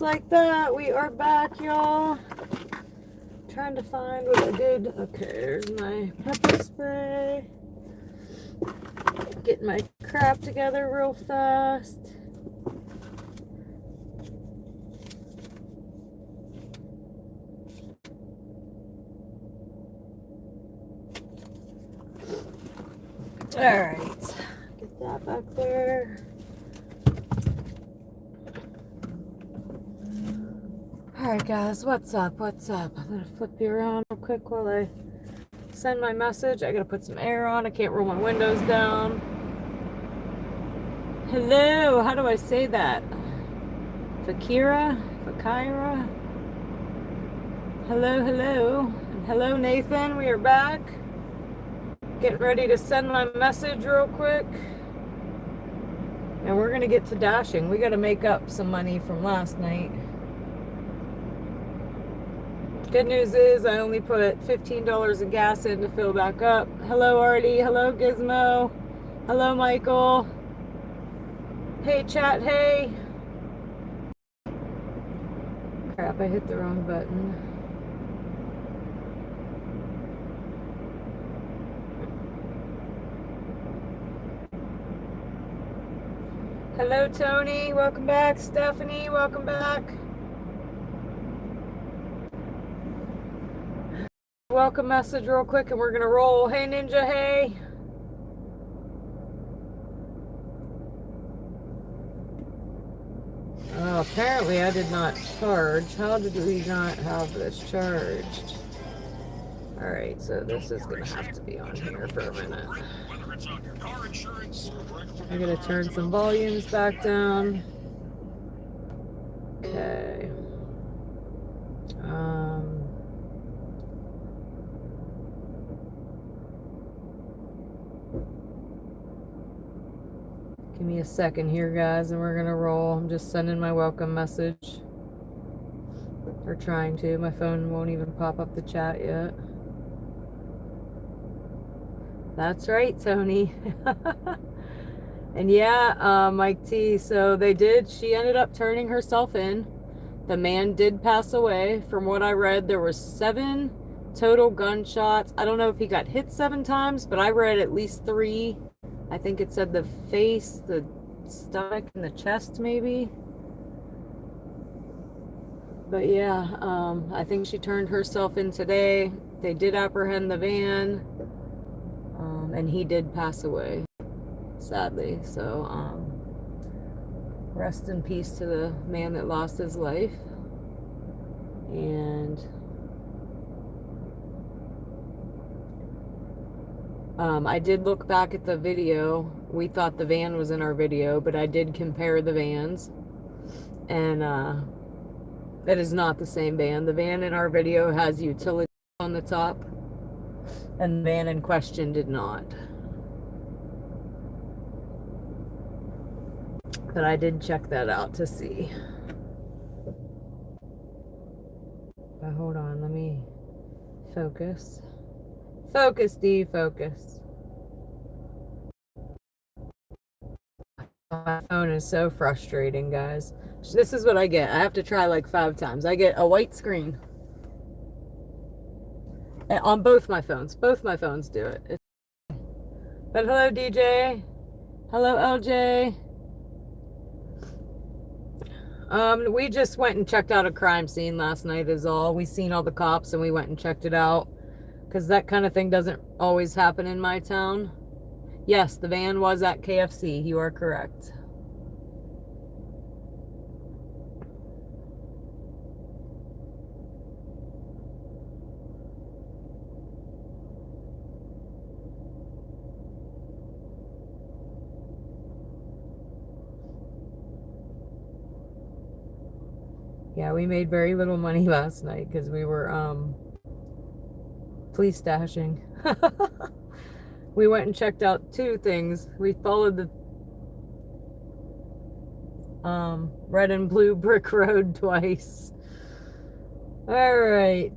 Like that, we are back, y'all. Trying to find what I did. Okay, there's my pepper spray. Getting my crap together real fast. Alright, get that back there. Alright guys, what's up? What's up? I'm gonna flip you around real quick while I send my message. I gotta put some air on. I can't roll my windows down. Hello, how do I say that? Fakira? Fakira? Hello, hello. And hello, Nathan. We are back. Getting ready to send my message real quick. And we're gonna get to dashing. We gotta make up some money from last night. Good news is I only put $15 in gas in to fill back up. Hello, Artie. Hello, Gizmo. Hello, Michael. Hey, chat. Hey. Crap, I hit the wrong button. Hello, Tony. Welcome back. Stephanie, welcome back. Welcome message real quick and we're gonna roll. Hey Ninja, hey. Oh, apparently I did not charge. How did we not have this charged? Alright, so this is gonna have to be on here for a minute. I'm gonna turn some volumes back down. Okay. Give me a second here, guys, and we're gonna roll. I'm just sending my welcome message. Or trying to. My phone won't even pop up the chat yet. That's right, Tony. And yeah, Mike T, so she ended up turning herself in. The man did pass away. From what I read, there were 7 total gunshots. I don't know if he got hit 7 times, but I read at least 3. I think it said the face, the stomach, and the chest, maybe. But yeah, I think she turned herself in today. They did apprehend the van, and he did pass away, sadly. So, rest in peace to the man that lost his life. And I did look back at the video. We thought the van was in our video, but I did compare the vans. And it is not the same van. The van in our video has utility on the top, and the van in question did not. But I did check that out to see. But hold on, let me focus. Focus, D, focus. My phone is so frustrating, guys. This is what I get. I have to try like 5 times. I get a white screen. On both my phones. Both my phones do it. But hello, DJ. Hello, LJ. We just went and checked out a crime scene last night is all. We seen all the cops and we went and checked it out. Because that kind of thing doesn't always happen in my town. Yes, the van was at KFC. You are correct. Yeah, we made very little money last night because we were police stashing. We went and checked out 2 things. We followed the red and blue brick road twice. All right.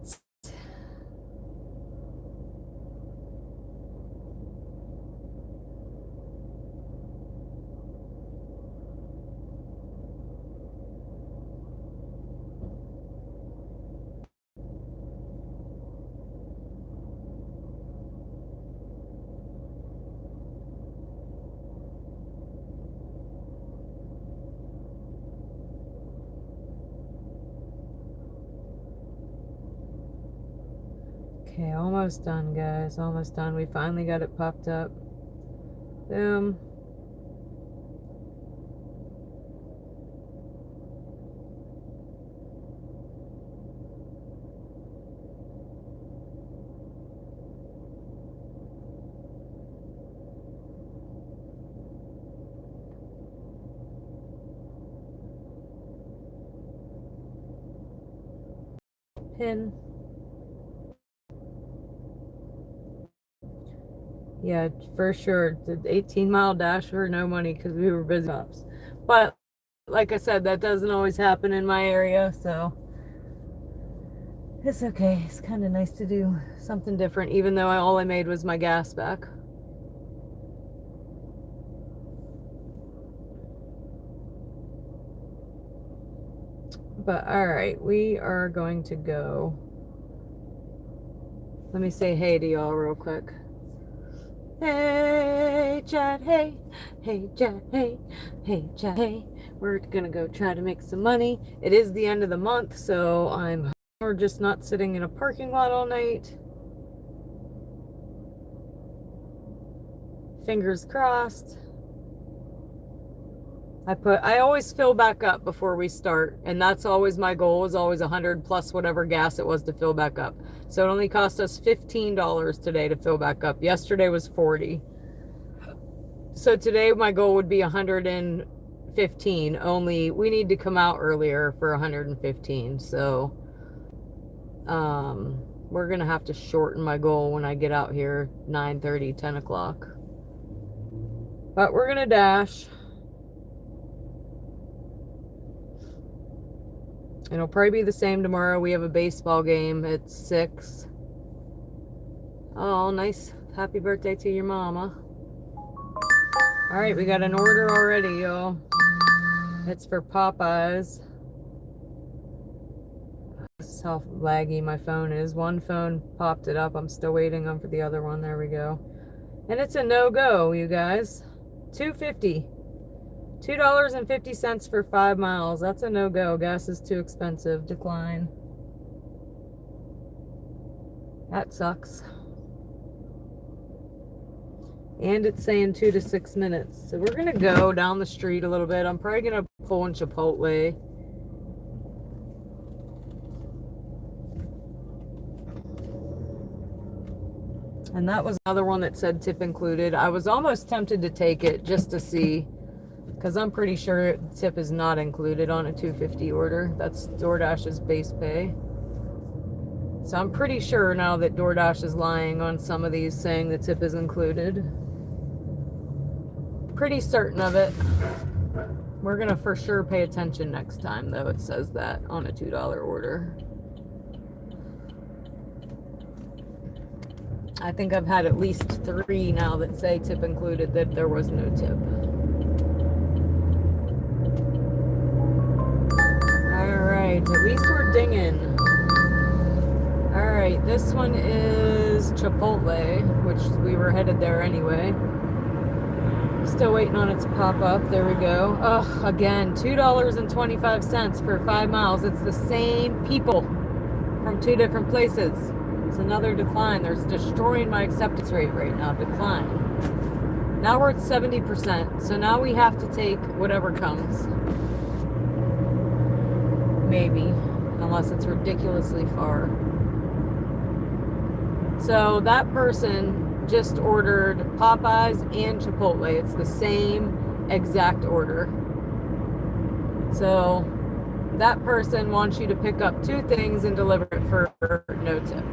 Okay, almost done, guys. Almost done. We finally got it popped up. Boom. Pin. Yeah, for sure. The 18-mile dash for no money because we were busy cops. But like I said, that doesn't always happen in my area, so it's okay. It's kind of nice to do something different, even though all I made was my gas back. But all right, we are going to go. Let me say hey to y'all real quick. Hey, Chad, hey. Hey, Chad, hey. Hey, Chad, hey. We're gonna go try to make some money. It is the end of the month, so we're just not sitting in a parking lot all night. Fingers crossed. I always fill back up before we start, and that's always my goal, is always 100 plus whatever gas it was to fill back up. So it only cost us $15 today to fill back up. Yesterday was 40. So today my goal would be 115, only we need to come out earlier for 115. So we're gonna have to shorten my goal when I get out here 9:30, 10 o'clock. But we're gonna dash. It'll probably be the same tomorrow. We have a baseball game at 6. Oh, nice. Happy birthday to your mama. All right, we got an order already, y'all. It's for Popeyes. This is how laggy my phone is. One phone popped it up. I'm still waiting on for the other one. There we go. And it's a no-go, you guys. $2.50. $2.50 for 5 miles. That's a no-go. Gas is too expensive. Decline. That sucks. And it's saying 2 to 6 minutes. So we're gonna go down the street a little bit. I'm probably gonna pull in Chipotle. And that was another one that said tip included. I was almost tempted to take it just to see, because I'm pretty sure tip is not included on a $2.50 order. That's DoorDash's base pay. So I'm pretty sure now that DoorDash is lying on some of these, saying the tip is included. Pretty certain of it. We're gonna for sure pay attention next time, though. It says that on a $2 order. I think I've had at least 3 now that say tip included that there was no tip. Alright, at least we're dinging. Alright, this one is Chipotle, which we were headed there anyway. Still waiting on it to pop up. There we go. Ugh, again, $2.25 for 5 miles. It's the same people from 2 different places. It's another decline. They're destroying my acceptance rate right now. Decline. Now we're at 70%. So now we have to take whatever comes. Maybe. Unless it's ridiculously far. So that person just ordered Popeyes and Chipotle. It's the same exact order. So that person wants you to pick up 2 things and deliver it for no tip.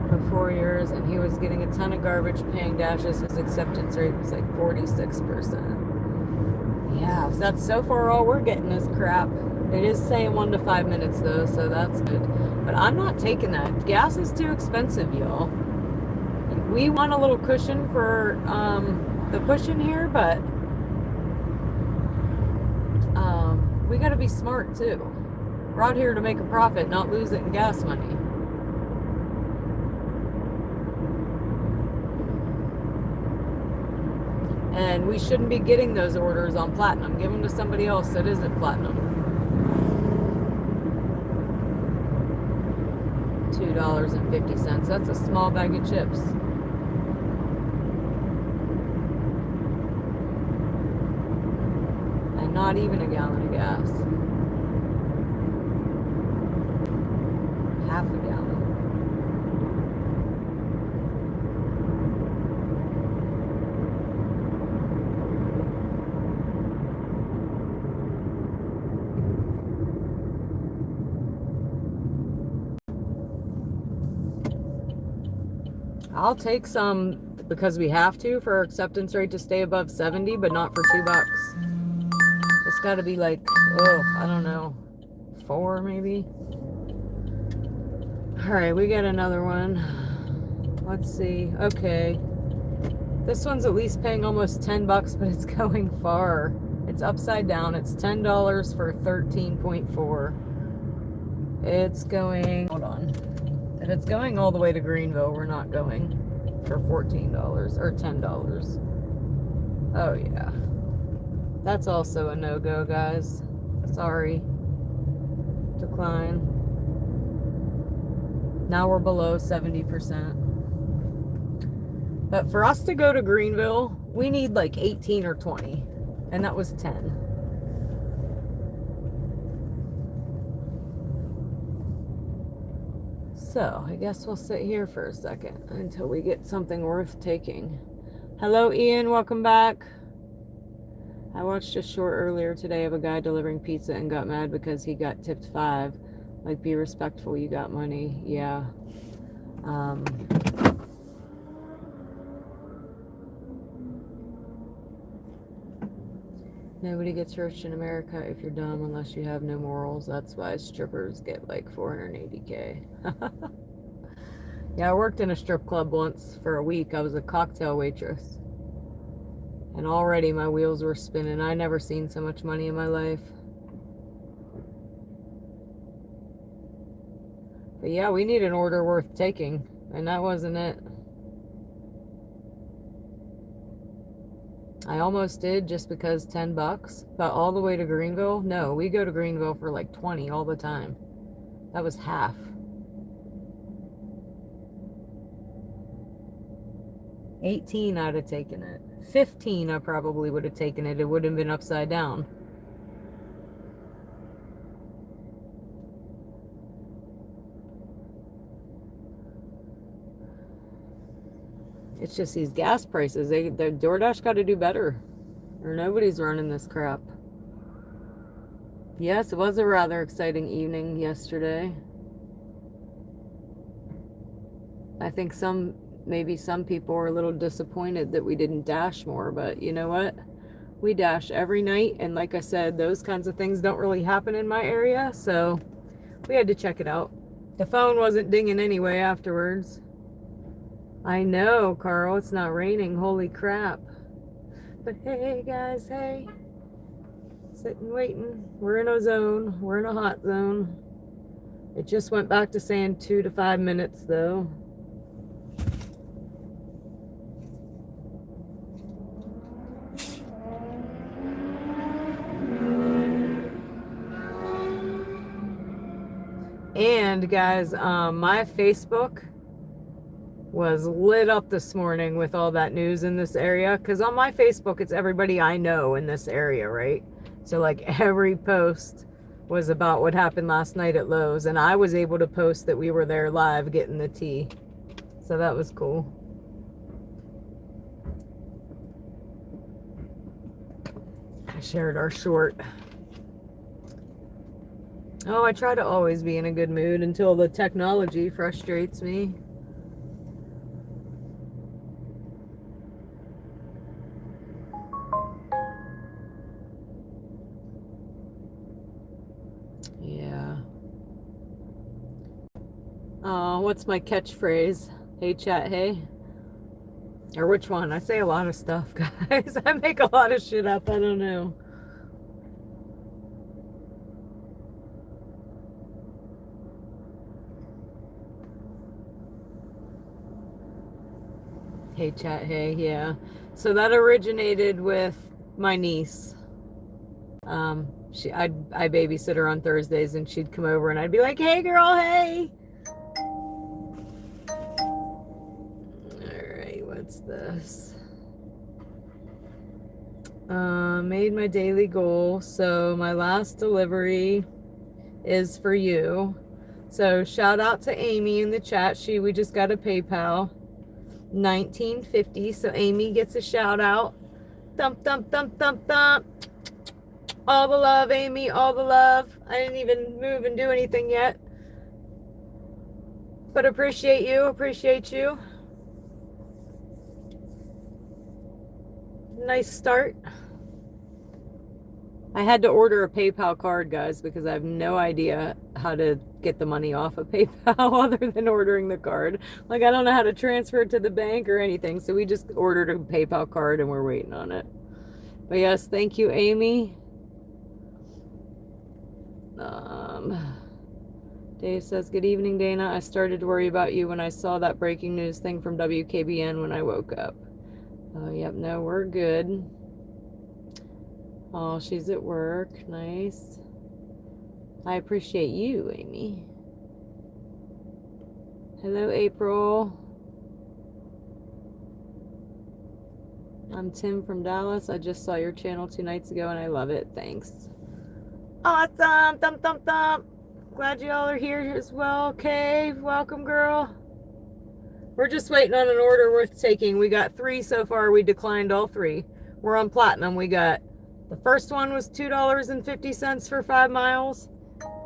For 4 years, and he was getting a ton of garbage paying dashes. His acceptance rate was like 46%. Yeah, that's so far all we're getting is crap. It is saying 1 to 5 minutes though, so that's good. But I'm not taking that. Gas is too expensive, y'all. We want a little cushion for the pushing here, but we got to be smart too. We're out here to make a profit, not lose it in gas money. And we shouldn't be getting those orders on platinum. Give them to somebody else that isn't platinum. $2.50. That's a small bag of chips. And not even a gallon of gas. Half a gallon. I'll take some because we have to for our acceptance rate to stay above 70, but not for $2. It's got to be like, oh, I don't know, 4 maybe. All right, we got another one. Let's see. Okay. This one's at least paying almost $10, but it's going far. It's upside down. It's $10 for 13.4. It's going, hold on. If it's going all the way to Greenville, we're not going for $14 or $10. Oh, yeah. That's also a no-go, guys. Sorry. Decline. Now we're below 70%. But for us to go to Greenville, we need like 18 or 20. And that was 10. So, I guess we'll sit here for a second until we get something worth taking. Hello, Ian. Welcome back. I watched a short earlier today of a guy delivering pizza and got mad because he got tipped $5. Like, be respectful, you got money. Yeah. Nobody gets rich in America if you're dumb unless you have no morals. That's why strippers get like $480K. Yeah, I worked in a strip club once for a week. I was a cocktail waitress. And already my wheels were spinning. I never seen so much money in my life. But yeah, we need an order worth taking. And that wasn't it. I almost did just because $10, but all the way to Greenville? No, we go to Greenville for like 20 all the time. That was half. 18 I'd have taken it. 15 I probably would have taken it. It would have been upside down. It's just these gas prices. The DoorDash got to do better, or nobody's running this crap. Yes, it was a rather exciting evening yesterday. I think maybe some people are a little disappointed that we didn't dash more, but you know what? We dash every night, and like I said, those kinds of things don't really happen in my area, so we had to check it out. The phone wasn't dinging anyway afterwards. I know, Carl, it's not raining. Holy crap. But hey, guys, hey. Sitting waiting. We're in a zone. We're in a hot zone. It just went back to saying 2 to 5 minutes, though. And, guys, my Facebook was lit up this morning with all that news in this area, because on my Facebook it's everybody I know in this area, right? So like every post was about what happened last night at Lowe's, and I was able to post that we were there live getting the tea, so that was cool. I shared our short. Oh, I try to always be in a good mood until the technology frustrates me. Yeah. Oh, what's my catchphrase? Hey, chat, hey? Or which one? I say a lot of stuff, guys. I make a lot of shit up. I don't know. Hey, chat, hey, yeah. So that originated with my niece. I babysit her on Thursdays, and she'd come over, and I'd be like, "Hey, girl, hey." All right, what's this? Made my daily goal. So my last delivery is for you. So shout out to Amy in the chat. We just got a PayPal. 1950. So Amy gets a shout out. Thump, thump, thump, thump, thump. All the love, Amy, all the love. I didn't even move and do anything yet. But appreciate you. Nice start. I had to order a PayPal card, guys, because I have no idea how to get the money off of PayPal other than ordering the card. Like, I don't know how to transfer it to the bank or anything. So we just ordered a PayPal card and we're waiting on it. But yes, thank you, Amy. Dave says, good evening, Dana. I started to worry about you when I saw that breaking news thing from WKBN when I woke up. Oh, yep, no, we're good. Oh, she's at work. Nice. I appreciate you, Amy. Hello, April. I'm Tim from Dallas. I just saw your channel 2 nights ago and I love it. Thanks. Awesome. Thump, thump, thump. Glad you all are here as well. Okay, welcome, girl. We're just waiting on an order worth taking. We got 3 so far. We declined all 3. We're on platinum. We got the first one was $2.50 for 5 miles.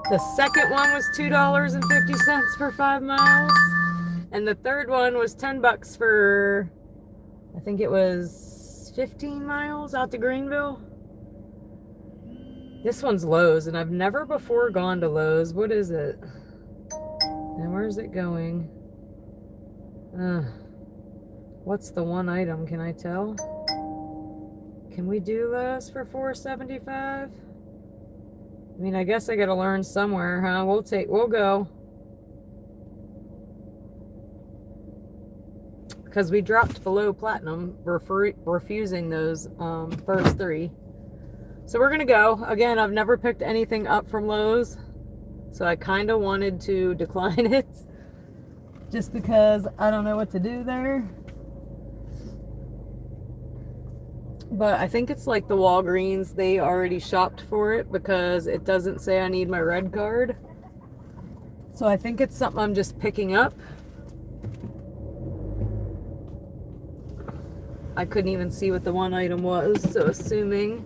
The second one was $2.50 for 5 miles. And the third one was $10 for, I think it was 15 miles out to Greenville. This one's Lowe's, and I've never before gone to Lowe's. What is it? And where's it going? What's the one item? Can I tell? Can we do Lowe's for $4.75? I mean, I guess I gotta learn somewhere, huh? We'll go. Because we dropped below platinum, refusing those first 3. So we're gonna go. Again, I've never picked anything up from Lowe's, so I kind of wanted to decline it just because I don't know what to do there. But I think it's like the Walgreens, they already shopped for it because it doesn't say I need my red card. So I think it's something I'm just picking up. I couldn't even see what the one item was, so assuming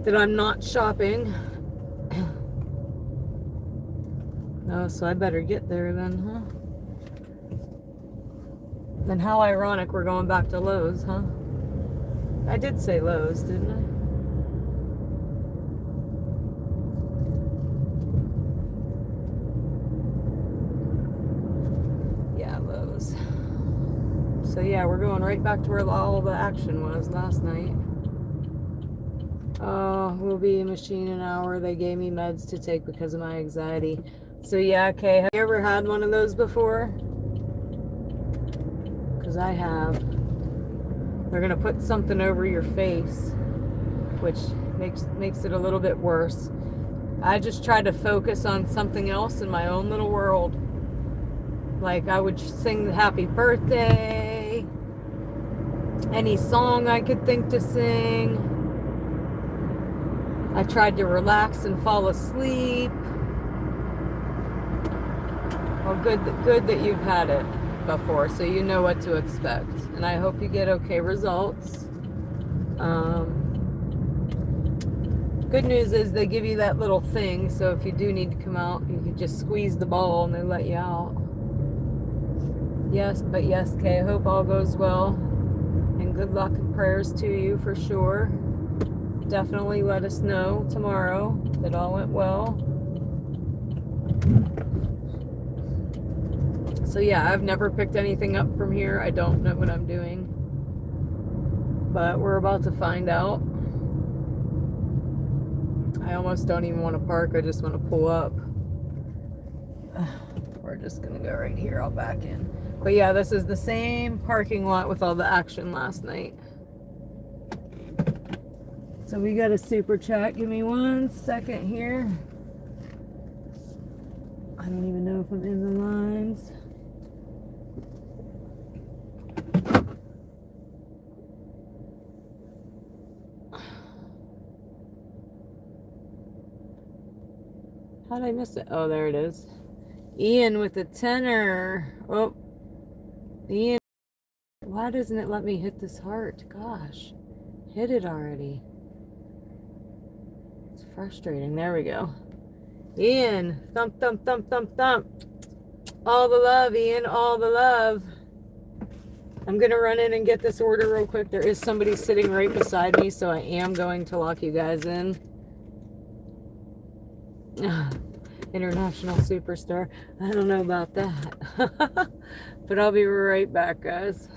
that I'm not shopping. Oh, so I better get there then, huh? Then how ironic we're going back to Lowe's, huh? I did say Lowe's, didn't I? Yeah, Lowe's. So yeah, we're going right back to where all the action was last night. Oh, we'll be in machine an hour. They gave me meds to take because of my anxiety. So yeah, okay. Have you ever had one of those before? Because I have. They're gonna put something over your face, which makes it a little bit worse. I just try to focus on something else in my own little world. Like I would sing the happy birthday, any song I could think to sing. I tried to relax and fall asleep. Well, good that you've had it before, so you know what to expect. And I hope you get okay results. Good news is they give you that little thing, so if you do need to come out, you can just squeeze the ball and they let you out. Yes, but yes, Kay, I hope all goes well. And good luck and prayers to you for sure. Definitely let us know tomorrow that all went well. So yeah, I've never picked anything up from here. I don't know what I'm doing. But we're about to find out. I almost don't even want to park. I just want to pull up. We're just going to go right here. I'll back in. But yeah, this is the same parking lot with all the action last night. So we got a super chat. Give me 1 second here. I don't even know if I'm in the lines. How did I miss it? Oh, there it is. Ian with the tenor. Oh, Ian. Why doesn't it let me hit this heart? Gosh, hit it already. It's frustrating. There we go. Ian, thump, thump, thump, thump, thump. All the love, Ian, all the love. I'm going to run in and get this order real quick. There is somebody sitting right beside me, so I am going to lock you guys in. International superstar. I don't know about that. But I'll be right back, guys.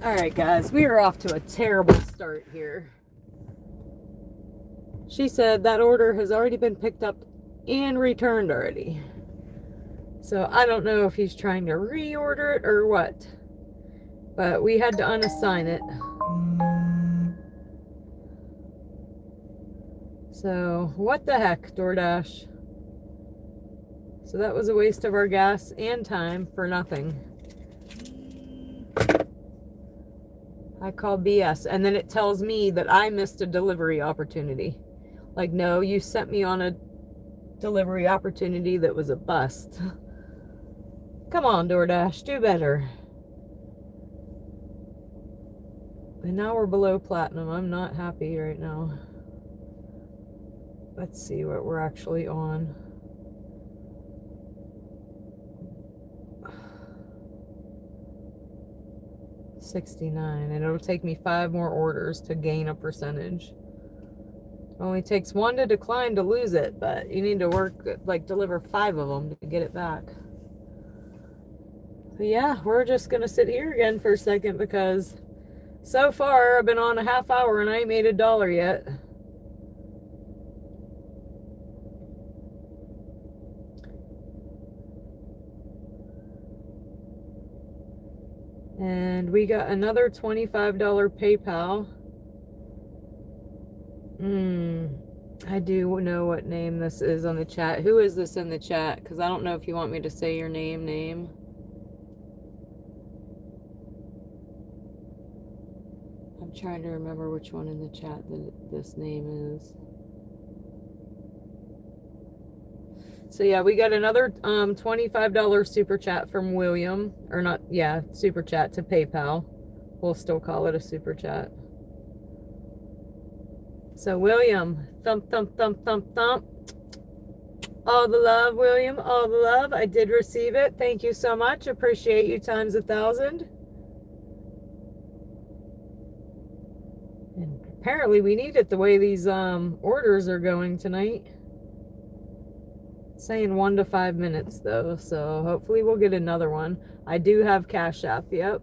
Alright guys, we are off to a terrible start here. She said that order has already been picked up and returned already. So I don't know if he's trying to reorder it or what. But we had to unassign it. So what the heck, DoorDash? So that was a waste of our gas and time for nothing. I call BS. And then it tells me that I missed a delivery opportunity. Like, no, you sent me on a delivery opportunity that was a bust. Come on, DoorDash, do better. And now we're below platinum. I'm not happy right now. Let's see what we're actually on. $69, and it'll take me 5 more orders to gain a percentage. It only takes 1 to decline to lose it, but you need to work, like, deliver 5 of them to get it back. But yeah, we're just gonna sit here again for a second because so far I've been on a half hour and I ain't made $1 yet. And we got another $25 PayPal. I do know what name this is on the chat. Who is this in the chat? Because I don't know if you want me to say your name. I'm trying to remember which one in the chat that this name is. So yeah, we got another $25 super chat from William. Or not, yeah, super chat to PayPal. We'll still call it a super chat. So William, thump, thump, thump, thump, thump. All the love, William, all the love. I did receive it. Thank you so much. Appreciate you times 1,000. And apparently we need it the way these orders are going tonight. It's saying 1 to 5 minutes though, so hopefully we'll get another one. I do have Cash App, yep.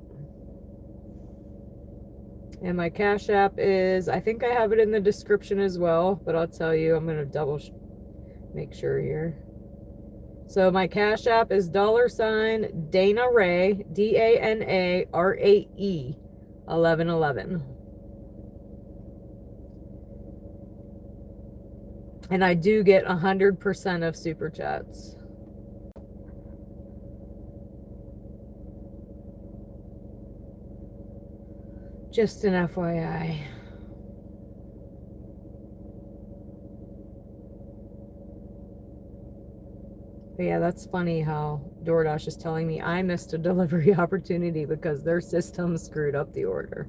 And my Cash App is, I think I have it in the description as well, but I'll tell you, I'm going to make sure here. So my Cash App is $ Dana Rae, DANARAE 1111. And I do get 100% of super chats. Just an FYI. But yeah, that's funny how DoorDash is telling me I missed a delivery opportunity because their system screwed up the order.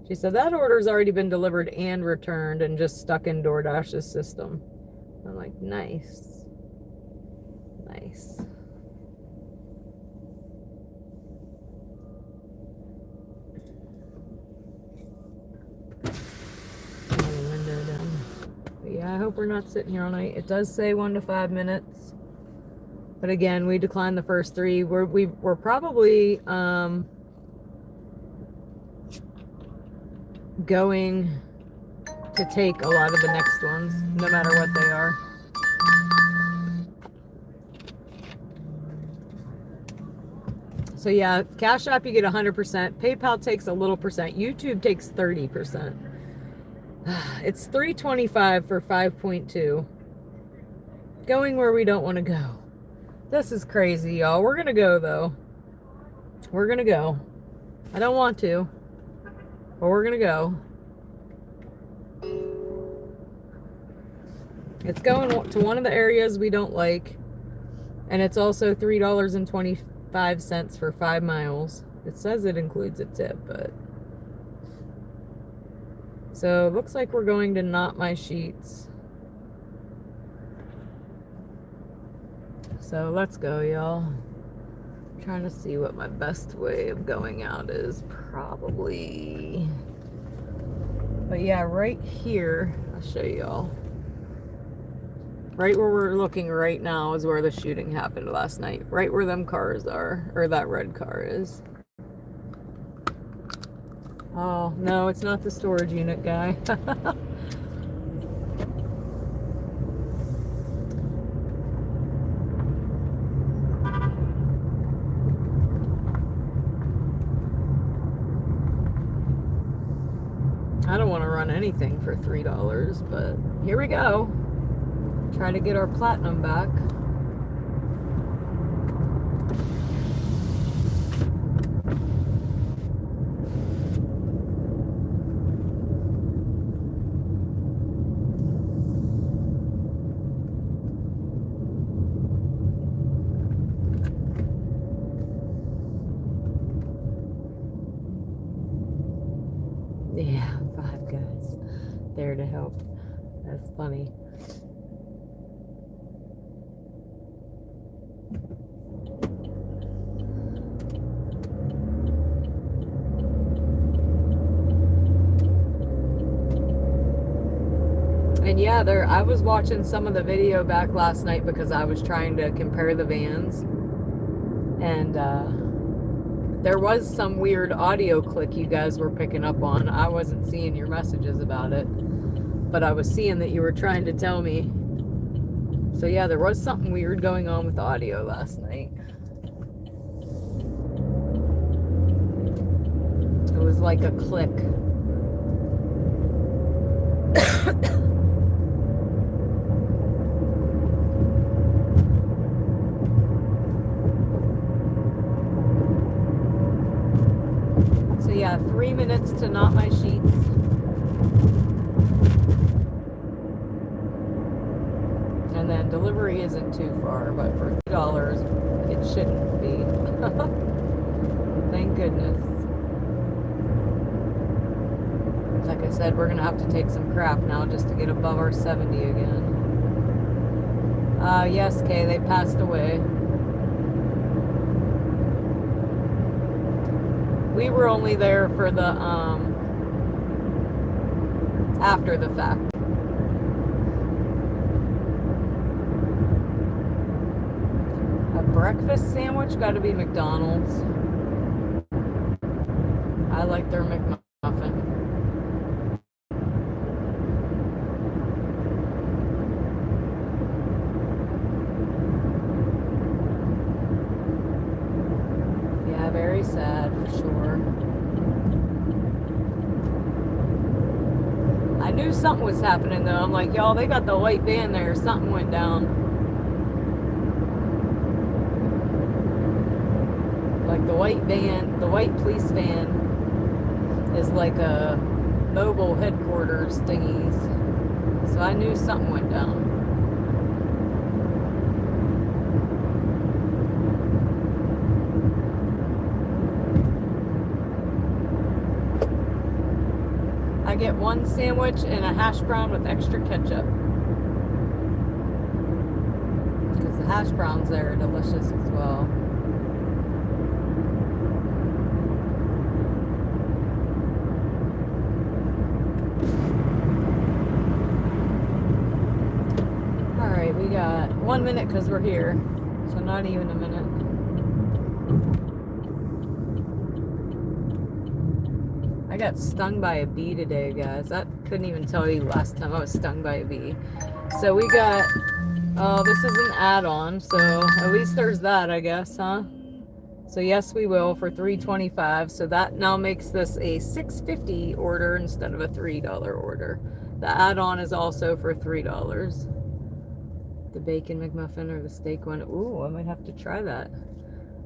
She said that order's already been delivered and returned and just stuck in DoorDash's system. I'm like, nice. Nice. Yeah, I hope we're not sitting here all night. It does say 1 to 5 minutes. But again, we declined the first 3. We're probably going to take a lot of the next ones, no matter what they are. So yeah, Cash App you get 100%. PayPal takes a little percent. YouTube takes 30%. It's $3.25 for 5.2. Going where we don't want to go. This is crazy, y'all. We're gonna go though. We're gonna go. I don't want to, but we're gonna go. It's going to one of the areas we don't like, and it's also $3.25 for 5 miles. It says it includes a tip, but so it looks like we're going to Not My Sheets. So let's go, y'all. Trying to see what my best way of going out is. Probably, but yeah, right here, I'll show y'all. Right where we're looking right now is where the shooting happened last night. Right where them cars are, or that red car is. Oh, no, it's not the storage unit guy. I don't want to run anything for $3, but here we go. Try to get our platinum back. Yeah, Five Guys there to help. That's funny. And yeah, I was watching some of the video back last night because I was trying to compare the vans. And there was some weird audio click you guys were picking up on. I wasn't seeing your messages about it, but I was seeing that you were trying to tell me. So yeah, there was something weird going on with audio last night. It was like a click. So yeah, 3 minutes to knot my sheets. And then delivery isn't too far, but for $3, it shouldn't be. Thank goodness. Like I said, we're gonna have to take some crap now just to get above our 70 again. Yes, Kay, they passed away. We were only there for the, after the fact. A breakfast sandwich, gotta be McDonald's. I like their McMuffin. Yeah, very sad for sure. I knew something was happening though. I'm like, y'all, they got the white van there. Something went down. Like the white van, the white police van is like a mobile headquarters thingies. So I knew something went down. I get one sandwich and a hash brown with extra ketchup. Because the hash browns there are delicious as well. Alright, we got 1 minute because we're here. So not even a minute. I got stung by a bee today, guys. I couldn't even tell you last time I was stung by a bee. So we got, oh, this is an add-on, so at least there's that, I guess, huh? So yes, we will for $3.25. So that now makes this a $6.50 order instead of a $3 order. The add-on is also for $3. The bacon McMuffin or the steak one. Ooh, I might have to try that.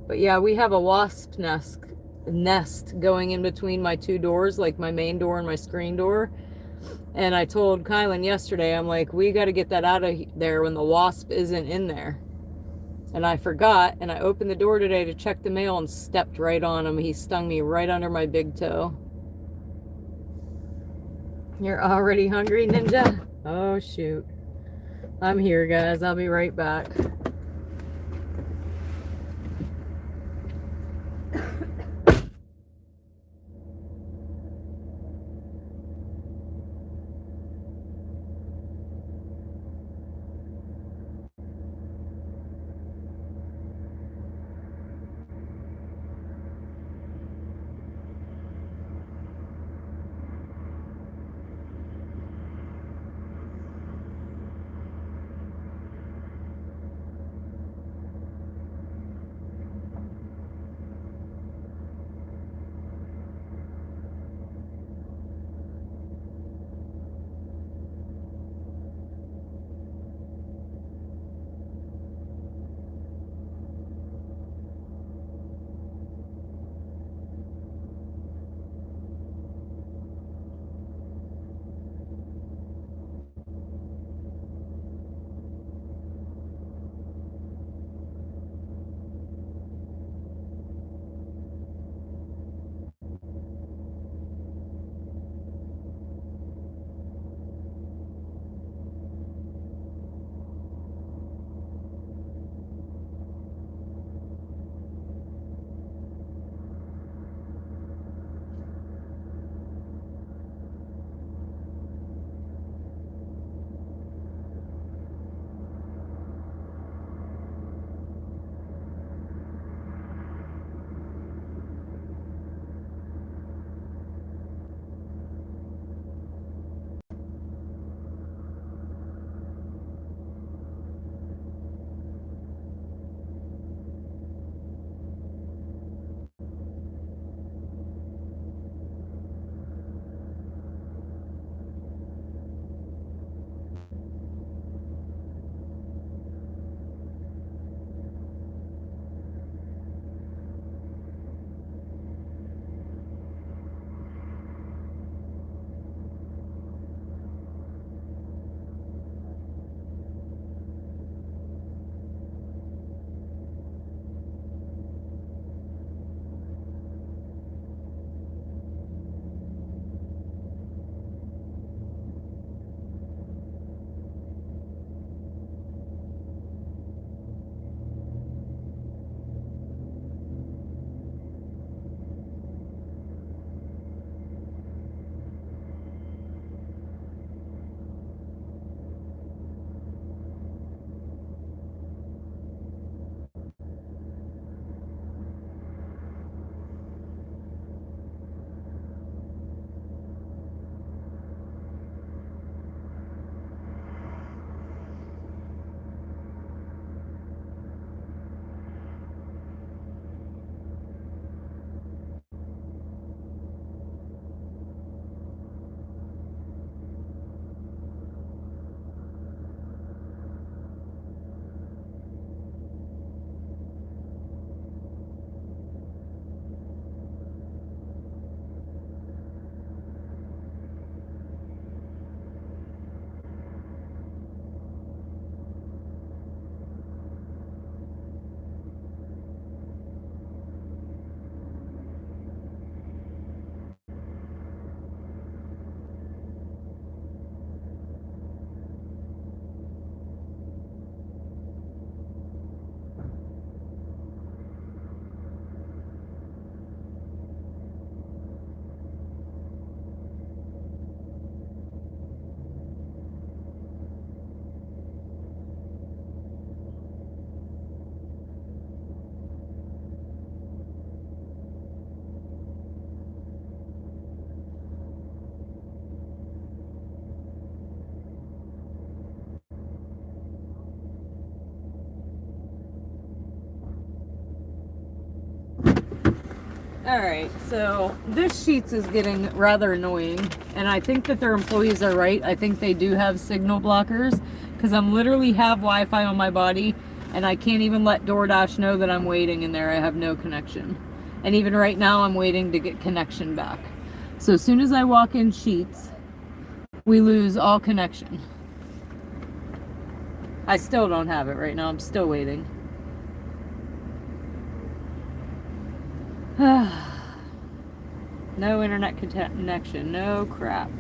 But yeah, we have a wasp nest going in between my two doors, like my main door and my screen door. And I told Kylan yesterday, I'm like, we got to get that out of there when the wasp isn't in there. And I forgot, and I opened the door today to check the mail and stepped right on him. He stung me right under my big toe. You're already hungry, Ninja? Oh, shoot. I'm here, guys. I'll be right back. Alright, so this Sheets is getting rather annoying, and I think that their employees are right. I think they do have signal blockers, because I'm literally have Wi-Fi on my body, and I can't even let DoorDash know that I'm waiting in there. I have no connection. And even right now, I'm waiting to get connection back. So as soon as I walk in Sheets, we lose all connection. I still don't have it right now. I'm still waiting. No internet connection. No crap.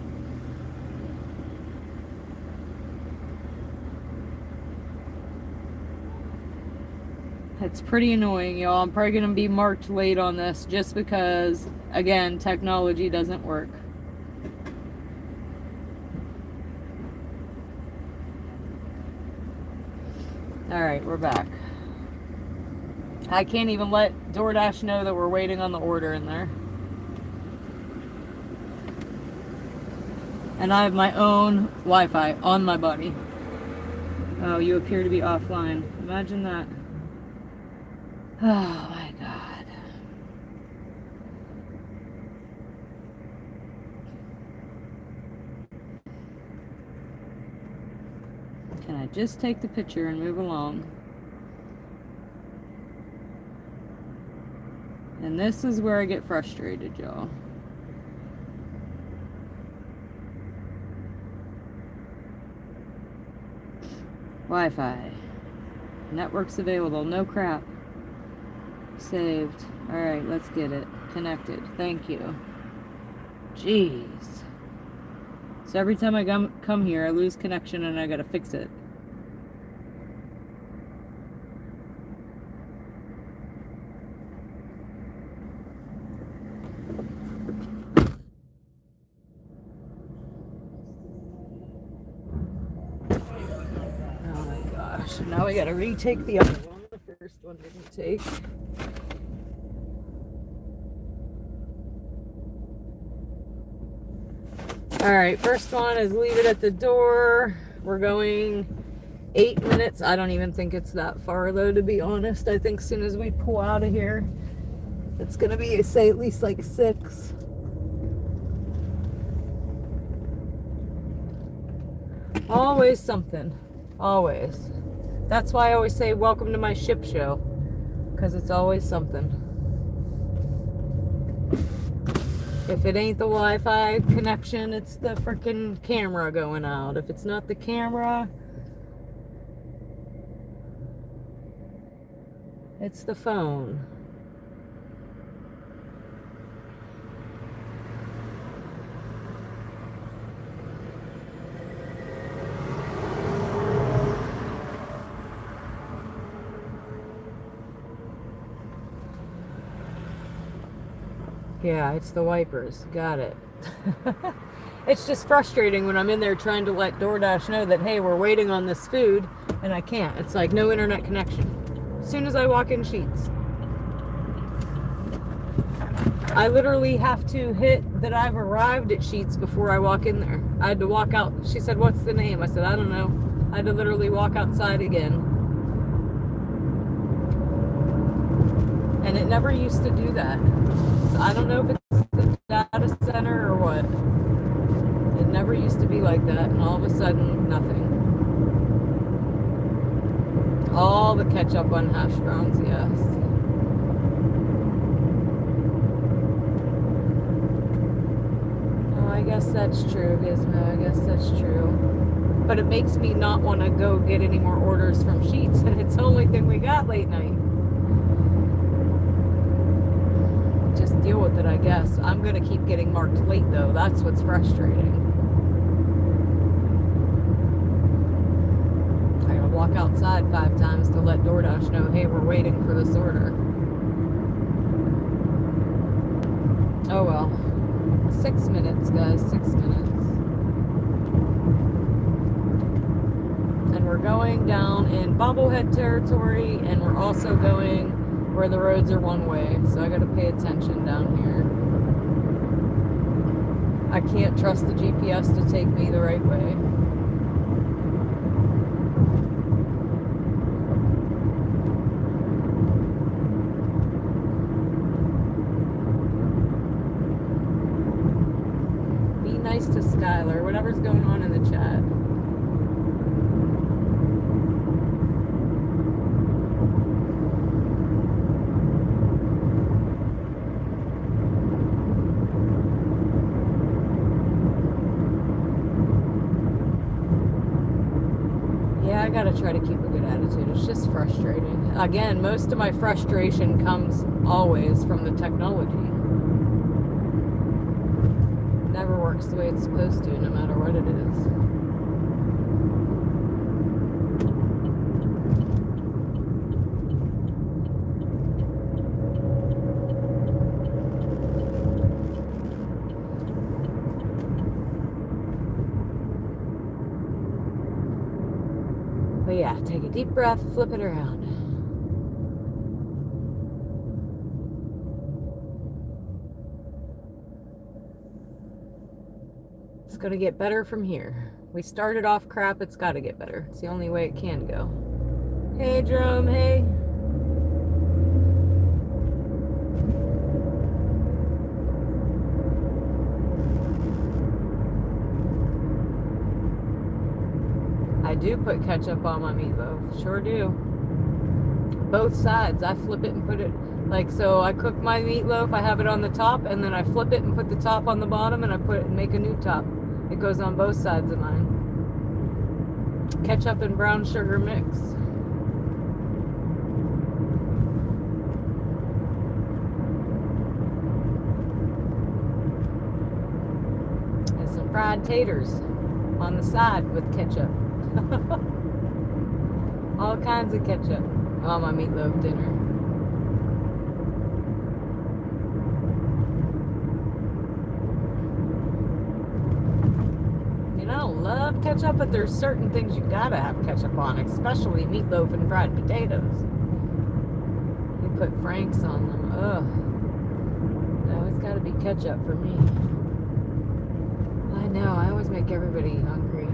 It's pretty annoying, y'all. I'm probably going to be marked late on this just because, again, technology doesn't work. Alright, we're back. I can't even let DoorDash know that we're waiting on the order in there. And I have my own Wi-Fi on my body. Oh, you appear to be offline. Imagine that. Oh my God. Can I just take the picture and move along? And this is where I get frustrated, y'all. Wi-Fi. Networks available. No crap. Saved. Alright, let's get it. Connected. Thank you. Jeez. So every time I come here, I lose connection and I gotta fix it. So now we gotta retake the other one. The first one didn't take. Alright, first one is leave it at the door. We're going 8 minutes. I don't even think it's that far though, to be honest. I think as soon as we pull out of here, it's gonna be, say, at least like 6. Always something. Always. That's why I always say, welcome to my ship show. Because it's always something. If it ain't the Wi-Fi connection, it's the freaking camera going out. If it's not the camera, it's the phone. Yeah, it's the wipers. Got it. It's just frustrating when I'm in there trying to let DoorDash know that, hey, we're waiting on this food, and I can't. It's like no internet connection. As soon as I walk in Sheets, I literally have to hit that I've arrived at Sheets before I walk in there. I had to walk out. She said, what's the name? I said, I don't know. I had to literally walk outside again. And it never used to do that. So I don't know if it's the data center or what. It never used to be like that, and all of a sudden, nothing. All the ketchup on hash browns, yes. Oh, I guess that's true, Gizmo. I guess that's true. But it makes me not want to go get any more orders from Sheets, and it's the only thing we got late night. Just deal with it, I guess. I'm going to keep getting marked late, though. That's what's frustrating. I gotta walk outside 5 times to let DoorDash know, hey, we're waiting for this order. Oh, well. 6 minutes, guys. 6 minutes. And we're going down in bobblehead territory, and we're also going where the roads are one way, so I gotta pay attention down here. I can't trust the GPS to take me the right way. nice to Skylar, whatever's going on in the chat. Yeah, I gotta try to keep a good attitude. It's just frustrating. Again, most of my frustration comes always from the technology. It never works the way it's supposed to, no matter what it is. But yeah, take a deep breath, flip it around. It's gonna get better from here. We started off crap, it's gotta get better. It's the only way it can go. Hey, Jerome, hey. I do put ketchup on my meatloaf, sure do. Both sides, I flip it and put it, like, so I cook my meatloaf, I have it on the top, and then I flip it and put the top on the bottom, and I put it and make a new top. It goes on both sides of mine. Ketchup and brown sugar mix. And some fried taters on the side with ketchup. All kinds of ketchup on my meatloaf dinner. And I don't love ketchup, but there's certain things you gotta have ketchup on, especially meatloaf and fried potatoes. You put Frank's on them. Ugh. That always gotta be ketchup for me. I know, I always make everybody hungry.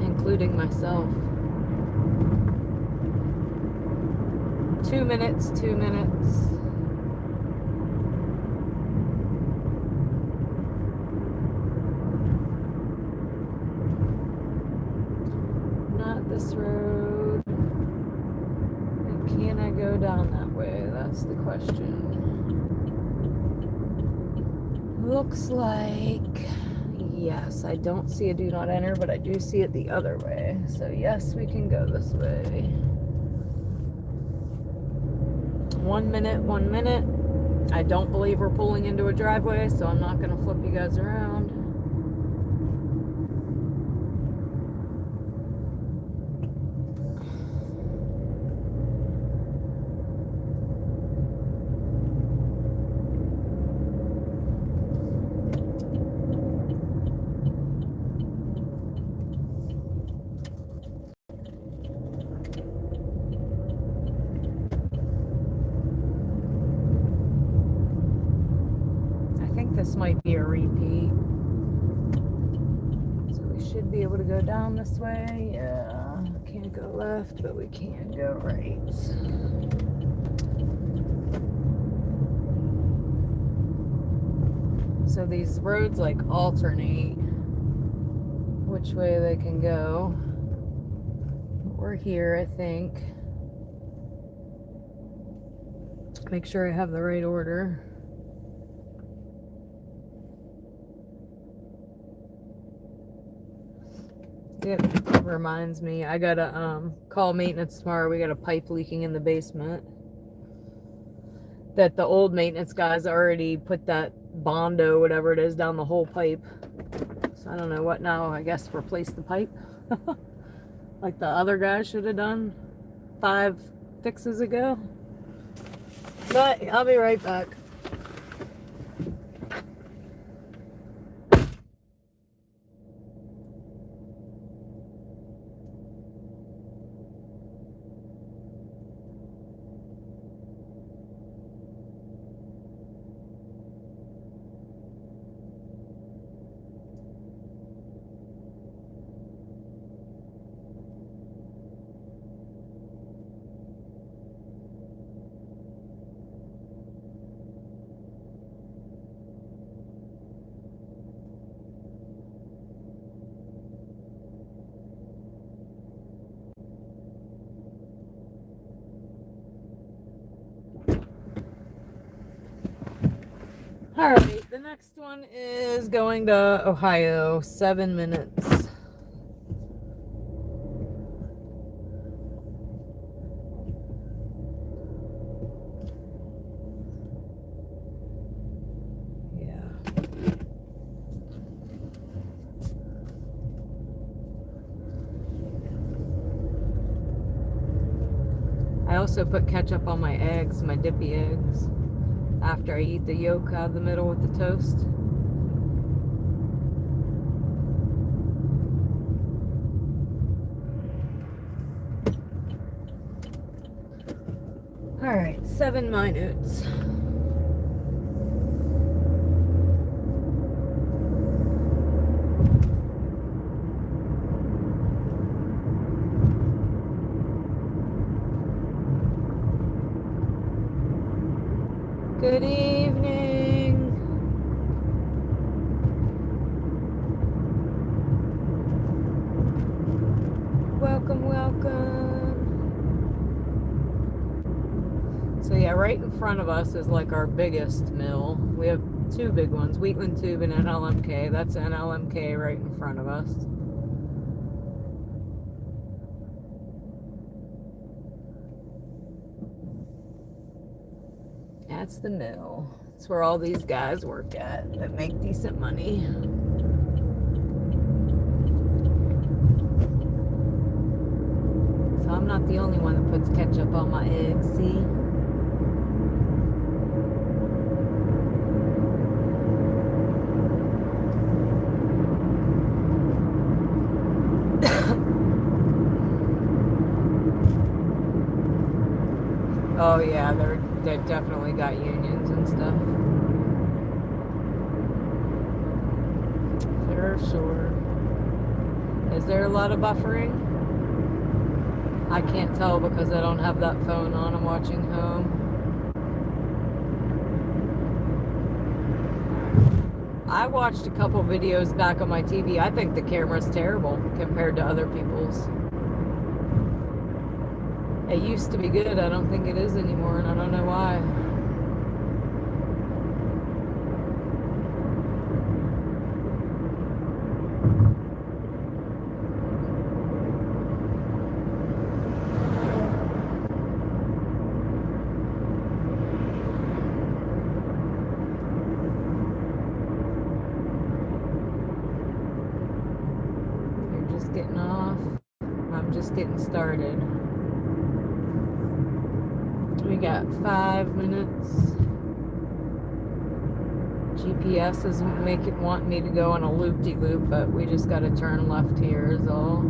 Including myself. 2 minutes, 2 minutes. Not this road. And can I go down that way? That's the question. Looks like... yes, I don't see a do not enter, but I do see it the other way. So yes, we can go this way. 1 minute, 1 minute. I don't believe we're pulling into a driveway, so I'm not going to flip you guys around. This might be a repeat. So we should be able to go down this way. Yeah, can't go left, but we can go right. So these roads like alternate which way they can go. We're here, I think. Make sure I have the right order. It reminds me, I gotta call maintenance tomorrow. We got a pipe leaking in the basement that the old maintenance guys already put that Bondo, whatever it is, down the whole pipe. So I don't know what now. I guess replace the pipe like the other guys should have done 5 fixes ago. But I'll be right back. All right, the next one is going to Ohio, 7 minutes. I also put ketchup on my eggs, my dippy eggs, after I eat the yolk out of the middle with the toast. All right, 7 minutes. Good evening. Welcome, welcome. So yeah, right in front of us is like our biggest mill. We have 2 big ones, Wheatland Tube and NLMK. That's NLMK right in front of us. That's the mill. That's where all these guys work at that make decent money. So I'm not the only one that puts ketchup on my eggs, see? Oh yeah, they definitely got unions and stuff. For sure. Is there a lot of buffering? I can't tell because I don't have that phone on. I'm watching home. I watched a couple videos back on my TV. I think the camera's terrible compared to other people's. It used to be good. I don't think it is anymore, and I don't know why. You're just getting off. I'm just getting started. We got 5 minutes. GPS is want me to go on a loop-de-loop, but we just got to turn left here is all.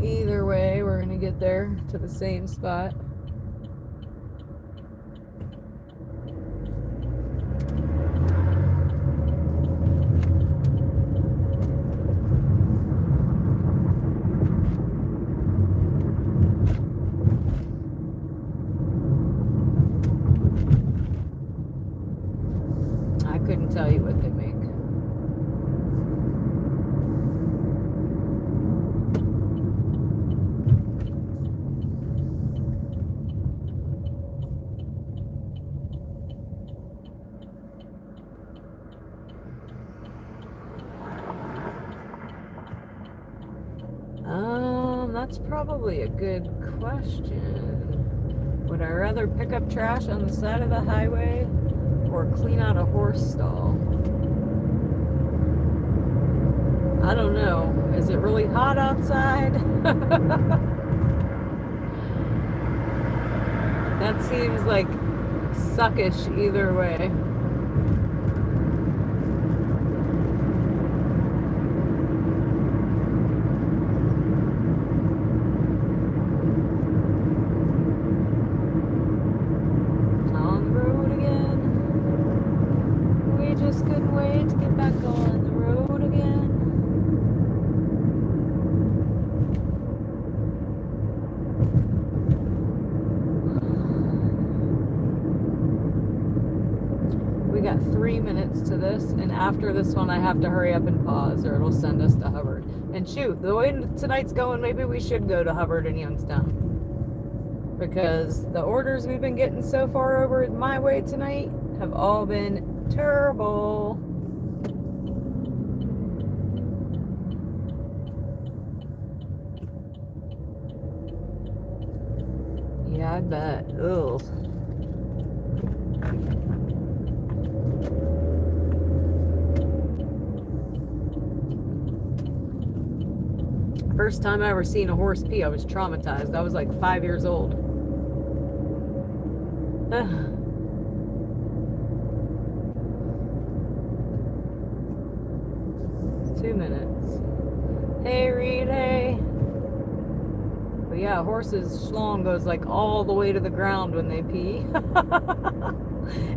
Either way, we're gonna get there to the same spot. Couldn't tell you what they make. That's probably a good question. Would I rather pick up trash on the side of the highway or clean out a horse stall? I don't know. Is it really hot outside? That seems like suckish either way. Couldn't wait to get back on the road again. 3 minutes to this, and after this one I have to hurry up and pause or it'll send us to Hubbard. And shoot, the way tonight's going, maybe we should go to Hubbard in Youngstown, because the orders we've been getting so far over my way tonight have all been terrible. Yeah, I bet. Ugh. First time I ever seen a horse pee, I was traumatized. I was like 5 years old. 2 minutes. Hey, Reed, hey. But yeah, horse's schlong goes like all the way to the ground when they pee.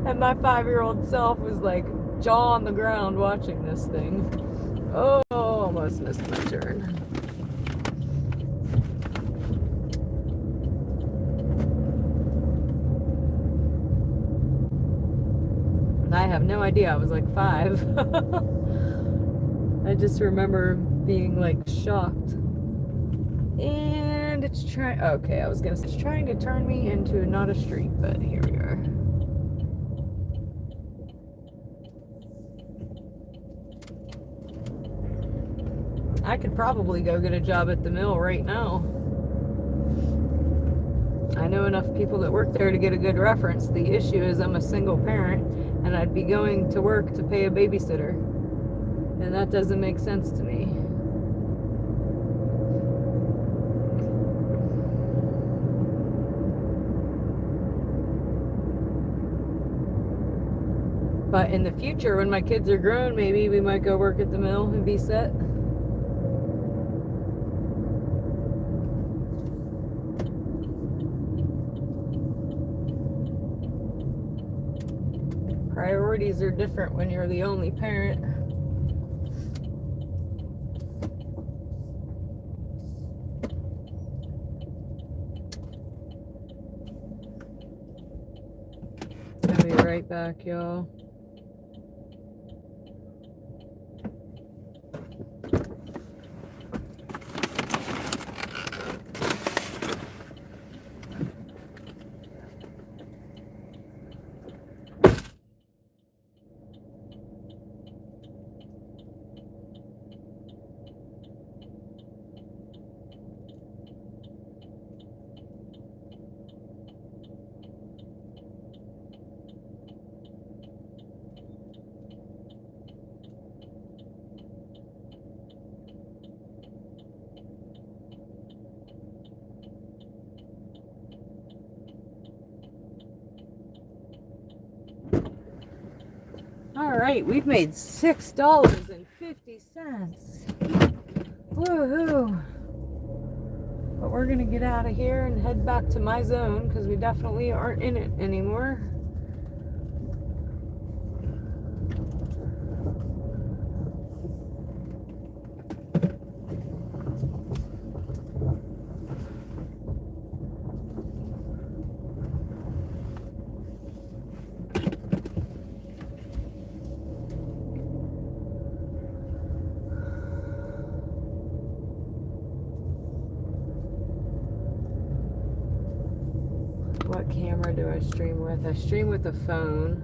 And my 5-year-old self was like jaw on the ground watching this thing. Oh, almost missed my turn. I have no idea. I was like 5. I just remember being like shocked. And it's trying. Okay, I was gonna say it's trying to turn me into not a street, but here we are. I could probably go get a job at the mill right now. I know enough people that work there to get a good reference. The issue is I'm a single parent and I'd be going to work to pay a babysitter. And that doesn't make sense to me. But in the future, when my kids are grown, maybe we might go work at the mill and be set. Priorities are different when you're the only parent. I'll be right back, y'all. All right, we've made $6.50. Woohoo! But we're gonna get out of here and head back to my zone because we definitely aren't in it anymore. What camera do I stream with? I stream with a phone,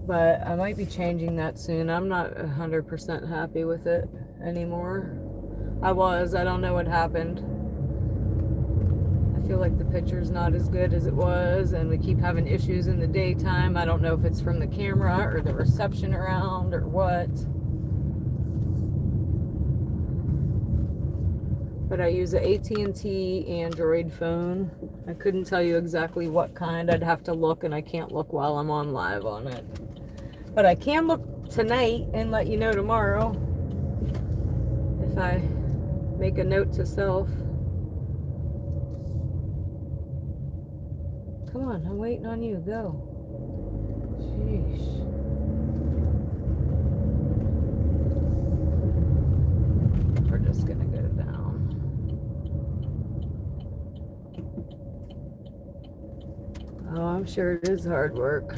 but I might be changing that soon. I'm not 100% happy with it anymore. I don't know what happened. I feel like the picture's not as good as it was, and we keep having issues in the daytime. I don't know if it's from the camera or the reception around or what. But I use an AT&T Android phone. I couldn't tell you exactly what kind. I'd have to look, and I can't look while I'm on live on it. But I can look tonight and let you know tomorrow if I make a note to self. Come on, I'm waiting on you. Go. Jeez. We're just gonna go down. Oh, I'm sure it is hard work.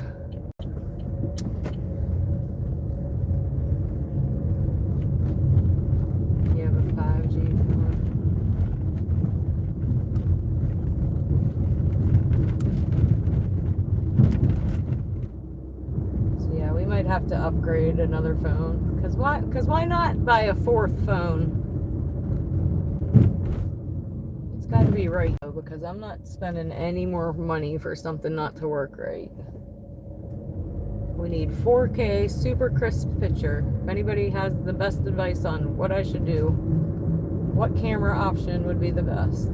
You have a 5G phone. So yeah, we might have to upgrade another phone. Cause why not buy a fourth phone? It's got to be right though, because I'm not spending any more money for something not to work right. We need 4K super crisp picture. If anybody has the best advice on what I should do, what camera option would be the best?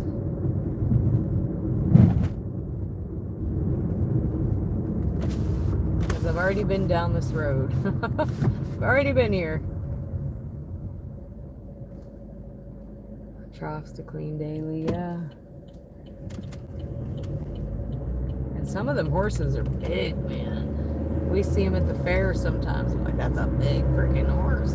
Because I've already been down this road. I've already been here. Troughs to clean daily, yeah. And some of them horses are big, man. We see them at the fair sometimes. I'm like, that's a big freaking horse.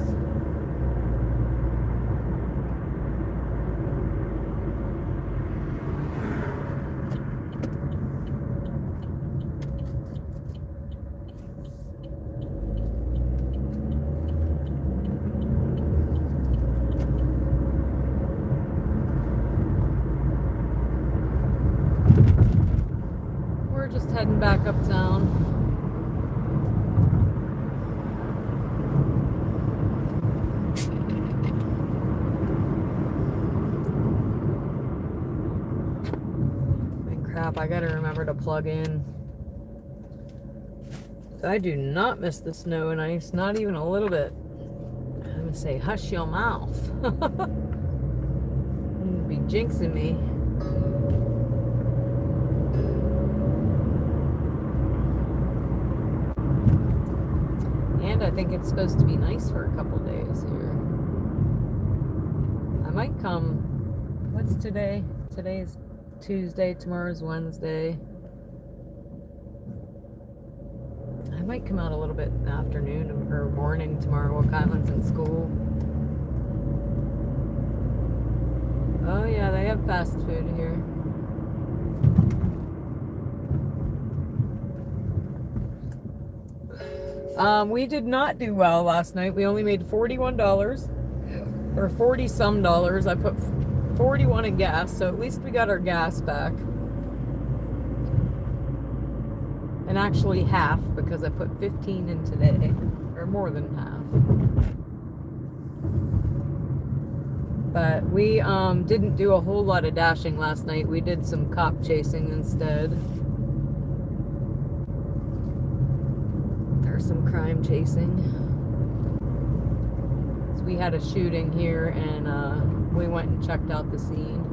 We're just heading back uptown. I gotta remember to plug in. I do not miss the snow and ice, not even a little bit. I'm gonna say, hush your mouth. You'd be jinxing me. And I think it's supposed to be nice for a couple days here. I might come. What's today? Today's Tuesday, tomorrow's Wednesday. I might come out a little bit in the afternoon or morning tomorrow while Kylan's in school. Oh yeah, they have fast food here. We did not do well last night. We only made $41 or 40 some dollars. I put 41 in gas, so at least we got our gas back. And actually half, because I put 15 in today, or more than half. But we didn't do a whole lot of dashing last night. We did some cop chasing instead. There's some crime chasing. So we had a shooting here, and we went and checked out the scene.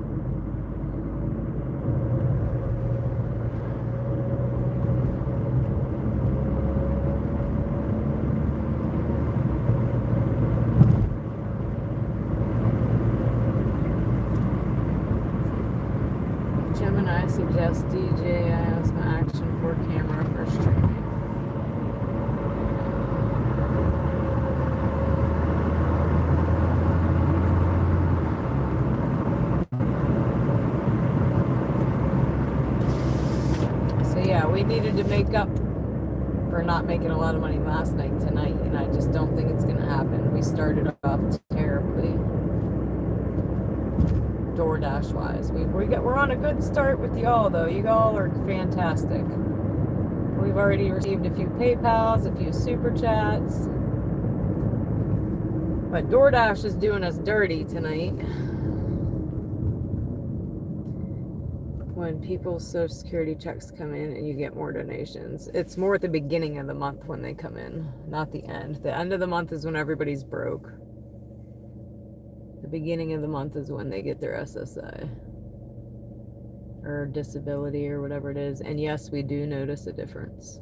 Gemini suggests DJI Osmo Action 4 camera for streaming. Yeah, we needed to make up for not making a lot of money last night tonight, and I just don't think it's going to happen. We started off terribly, DoorDash wise. We're on a good start with y'all though. You all are fantastic. We've already received a few PayPals, a few super chats, but DoorDash is doing us dirty tonight. When people's social security checks come in and you get more donations. It's more at the beginning of the month when they come in, not the end. The end of the month is when everybody's broke. The beginning of the month is when they get their SSI or disability or whatever it is. And yes, we do notice a difference.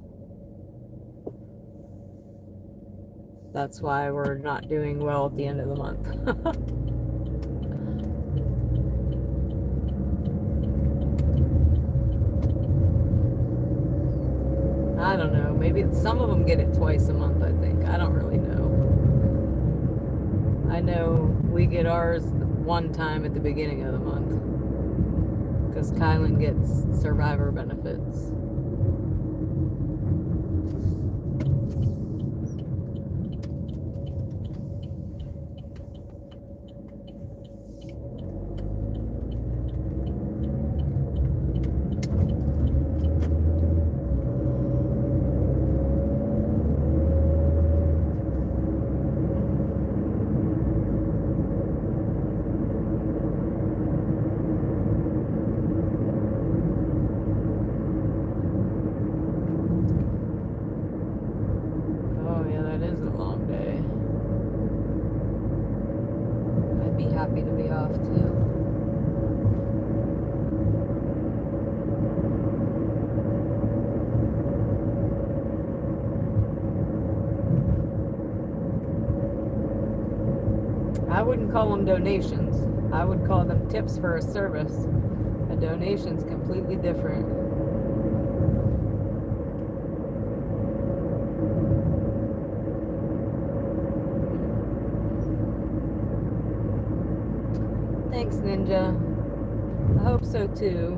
That's why we're not doing well at the end of the month. I don't know. Maybe some of them get it twice a month, I think. I don't really know. I know we get ours one time at the beginning of the month. Because Kylan gets survivor benefits. to be off too. I wouldn't call them donations. I would call them tips for a service. A donation's completely different. Thanks, Ninja. I hope so too.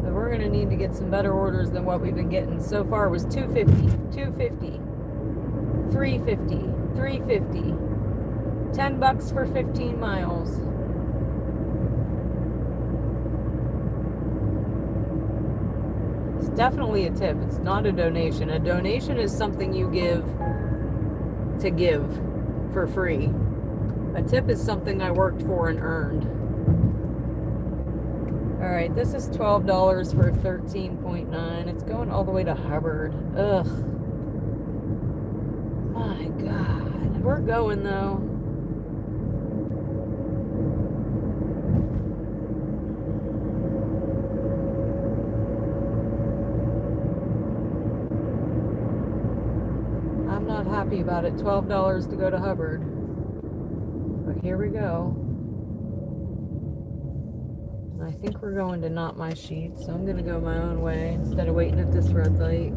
But we're gonna need to get some better orders than what we've been getting. So far it was $2.50, $2.50, $3.50, $3.50, $10 for 15 miles. It's definitely a tip. It's not a donation. A donation is something you give to give for free. A tip is something I worked for and earned. Alright, this is $12 for 13.9. It's going all the way to Hubbard. Ugh. My God. We're going though. I'm not happy about it. $12 to go to Hubbard. But here we go. I think we're going to Not My Sheet, so I'm going to go my own way instead of waiting at this red light.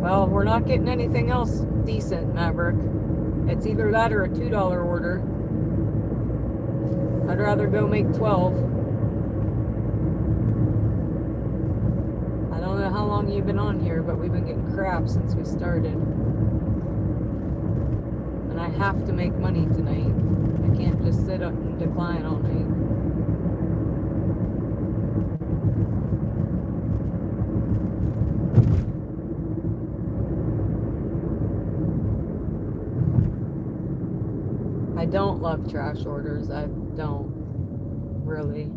Well, we're not getting anything else decent, Maverick. It's either that or a $2 order. I'd rather go make 12. I don't know how long you've been on here, but we've been getting crap since we started. And I have to make money tonight. I can't just sit up and decline all night. I don't love trash orders. I don't really.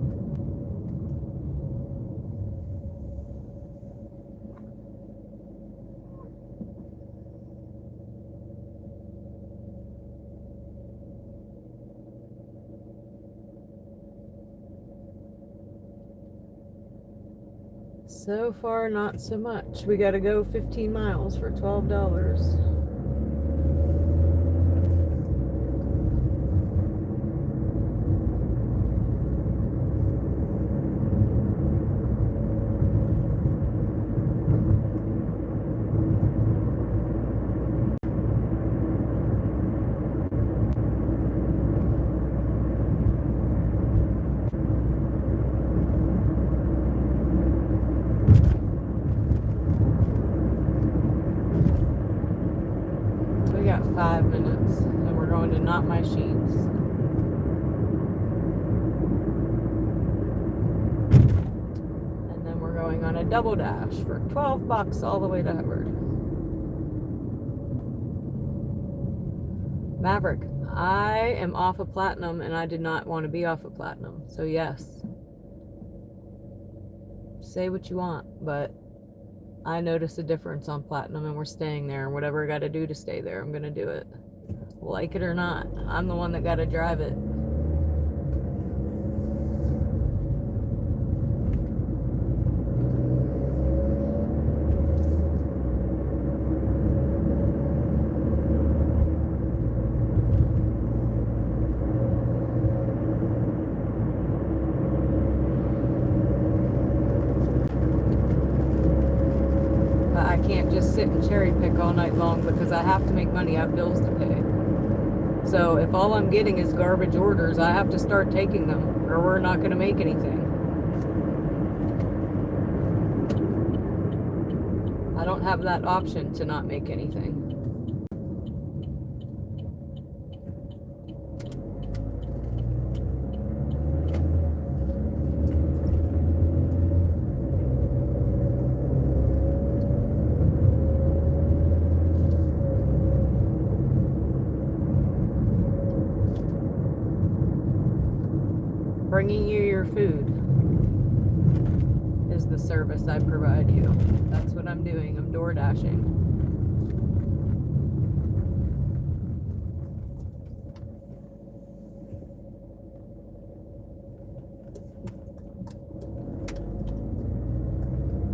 So far, not so much. We got to go 15 miles for $12. We got 5 minutes, and we're going to Not My Sheets. And then we're going on a double dash for $12 all the way to Hubbard. Maverick, I am off of platinum, and I did not want to be off of platinum. So yes, say what you want, but I noticed a difference on platinum, and we're staying there, and whatever I got to do to stay there, I'm going to do it. Like it or not, I'm the one that got to drive it. I can't just sit and cherry pick all night long because I have to make money. I have bills to pay. So if all I'm getting is garbage orders, I have to start taking them, or we're not going to make anything. I don't have that option to not make anything. Bringing you your food is the the service I provide you. That's what I'm doing. I'm door dashing.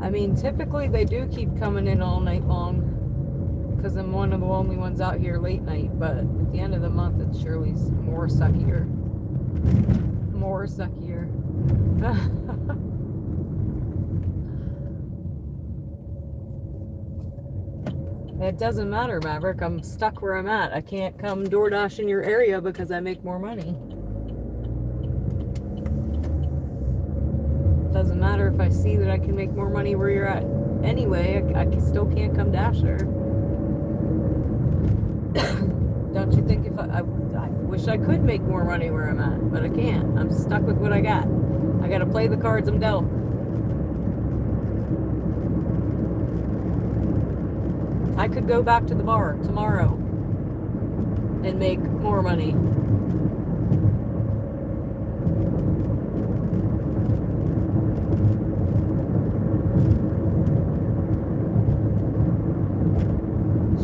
I mean, typically they do keep coming in all night long because I'm one of the only ones out here late night, but at the end of the month it's surely more suckier. More suckier. It doesn't matter, Maverick. I'm stuck where I'm at. I can't come DoorDash in your area because I make more money. Doesn't matter if I see that I can make more money where you're at anyway. I still can't come dash there. Don't you think if I wish I could make more money where I'm at, but I can't. I'm stuck with what I got. I gotta play the cards I'm dealt. I could go back to the bar tomorrow and make more money.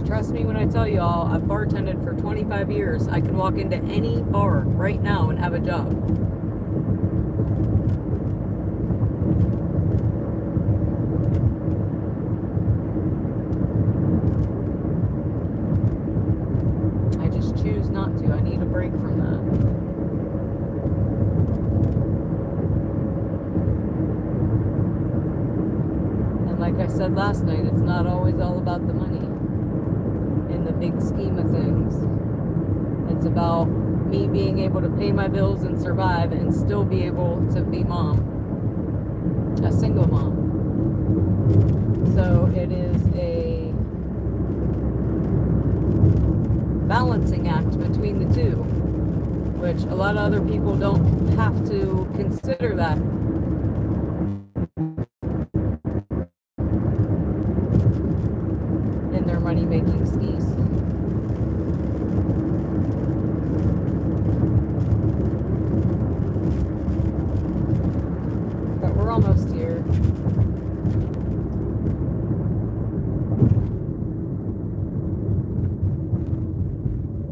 Trust me when I tell y'all, I've bartended for 25 years. I can walk into any bar right now and have a job. I just choose not to. I need a break from that. And like I said last night, it's not always all about the money. In the big scheme of things, it's about me being able to pay my bills and survive and still be able to be mom, a single mom. So it is a balancing act between the two, which a lot of other people don't have to consider that. In their money-making schemes. But we're almost here.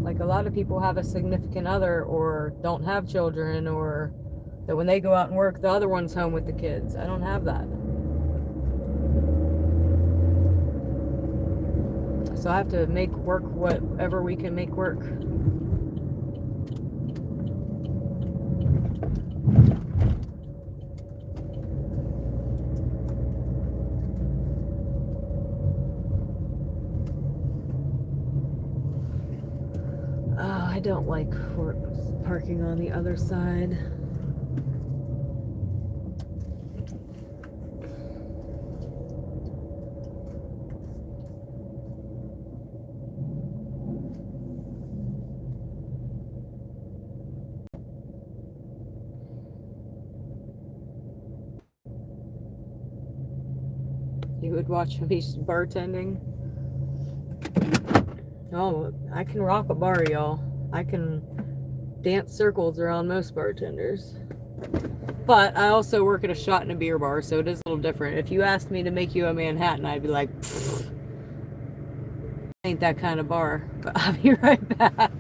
Like a lot of people have a significant other or don't have children, or that when they go out and work, the other one's home with the kids. I don't have that. So I have to make work whatever we can make work. Oh, I don't like parking on the other side. You would watch me bartending? Oh, I can rock a bar, y'all. I can dance circles around most bartenders. But I also work at a shot and a beer bar, so it is a little different. If you asked me to make you a Manhattan, I'd be like, ain't that kind of bar. But I'll be right back.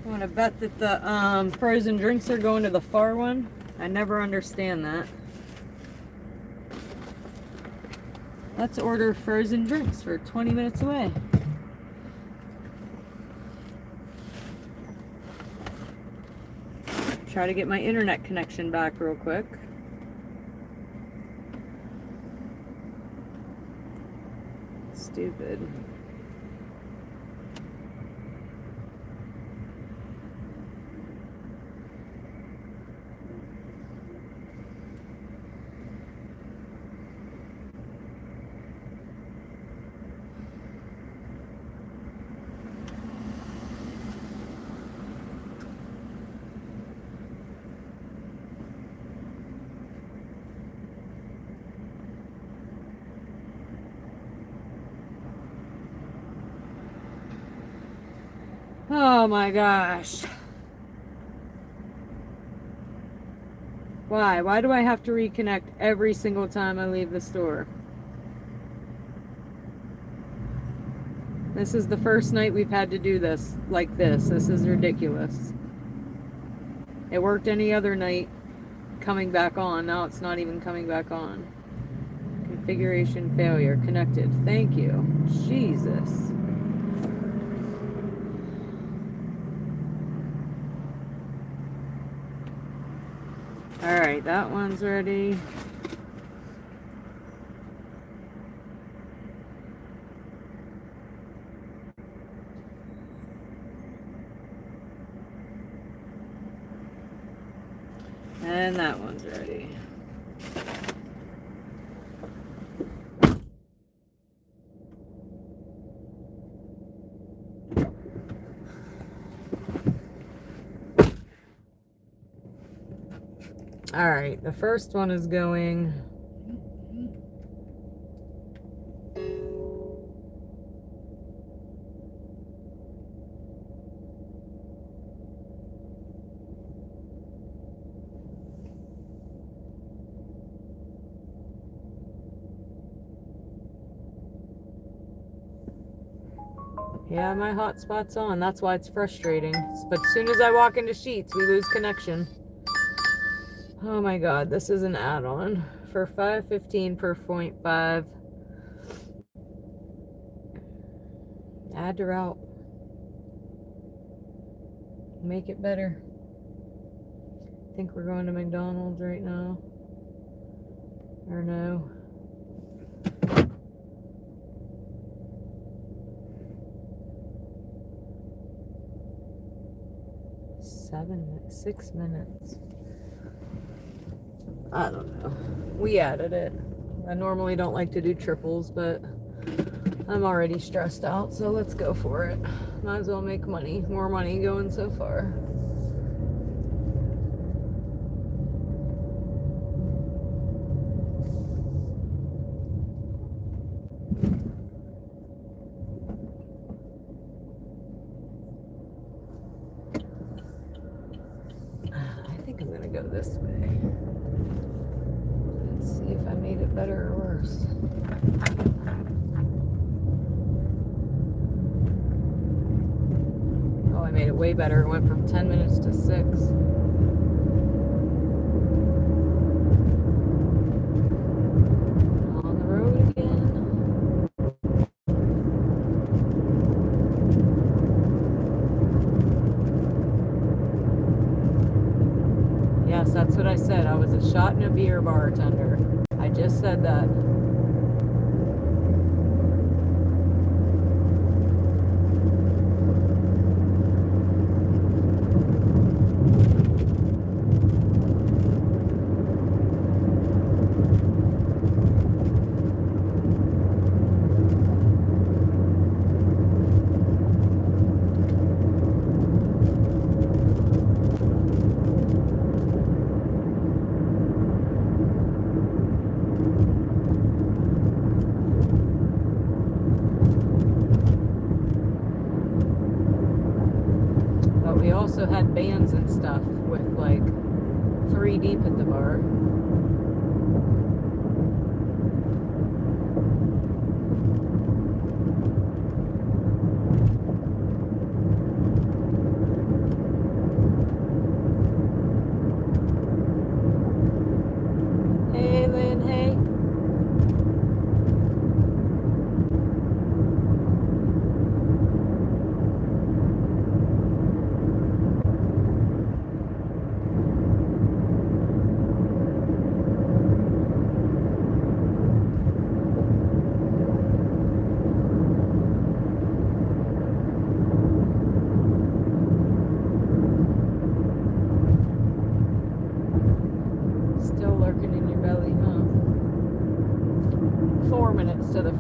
I want to bet that the frozen drinks are going to the far one. I never understand that. Let's order frozen drinks for 20 minutes away. Try to get my internet connection back real quick. Stupid. Oh my gosh. Why? Why do I have to reconnect every single time I leave the store? This is the first night we've had to do this like this. This is ridiculous. It worked any other night coming back on. Now it's not even coming back on. Configuration failure. Connected. Thank you. Jesus. Alright, that one's ready. And that one's ready. All right, the first one is going. Yeah, my hotspot's on. That's why it's frustrating. But as soon as I walk into Sheets, we lose connection. Oh my god, this is an add-on for $5.15 per 0.5. Add to route. Make it better. I think we're going to McDonald's right now. Or no. Six minutes. I don't know. We added it. I normally don't like to do triples, but I'm already stressed out, so let's go for it. Might as well make money. More money going so far. I think I'm gonna go this way. Let's see if I made it better or worse. Oh, I made it way better. It went from 10 minutes to 6. On the road again. Yes, that's what I said. I was a shot and a beer bartender. I just said that. We also had bands and stuff with like 3 deep at the bar.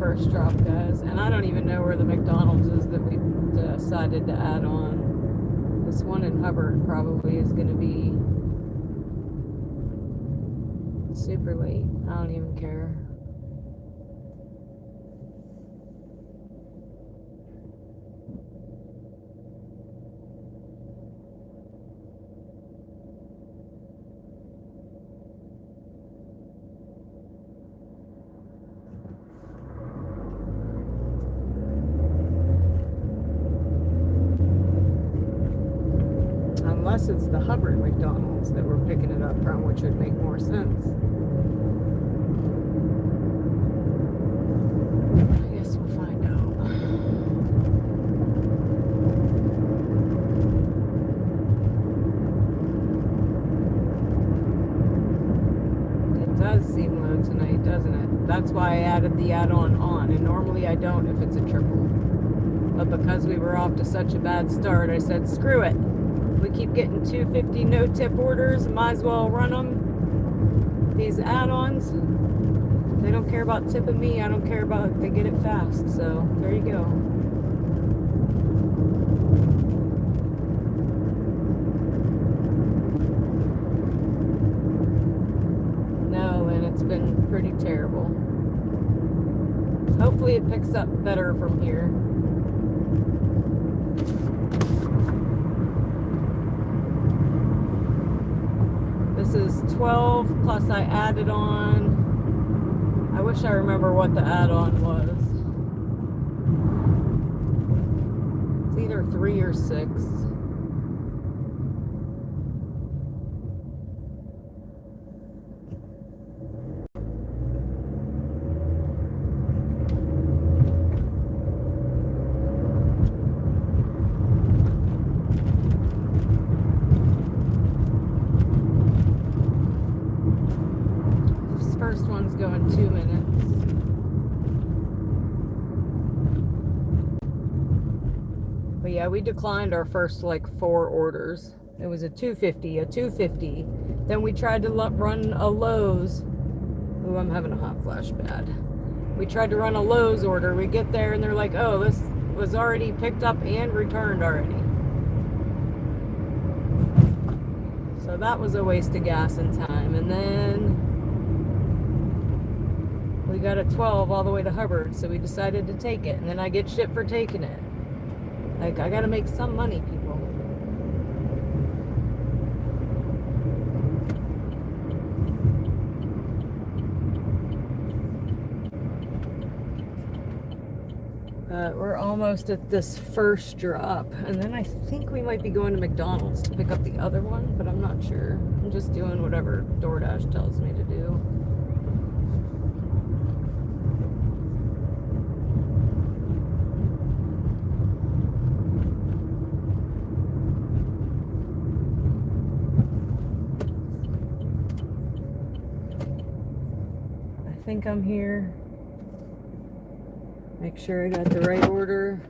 first drop, guys. And I don't even know where the McDonald's is that we decided to add on. This one in Hubbard probably is going to be super late. I don't even care. Unless it's the Hubbard McDonald's that we're picking it up from, which would make more sense. I guess we'll find out. It does seem low tonight, doesn't it? That's why I added the add-on on, and normally I don't if it's a triple. But because we were off to such a bad start, I said, screw it. We keep getting $2.50 no tip orders, might as well run them. These add-ons, they don't care about tipping me. I don't care about it. They get it fast. So there you go. No, and it's been pretty terrible. Hopefully it picks up better from here. This is 12 plus I added on. I wish I remember what the add-on was. It's either 3 or 6. First one's going 2 minutes. But yeah, we declined our first like 4 orders. It was a $2.50, a $2.50. Then we tried to run a Lowe's. Ooh, I'm having a hot flash bad. We tried to run a Lowe's order. We get there and they're like, oh, this was already picked up and returned already. So that was a waste of gas and time. And then we got a 12 all the way to Hubbard, so we decided to take it. And then I get shit for taking it. Like, I gotta make some money, people. We're almost at this first drop. And then I think we might be going to McDonald's to pick up the other one, but I'm not sure. I'm just doing whatever DoorDash tells me to do. I think I'm here. Make sure I got the right order.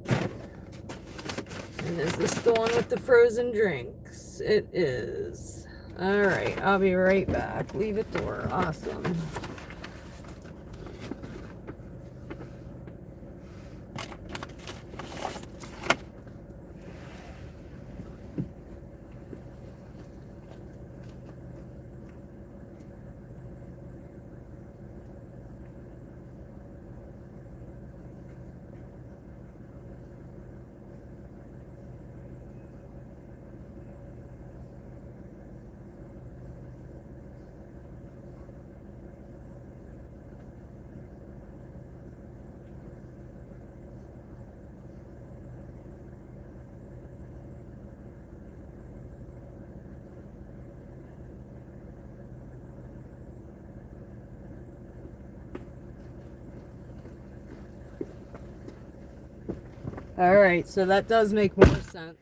And is this the one with the frozen drinks? It is. Alright, I'll be right back. Leave it door. Awesome. Alright, so that does make more sense.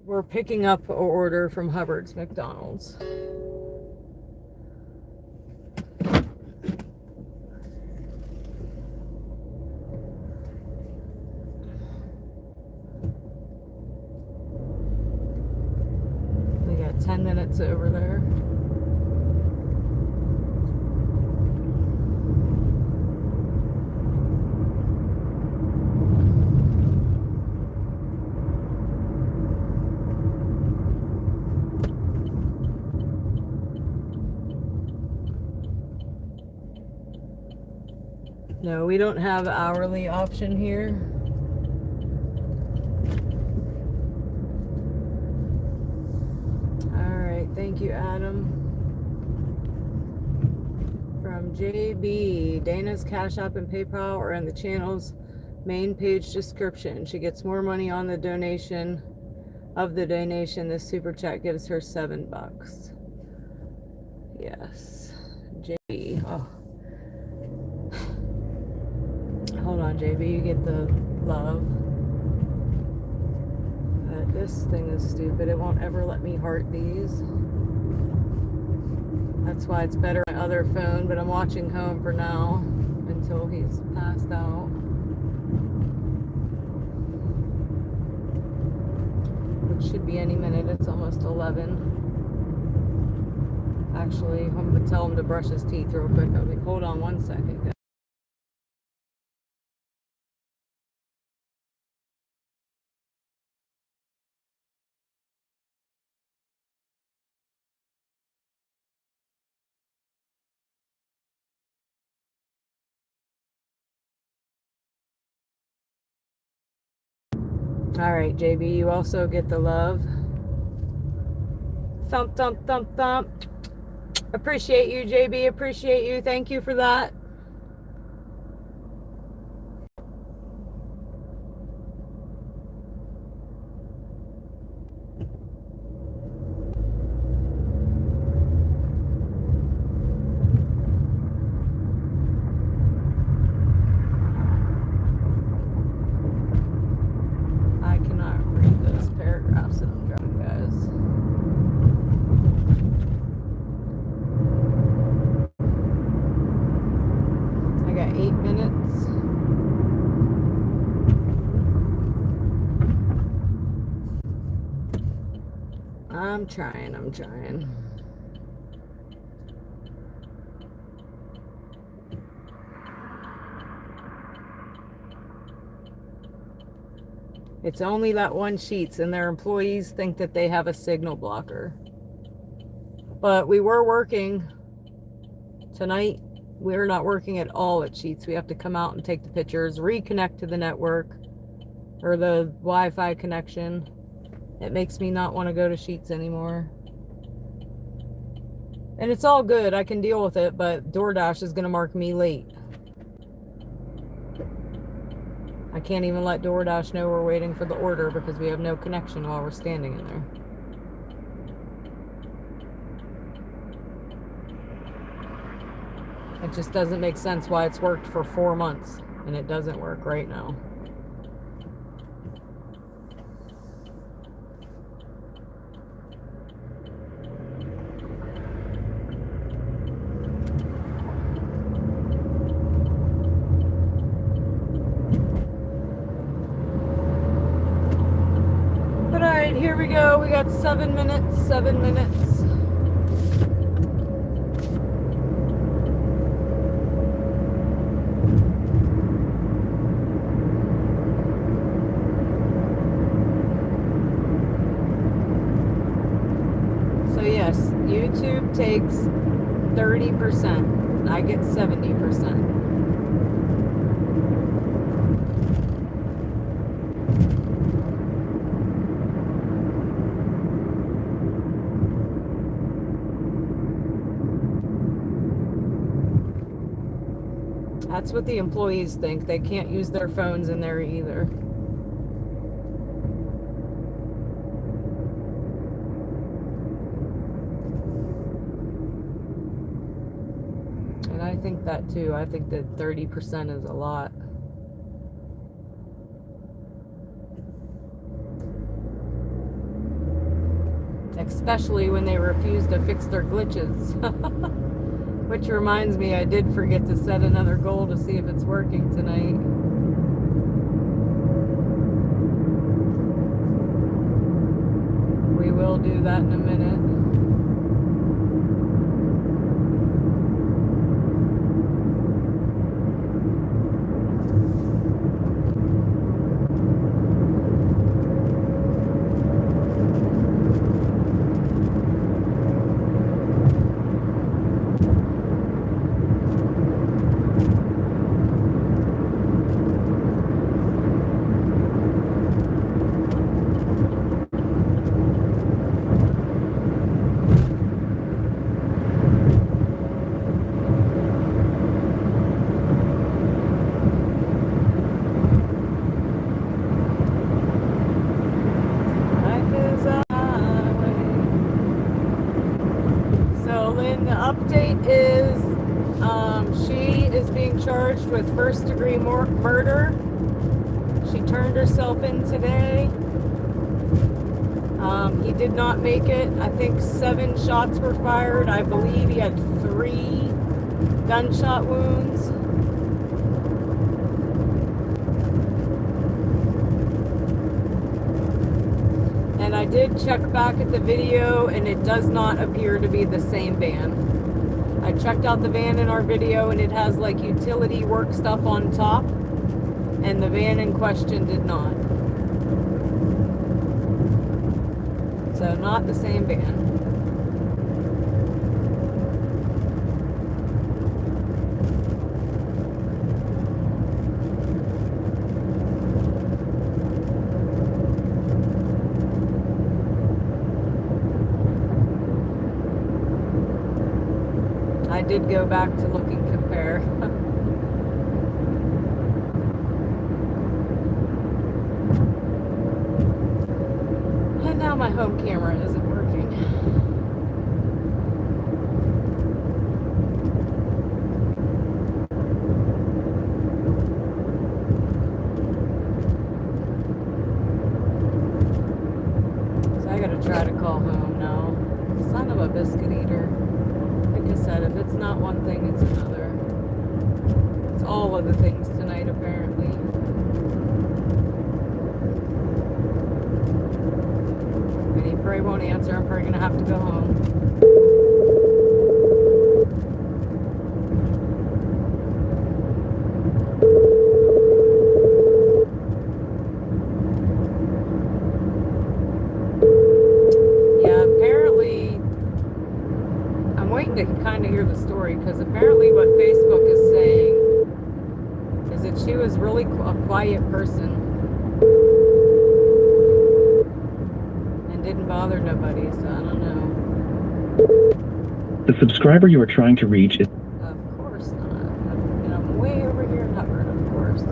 We're picking up an order from Hubbard's McDonald's. We got 10 minutes over there. No, we don't have hourly option here. All right, thank you, Adam. From JB, Dana's Cash App and PayPal are in the channel's main page description. She gets more money on the donation. Of the donation, this super chat gives her $7. Yes, JB. Oh, hold on, JB. You get the love. This thing is stupid. It won't ever let me heart these. That's why it's better on my other phone. But I'm watching home for now until he's passed out. Which should be any minute. It's almost 11. Actually, I'm going to tell him to brush his teeth real quick. I'll be, hold on one second, guys. All right, JB, you also get the love. Thump, thump, thump, thump. Appreciate you, JB. Appreciate you. Thank you for that. I cannot read those paragraphs that I'm drawing, guys. I got 8 minutes. I'm trying. It's only that one Sheets, and their employees think that they have a signal blocker. But we were working tonight. We're not working at all at Sheets. We have to come out and take the pictures, reconnect to the network or the Wi-Fi connection. It makes me not want to go to Sheets anymore. And it's all good. I can deal with it, but DoorDash is going to mark me late. I can't even let DoorDash know we're waiting for the order because we have no connection while we're standing in there. It just doesn't make sense why it's worked for 4 months and it doesn't work right now. Here we go. We got 7 minutes. 7 minutes. So yes, YouTube takes 30%. I get 70%. That's what the employees think. They can't use their phones in there either. And I think that too. I think that 30% is a lot. Especially when they refuse to fix their glitches. Which reminds me, I did forget to set another goal to see if it's working tonight. We will do that in a minute. murder. She turned herself in today. He did not make it. I think 7 shots were fired. I believe he had 3 gunshot wounds. And I did check back at the video, and it does not appear to be the same van. I checked out the van in our video, and it has like utility work stuff on top, and the van in question did not. So not the same van. I did go back to look and compare. And now my home camera isn't working. So I gotta try to call home now. Son of a biscuit eater. Like I said, if it's not one thing, it's another. It's all of the things tonight, apparently. And he probably won't answer. I'm probably gonna have to go home. Yeah, apparently, I'm waiting to kind of hear the story, because apparently what Facebook is saying is that she was really a quiet person and didn't bother nobody, so I don't know. The subscriber you are trying to reach is... Of course not. And I'm way over here in Hubbard, of course.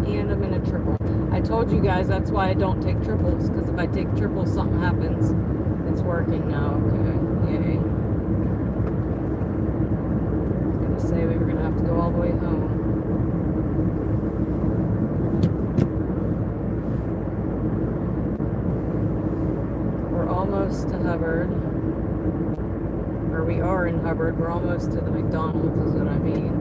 And I'm in a triple. I told you guys that's why I don't take triples, because if I take triples, something happens. It's working now. Okay. Yay. I was gonna say we were gonna have to go all the way home. We're almost to Hubbard. Or we are in Hubbard. We're almost to the McDonald's, is what I mean.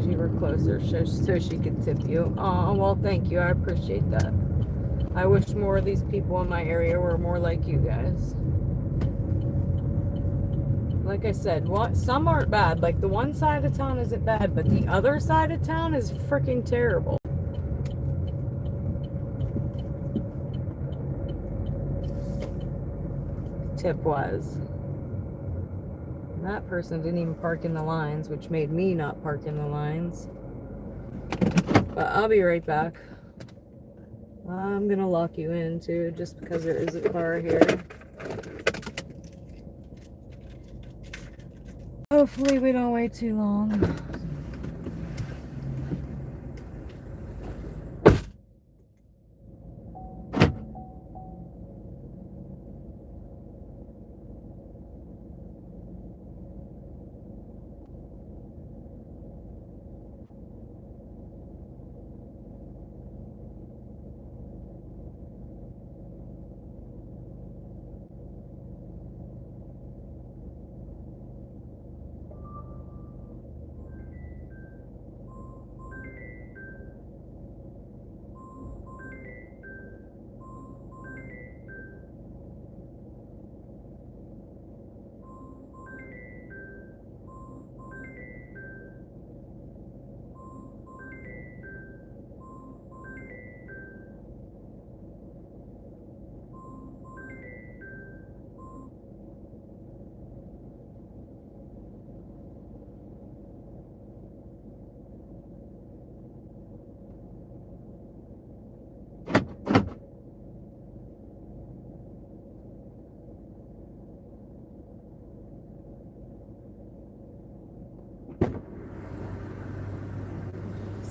You were closer so she could tip you. Oh, well, thank you. I appreciate that. I wish more of these people in my area were more like you guys. Like I said, some aren't bad. Like the one side of town isn't bad, but the other side of town is freaking terrible. Tip was. That person didn't even park in the lines, which made me not park in the lines. But I'll be right back. I'm gonna lock you in too, just because there is a car here. Hopefully we don't wait too long.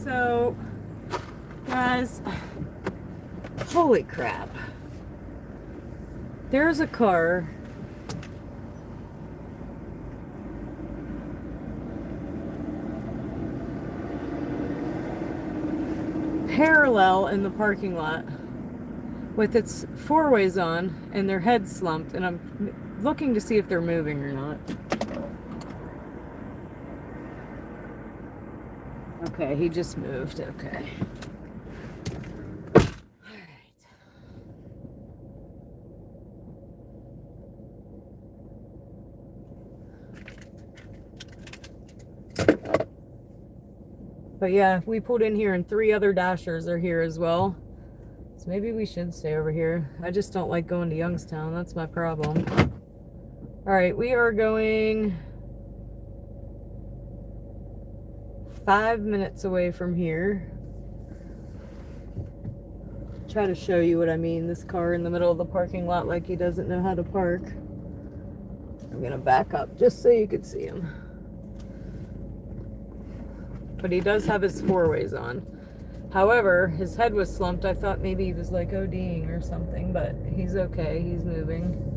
So, guys, holy crap. There's a car parallel in the parking lot with its four ways on and their heads slumped, and I'm looking to see if they're moving or not. Okay, he just moved. Okay. All right. But yeah, we pulled in here and 3 other Dashers are here as well. So maybe we should stay over here. I just don't like going to Youngstown. That's my problem. All right, we are going 5 minutes away from here. Try to show you what I mean. This car in the middle of the parking lot like he doesn't know how to park. I'm gonna back up just so you could see him. But he does have his four ways on. However, his head was slumped. I thought maybe he was like ODing or something, but he's okay. He's moving.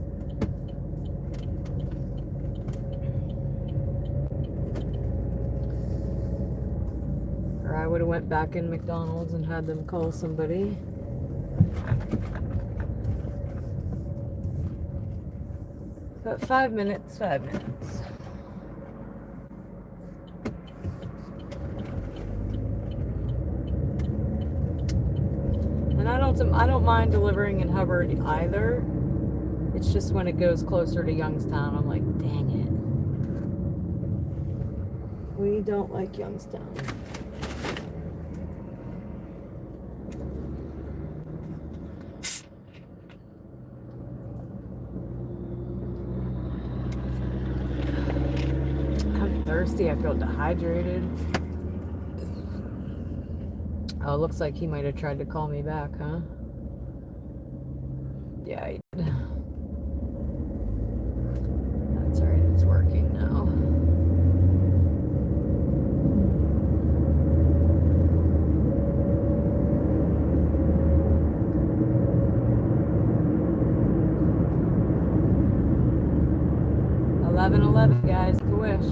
Or I would have went back in McDonald's and had them call somebody. But 5 minutes, 5 minutes. And I don't mind delivering in Hubbard either. It's just when it goes closer to Youngstown, I'm like, dang it. We don't like Youngstown. I'm thirsty. I feel dehydrated. Oh, it looks like he might have tried to call me back, huh? Yeah, he did. That's alright, it's working now. $11.11, guys, the wish.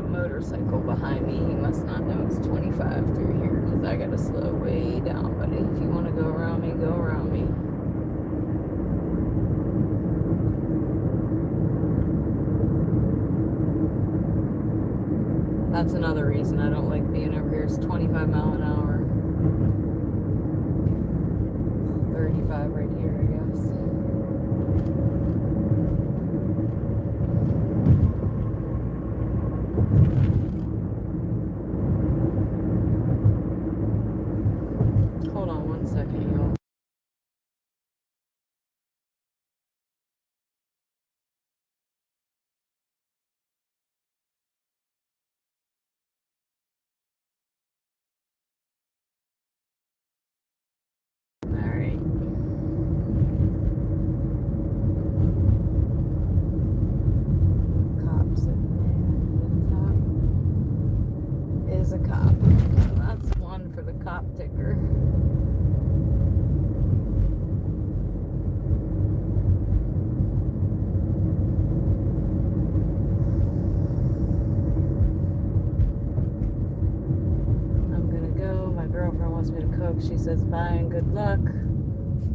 Motorcycle behind me. He must not know it's 25 through here because I gotta slow way down, buddy. If you want to go around me, go around me. That's another reason I don't like being over here. It's 25 mile an hour. 35 right here, I guess. Hold on one second, y'all. Alright. Cops in there. The top is a cop. So that's one for the cop ticker. Me to cook. She says bye and good luck.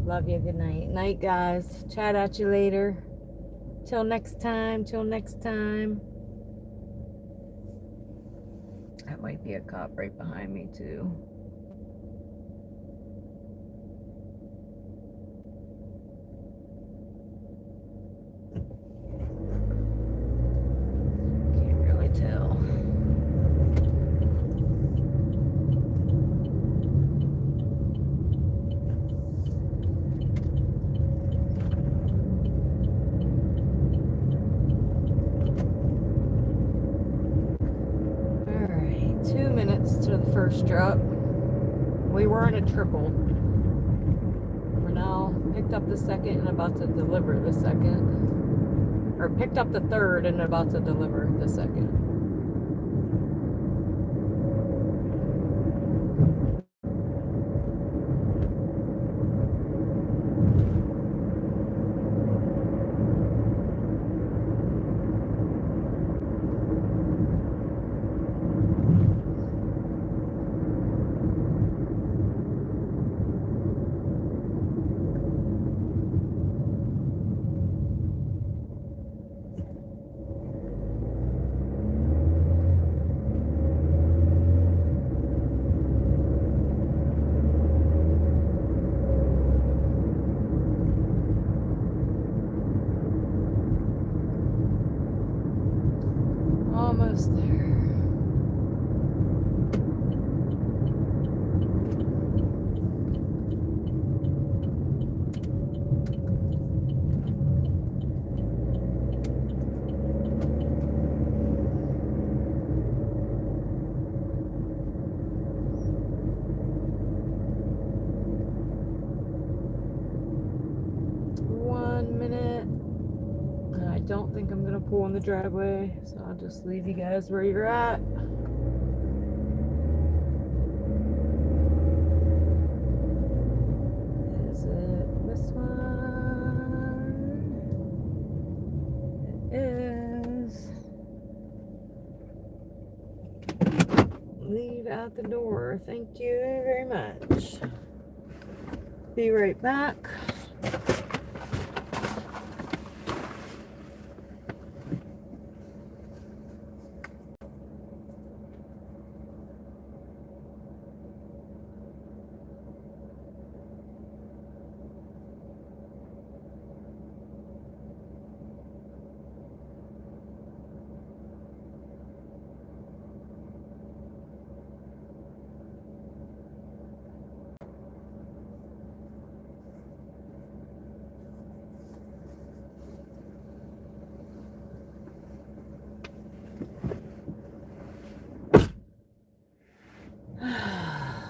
Love you. Good night. Night, guys. Chat at you later. Till next time. Till next time. That might be a cop right behind me too. Can't really tell. To the first drop. We were in a triple. We're now Picked up the second and about to deliver the second. Or picked up the third and about to deliver the second. Almost there. I don't think I'm gonna pull in the driveway, so I'll just leave you guys where you're at. Is it this one? It is. Leave out the door. Thank you very much. Be right back.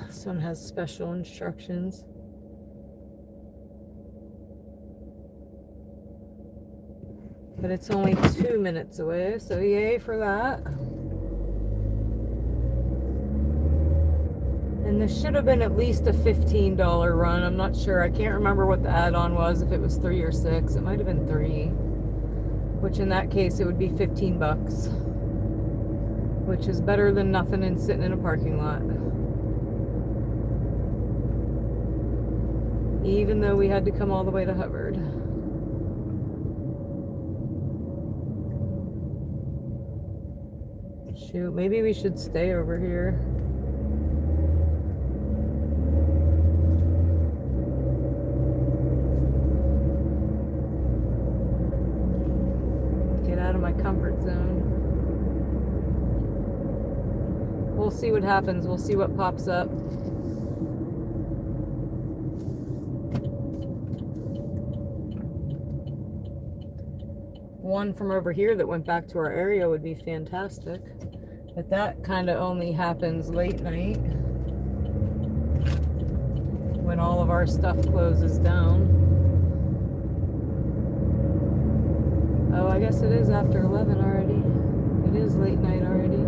This one has special instructions. But it's only 2 minutes away, so yay for that. And this should have been at least a $15 run. I'm not sure. I can't remember what the add-on was, if it was 3 or 6. It might have been 3. Which in that case, it would be 15 bucks. Which is better than nothing and sitting in a parking lot. Even though we had to come all the way to Hubbard. Shoot, maybe we should stay over here. Get out of my comfort zone. We'll see what happens. We'll see what pops up. One from over here that went back to our area would be fantastic. But that kind of only happens late night when all of our stuff closes down. Oh, I guess it is after 11 already. It is late night already.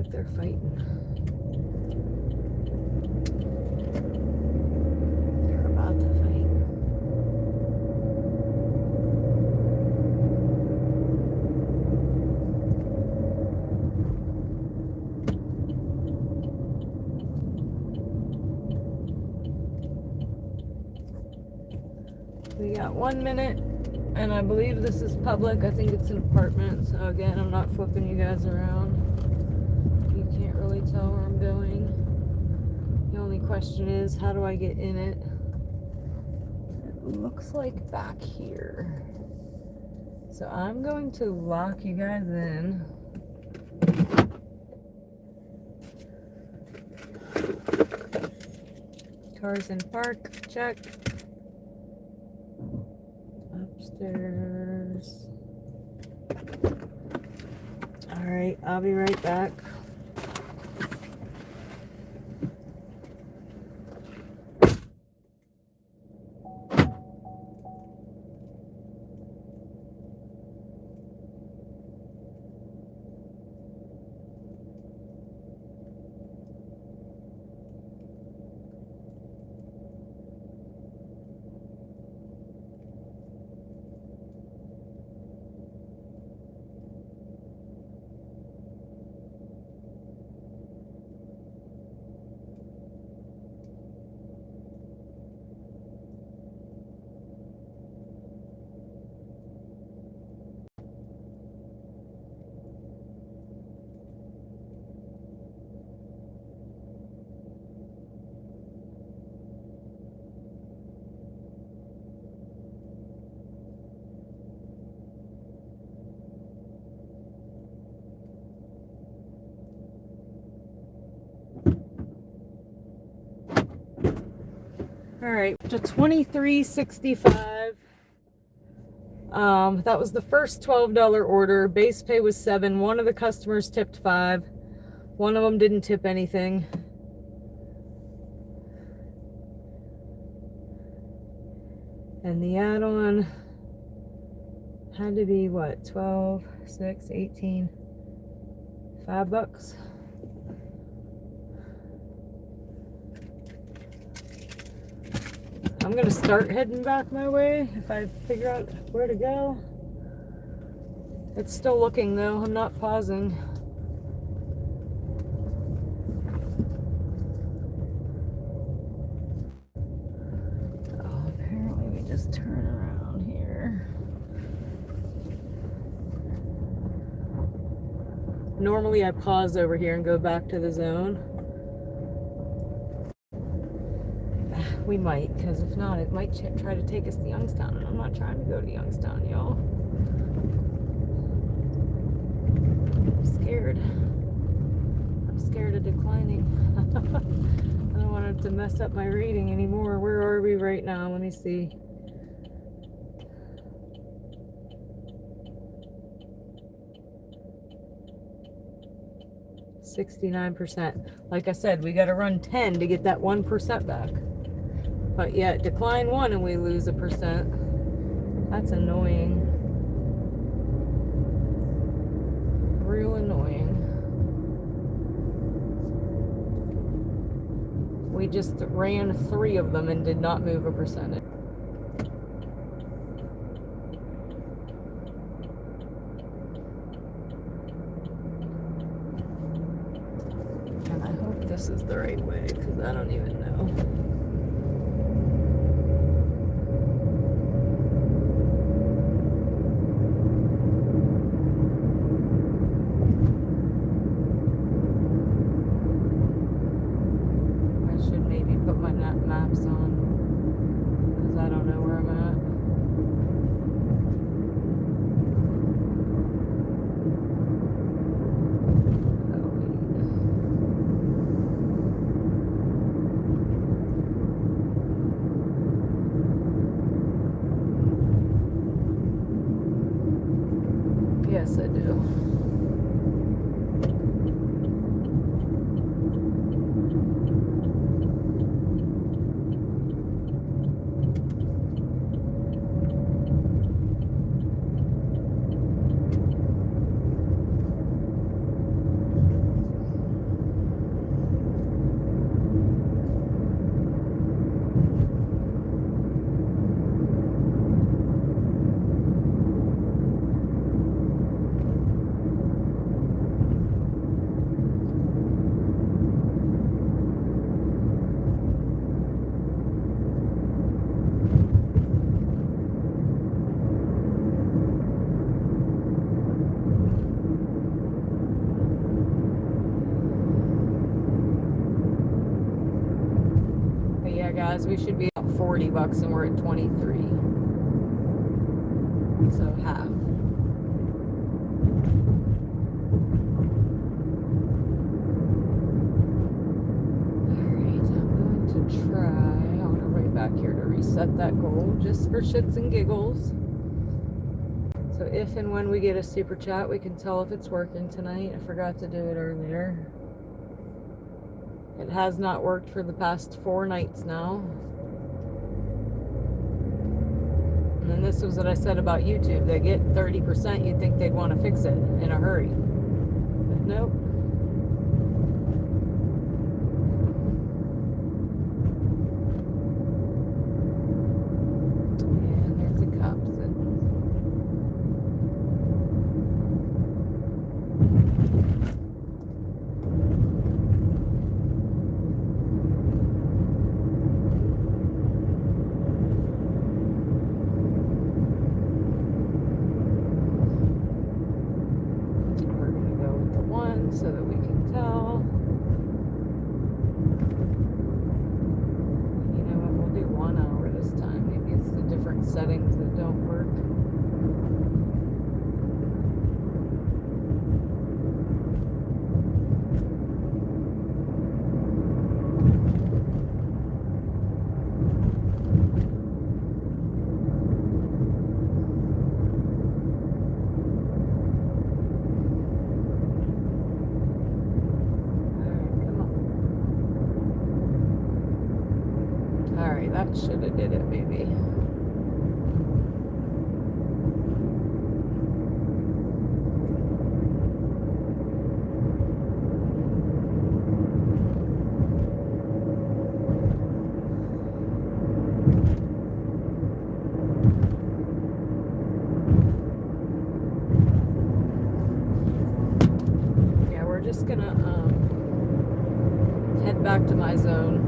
They're fighting. They're about to fight. We got 1 minute, and I believe this is public. I think it's an apartment, so again, I'm not flipping you guys around. Tell where I'm going. The only question is, how do I get in it? It looks like back here. So I'm going to lock you guys in. Cars in park, check. Oops. upstairs. All right, I'll be right back. All right, to $23.65. That was the first $12 order. Base pay was $7. One of the customers tipped $5. One of them didn't tip anything. And the add-on had to be what? 12, 6, 18, $5. I'm gonna start heading back my way if I figure out where to go. It's still looking though, I'm not pausing. Oh, apparently we just turn around here. Normally I pause over here and go back to the zone. We might, because if not, it might try to take us to Youngstown, and I'm not trying to go to Youngstown, y'all. I'm scared. I'm scared of declining. I don't want it to mess up my rating anymore. Where are we right now? Let me see. %. Like I said, we got to run 10 to get that 1% back. But yet, decline 1 and we lose 1%. That's annoying. Real annoying. We just ran 3 of them and did not move a percentage. And I hope this is the right way, because I don't even know. Maps on, because I don't know where I'm at. Oh, wait. Yes, I do. Guys, we should be at $40 and we're at 23. So half. Alright, I'm going to try. I want to right back here to reset that goal just for shits and giggles. So if and when we get a super chat, we can tell if it's working tonight. I forgot to do it earlier. It has not worked for the past 4 nights now. And then this was what I said about YouTube. They get 30%, you'd think they'd want to fix it in a hurry. But nope. And there's a cop sitting. So that we can tell. You know what, we'll do 1 hour this time. Maybe it's the different settings that don't work. Alright, that should have did it maybe. Yeah, we're just gonna head back to my zone.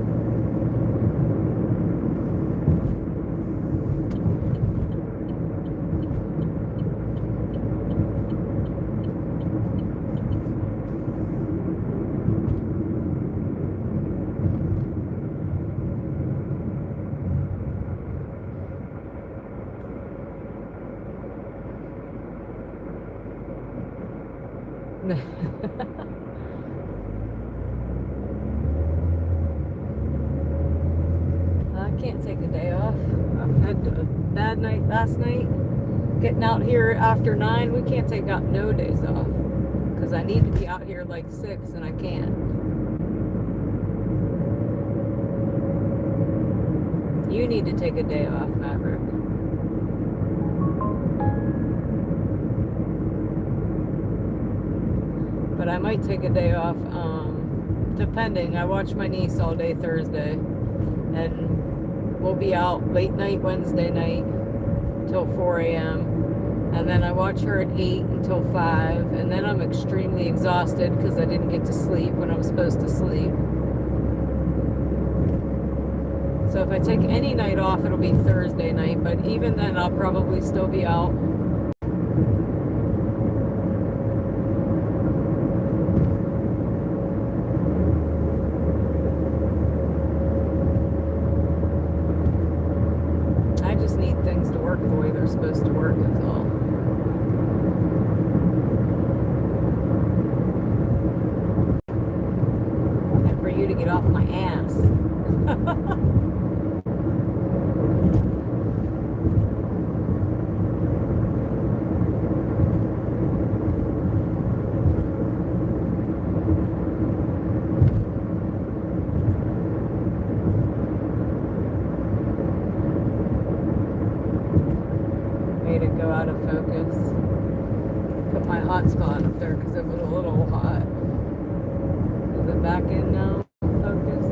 I can't take a day off. I've had a bad night last night. Getting out here after 9, we can't take out no days off. Because I need to be out here like 6 and I can't. You need to take a day off, Maverick. But I might take a day off, depending. I watch my niece all day Thursday, and we'll be out late night Wednesday night till 4 a.m. And then I watch her at 8 until 5, and then I'm extremely exhausted because I didn't get to sleep when I was supposed to sleep. So if I take any night off, it'll be Thursday night, but even then I'll probably still be out. I just need things to work the way they're supposed to work, is all. And for you to get off my ass. Made it go out of focus. Put my hotspot up there because it was a little hot. Is it back in now? Focus.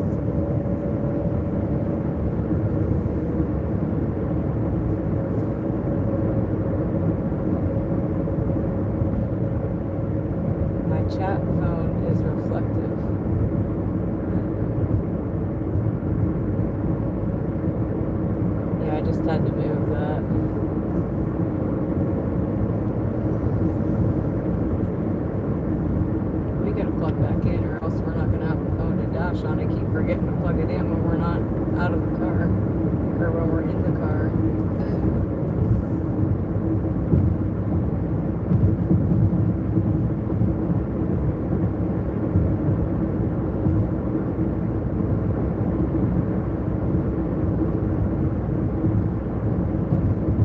My chat phone is reflective. Yeah, I just had to move that. We gotta plug back in or else we're not gonna have a phone to dash on. I keep forgetting to plug it in when we're not out of the car or when we're in the car.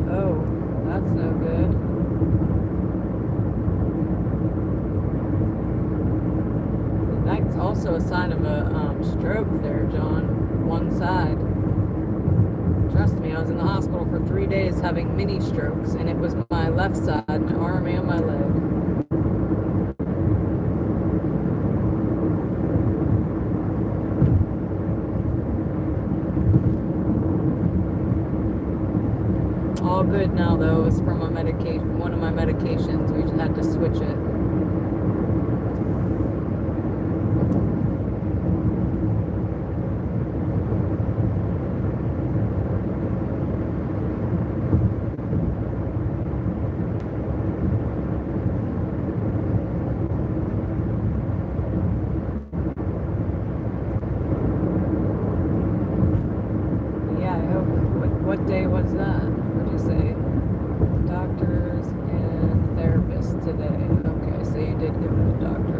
Oh, that's no good. stroke there, John. One side. Trust me, I was in the hospital for 3 days having mini strokes, and it was my left side, my arm and my leg. All good now, though. It was from a medication, one of my medications. We just had to switch it. Yeah, I hope. What day was that? What'd you say? Doctors and therapists today. Okay, so you did go to the doctor.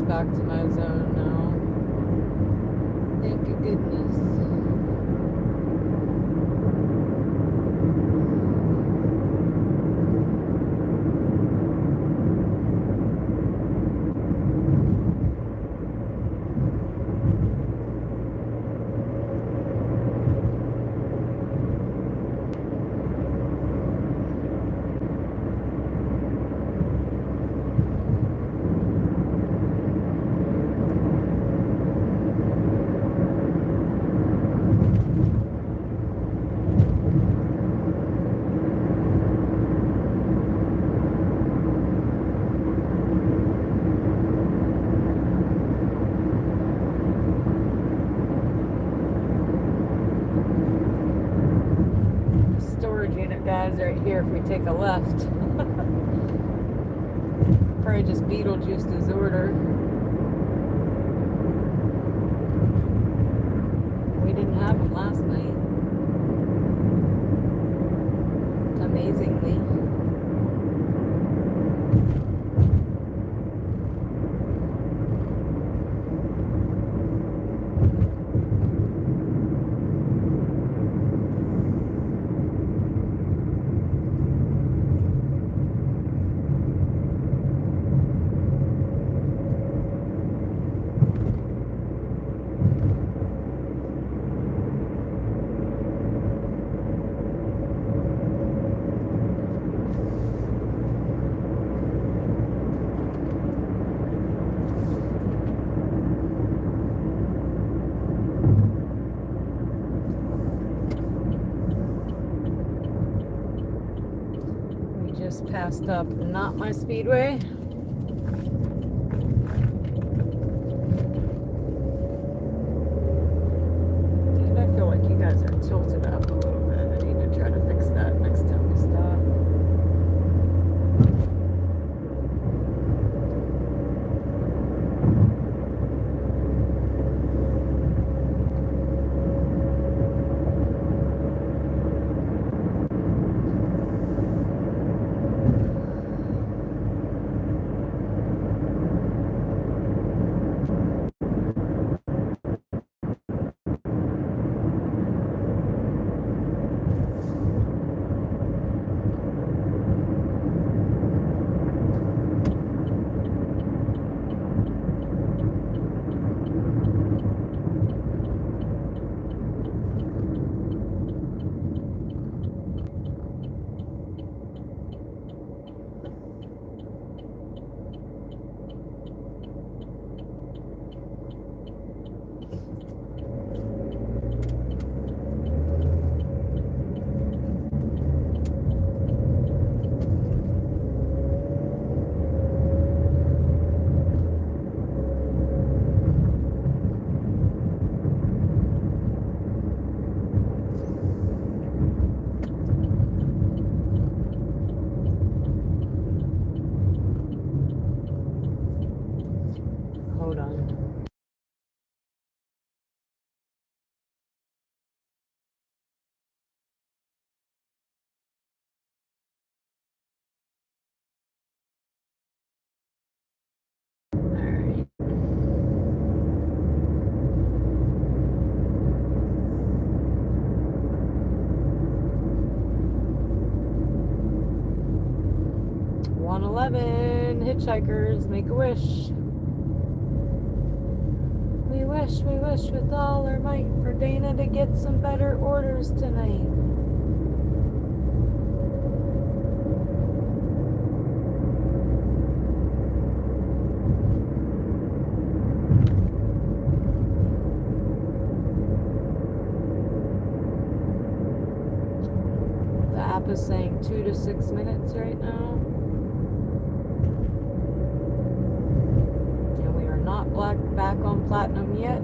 Back to my zone now. Thank you, goodness. Guys, right here if we take a left. Probably just Beetlejuiced his order. We didn't have him last night. Amazingly. Just passed up not my speedway. And I feel like you guys are tilted up a little bit. I need to try to fix that next time we stop. hold on. Alright. $1.11. Hitchhikers, make a wish. We wish with all our might for Dana to get some better orders tonight. The app is saying 2 to 6 minutes right now. And we are not back on platinum yet.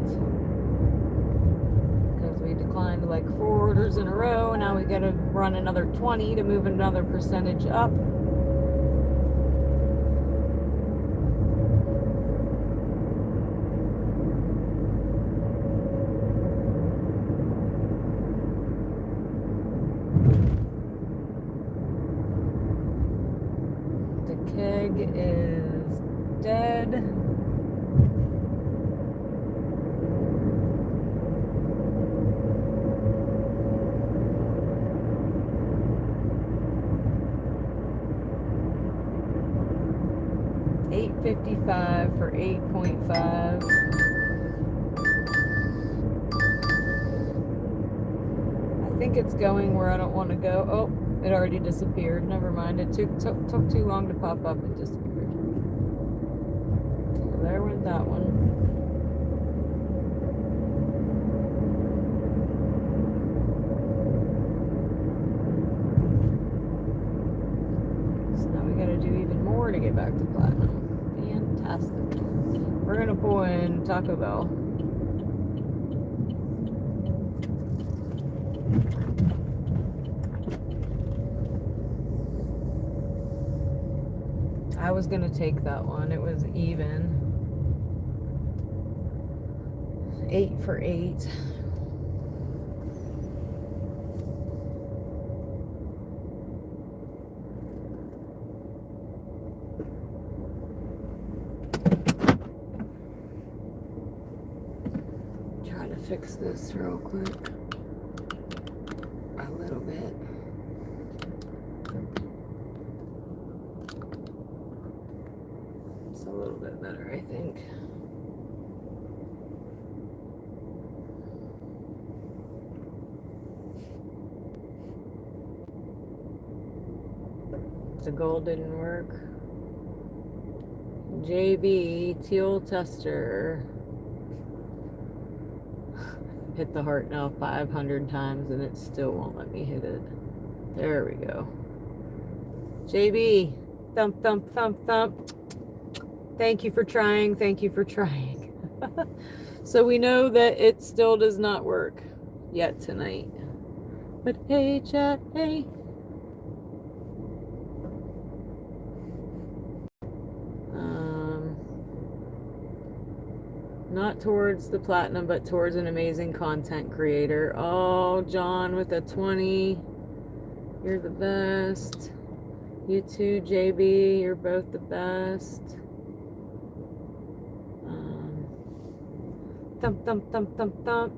Because we declined like 4 orders in a row. And now we gotta run another 20 to move another percentage up. Keg is dead. $8.55 for 8.5. I think it's going where I don't want to go. Oh. It already disappeared. Never mind. It took too long to pop up. It disappeared. So there went that one. So now we got to do even more to get back to platinum. Fantastic. We're going to pull in Taco Bell. I was gonna take that one. It was even. 8 for 8. Try to fix this real quick. A little bit. A little bit better, I think. The gold didn't work. JB Teal Tester hit the heart now 500 times and it still won't let me hit it. There we go. JB, thump, thump, thump, thump. Thank you for trying. Thank you for trying. So we know that it still does not work yet tonight. But hey, chat, hey. Not towards the platinum, but towards an amazing content creator. Oh, John with a 20. You're the best. You too, JB. You're both the best. Thump, thump, thump, thump, thump.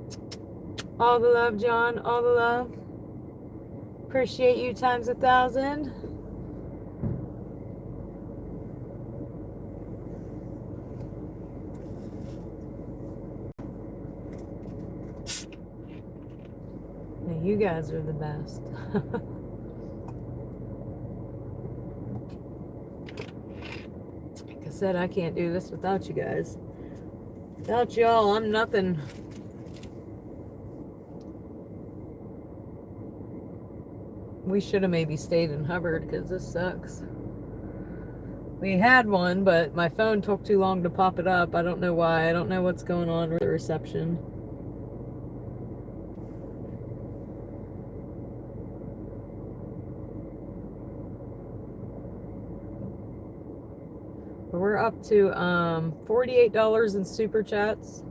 All the love, John. All the love. Appreciate you times 1,000. Now you guys are the best. Like I said, I can't do this without you guys. Without y'all, I'm nothing. We should have maybe stayed in Hubbard because this sucks. We had one, but my phone took too long to pop it up. I don't know why. I don't know what's going on with the reception. But we're up to $48 in super chats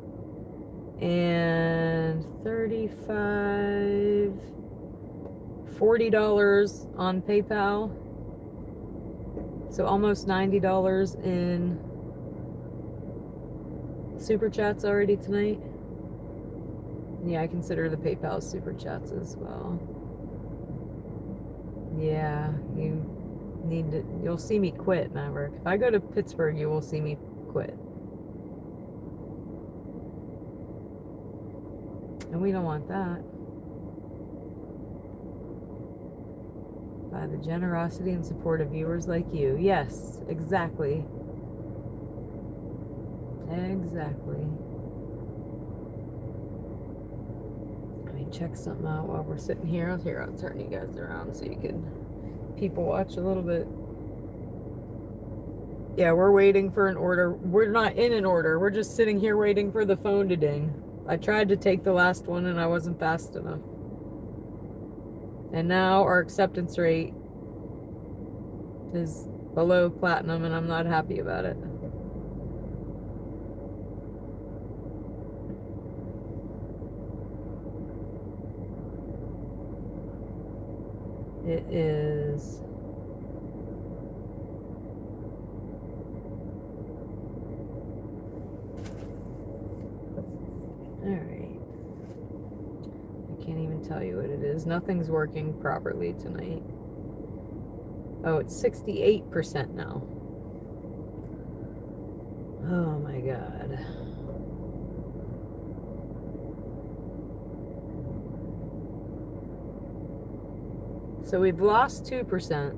and $40 on PayPal. So almost $90 in super chats already tonight. Yeah, I consider the PayPal super chats as well. Yeah, you'll see me quit, Maverick. If I go to Pittsburgh, you will see me quit. And we don't want that. By the generosity and support of viewers like you. Yes, exactly. Exactly. Let me check something out while we're sitting here. Here, I'll turn you guys around so you can people watch a little bit. Yeah, we're waiting for an order. We're not in an order. We're just sitting here waiting for the phone to ding. I tried to take the last one and I wasn't fast enough. And now our acceptance rate is below platinum and I'm not happy about it. It is all right. I can't even tell you what it is. Nothing's working properly tonight. Oh, it's 68% now. Oh my God. So we've lost 2%.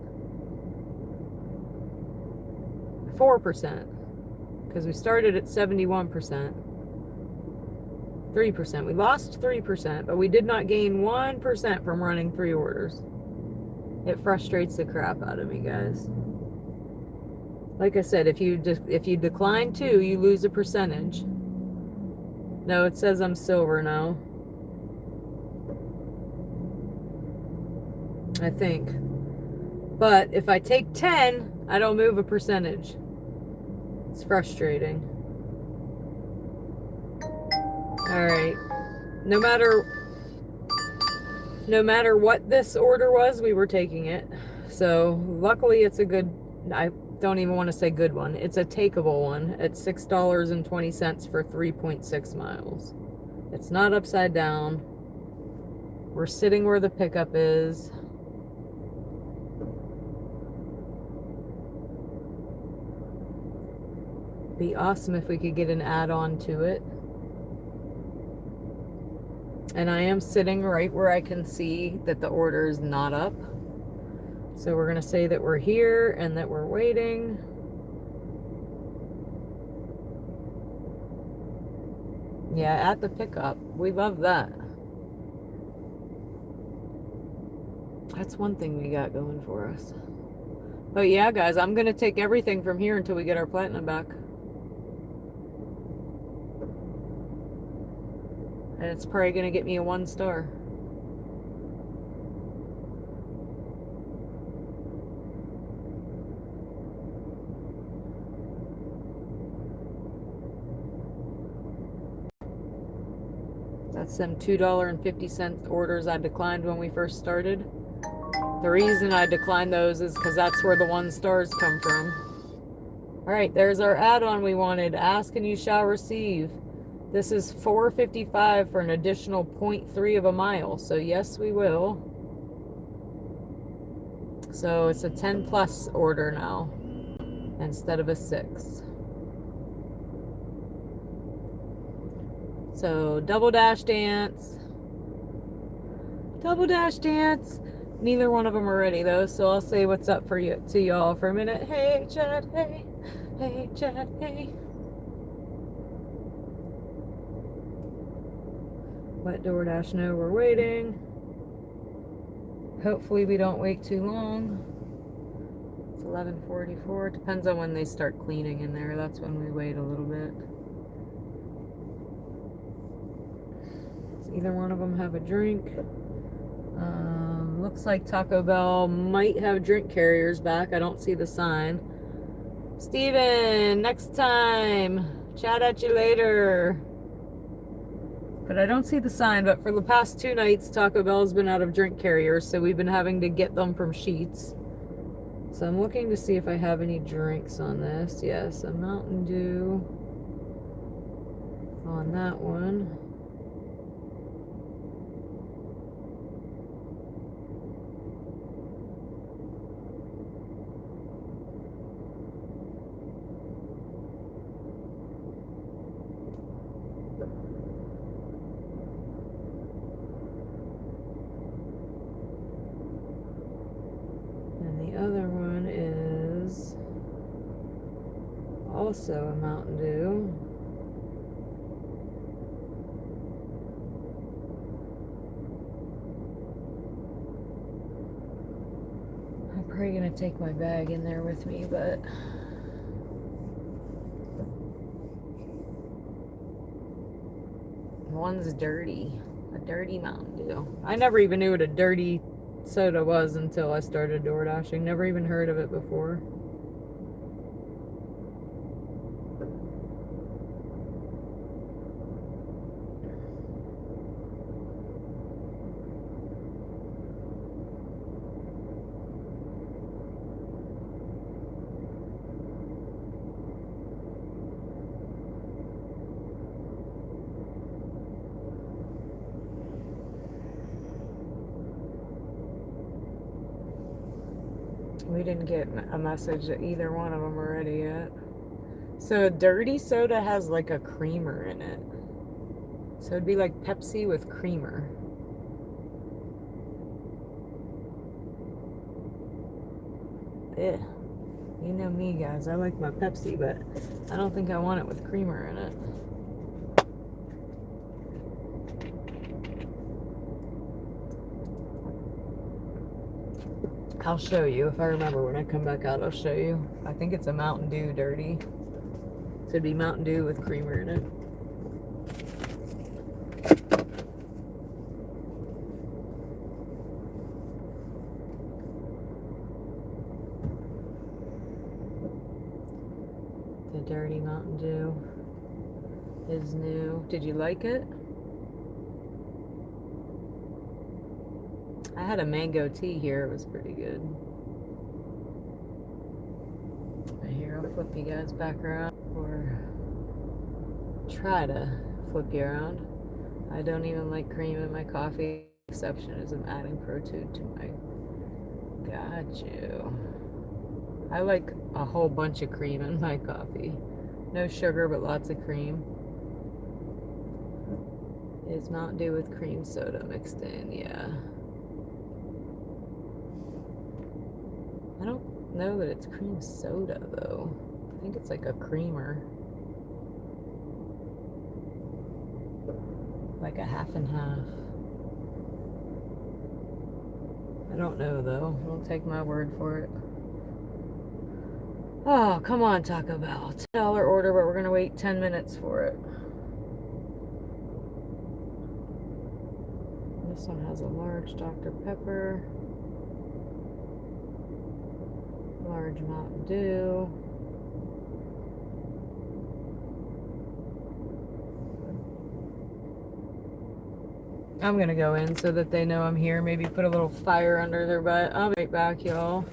4%. Because we started at 71%. 3%. We lost 3%, but we did not gain 1% from running 3 orders. It frustrates the crap out of me, guys. Like I said, if you decline 2, you lose a percentage. No, it says I'm silver now. I think. But if I take 10, I don't move a percentage. It's frustrating. All right. No matter what this order was, we were taking it. So luckily it's a good, I don't even want to say good one. It's a takeable one at $6.20 for 3.6 miles. It's not upside down. We're sitting where the pickup is. Be awesome if we could get an add-on to it. And I am sitting right where I can see that the order is not up. So we're going to say that we're here and that we're waiting. Yeah, at the pickup. We love that. That's one thing we got going for us. But yeah, guys, I'm going to take everything from here until we get our platinum back. And it's probably going to get me a 1 star. That's them $2.50 orders I declined when we first started. The reason I declined those is because that's where the 1 stars come from. All right, there's our add-on we wanted. Ask and you shall receive. This is $4.55 for an additional 0.3 of a mile. So yes, we will. So it's a 10 plus order now instead of a 6. So double dash dance. Double dash dance. Neither one of them are ready though, so I'll say what's up for you to y'all for a minute. Hey Chad, hey. Hey Chad, hey. Let DoorDash know we're waiting. Hopefully we don't wait too long. It's 11:44. Depends on when they start cleaning in there. That's when we wait a little bit. Does either one of them have a drink? Looks like Taco Bell might have drink carriers back. I don't see the sign. Steven, next time. Chat at you later. But I don't see the sign, but for the past 2 nights, Taco Bell's been out of drink carriers, so we've been having to get them from Sheetz. So I'm looking to see if I have any drinks on this. Yes, a Mountain Dew on that one. And the other one is also a Mountain Dew. I'm probably gonna take my bag in there with me, but one's dirty. A dirty Mountain Dew. I never even knew what a dirty soda was until I started DoorDashing. Never even heard of it before. We didn't get a message that either one of them are ready yet. So a dirty soda has like a creamer in it. So it'd be like Pepsi with creamer. Ugh. You know me, guys. I like my Pepsi, but I don't think I want it with creamer in it. I'll show you. If I remember when I come back out, I'll show you. I think it's a Mountain Dew dirty. So it'd be Mountain Dew with creamer in it. The dirty Mountain Dew is new. Did you like it? I had a mango tea here. It was pretty good. Here, I'll flip you guys back around, or try to flip you around. I don't even like cream in my coffee. The exception is I'm adding protein to my... Got you. I like a whole bunch of cream in my coffee. No sugar, but lots of cream. It's Mountain Dew with cream soda mixed in, yeah. I don't know that it's cream soda, though. I think it's like a creamer. Like a half and half. I don't know, though. Don't take my word for it. Oh, come on, Taco Bell. $10 order, but we're going to wait 10 minutes for it. This one has a large Dr. Pepper. Large Mountain Dew. I'm gonna go in so that they know I'm here. Maybe put a little fire under their butt. I'll be right back, y'all.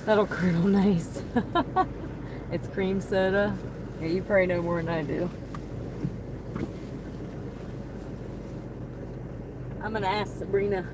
That'll curdle nice. It's cream soda. Yeah, you probably know more than I do. I'm gonna ask Sabrina.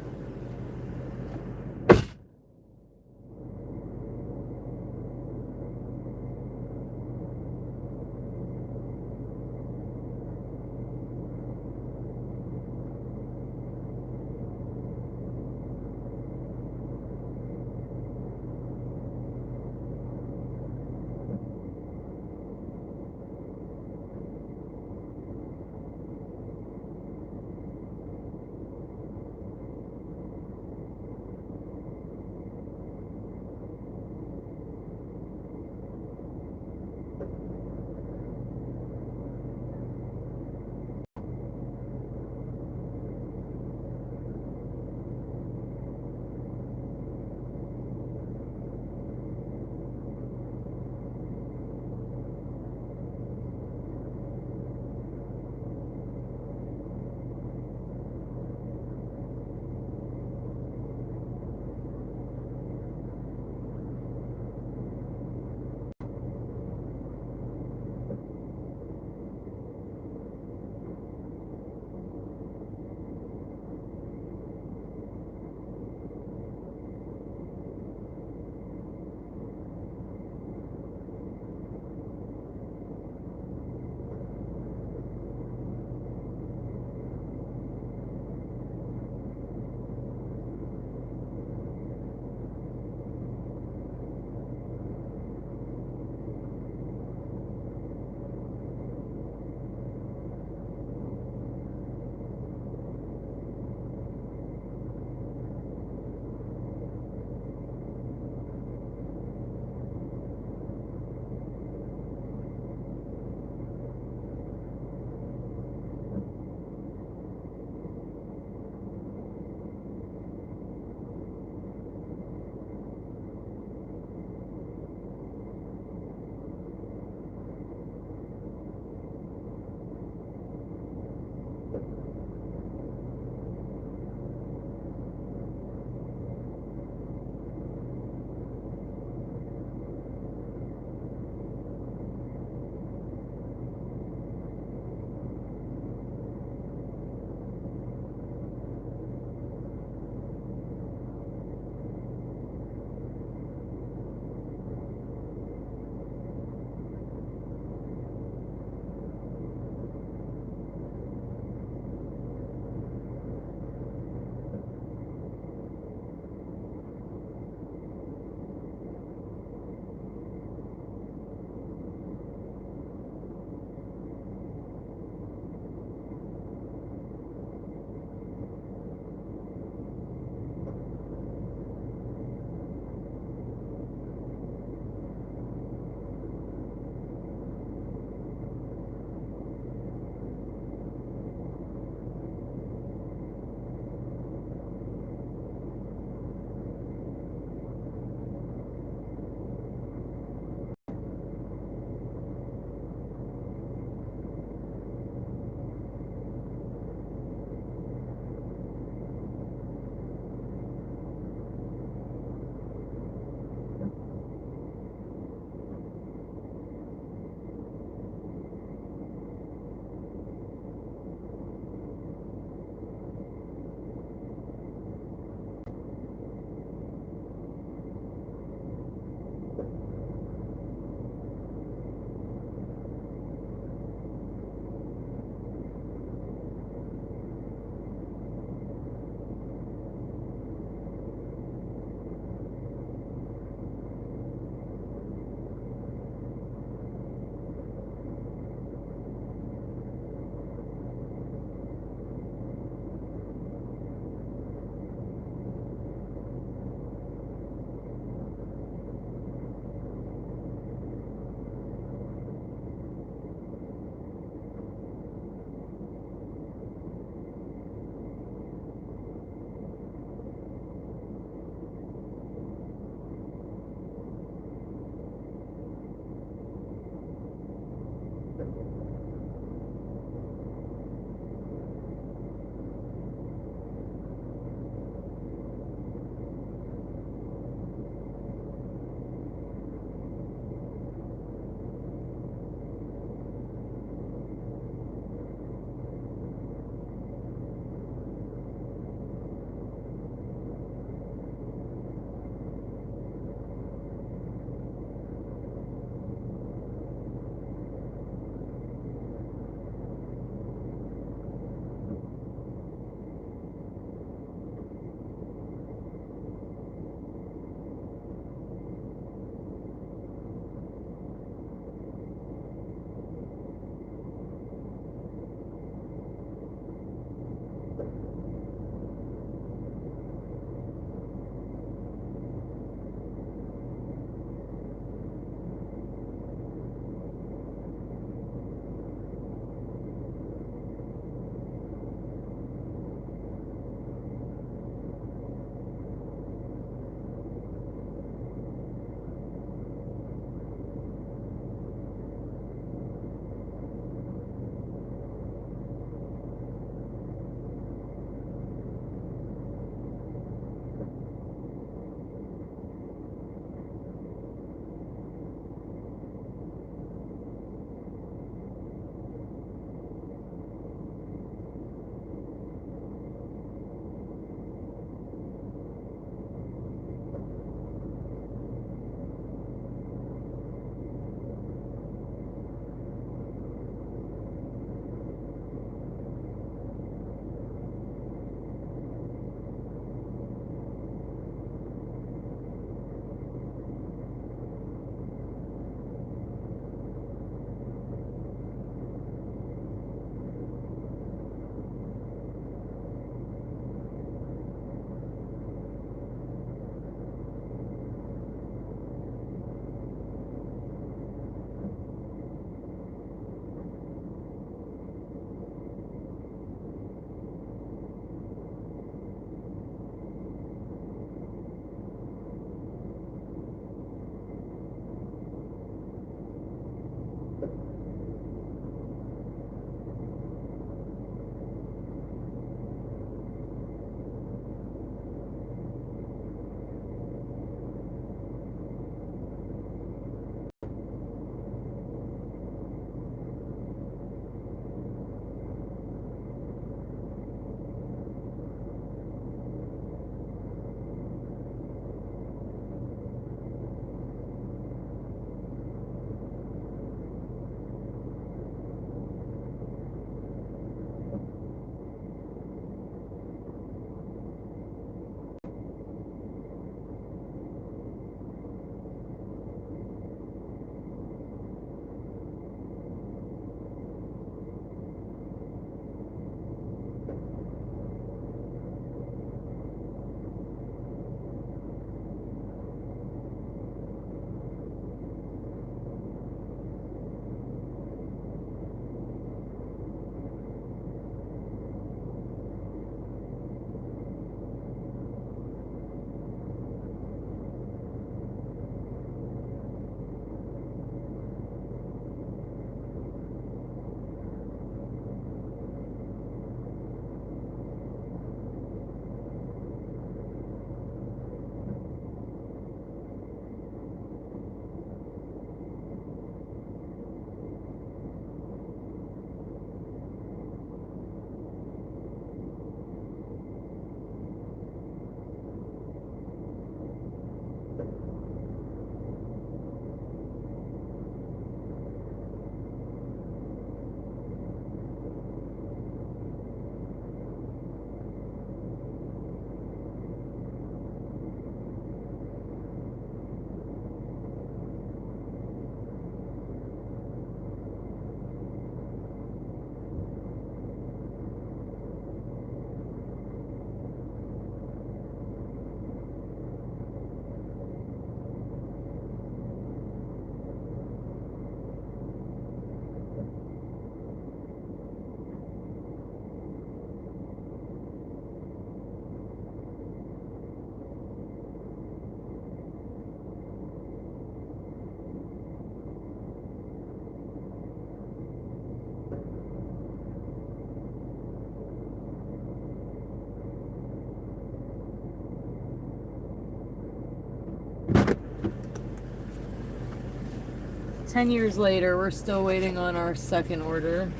10 years later, we're still waiting on our second order.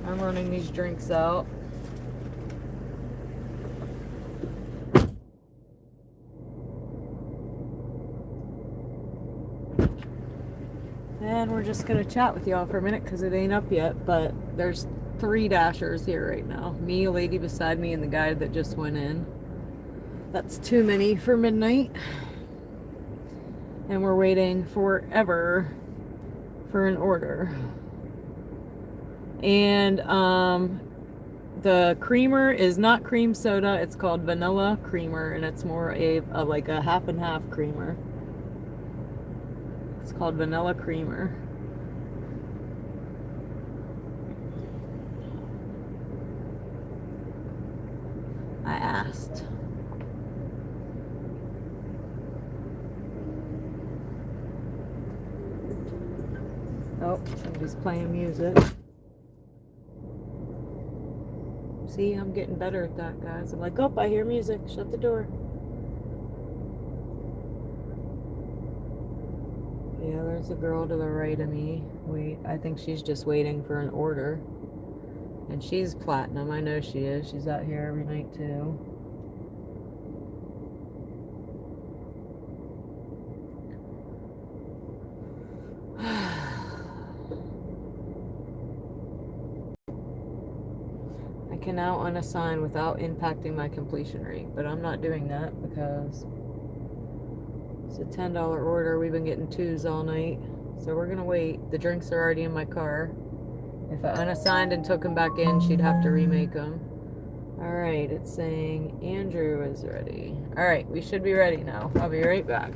I'm running these drinks out. And we're just gonna chat with y'all for a minute because it ain't up yet, but there's 3 dashers here right now. Me, a lady beside me, and the guy that just went in. That's too many for midnight. And we're waiting forever for an order. And the creamer is not cream soda, it's called vanilla creamer, and it's more like a half and half creamer. It's called vanilla creamer. I asked. Oh, somebody's playing music. See, I'm getting better at that, guys. I'm like, oh, I hear music. Shut the door. Yeah, there's a girl to the right of me. Wait, I think she's just waiting for an order. And she's platinum. I know she is. She's out here every night, too. I can now unassign without impacting my completion rate, but I'm not doing that because it's a $10 order. We've been getting 2s all night, so we're gonna wait. The drinks are already in my car. If I unassigned and took them back in, she'd have to remake them. All right, it's saying Andrew is ready. All right, we should be ready now. I'll be right back.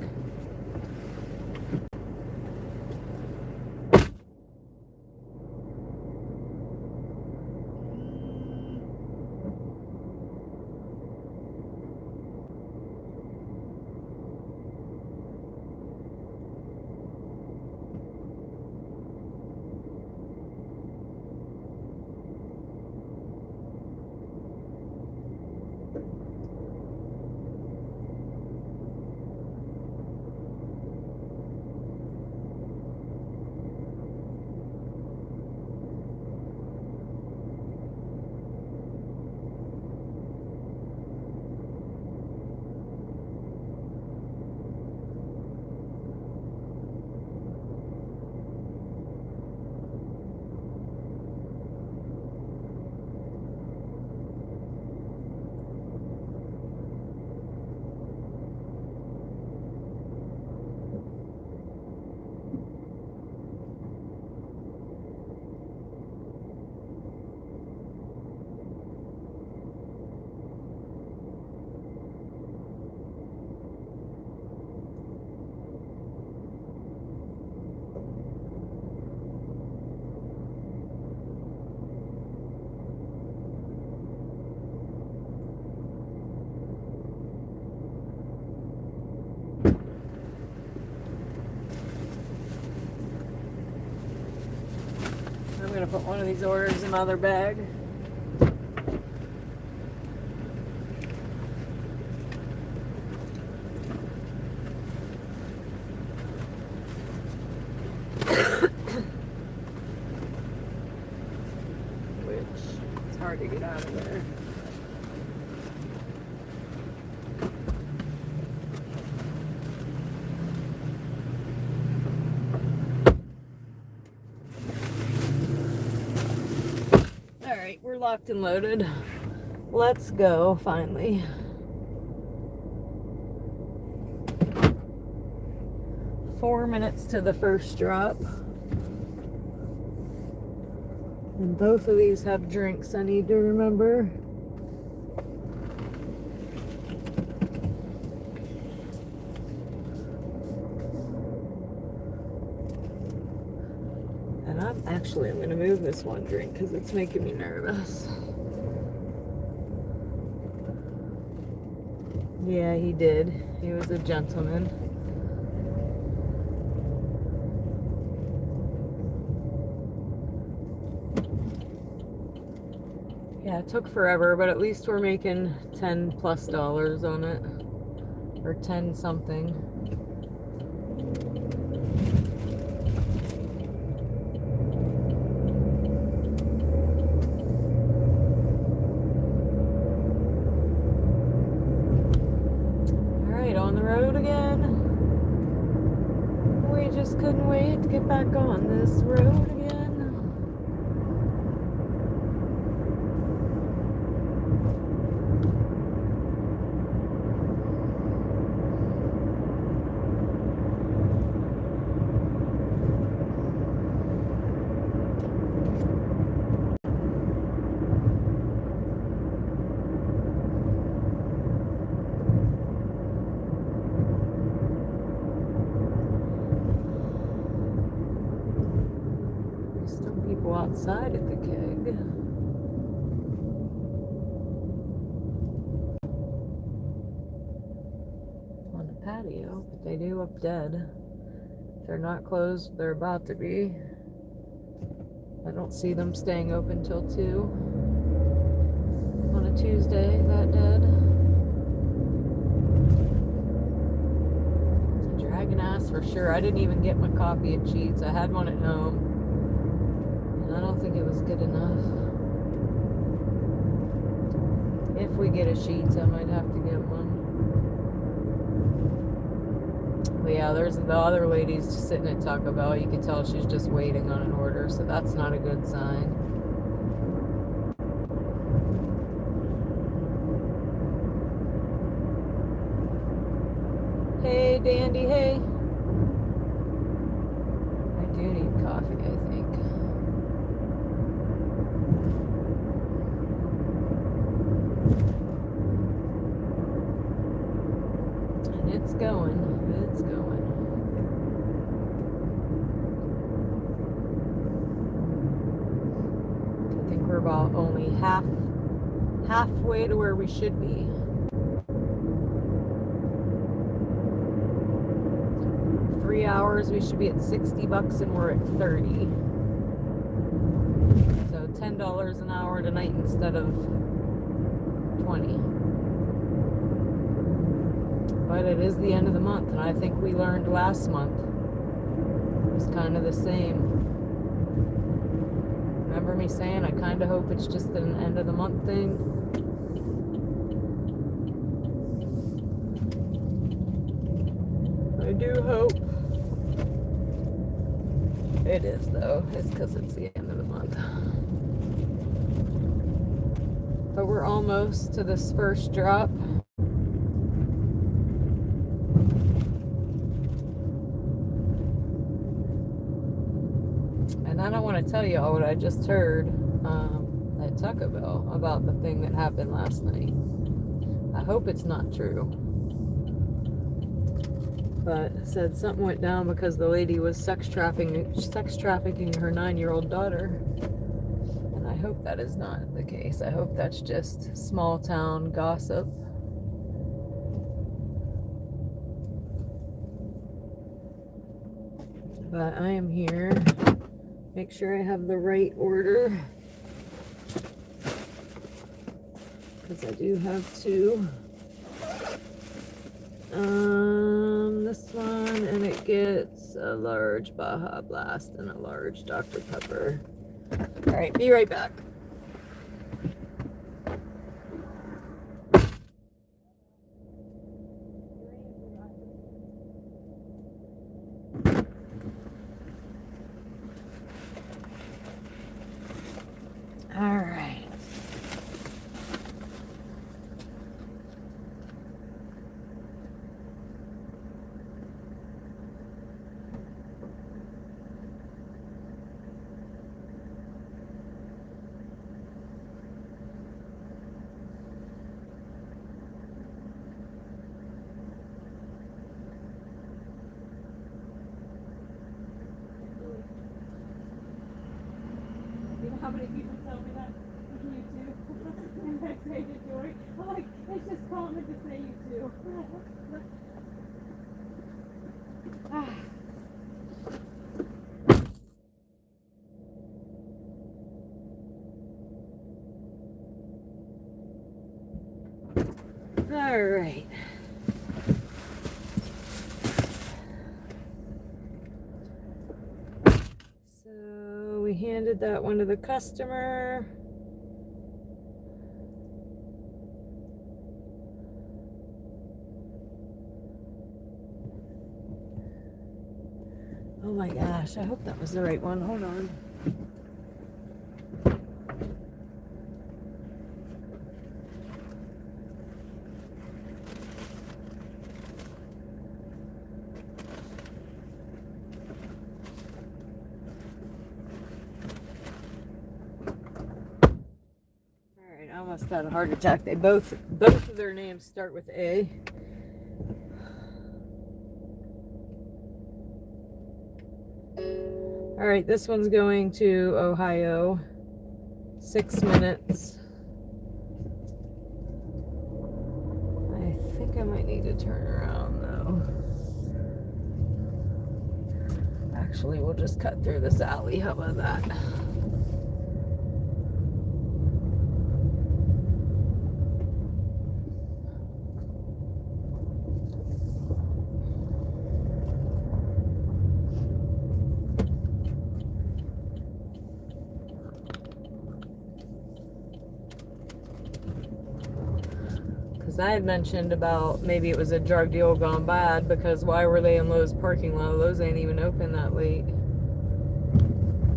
I'm gonna put one of these orders in my other bag. Which it's hard to get out of there. We're locked and loaded. Let's go, finally. Four minutes to the first drop. And both of these have drinks I need to remember. And I'm going to move this one drink because it's making me nervous. Yeah, he did. He was a gentleman. Yeah, it took forever, but at least we're making $10+ on it. Or 10 something. just couldn't wait to get back on this road again. There's still people outside at the keg. On the patio, but they do look dead. If they're not closed, they're about to be. I don't see them staying open till 2 on a Tuesday, that dead. Dragon ass for sure. I didn't even get my coffee at Cheats. I had one at home, and I don't think it was good enough. If we get a Sheets, I might have to get one. But yeah, there's the other lady's just sitting at Taco Bell. You can tell she's just waiting on an order, so that's not a good sign. Hey, Dandy, hey. I do need coffee, I think. And it's going. It's going. I think we're about only halfway to where we should be. 3 hours, we should be at $60 and we're at 30. So $10 an hour tonight instead of 20. But it is the end of the month, and I think we learned last month it was kind of the same. Remember me saying I kind of hope it's just an end of the month thing? I do hope. It is, though. It's because it's the end of the month. But we're almost to this first drop. And I don't want to tell y'all what I just heard at Taco Bell about the thing that happened last night. I hope it's not true. But it said something went down because the lady was sex trafficking her 9-year-old daughter. And I hope that is not the case. I hope that's just small town gossip. But I am here. Make sure I have the right order. Because I do have 2. This one, and it gets a large Baja Blast and a large Dr. Pepper. Alright, be right back. Alright. How many people tell me that? You too. And I say to Joy, I'm like, it's just common to say you too. All right. So we handed that one to the customer. Oh my gosh, I hope that was the right one. Hold on. Alright, I almost had a heart attack. They both of their names start with A. Alright, this one's going to Ohio. 6 minutes. I think I might need to turn around though. Actually, we'll just cut through this alley. How about that? I had mentioned about maybe it was a drug deal gone bad, because why were they in Lowe's parking lot? Lowe's ain't even open that late.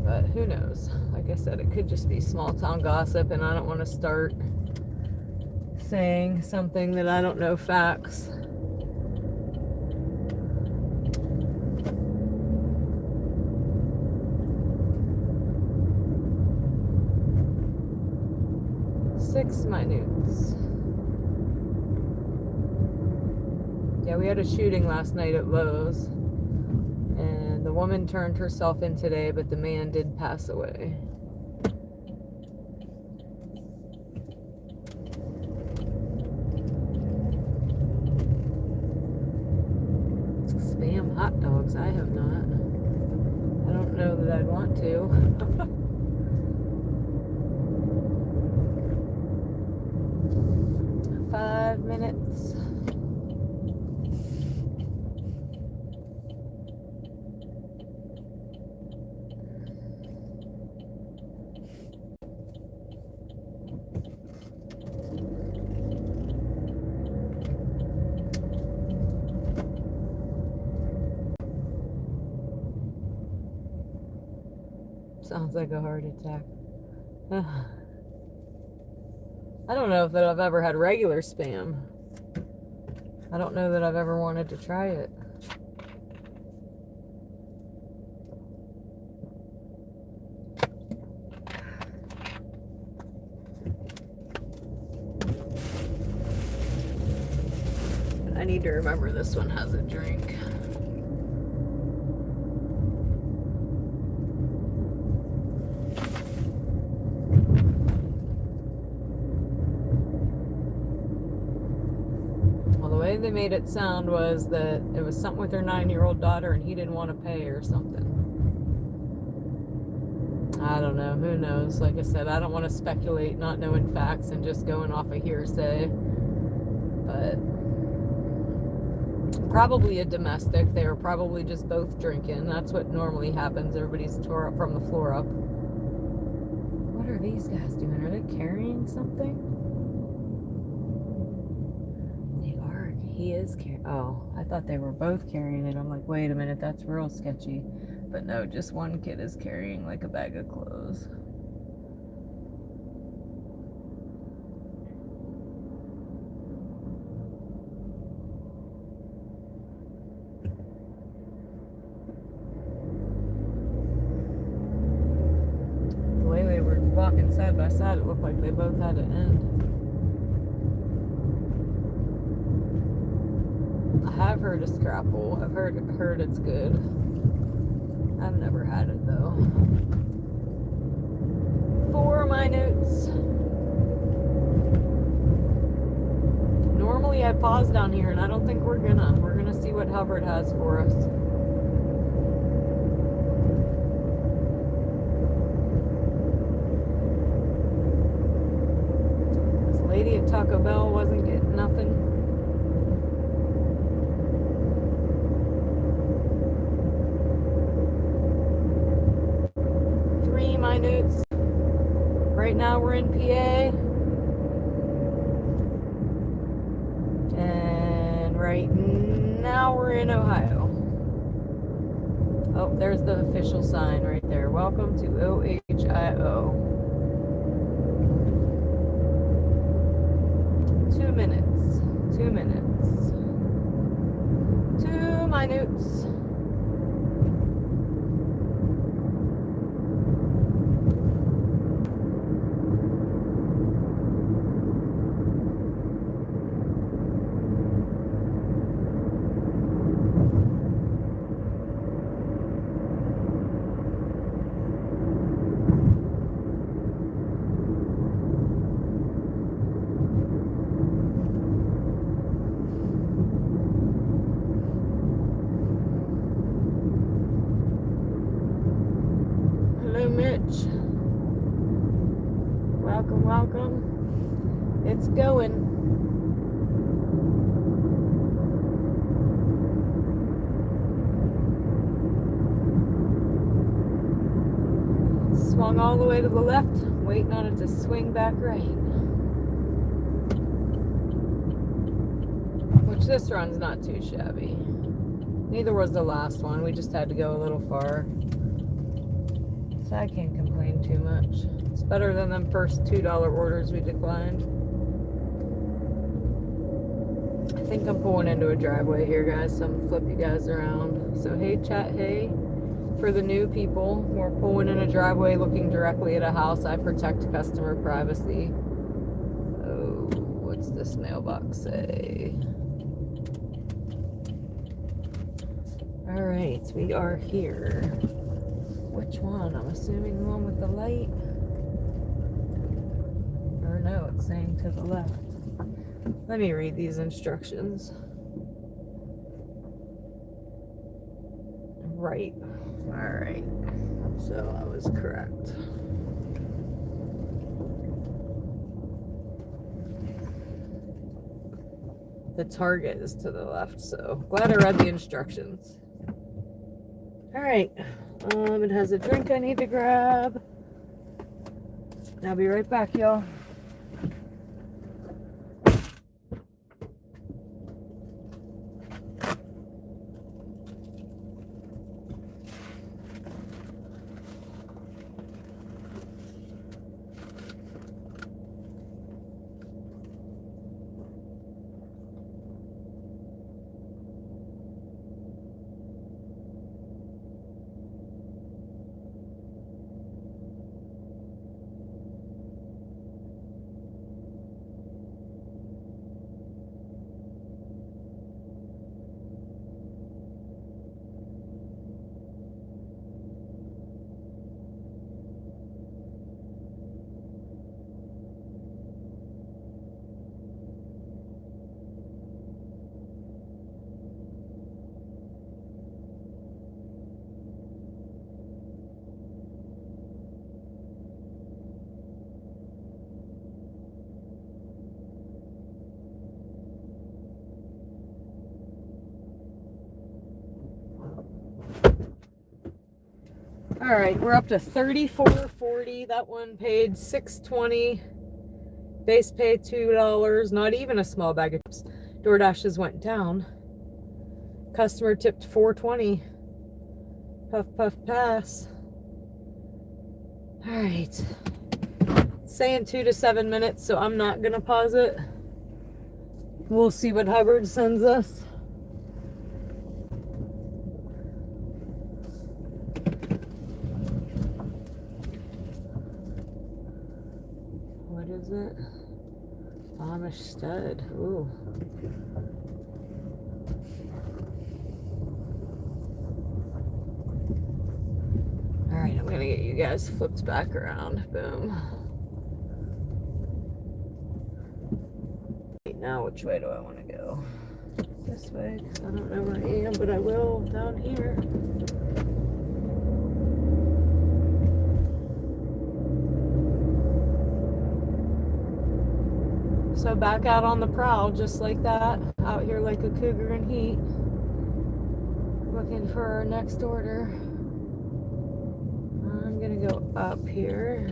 But who knows? Like I said, it could just be small town gossip, and I don't want to start saying something that I don't know facts. Six minutes. Yeah, we had a shooting last night at Lowe's, and the woman turned herself in today, but the man did pass away. Spam hot dogs, I have not. I don't know that I'd want to. 5 minutes. Sounds like a heart attack. I don't know if that I've ever had regular Spam. I don't know that I've ever wanted to try it. I need to remember this one has a drink. They made it sound was that it was something with their 9-year-old daughter and he didn't want to pay or something. I don't know. Who knows? Like I said, I don't want to speculate not knowing facts and just going off of hearsay. But probably a domestic. They were probably just both drinking. That's what normally happens. Everybody's tore up from the floor up. What are these guys doing? Are they carrying something? He is carrying. Oh, I thought they were both carrying it. I'm like, wait a minute, that's real sketchy. But no, just one kid is carrying like a bag of clothes. The way they were walking side by side, it looked like they both had an end. I've heard of Scrapple. I've heard it's good. I've never had it though. 4 of my notes. Normally I pause down here, and I don't think we're gonna. We're gonna see what Hubbard has for us. This lady at Taco Bell wasn't getting nothing. Minutes. Right now we're in PA, and right now we're in Ohio. Oh, there's the official sign right there. Welcome to OHIO. 2 minutes. 2 minutes. 2 minutes. Hello, Mitch. Welcome, welcome. It's going. Swung all the way to the left, waiting on it to swing back right. Which this run's not too shabby. Neither was the last one. We just had to go a little far. So I can't complain too much. It's better than them first $2 orders we declined. I think I'm pulling into a driveway here, guys, so I'm gonna flip you guys around. So hey chat, hey. For the new people, we're pulling in a driveway looking directly at a house. I protect customer privacy. Oh, what's this mailbox say? All right, we are here. Which one? I'm assuming the one with the light. Or no, it's saying to the left. Let me read these instructions. Right. All right. So I was correct. The target is to the left, so glad I read the instructions. All right. It has a drink I need to grab. I'll be right back, y'all. All right, we're up to $34.40. That one paid $6.20. Base pay $2. Not even a small bag of chips. DoorDashes went down. Customer tipped $4.20. Puff, puff, pass. All right. It's saying 2 to 7 minutes, so I'm not gonna pause it. We'll see what Hubbard sends us. What is it? Amish stud. Ooh. All right, I'm gonna get you guys flipped back around. Boom. Now, which way do I want to go? This way. I don't know where I am, but I will down here. So back out on the prowl, just like that. Out here like a cougar in heat. Looking for our next order. I'm gonna go up here.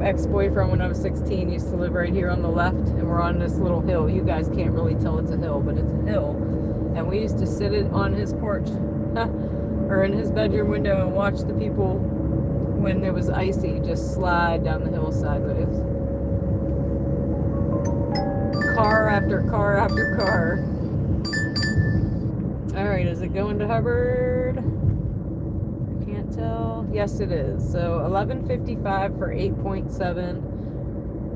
ex-boyfriend when I was 16 used to live right here on the left, and we're on this little hill. You guys can't really tell it's a hill, but it's a hill. And we used to sit on his porch or in his bedroom window and watch the people, when it was icy, just slide down the hill sideways. Car after car after car. Alright, is it going to Hubbard? I can't tell. Yes, it is. So 11:55 for 8.7.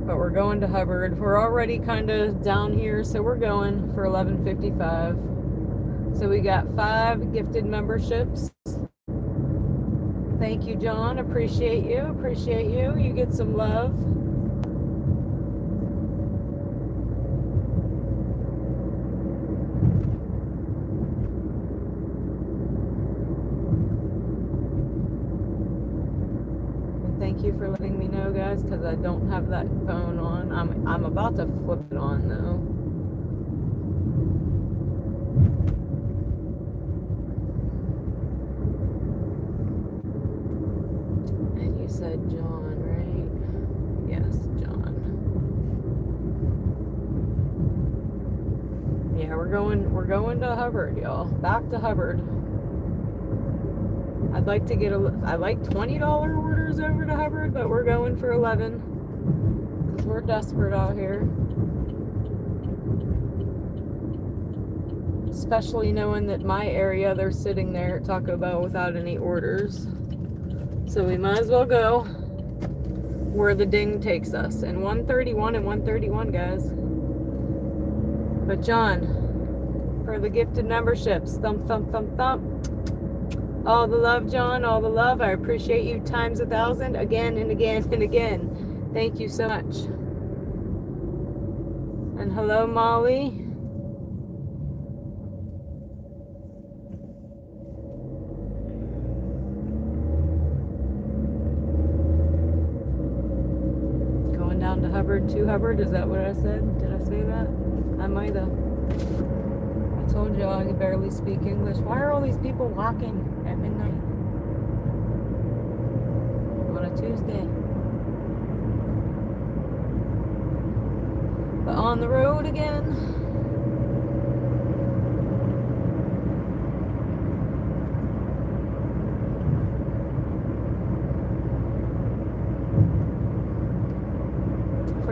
But we're going to Hubbard. We're already kind of down here, so we're going for 11:55. So we got 5 gifted memberships. Thank you, John. Appreciate you. Appreciate you. You get some love. And thank you for letting me know, guys, because I don't have that phone on. I'm about to flip it on though. Said John, right? Yes, John. Yeah, we're going to Hubbard, y'all. Back to Hubbard. I'd like to get I like $20 orders over to Hubbard, but we're going for 11 because we're desperate out here. Especially knowing that my area, they're sitting there at Taco Bell without any orders. So we might as well go where the ding takes us. And 131 and 131, guys. But John, for the gifted memberships, thump, thump, thump, thump. All the love, John, all the love. I appreciate you times 1,000 again and again and again. Thank you so much. And hello, Molly. To Hubbard, to Hubbard, is that what I said? Did I say that? I might have. I told y'all I can barely speak English. Why are all these people walking at midnight on a Tuesday? But on the road again.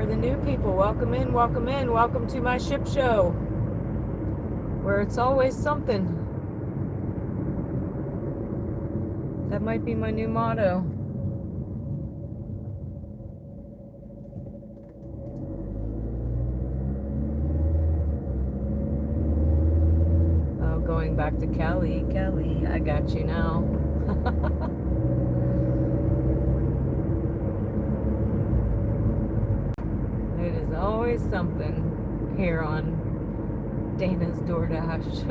The new people, welcome in, welcome in, welcome to my ship show, where it's always something. That might be my new motto. Oh, going back to Cali, I got you now. It is always something here on Dana's DoorDash.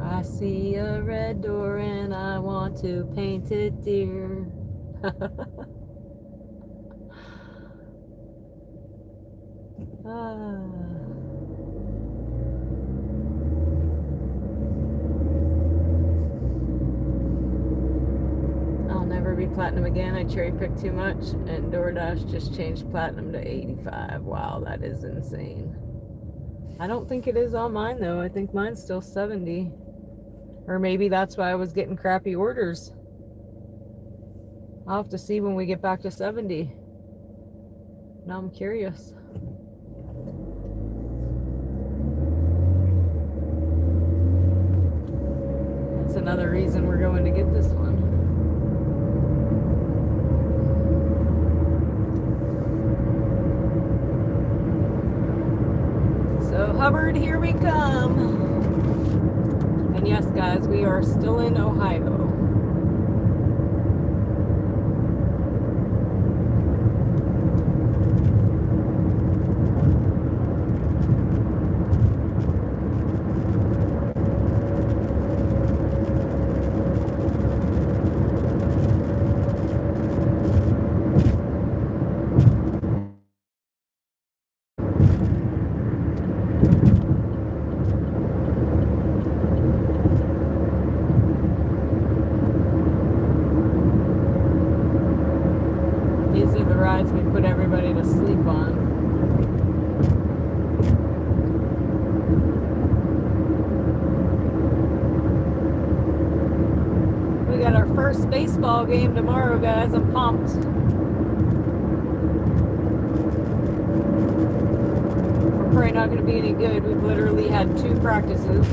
I see a red door and I want to paint it, dear. I'll never be platinum again. I cherry picked too much, and DoorDash just changed platinum to 85. Wow, that is insane. I don't think it is on mine though. I think mine's still 70. Or maybe that's why I was getting crappy orders. I'll have to see when we get back to 70. Now I'm curious. That's another reason we're going to get this one. So Hubbard, here we come. And yes, guys, we are still in Ohio. baseball game tomorrow, guys. I'm pumped. We're probably not going to be any good. We've literally had 2 practices,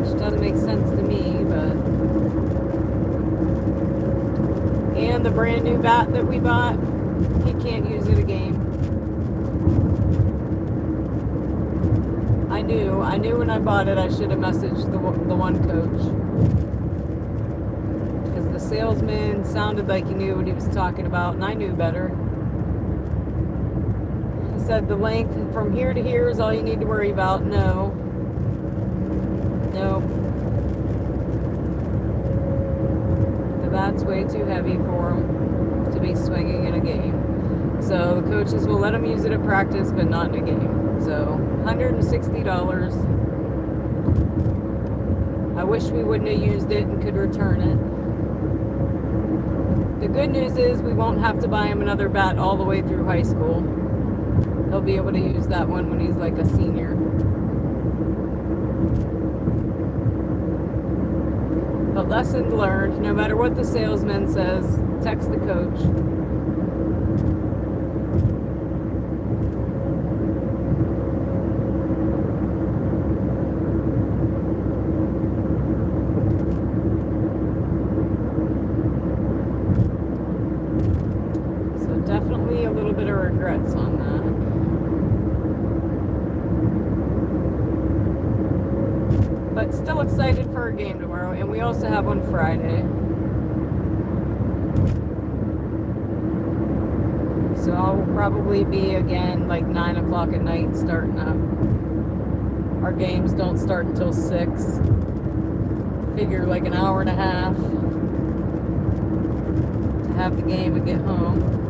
which doesn't make sense to me, but... And the brand new bat that we bought, he can't use it a game. I knew when I bought it I should have messaged the one coach. Because the salesman sounded like he knew what he was talking about, and I knew better. He said the length from here to here is all you need to worry about. No. The bat's way too heavy for him to be swinging in a game. So the coaches will let him use it at practice, but not in a game. So $160. I wish we wouldn't have used it and could return it. The good news is we won't have to buy him another bat all the way through high school. He'll be able to use that one when he's like a senior. But lessons learned, no matter what the salesman says, text the coach. Definitely a little bit of regrets on that. But still excited for our game tomorrow, and we also have one Friday. So I'll probably be again like 9 o'clock at night starting up. Our games don't start until 6. Figure like an hour and a half to have the game and get home.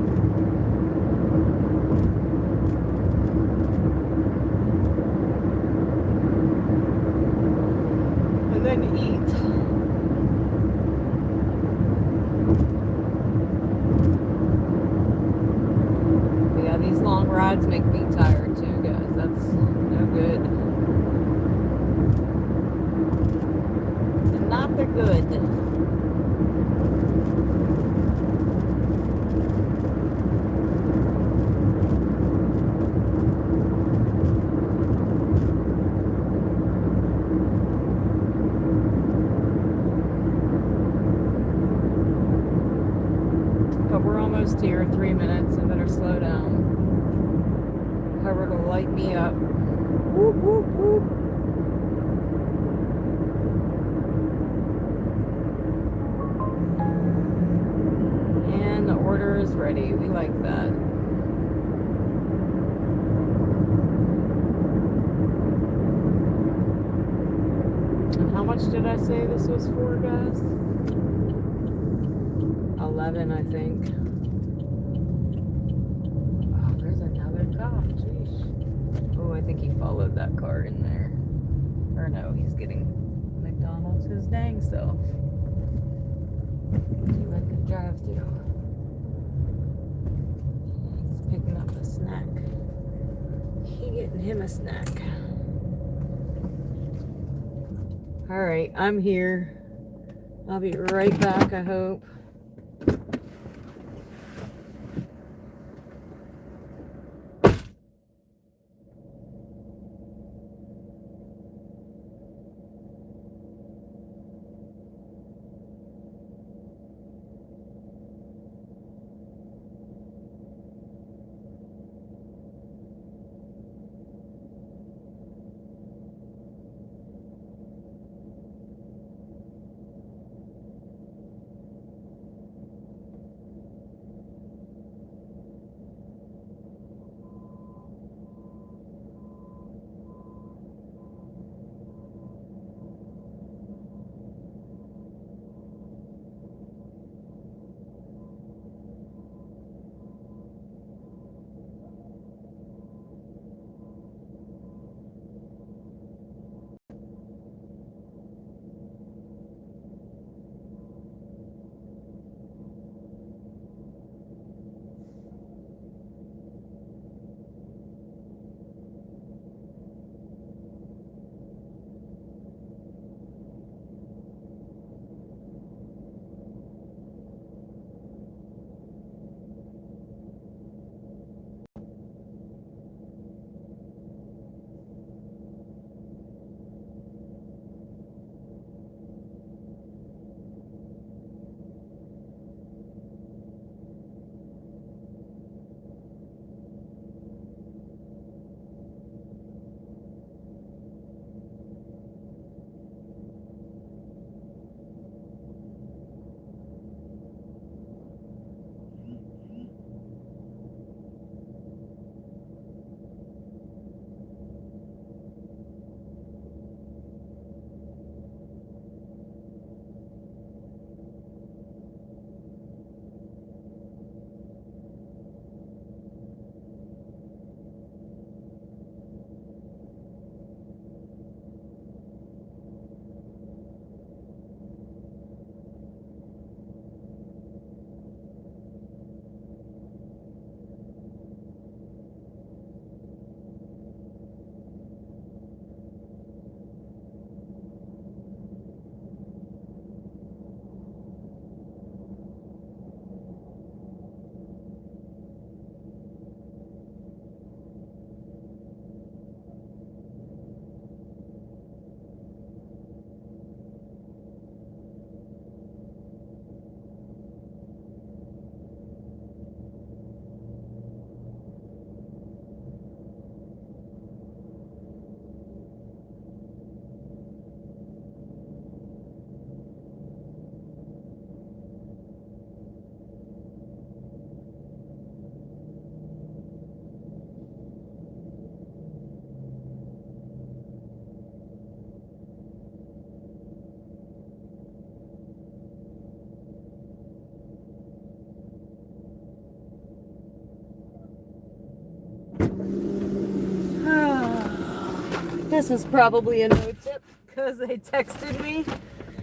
Then eat. But yeah, these long rides make me tired too, guys. That's no good. It's not the good. But we're almost here, 3 minutes. I better slow down. However, it'll light me up. Whoop, whoop, whoop. And the order is ready. We like that. And how much did I say this was for, guys? 11, I think. Oh, there's another cop. Jeez. Oh, I think he followed that car in there. Or no, he's getting McDonald's his dang self. See what I could drive through. He's picking up a snack. He getting him a snack. Alright, I'm here. I'll be right back, I hope. This is probably a no tip because they texted me.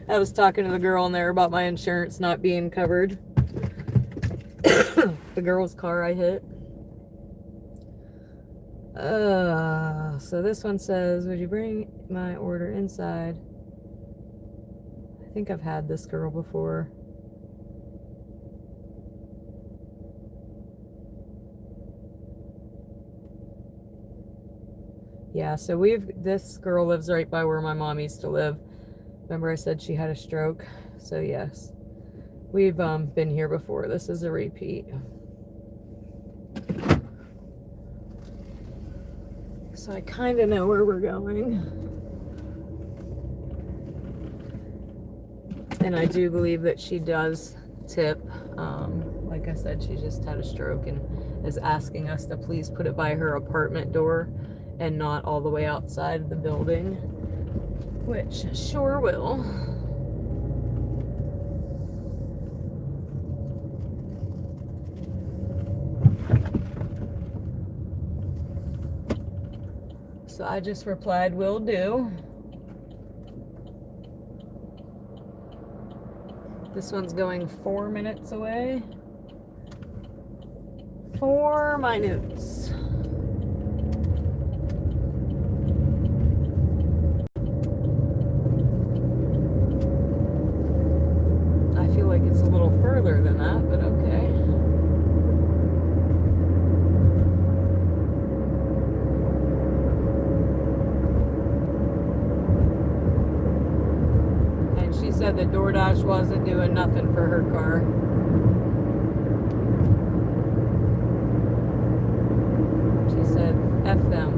I was talking to the girl in there about my insurance not being covered. The girl's car I hit. So this one says, would you bring my order inside? I think I've had this girl before. Yeah, so this girl lives right by where my mom used to live. Remember I said she had a stroke? So yes, we've been here before. This is a repeat. So I kind of know where we're going. And I do believe that she does tip. Like I said, she just had a stroke and is asking us to please put it by her apartment door and not all the way outside the building, which sure will. So I just replied, will do. This one's going 4 minutes away. 4 minutes. I feel like it's a little further than that, but okay. And she said that DoorDash wasn't doing nothing for her car. She said, F them.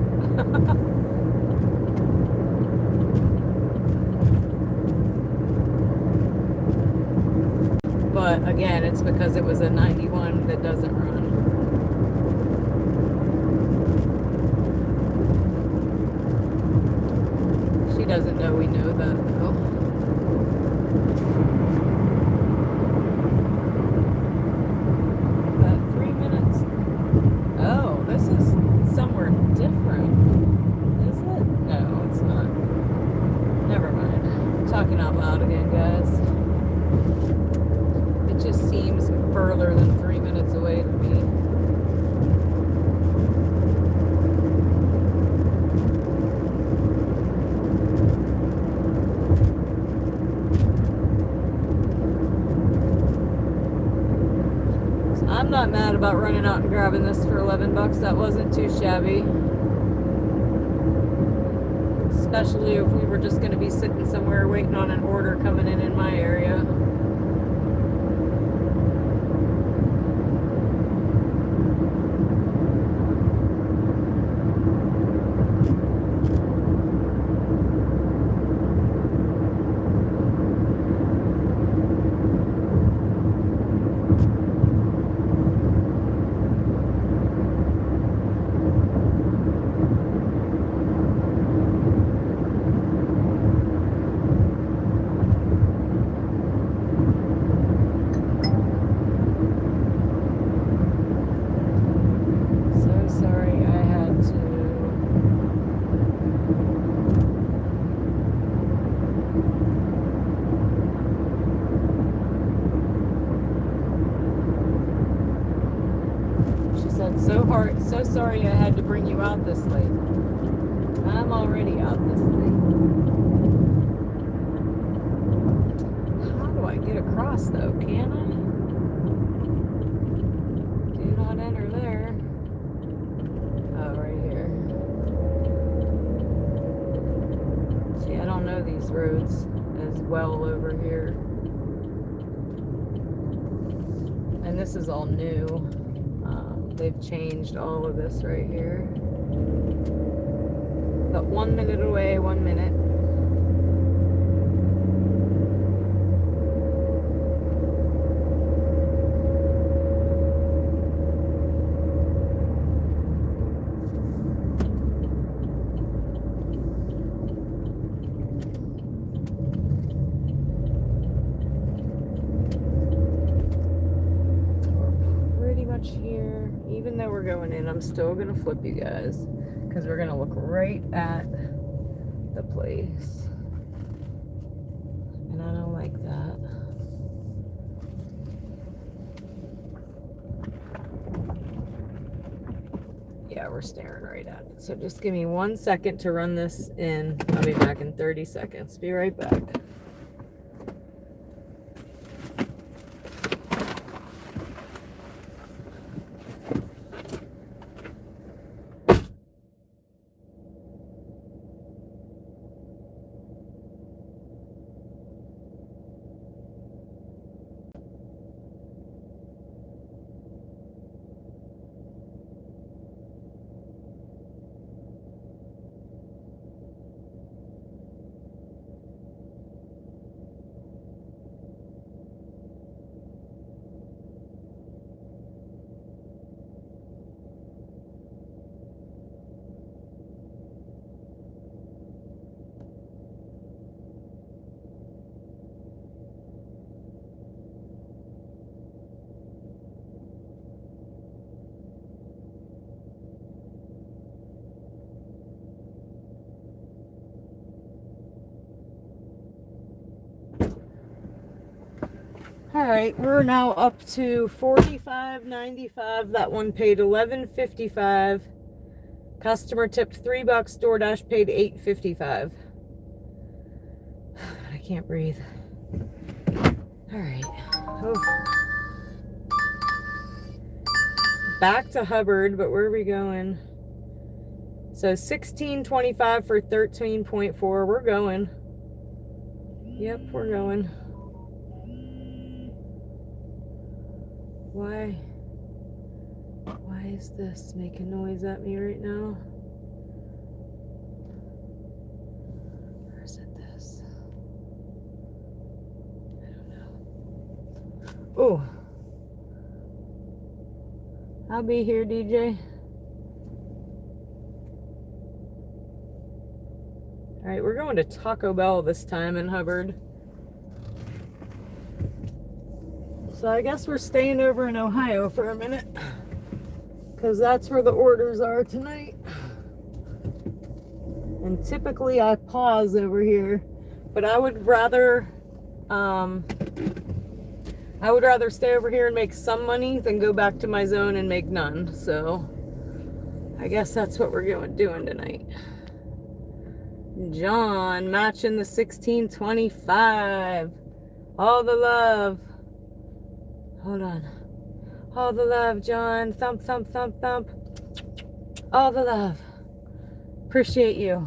But again, it's because it was a 91 that doesn't run. She doesn't know we know that though. But 3 minutes. Oh, this is somewhere different. Is it? No, it's not. Never mind. I'm talking out loud again, guys. It just seems further than 3 minutes away to me. So I'm not mad about running out and grabbing this for 11 bucks. That wasn't too shabby. Especially if we were just going to be sitting somewhere waiting on an order coming in my area. So sorry I had to bring you out this late. I'm already out this late. How do I get across though? Can I? Do not enter there. Oh, right here. See, I don't know these roads as well over here. And this is all new. They've changed all of this right here. But 1 minute away, 1 minute. Here, even though we're going in, I'm still gonna flip you guys because we're gonna look right at the place. And I don't like that. Yeah, we're staring right at it. So just give me 1 second to run this in. I'll be back in 30 seconds. Be right back. All right, we're now up to $45.95. That one paid $11.55. Customer tipped $3. DoorDash paid $8.55. I can't breathe. All right. Oh. Back to Hubbard, but where are we going? So $16.25 for 13.4. We're going. Yep, we're going. Why is this making noise at me right now? Or is it this? I don't know. Oh, I'll be here, DJ. All right, we're going to Taco Bell this time in Hubbard. So I guess we're staying over in Ohio for a minute, because that's where the orders are tonight. And typically I pause over here, but I would rather stay over here and make some money than go back to my zone and make none. So I guess that's what we're doing tonight. John matching the 16.25. All the love. Hold on. All the love, John. Thump, thump, thump, thump. All the love. Appreciate you.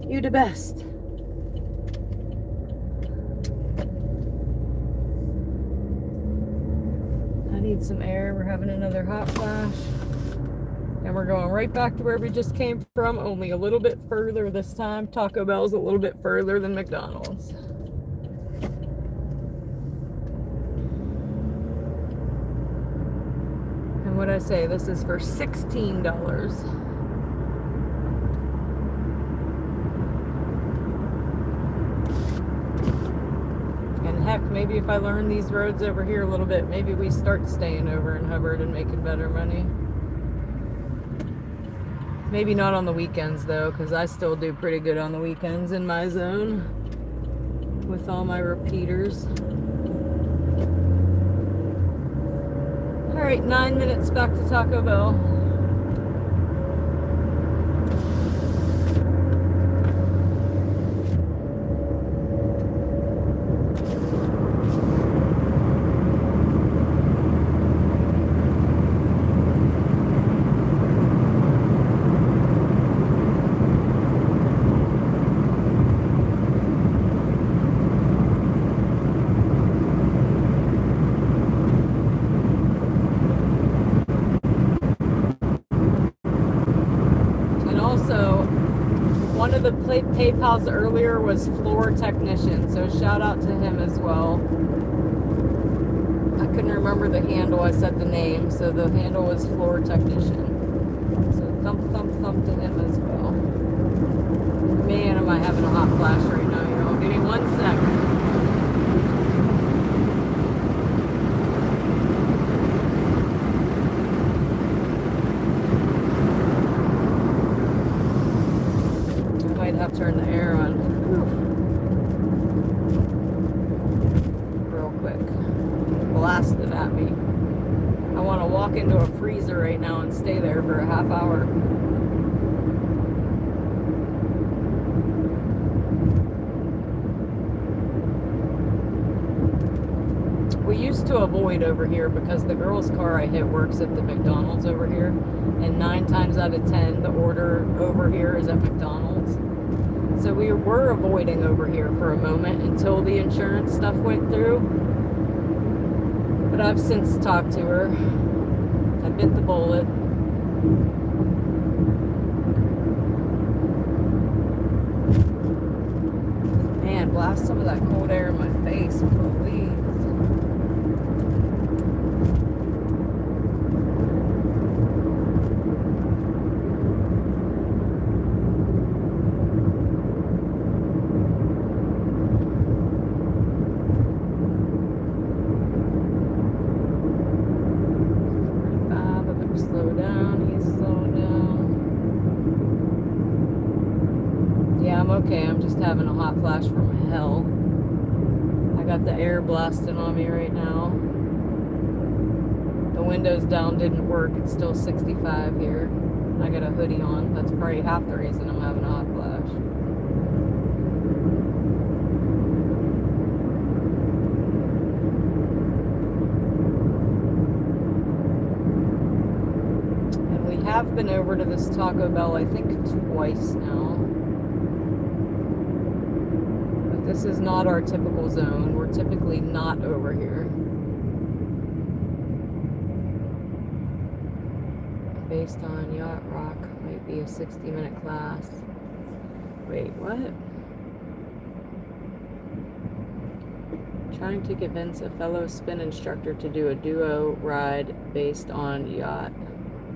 You the best. I need some air. We're having another hot flash. And we're going right back to where we just came from, only a little bit further this time. Taco Bell's a little bit further than McDonald's. What I say, this is for $16. And heck, maybe if I learn these roads over here a little bit, maybe we start staying over in Hubbard and making better money. Maybe not on the weekends though, because I still do pretty good on the weekends in my zone with all my repeaters. All right, 9 minutes back to Taco Bell. The PayPal's earlier was floor technician, so shout out to him as well. I couldn't remember the handle. I said the name, so the handle was floor technician. So thump, thump, thump to him as well. Man, am I having a hot flash right now, y'all. Give me 1 second. turn the air on. Whew. Real quick. Blasted at me. I want to walk into a freezer right now and stay there for a half hour. We used to avoid over here because the girl's car I hit works at the McDonald's over here, and 9 times out of 10 the order over here is at McDonald's. So we were avoiding over here for a moment until the insurance stuff went through. But I've since talked to her. I bit the bullet. Man, blast some of that cold air in my face, please. Okay, I'm just having a hot flash from hell. I got the air blasting on me right now. The windows down didn't work. It's still 65 here. I got a hoodie on. That's probably half the reason I'm having a hot flash. And we have been over to this Taco Bell, I think, twice now. This is not our typical zone. We're typically not over here. Based on Yacht Rock, might be a 60-minute class. Wait, what? Trying to convince a fellow spin instructor to do a duo ride based on Yacht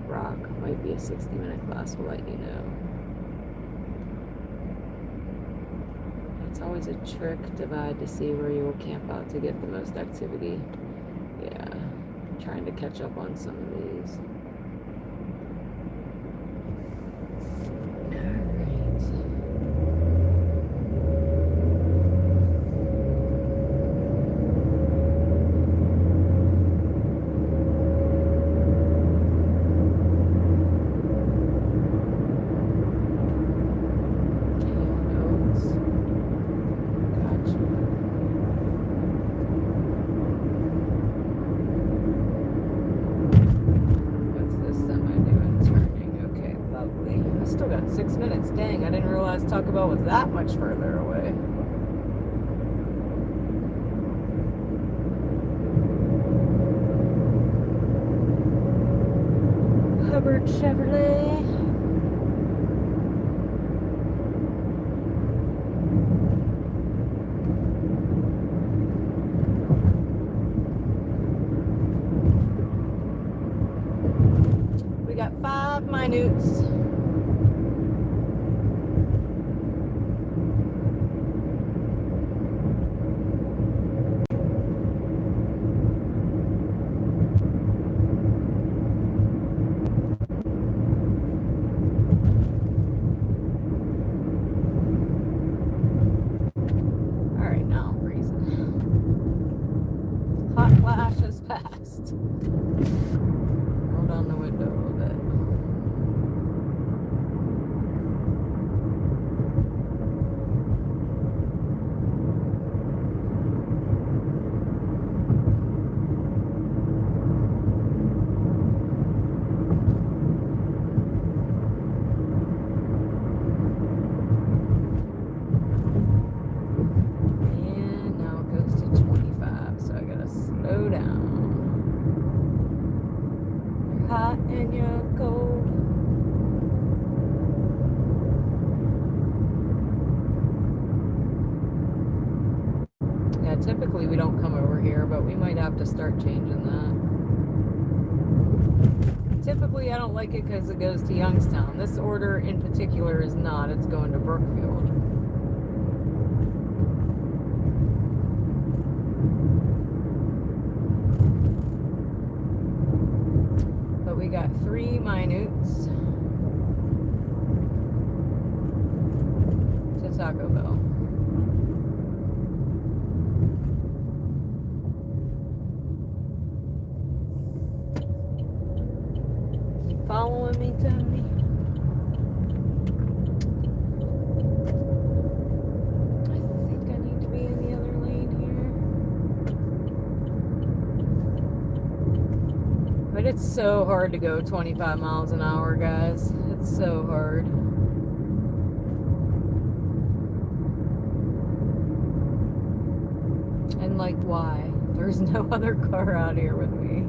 Rock. Might be a 60-minute class. We'll let you know. It's always a trick divide to see where you will camp out to get the most activity. Yeah, trying to catch up on some of these. Still got 6 minutes. Dang, I didn't realize Taco Bell was that much further away. Hubbard Chevrolet. We got 5 minutes. Hot flash has passed. Roll down the window a little bit. Hot and you're cold. Yeah, typically we don't come over here, but we might have to start changing that. Typically I don't like it because it goes to Youngstown. This order in particular is not. It's going to Brookfield. We got 3 minutes. Taco Bell. You following me, Tony? I think I need to be in the other lane here. But it's so hard to go 25 miles an hour, guys. It's so hard. And like, why? There's no other car out here with me.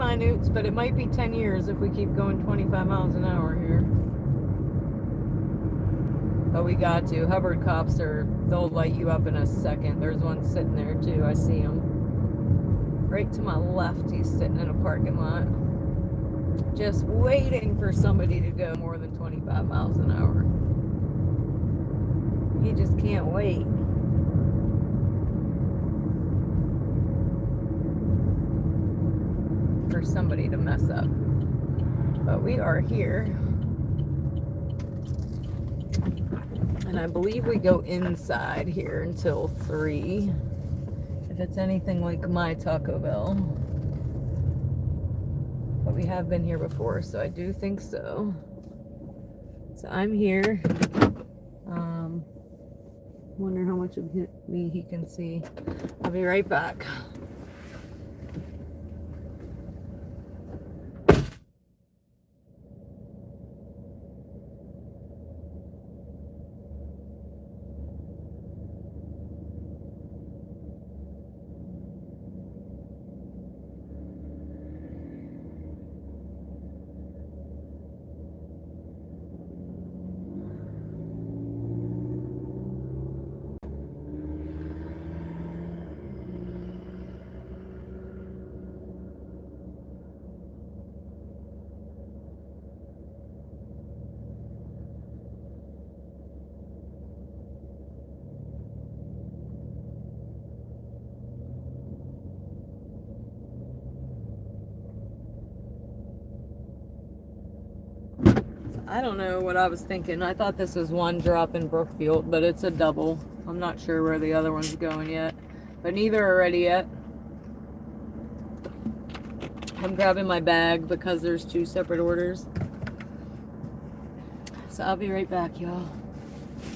Minutes, but it might be 10 years if we keep going 25 miles an hour here. But we got to. Hubbard cops they'll light you up in a second. There's one sitting there too. I see him. Right to my left, he's sitting in a parking lot. Just waiting for somebody to go more than 25 miles an hour. He just can't wait. For somebody to mess up. But we are here. And I believe we go inside here until 3. If it's anything like my Taco Bell. But we have been here before, so I do think so. So I'm here. Wonder how much of me he can see. I'll be right back. I don't know what I was thinking. I thought this was one drop in Brookfield, but it's a double. I'm not sure where the other one's going yet, but neither are ready yet. I'm grabbing my bag because there's 2 separate orders. So I'll be right back, y'all.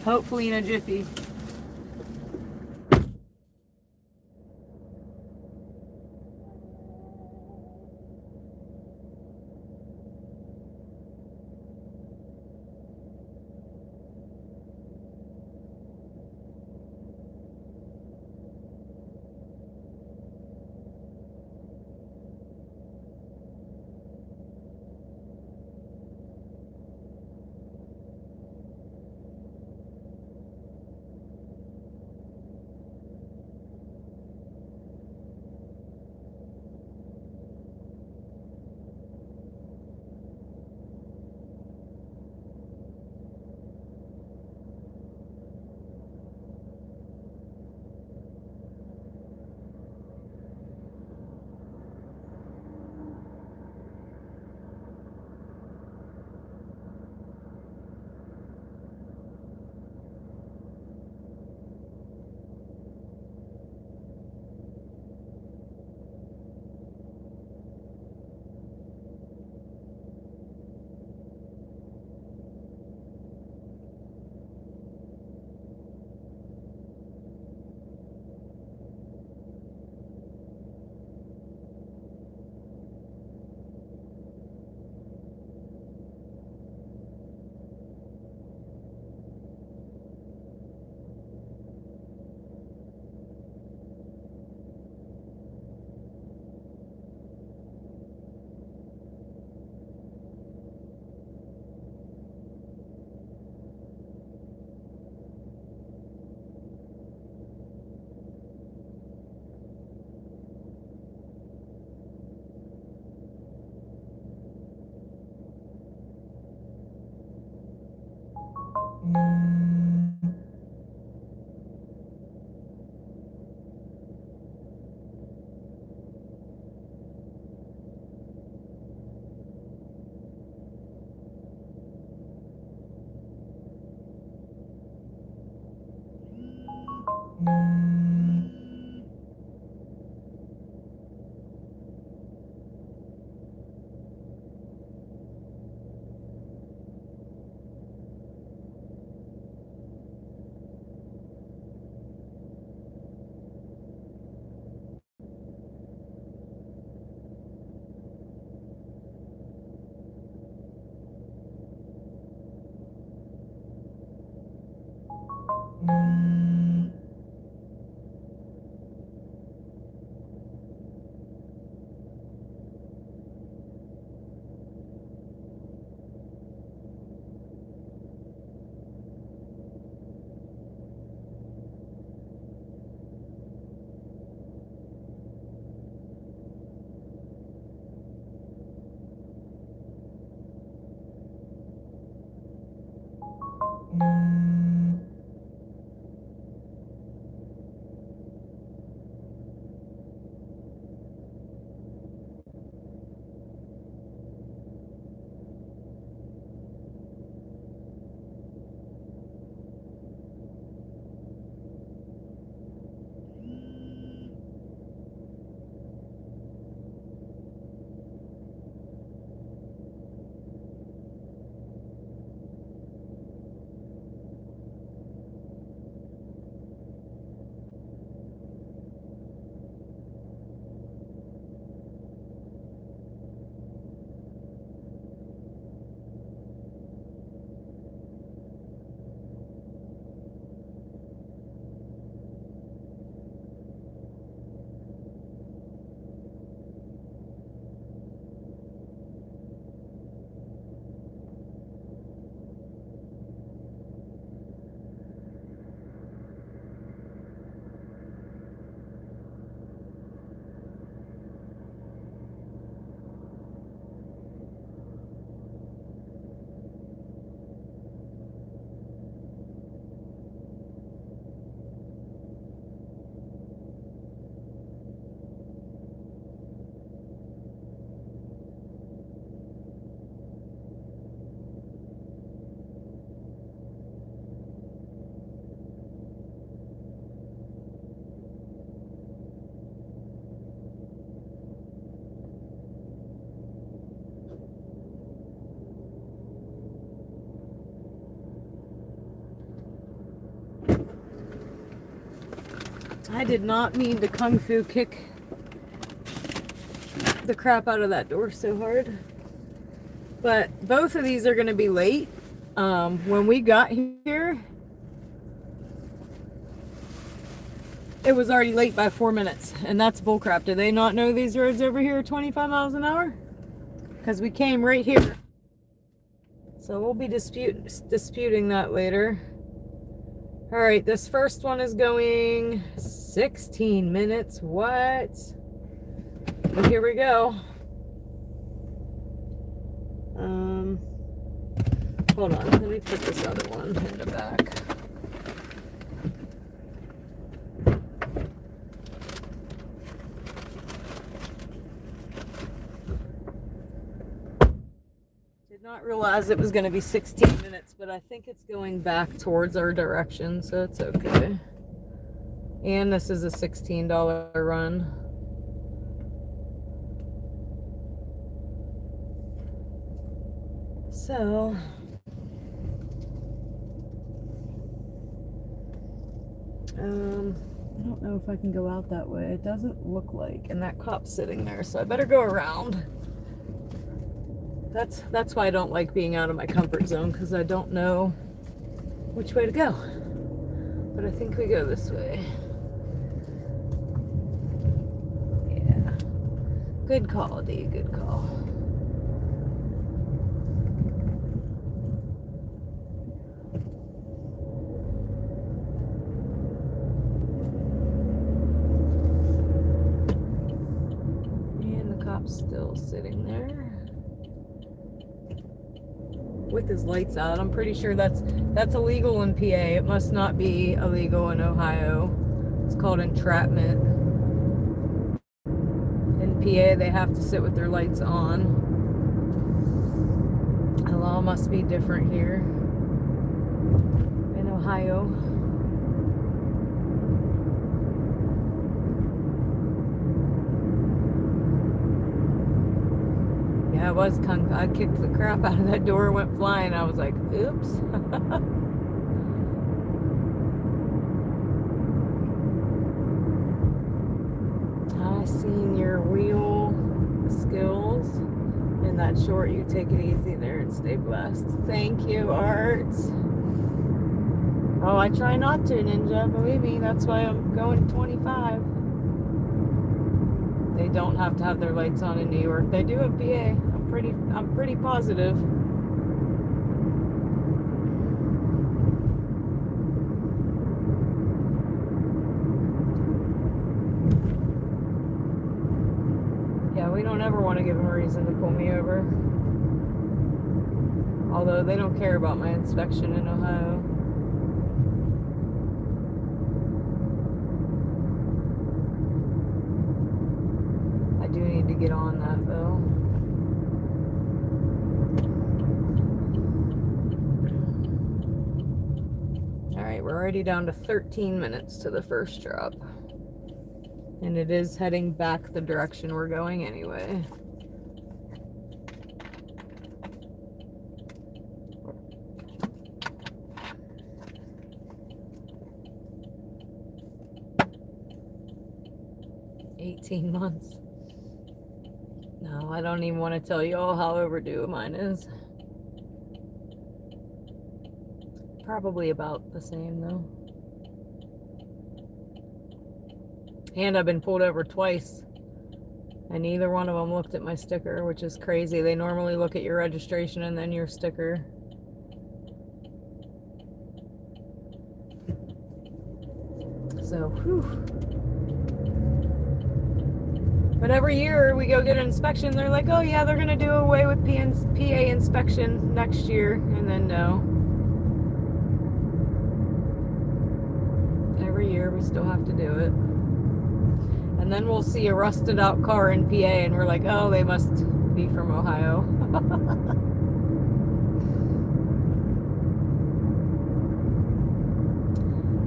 Hopefully in a jiffy. I did not mean to kung fu kick the crap out of that door so hard. But both of these are going to be late. When we got here, it was already late by 4 minutes, and that's bullcrap. Do they not know these roads over here are 25 miles an hour? Because we came right here. So we'll be disputing that later. All right, this first one is going 16 minutes. What? But here we go. Hold on, let me put this other one in the back. Did not realize it was going to be 16 minutes, but I think it's going back towards our direction, so it's okay. And this is a $16 run. So, I don't know if I can go out that way. It doesn't look like, and that cop's sitting there, so I better go around. That's why I don't like being out of my comfort zone, because I don't know which way to go. But I think we go this way. Yeah. Good call, D. Good call. Still sitting there with his lights out. I'm pretty sure that's illegal in PA. It must not be illegal in Ohio. It's called entrapment. In PA, they have to sit with their lights on. The law must be different here in Ohio. I was I kicked the crap out of that door, went flying. I was like, oops. I seen your wheel skills in that short. You take it easy there and stay blessed. Thank you, Art. Oh, I try not to, Ninja. Believe me, that's why I'm going 25. They don't have to have their lights on in New York. They do in PA. I'm pretty positive. Yeah, we don't ever want to give them a reason to pull me over. Although they don't care about my inspection in Ohio. I do need to get on that though. We're already down to 13 minutes to the first drop. And it is heading back the direction we're going anyway. $18 months. No, I don't even want to tell you all how overdue mine is. Probably about the same though. And I've been pulled over twice, and neither one of them looked at my sticker, which is crazy. They normally look at your registration and then your sticker. So, whew. But every year we go get an inspection, they're like, oh yeah, they're gonna do away with PA inspection next year, and then no. Every year we still have to do it. And then we'll see a rusted out car in PA and we're like, oh, they must be from Ohio.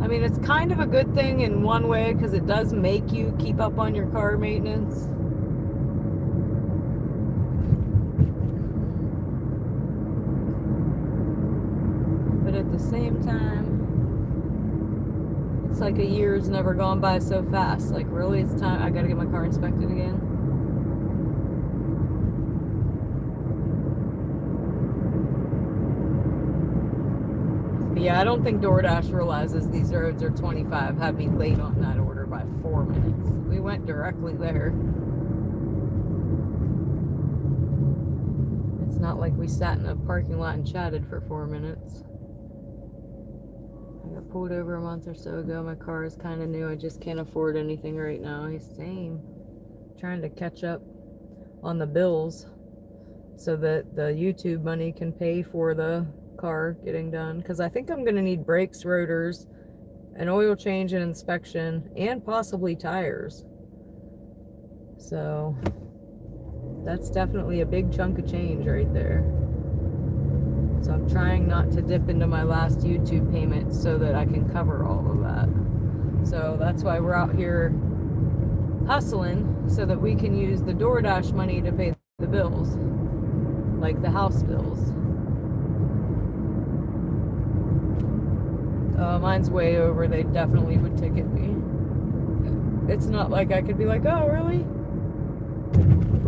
I mean, it's kind of a good thing in one way because it does make you keep up on your car maintenance. But at the same time, It's like a year's never gone by so fast. Like, really, it's time. I gotta get my car inspected again. But yeah, I don't think DoorDash realizes these roads are 25. Had me late on that order by 4 minutes. We went directly there. It's not like we sat in a parking lot and chatted for 4 minutes. I got pulled over a month or so ago. My car is kind of new. I just can't afford anything right now. Same. Trying to catch up on the bills so that the YouTube money can pay for the car getting done. Because I think I'm going to need brakes, rotors, an oil change and inspection, and possibly tires. So that's definitely a big chunk of change right there. So I'm trying not to dip into my last YouTube payment so that I can cover all of that. So that's why we're out here hustling so that we can use the DoorDash money to pay the bills, like the house bills. Mine's way over. They definitely would ticket me. It's not like I could be like, oh, really?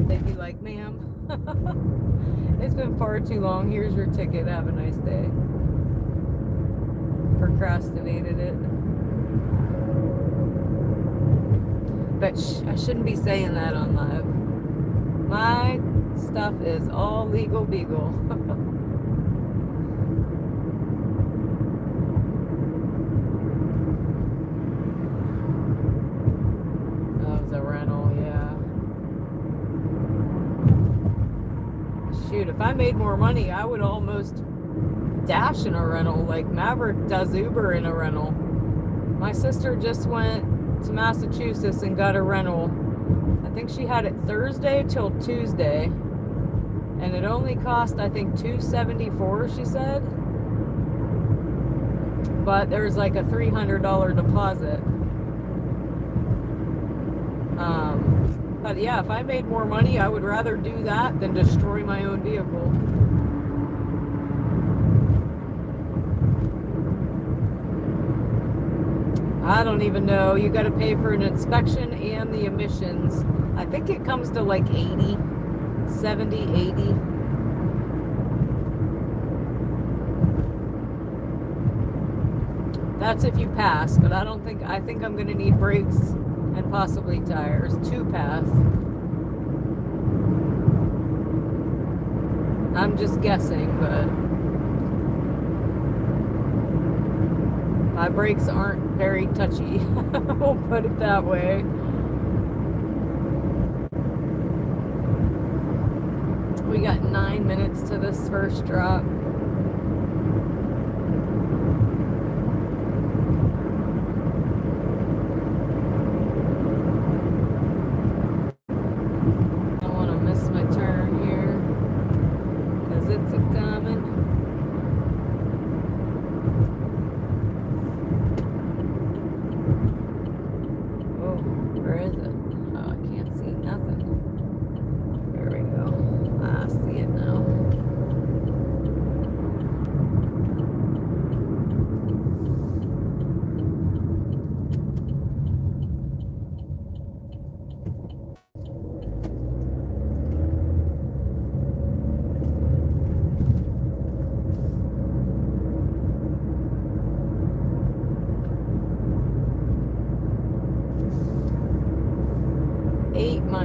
They'd be like, ma'am, it's been far too long. Here's your ticket. Have a nice day. Procrastinated it. But I shouldn't be saying that on live. My stuff is all legal beagle. Shoot, if I made more money, I would almost dash in a rental. Like Maverick does Uber in a rental. My sister just went to Massachusetts and got a rental. I think she had it Thursday till Tuesday, and it only cost, I think, $274, she said. But there's like a $300 deposit. But yeah, if I made more money, I would rather do that than destroy my own vehicle. I don't even know. You got to pay for an inspection and the emissions. I think it comes to like 80, 70, 80. That's if you pass, but I think I'm going to need brakes and possibly tires to pass. I'm just guessing, but my brakes aren't very touchy. We'll put it that way. We got 9 minutes to this first drop.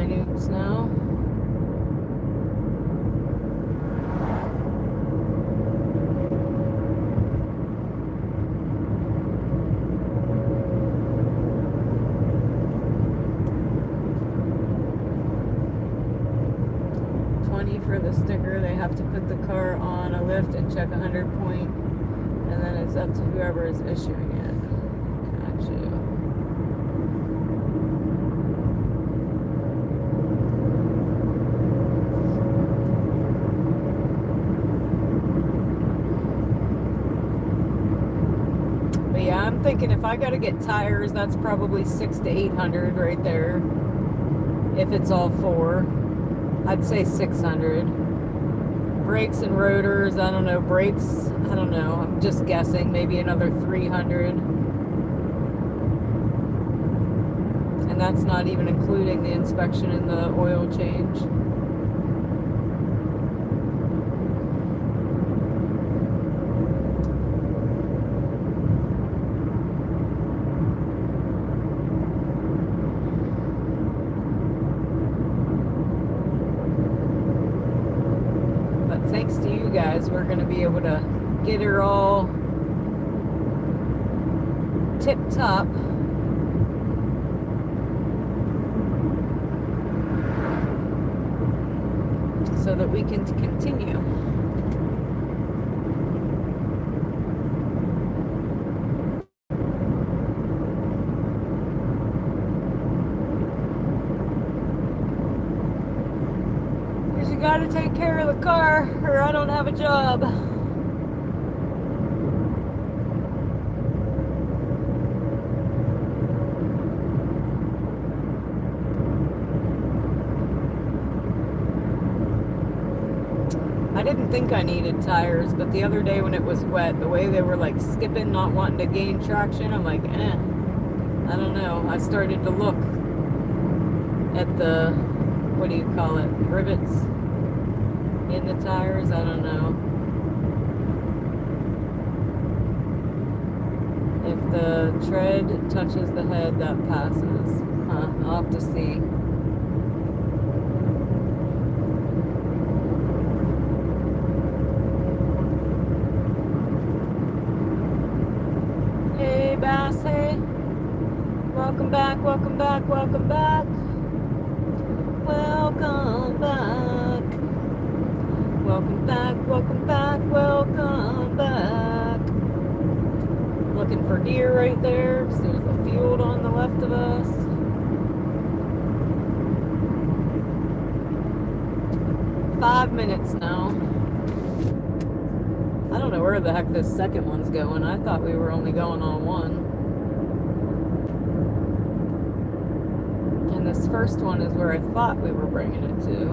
Minutes now. $20 for the sticker. They have to put the car on a lift and check 100 point, and then it's up to whoever is issuing it. Gotcha. I'm thinking if I gotta get tires, that's probably $600 to $800 right there. If it's all four, I'd say $600. Brakes and rotors, I don't know. Brakes, I don't know. I'm just guessing. Maybe another $300. And that's not even including the inspection and the oil change. But thanks to you guys, we're going to be able to get her all tip-top. So that we can continue. Because you gotta take care of the car, or I don't have a job. I didn't think I needed tires, but the other day when it was wet, the way they were like skipping, not wanting to gain traction, I'm like, I don't know. I started to look at the, what do you call it, rivets in the tires. I don't know. If the tread touches the head, that passes. I'll have to see. Bass, hey, welcome back, welcome back, welcome back, welcome back, welcome back, welcome back, welcome back. Looking for deer right there, because there's a field on the left of us. Five minutes now. I don't know where the heck this second one's going. I thought we were only going on one. And this first one is where I thought we were bringing it to.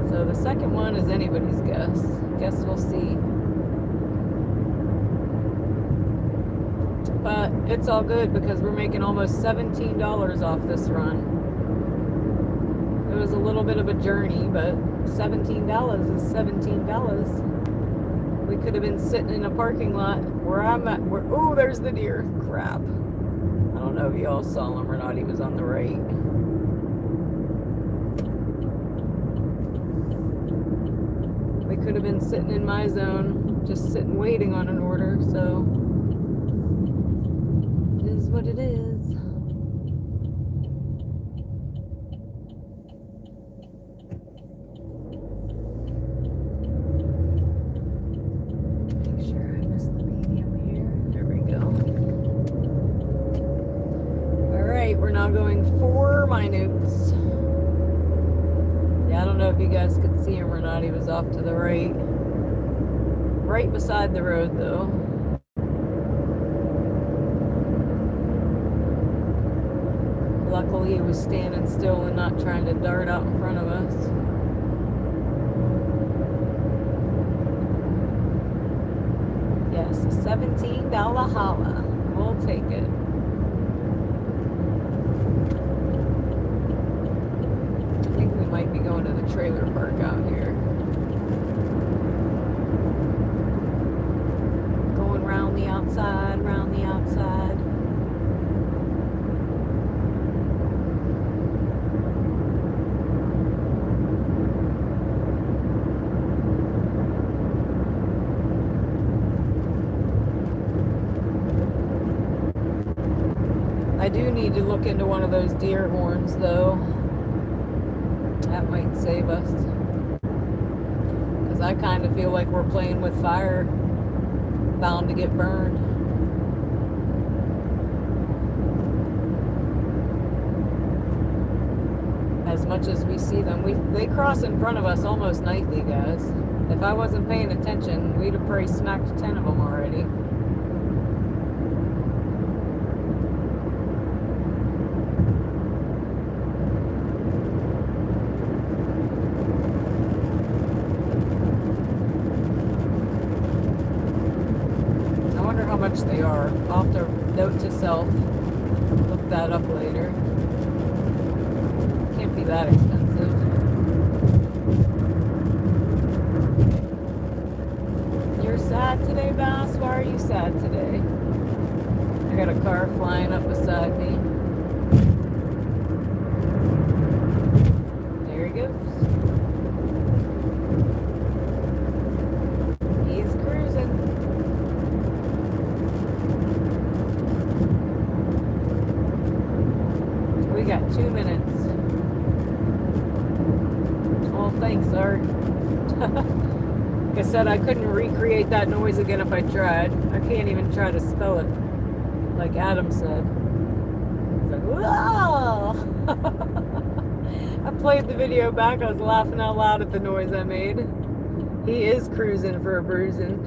So the second one is anybody's guess. Guess we'll see. But it's all good because we're making almost $17 off this run. It was a little bit of a journey, but $17 is $17. We could have been sitting in a parking lot where I'm at. Oh, there's the deer. Crap. I don't know if y'all saw him or not. He was on the right. We could have been sitting in my zone, just sitting waiting on an order. So it is what it is. We're now going 4 minutes. Yeah, I don't know if you guys could see him or not. He was off to the right. Right beside the road, though. Luckily, he was standing still and not trying to dart out in front of us. Yes, a $17 holla. We'll take it. Might be going to the trailer park out here. Going round the outside, round the outside. I do need to look into one of those deer horns though. That might save us. Because I kind of feel like we're playing with fire, bound to get burned. As much as we see them, they cross in front of us almost nightly, guys. If I wasn't paying attention, we'd have probably smacked 10 of them already. They are. I'll have to note to self, look look that up later. Can't be that expensive. You're sad today, Bass? Why are you sad today? I got a car flying up beside me. There he goes. He's cruising. We got 2 minutes. Oh, thanks, Art. Like I said, I couldn't recreate that noise again if I tried. I can't even try to spell it like Adam said. It's like, whoa! I played the video back. I was laughing out loud at the noise I made. He is cruising for a bruising.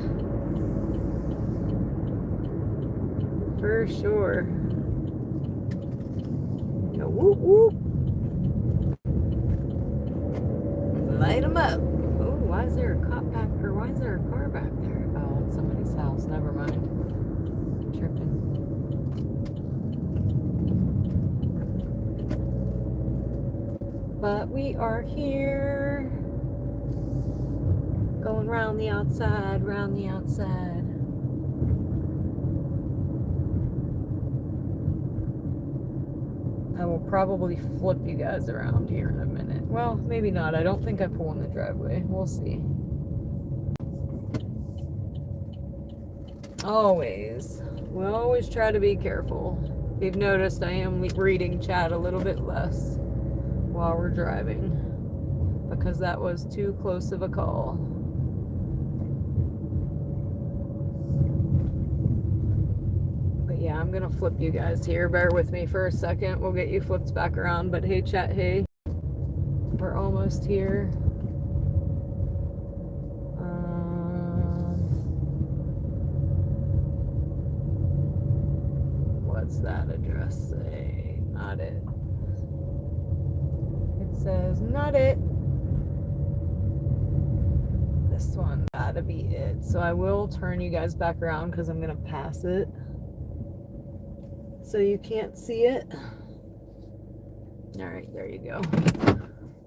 For sure. Go whoop whoop. Light him up. Oh, why is there a cop back, or why is there a car back there? Oh, it's somebody's house. Never mind. I'm tripping. But we are here. Going round the outside, round the outside. I will probably flip you guys around here in a minute. Well, maybe not. I don't think I pull in the driveway. We'll see. Always. We'll always try to be careful. If you've noticed, I am reading chat a little bit less while we're driving, because that was too close of a call. But yeah, I'm gonna flip you guys here. Bear with me for a second. We'll get you flipped back around. But hey, chat, hey. We're almost here. What's that address say? Not it. It says not it. This one gotta be it. So I will turn you guys back around because I'm gonna pass it, so you can't see it. All right, there you go.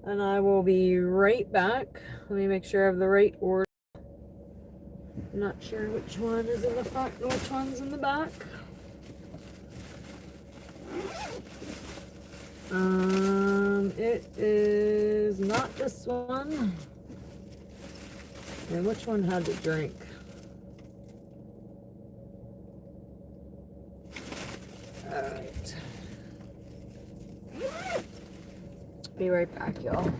And I will be right back. Let me make sure I have the right order. I'm not sure which one is in the front and which one's in the back. It is not this one. And which one had the drink? All right. Be right back, y'all.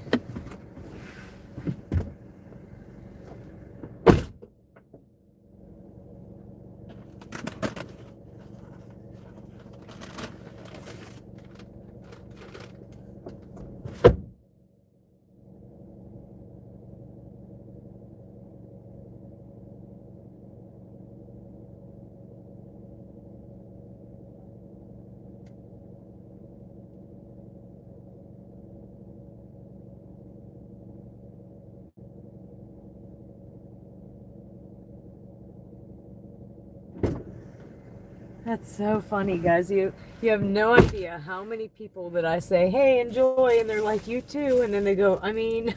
That's so funny, guys. You have no idea how many people that I say, hey, enjoy, and they're like, you too, and then they go, I mean,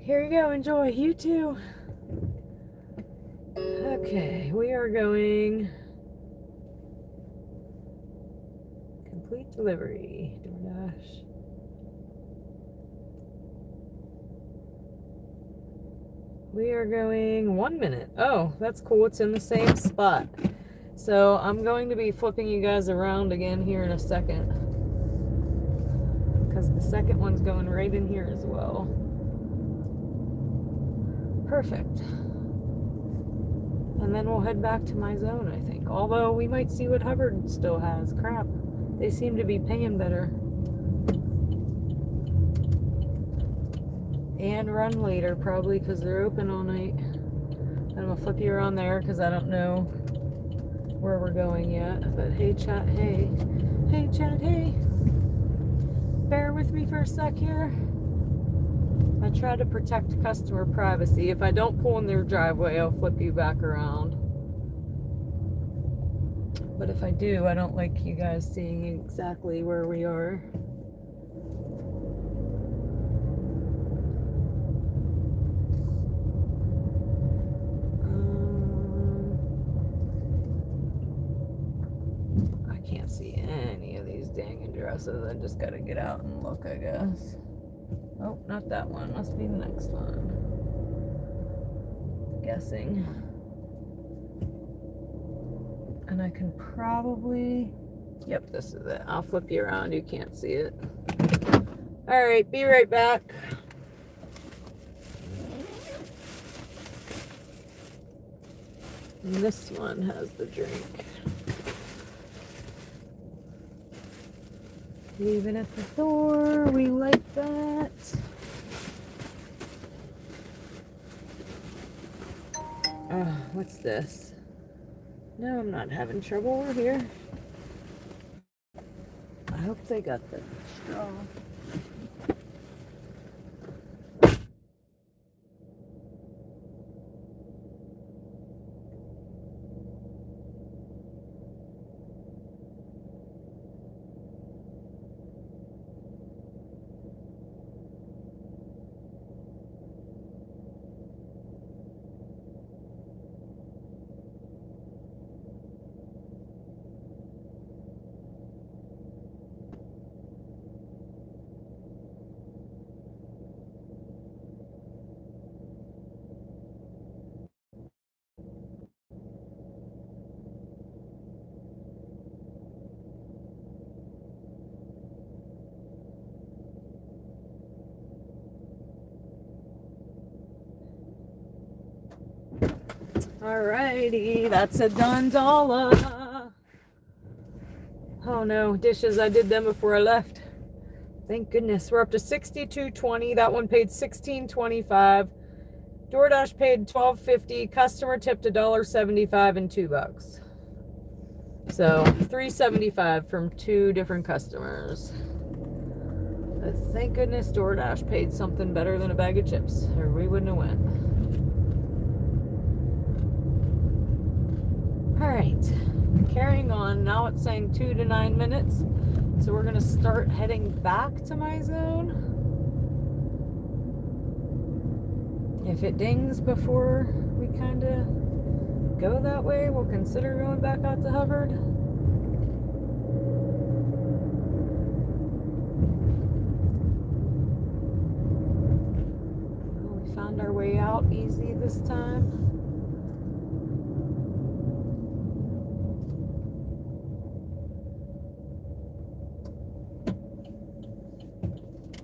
here you go, enjoy, you too. Okay, we are going complete delivery, DoorDash. We are going 1 minute. Oh, that's cool. It's in the same spot. So I'm going to be flipping you guys around again here in a second, because the second one's going right in here as well. Perfect. And then we'll head back to my zone, I think. Although we might see what Hubbard still has. Crap. They seem to be paying better. And run later, probably, because they're open all night. I'm gonna flip you around there because I don't know where we're going yet. But hey, chat, hey. Hey, chat, hey. Bear with me for a sec here. I try to protect customer privacy. If I don't pull in their driveway, I'll flip you back around. But if I do, I don't like you guys seeing exactly where we are. I can't see any of these dang addresses. I just gotta get out and look, I guess. Oh, not that one. Must be the next one. Guessing. And I can probably... Yep, this is it. I'll flip you around. You can't see it. All right, be right back. And this one has the drink. Leave it at the door. We like that. Oh, what's this? No, I'm not having trouble. We're here. I hope they got the straw. Alrighty, that's a done dollar. Oh no, dishes, I did them before I left. Thank goodness. We're up to $62.20. That one paid $16.25. DoorDash paid $12.50. Customer tipped $1.75 and $2. So $3.75 from 2 different customers. But thank goodness DoorDash paid something better than a bag of chips, or we wouldn't have went. All right, carrying on. Now it's saying 2 to 9 minutes. So we're gonna start heading back to my zone. If it dings before we kind of go that way, we'll consider going back out to Hubbard. Well, we found our way out easy this time.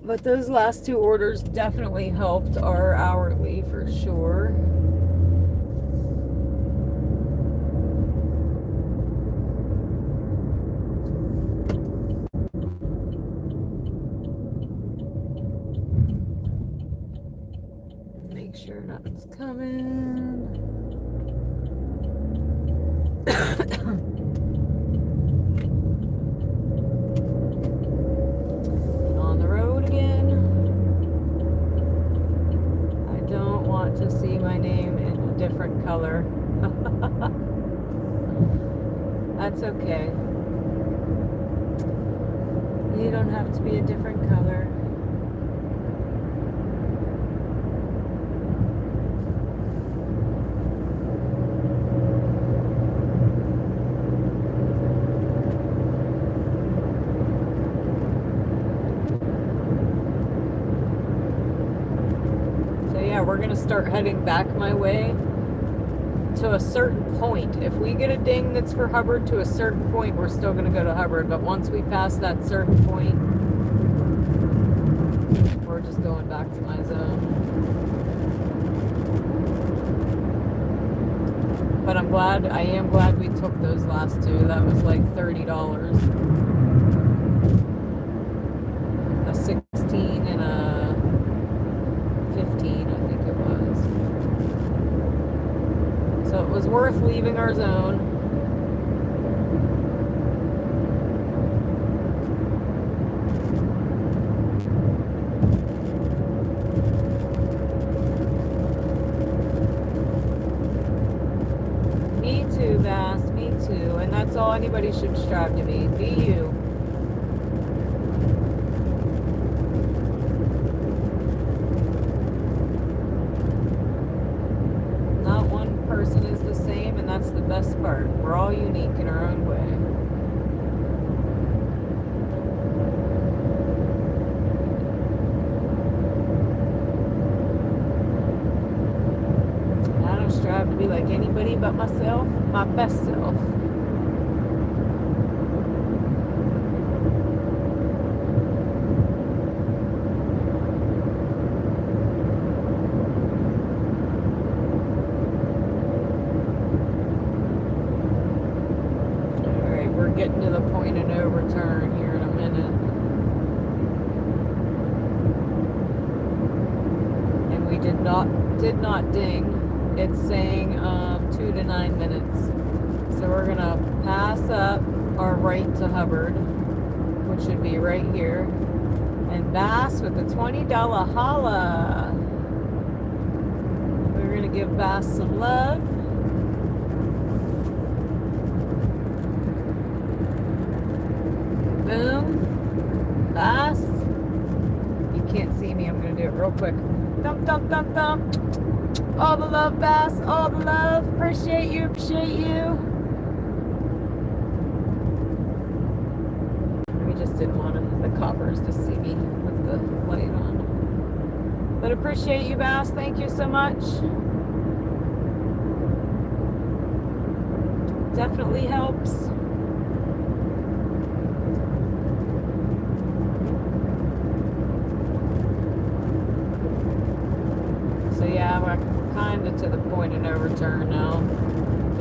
But those last 2 orders definitely helped our hourly for sure. Make sure nothing's coming. To see my name in a different color. That's okay. You don't have to be a different color. We're going to start heading back my way to a certain point. If we get a ding that's for Hubbard to a certain point, we're still going to go to Hubbard. But once we pass that certain point, we're just going back to my zone. But I am glad we took those last 2. That was like $30. A 16 and a 15, I think it was. So it was worth leaving our zone. Me too, Bass, me too. And that's all all anybody should strive to be. Be you. Not one person is the same, and that's the best part. We're all unique in our own way. I don't strive to be like anybody but myself, my best self. Getting to the point of no return here in a minute. And we did not ding. It's saying 2 to 9 minutes. So we're gonna pass up our right to Hubbard, which should be right here. And Bass with the $20 holla. We're gonna give Bass some love. Boom. Bass. You can't see me. I'm going to do it real quick. Thump, thump, thump, thump. All the love, Bass. All the love. Appreciate you. Appreciate you. We just didn't want the coppers to see me with the light on. But appreciate you, Bass. Thank you so much. Definitely helps. So yeah, we're kind of to the point of no return now.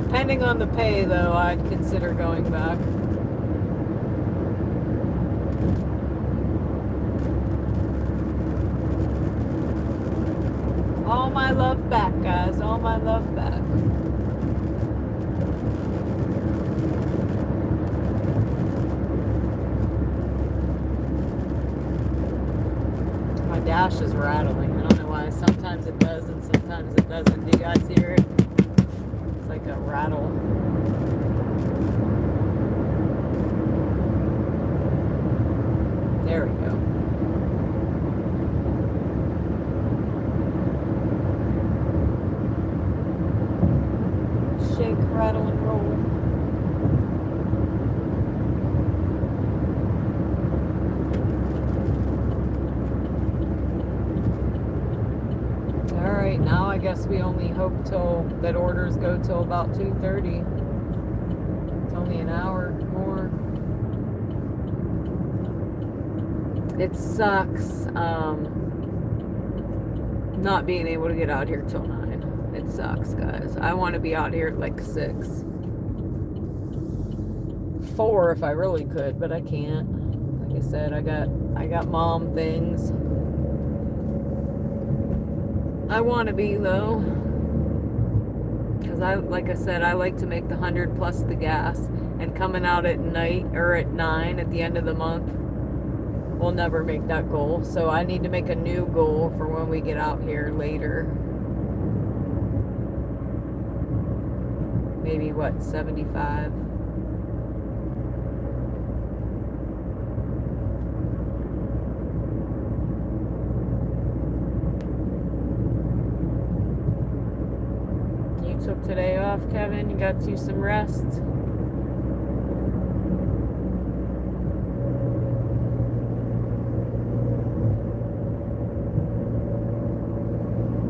Depending on the pay, though, I'd consider going back. All my love back, guys. All my love back. My dash is rattling. I don't know why. Sometimes it does and sometimes it doesn't. Do you guys hear it? It's like a rattle. There we go. Shake, rattle, and roll. Alright, now I guess we only hope till that orders go till about 2:30. It's only an hour more. It sucks not being able to get out here till 9. It sucks, guys. I want to be out here at like 6. 4 if I really could, but I can't. Like I said, I got mom things. I want to be though, because like I said, I like to make the 100 plus the gas, and coming out at night or at 9 at the end of the month, we'll never make that goal. So I need to make a new goal for when we get out here later. Maybe what, 75? Took today off, Kevin. You got you some rest.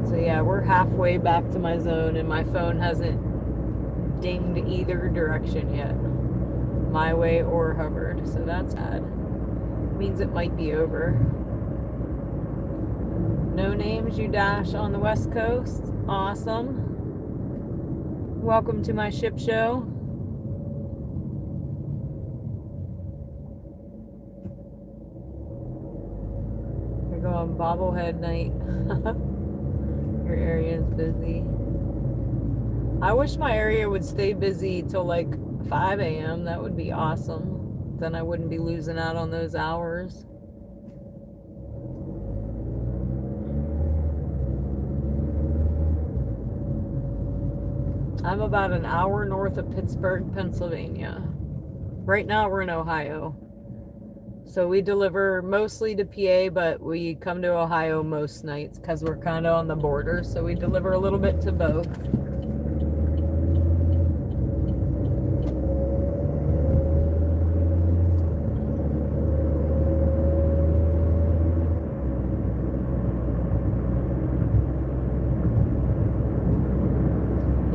So yeah, we're halfway back to my zone and my phone hasn't dinged either direction yet. My way or Hubbard. So that's bad. Means it might be over. No names, you dash on the West Coast. Awesome. Welcome to my ship show. We're going bobblehead night. Your area is busy. I wish my area would stay busy till like 5 a.m. That would be awesome. Then I wouldn't be losing out on those hours. I'm about an hour north of Pittsburgh, Pennsylvania. Right now we're in Ohio. So we deliver mostly to PA, but we come to Ohio most nights because we're kind of on the border. So we deliver a little bit to both.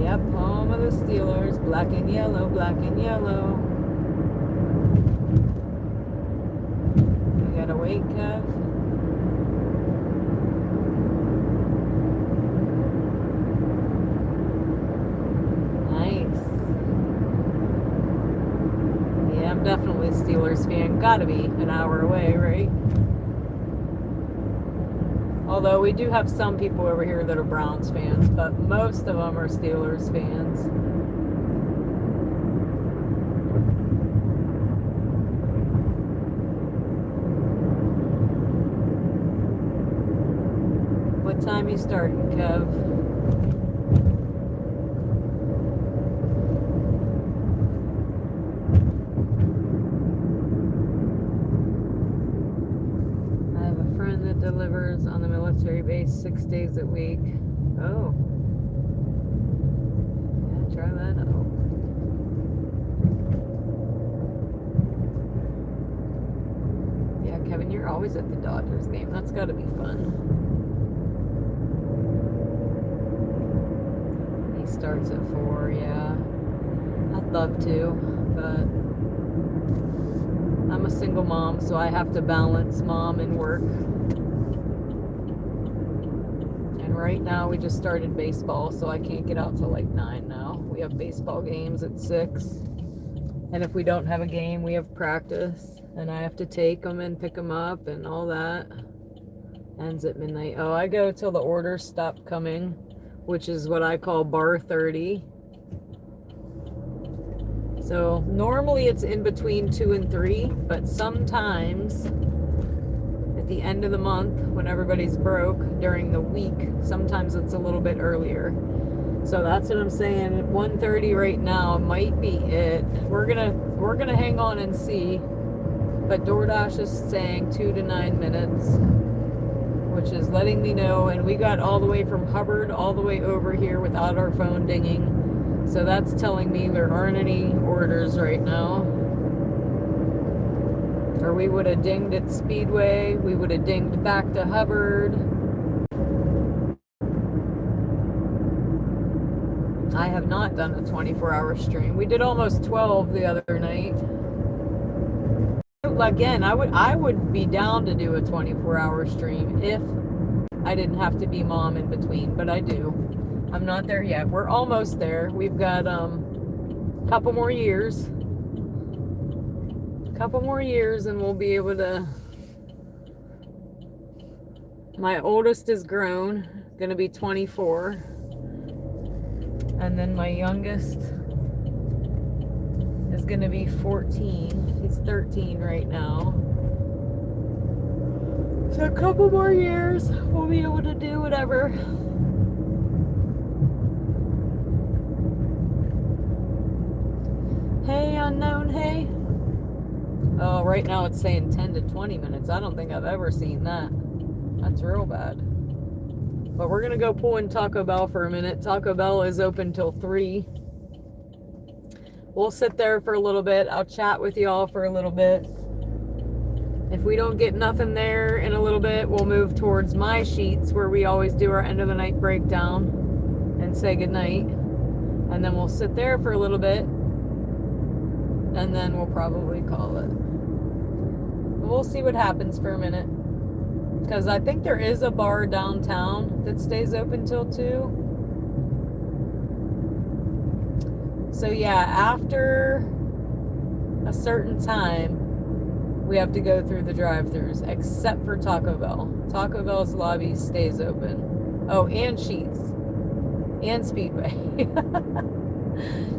Yep, home of the Steelers. Black and yellow, black and yellow. We gotta wait, Kev. Nice. Yeah, I'm definitely a Steelers fan. Gotta be an hour away, right? Although we do have some people over here that are Browns fans, but most of them are Steelers fans. What time you starting, Kev? I have a friend that delivers on the military base 6 days a week. Oh. Yeah, try that out. Yeah, Kevin, you're always at the Dodgers game. That's got to be fun. He starts at 4, yeah. I'd love to, but I'm a single mom, so I have to balance mom and work. And right now we just started baseball, so I can't get out till like 9 now. We have baseball games at 6. And if we don't have a game, we have practice. And I have to take them and pick them up and all that. Ends at midnight. Oh, I go till the orders stop coming, which is what I call bar 30. So normally it's in between 2 and 3, but sometimes at the end of the month when everybody's broke during the week, sometimes it's a little bit earlier. So that's what I'm saying. 1:30 right now might be it. We're gonna hang on and see. But DoorDash is saying 2 to 9 minutes, which is letting me know. And we got all the way from Hubbard all the way over here without our phone dinging. So that's telling me there aren't any orders right now. Or we would have dinged at Speedway. We would have dinged back to Hubbard. I have not done a 24-hour stream. We did almost 12 the other night. Again, I would be down to do a 24-hour stream if I didn't have to be mom in between, but I do. I'm not there yet. We're almost there. We've got a couple more years. And we'll be able to. My oldest is grown, gonna be 24. And then my youngest is gonna be 14. He's 13 right now. So a couple more years, we'll be able to do whatever. Hey, unknown, hey. Oh, right now it's saying 10 to 20 minutes. I don't think I've ever seen that. That's real bad. But we're going to go pull in Taco Bell for a minute. Taco Bell is open till 3. We'll sit there for a little bit. I'll chat with y'all for a little bit. If we don't get nothing there in a little bit, we'll move towards My Sheets, where we always do our end of the night breakdown and say goodnight. And then we'll sit there for a little bit. And then we'll probably call it. We'll see what happens for a minute. Because I think there is a bar downtown that stays open till 2. So yeah, after a certain time, we have to go through the drive-thrus, except for Taco Bell. Taco Bell's lobby stays open. Oh, and Sheets. And Speedway.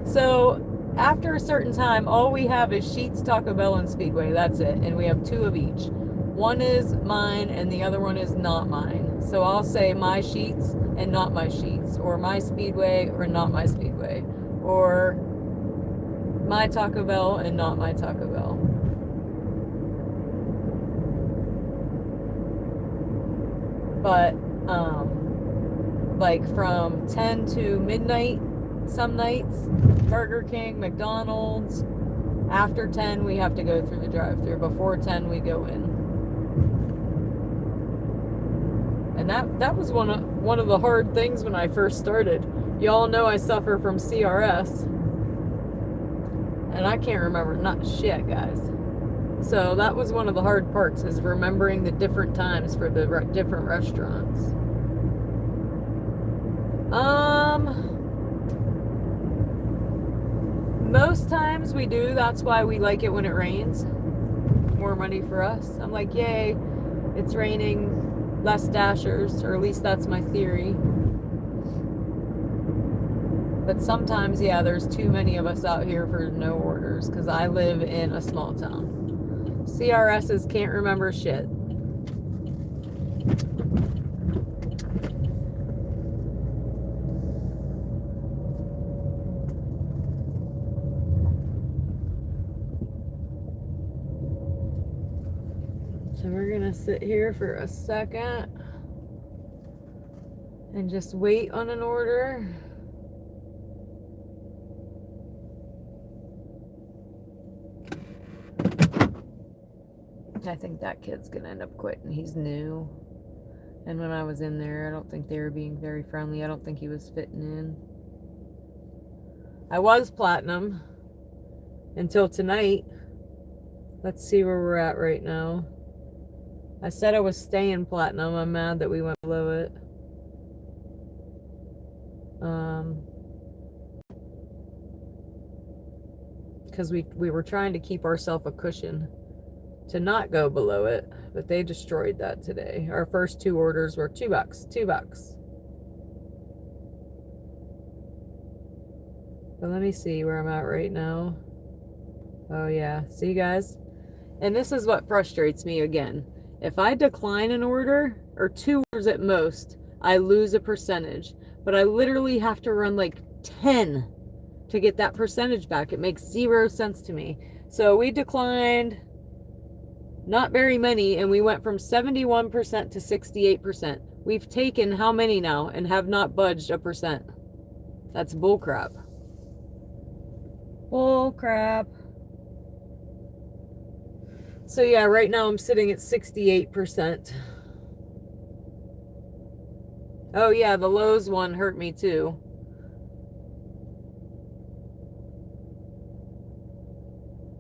So after a certain time, all we have is Sheets, Taco Bell, and Speedway. That's it. And we have 2 of each. One is mine and the other one is not mine. So I'll say My Sheets and not My Sheets, or My Speedway or not My Speedway, or my Taco Bell and not my Taco Bell. But like from 10 to midnight some nights, Burger King, McDonald's. After 10 we have to go through the drive-thru. Before 10 we go in. And that was one of the hard things when I first started. Y'all know I suffer from CRS. And I can't remember not shit, guys. So that was one of the hard parts, is remembering the different times for the different restaurants. Most times we do. That's why we like it when it rains. More money for us. I'm like, yay, it's raining, less dashers, or at least that's my theory. But sometimes, yeah, there's too many of us out here for no orders, because I live in a small town. CRSs can't remember shit. So we're gonna sit here for a second and just wait on an order. I think that kid's gonna end up quitting. He's new. And when I was in there, I don't think they were being very friendly. I don't think he was fitting in. I was platinum until tonight. Let's see where we're at right now. I said I was staying platinum. I'm mad that we went below it. Because we were trying to keep ourselves a cushion to not go below it, but they destroyed that today. Our first two orders were $2, $2. But let me see where I'm at right now. Oh yeah, see guys? And this is what frustrates me again. If I decline an order, or 2 orders at most, I lose a percentage. But I literally have to run like 10 to get that percentage back. It makes 0 sense to me. So we declined not very many, and we went from 71% to 68%. We've taken how many now and have not budged a percent? That's bullcrap. Bullcrap. So yeah, right now I'm sitting at 68%. Oh yeah, the Lowe's one hurt me too.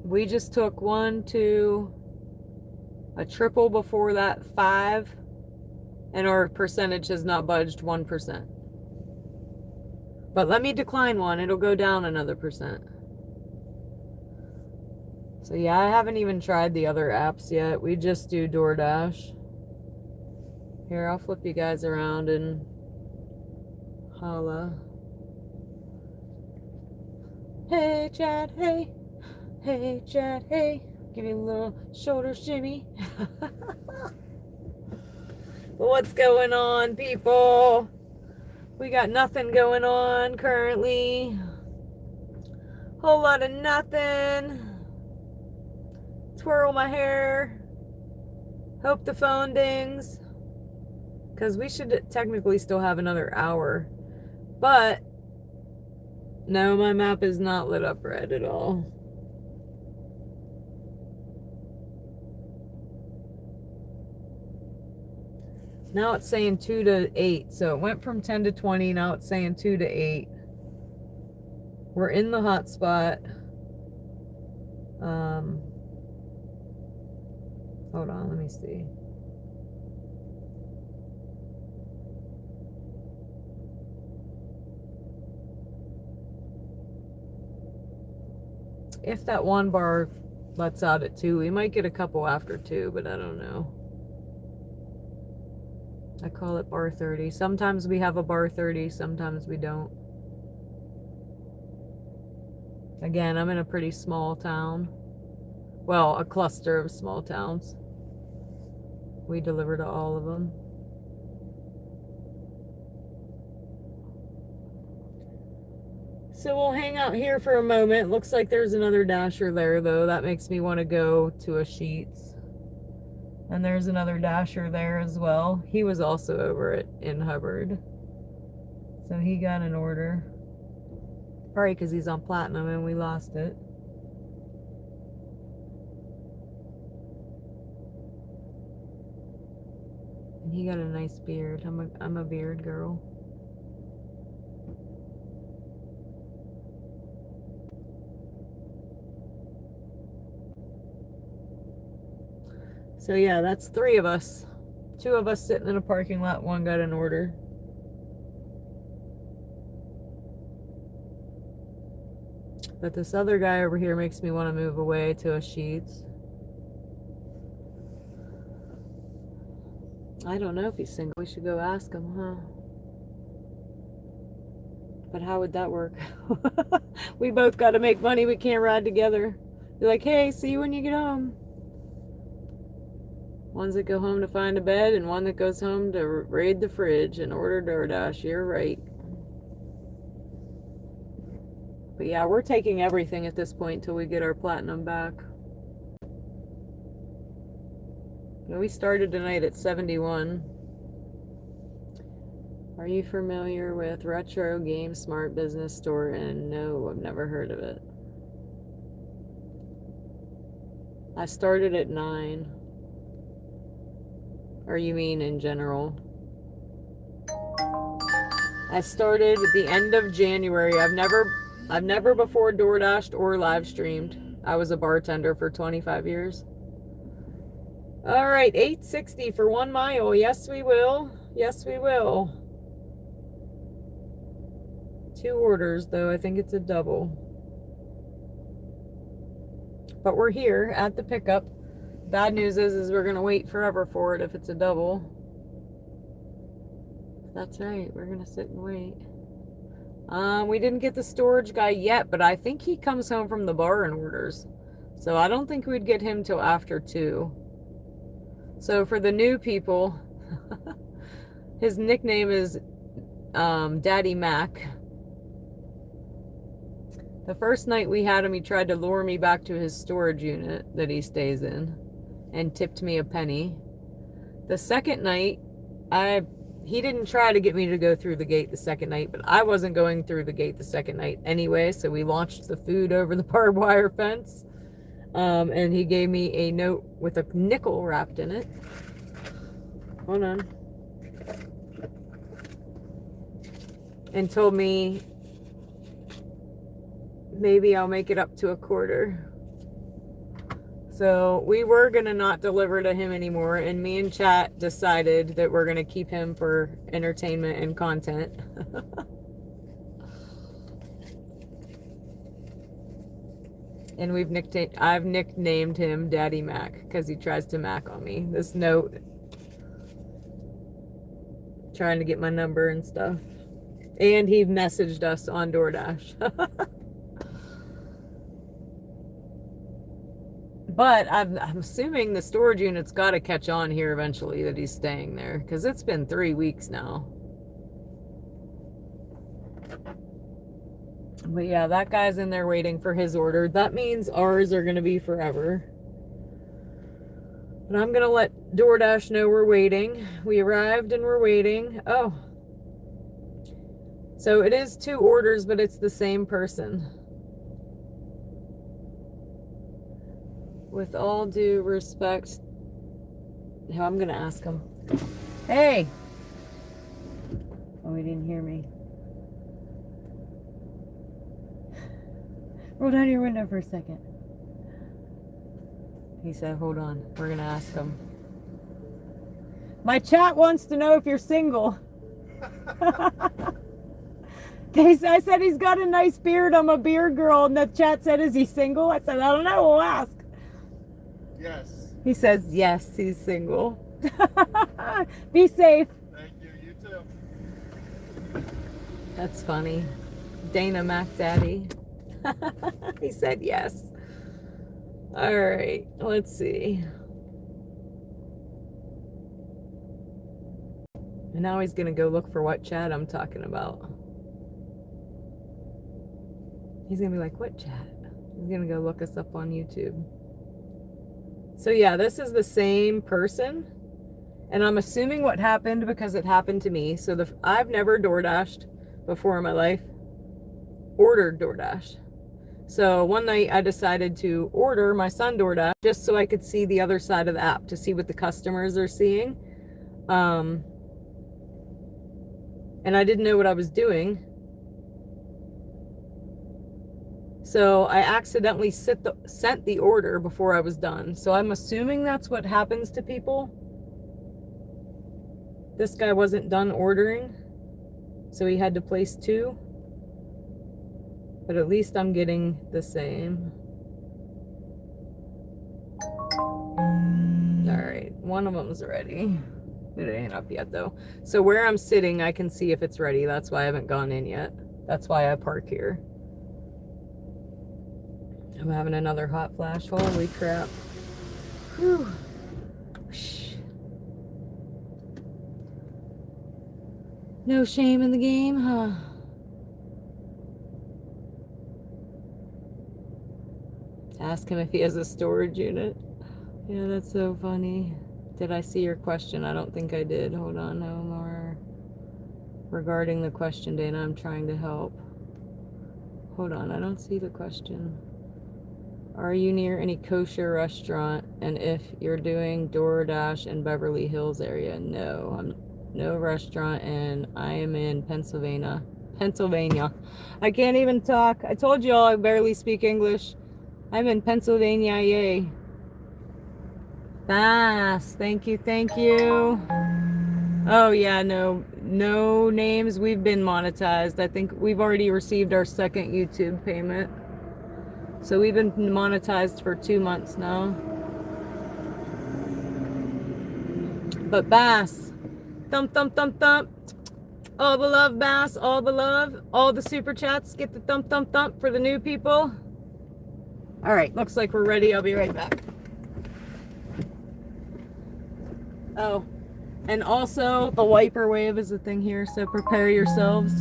We just took a triple before that, 5, and our percentage has not budged 1%. But let me decline one, it'll go down another percent. So yeah, I haven't even tried the other apps yet. We just do DoorDash. Here, I'll flip you guys around and holla. Hey, Chad, hey. Hey, Chad, hey. Give you a little shoulder shimmy. What's going on, people? We got nothing going on currently. Whole lot of nothing. Twirl my hair. Hope the phone dings. Because we should technically still have another hour. But no, my map is not lit up red at all. Now it's saying 2 to 8. So it went from 10 to 20. Now it's saying 2 to 8. We're in the hot spot. Hold on, let me see. If that one bar lets out at 2, we might get a couple after 2, but I don't know. I call it bar 30. Sometimes we have a bar 30, sometimes we don't. Again, I'm in a pretty small town. Well, a cluster of small towns. We deliver to all of them. So we'll hang out here for a moment. Looks like there's another Dasher there, though. That makes me want to go to a Sheetz. And there's another Dasher there as well. He was also over in Hubbard. So he got an order. Probably because he's on Platinum and we lost it. And he got a nice beard. I'm a beard girl. So yeah, that's 3 of us. 2 of us sitting in a parking lot, 1 got an order. But this other guy over here makes me want to move away to a Sheetz. I don't know if he's single. We should go ask him, huh? But how would that work? We both got to make money. We can't ride together. Be like, hey, see you when you get home. Ones that go home to find a bed and one that goes home to raid the fridge and order DoorDash. You're right. But yeah, we're taking everything at this point till we get our Platinum back. We started tonight at 71. Are you familiar with Retro Game Smart Business Store? And no, I've never heard of it. I started at 9. Or you mean in general? I started at the end of January. I've never before DoorDashed or live streamed. I was a bartender for 25 years. All right, $8.60 for 1 mile. Yes, we will. Yes, we will. 2 orders, though. I think it's a double. But we're here at the pickup. Bad news is we're going to wait forever for it if it's a double. That's right. We're going to sit and wait. We didn't get the storage guy yet, but I think he comes home from the bar and orders. So I don't think we'd get him till after 2. So for the new people, his nickname is Daddy Mac. The first night we had him, he tried to lure me back to his storage unit that he stays in and tipped me a penny. The second night, he didn't try to get me to go through the gate the second night, but I wasn't going through the gate the second night anyway, so we launched the food over the barbed wire fence. And he gave me a note with a nickel wrapped in it. Hold on. And told me maybe I'll make it up to a quarter. So we were going to not deliver to him anymore, and me and chat decided that we're going to keep him for entertainment and content. And I've nicknamed him Daddy Mac because he tries to Mac on me. This note, trying to get my number and stuff. And he messaged us on DoorDash. But I'm assuming the storage unit's got to catch on here eventually that he's staying there, because it's been 3 weeks now. But yeah, that guy's in there waiting for his order. That means ours are going to be forever. But I'm going to let DoorDash know we're waiting. We arrived and we're waiting. Oh. So it is 2 orders, but it's the same person. With all due respect, I'm going to ask him. Hey! Oh, he didn't hear me. Roll down your window for a second. He said, hold on. We're going to ask him. My chat wants to know if you're single. I said he's got a nice beard. I'm a beard girl. And the chat said, is he single? I said, I don't know. We'll ask. Yes. He says, yes, he's single. Be safe. Thank you. You too. That's funny. Dana Mac Daddy. He said yes. All right, let's see. And now he's gonna go look for what chat I'm talking about. He's gonna be like, what chat? He's gonna go look us up on YouTube. So yeah, this is the same person. And I'm assuming what happened because it happened to me. So I've never DoorDashed before in my life. Ordered DoorDash. So one night I decided to order my son DoorDash just so I could see the other side of the app to see what the customers are seeing. And I didn't know what I was doing. So I accidentally sent the order before I was done. So I'm assuming that's what happens to people. This guy wasn't done ordering, so he had to place 2. But at least I'm getting the same. All right, one of them's ready. It ain't up yet though. So where I'm sitting, I can see if it's ready. That's why I haven't gone in yet. That's why I park here. I'm having another hot flash. Holy crap. Whew. No shame in the game, huh? Ask him if he has a storage unit. Yeah, that's so funny. Did I see your question? I don't think I did. Hold on, no more. Regarding the question, Dana, I'm trying to help. Hold on, I don't see the question. Are you near any kosher restaurant? And if you're doing DoorDash in Beverly Hills area? No, I'm no restaurant, and I am in Pennsylvania. I can't even talk. I told y'all I barely speak English. I'm in Pennsylvania, yay. Bass, thank you, thank you. Oh yeah, no names. We've been monetized. I think we've already received our second YouTube payment. So we've been monetized for 2 months now. But Bass, thump, thump, thump, thump. All the love, Bass, all the love. All the super chats, get the thump, thump, thump for the new people. All right, looks like we're ready. I'll be right back. Oh, and also the wiper wave is a thing here, so prepare yourselves.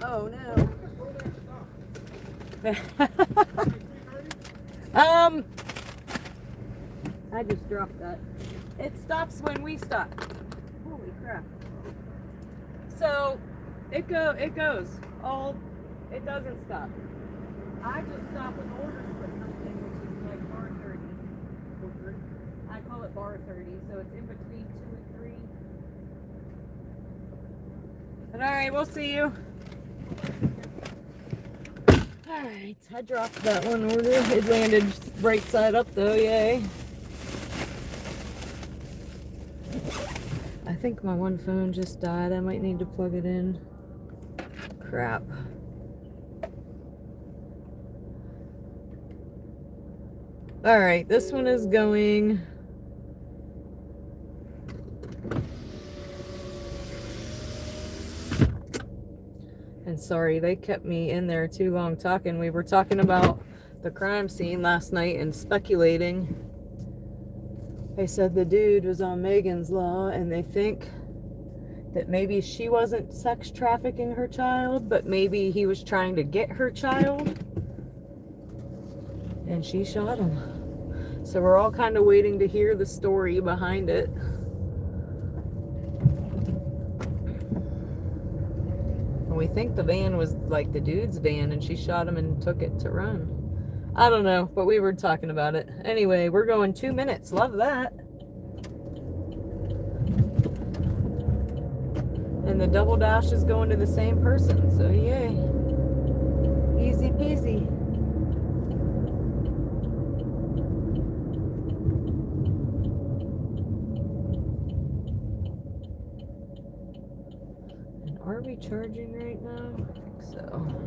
Oh no. I just dropped that. It stops when we stop. Holy crap. So it goes. It doesn't stop. I just stop when orders for something, which is like bar 30. I call it bar 30, so it's in between 2 and 3. But alright, we'll see you. Alright, I dropped that one order. It landed right side up though, yay. I think my one phone just died. I might need to plug it in. Crap. Alright, this one is going. And sorry, they kept me in there too long talking. We were talking about the crime scene last night and speculating. They said the dude was on Megan's Law and they think that maybe she wasn't sex trafficking her child, but maybe he was trying to get her child. And she shot him. So we're all kind of waiting to hear the story behind it. And we think the van was like the dude's van and she shot him and took it to run. I don't know, but we were talking about it. Anyway, we're going 2 minutes. Love that. And the double dash is going to the same person, so yay. Easy peasy. And are we charging right now? I think so.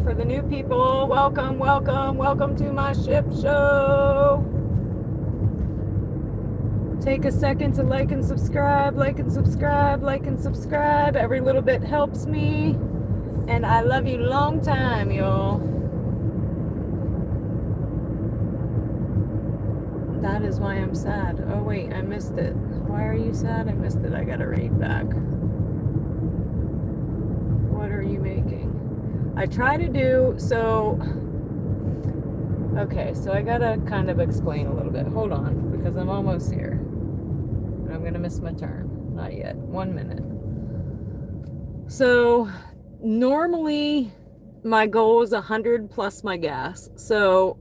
For the new people, welcome, welcome, welcome to my ship show. Take a second to like and subscribe, like and subscribe, like and subscribe. Every little bit helps me. And I love you long time, y'all. That is why I'm sad. Oh wait, I missed it. Why are you sad? I missed it. I gotta read back. What are you making? I try to do, so, okay, so I gotta kind of explain a little bit. Hold on, because I'm almost here. And I'm gonna miss my turn. Not yet. 1 minute. So, normally, my goal is 100 plus my gas. So,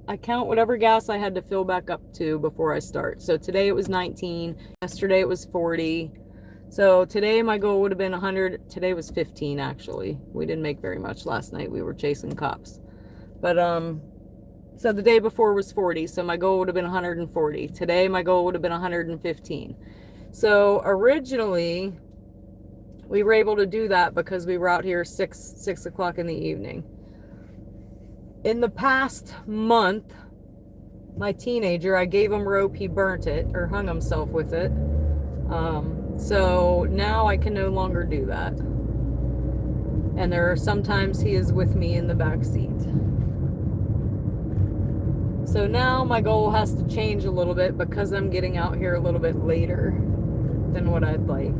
I count whatever gas I had to fill back up to before I start. So, today it was 19. Yesterday it was 40. So today my goal would have been 100. Today was 15 actually. We didn't make very much last night. We were chasing cops. But so the day before was 40. So my goal would have been 140. Today my goal would have been 115. So originally we were able to do that because we were out here 6 o'clock in the evening. In the past month, my teenager, I gave him rope. He burnt it or hung himself with it. So now I can no longer do that. And there are sometimes he is with me in the back seat. So now my goal has to change a little bit because I'm getting out here a little bit later than what I'd like.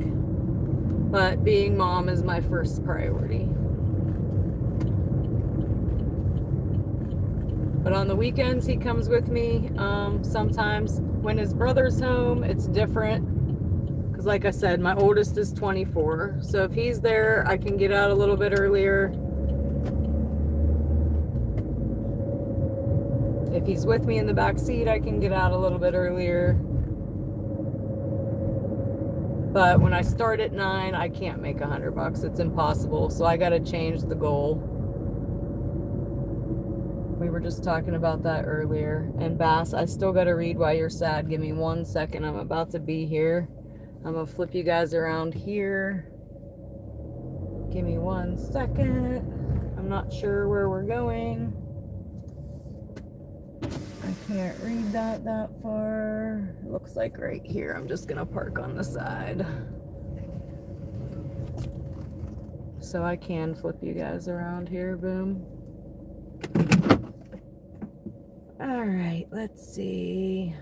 But being mom is my first priority. But on the weekends he comes with me. Sometimes when his brother's home, it's different. Because like I said, my oldest is 24. So if he's there, I can get out a little bit earlier. If he's with me in the back seat, I can get out a little bit earlier. But when I start at 9, I can't make $100. It's impossible. So I got to change the goal. We were just talking about that earlier. And Bass, I still got to read Why You're Sad. Give me 1 second. I'm about to be here. I'm going to flip you guys around here. Give me 1 second. I'm not sure where we're going. I can't read that far. It looks like right here. I'm just going to park on the side. So I can flip you guys around here. Boom. All right, let's see.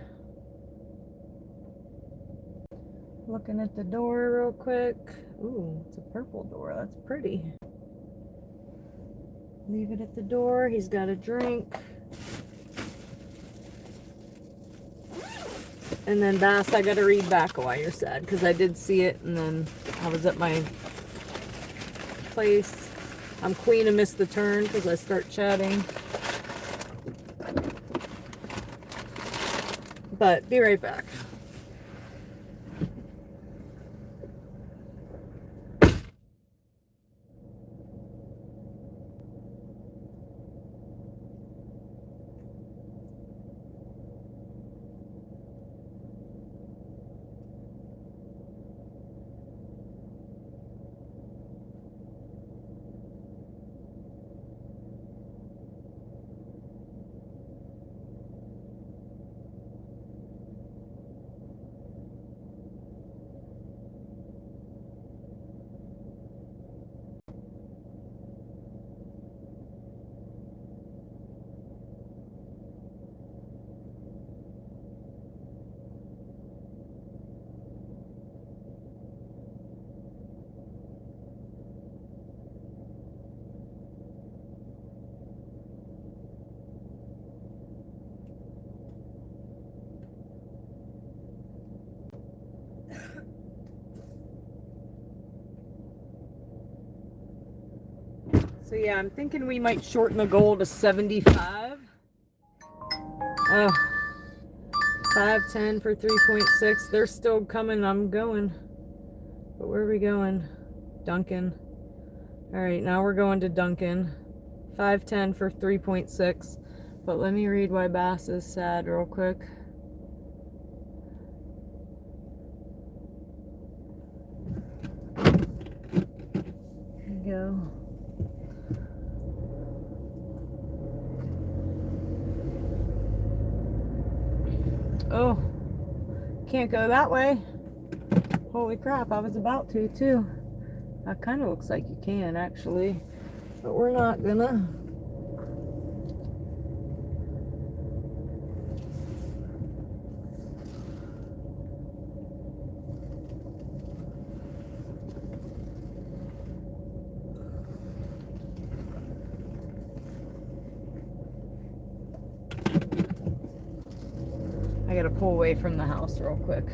Looking at the door real quick. Ooh, it's a purple door. That's pretty. Leave it at the door. He's got a drink. And then Bass, I gotta read back while you're sad, because I did see it and then I was at my place. I'm queen of miss the turn because I start chatting. But be right back. So yeah, I'm thinking we might shorten the goal to 75. Oh, 510 for 3.6. They're still coming. I'm going. But where are we going? Duncan. All right, now we're going to Duncan. 510 for 3.6. But let me read why Bass is sad real quick. Here we go. Oh, can't go that way. Holy crap, I was about to too. That kind of looks like you can actually, but we're not gonna. I gotta pull away from the house real quick.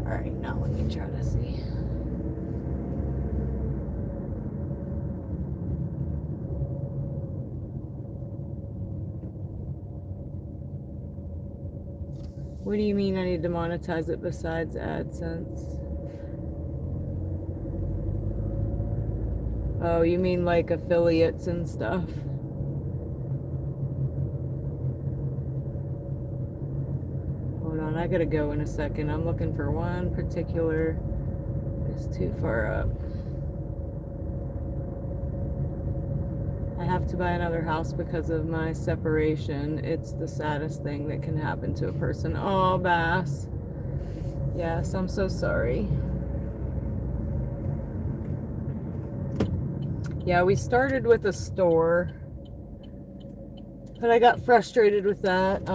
All right, now let me try to see. What do you mean I need to monetize it besides AdSense? Oh, you mean like affiliates and stuff? Hold on, I gotta go in a second. I'm looking for one particular. It's too far up. I have to buy another house because of my separation. It's the saddest thing that can happen to a person. Oh, Bass. Yes, I'm so sorry. Yeah, we started with a store, but I got frustrated with that.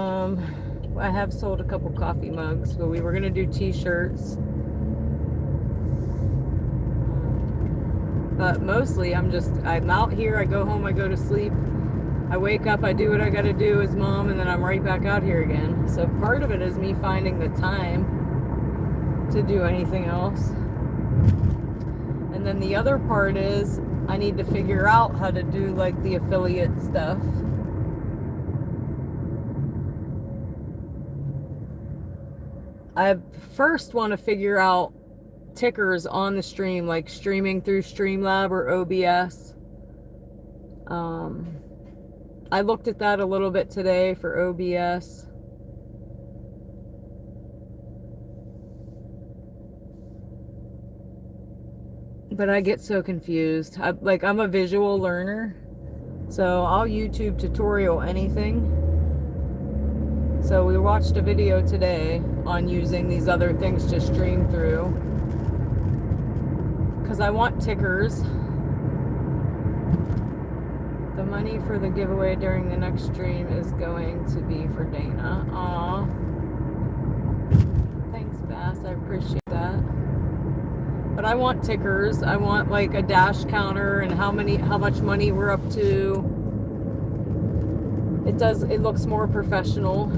I have sold a couple coffee mugs, but we were gonna do t-shirts. But mostly I'm out here, I go home, I go to sleep, I wake up, I do what I gotta do as mom, and then I'm right back out here again. So part of it is me finding the time to do anything else. And then the other part is I need to figure out how to do like the affiliate stuff. I first want to figure out tickers on the stream, like streaming through Streamlab or OBS. I looked at that a little bit today for OBS. But I get so confused. I'm a visual learner, so I'll YouTube tutorial anything. So we watched a video today on using these other things to stream through, because I want tickers. The money for the giveaway during the next stream is going to be for Dana. Aw. Thanks, Bass. I appreciate that. But I want tickers. I want like a dash counter and how much money we're up to. It looks more professional.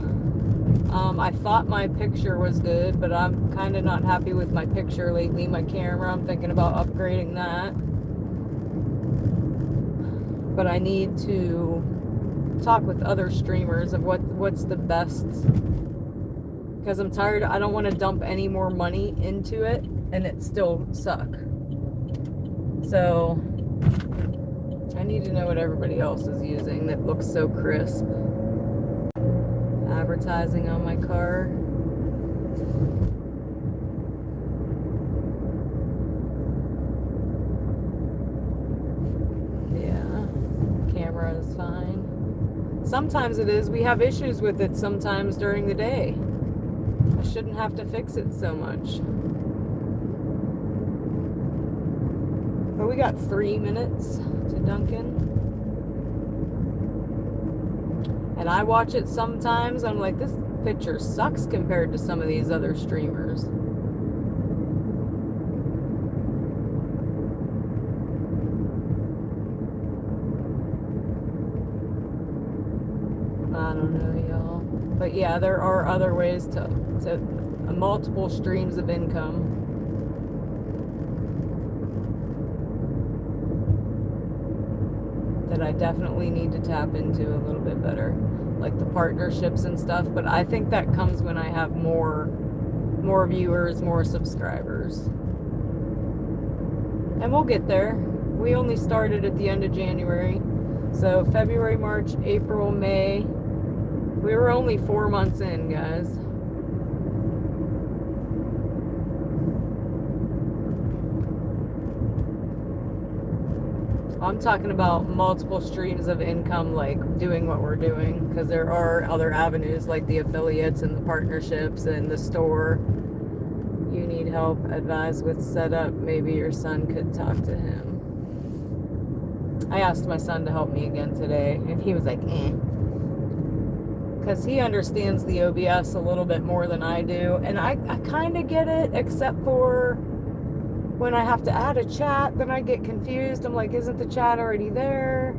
I thought my picture was good, but I'm kind of not happy with my picture lately. My camera, I'm thinking about upgrading that. But I need to talk with other streamers of what's the best, because I'm tired. I don't want to dump any more money into it and it still suck. So I need to know what everybody else is using that looks so crisp. Advertising on my car. Camera is fine. Sometimes it is. We have issues with it sometimes during the day. I shouldn't have to fix it so much. But we got 3 minutes to Dunkin'. And I watch it sometimes. I'm like, this picture sucks compared to some of these other streamers. I don't know, y'all. But yeah, there are other ways to multiple streams of income. That I definitely need to tap into a little bit better. Like the partnerships and stuff. But I think that comes when I have more viewers, more subscribers. And we'll get there. We only started at the end of January. So February, March, April, May. We were only 4 months in, guys. I'm talking about multiple streams of income, like doing what we're doing, because there are other avenues like the affiliates and the partnerships and the store. You need help, advise with setup. Maybe your son could talk to him. I asked my son to help me again today, and he was like, eh. Because he understands the OBS a little bit more than I do. And I kind of get it, except for when I have to add a chat, then I get confused. I'm like, isn't the chat already there?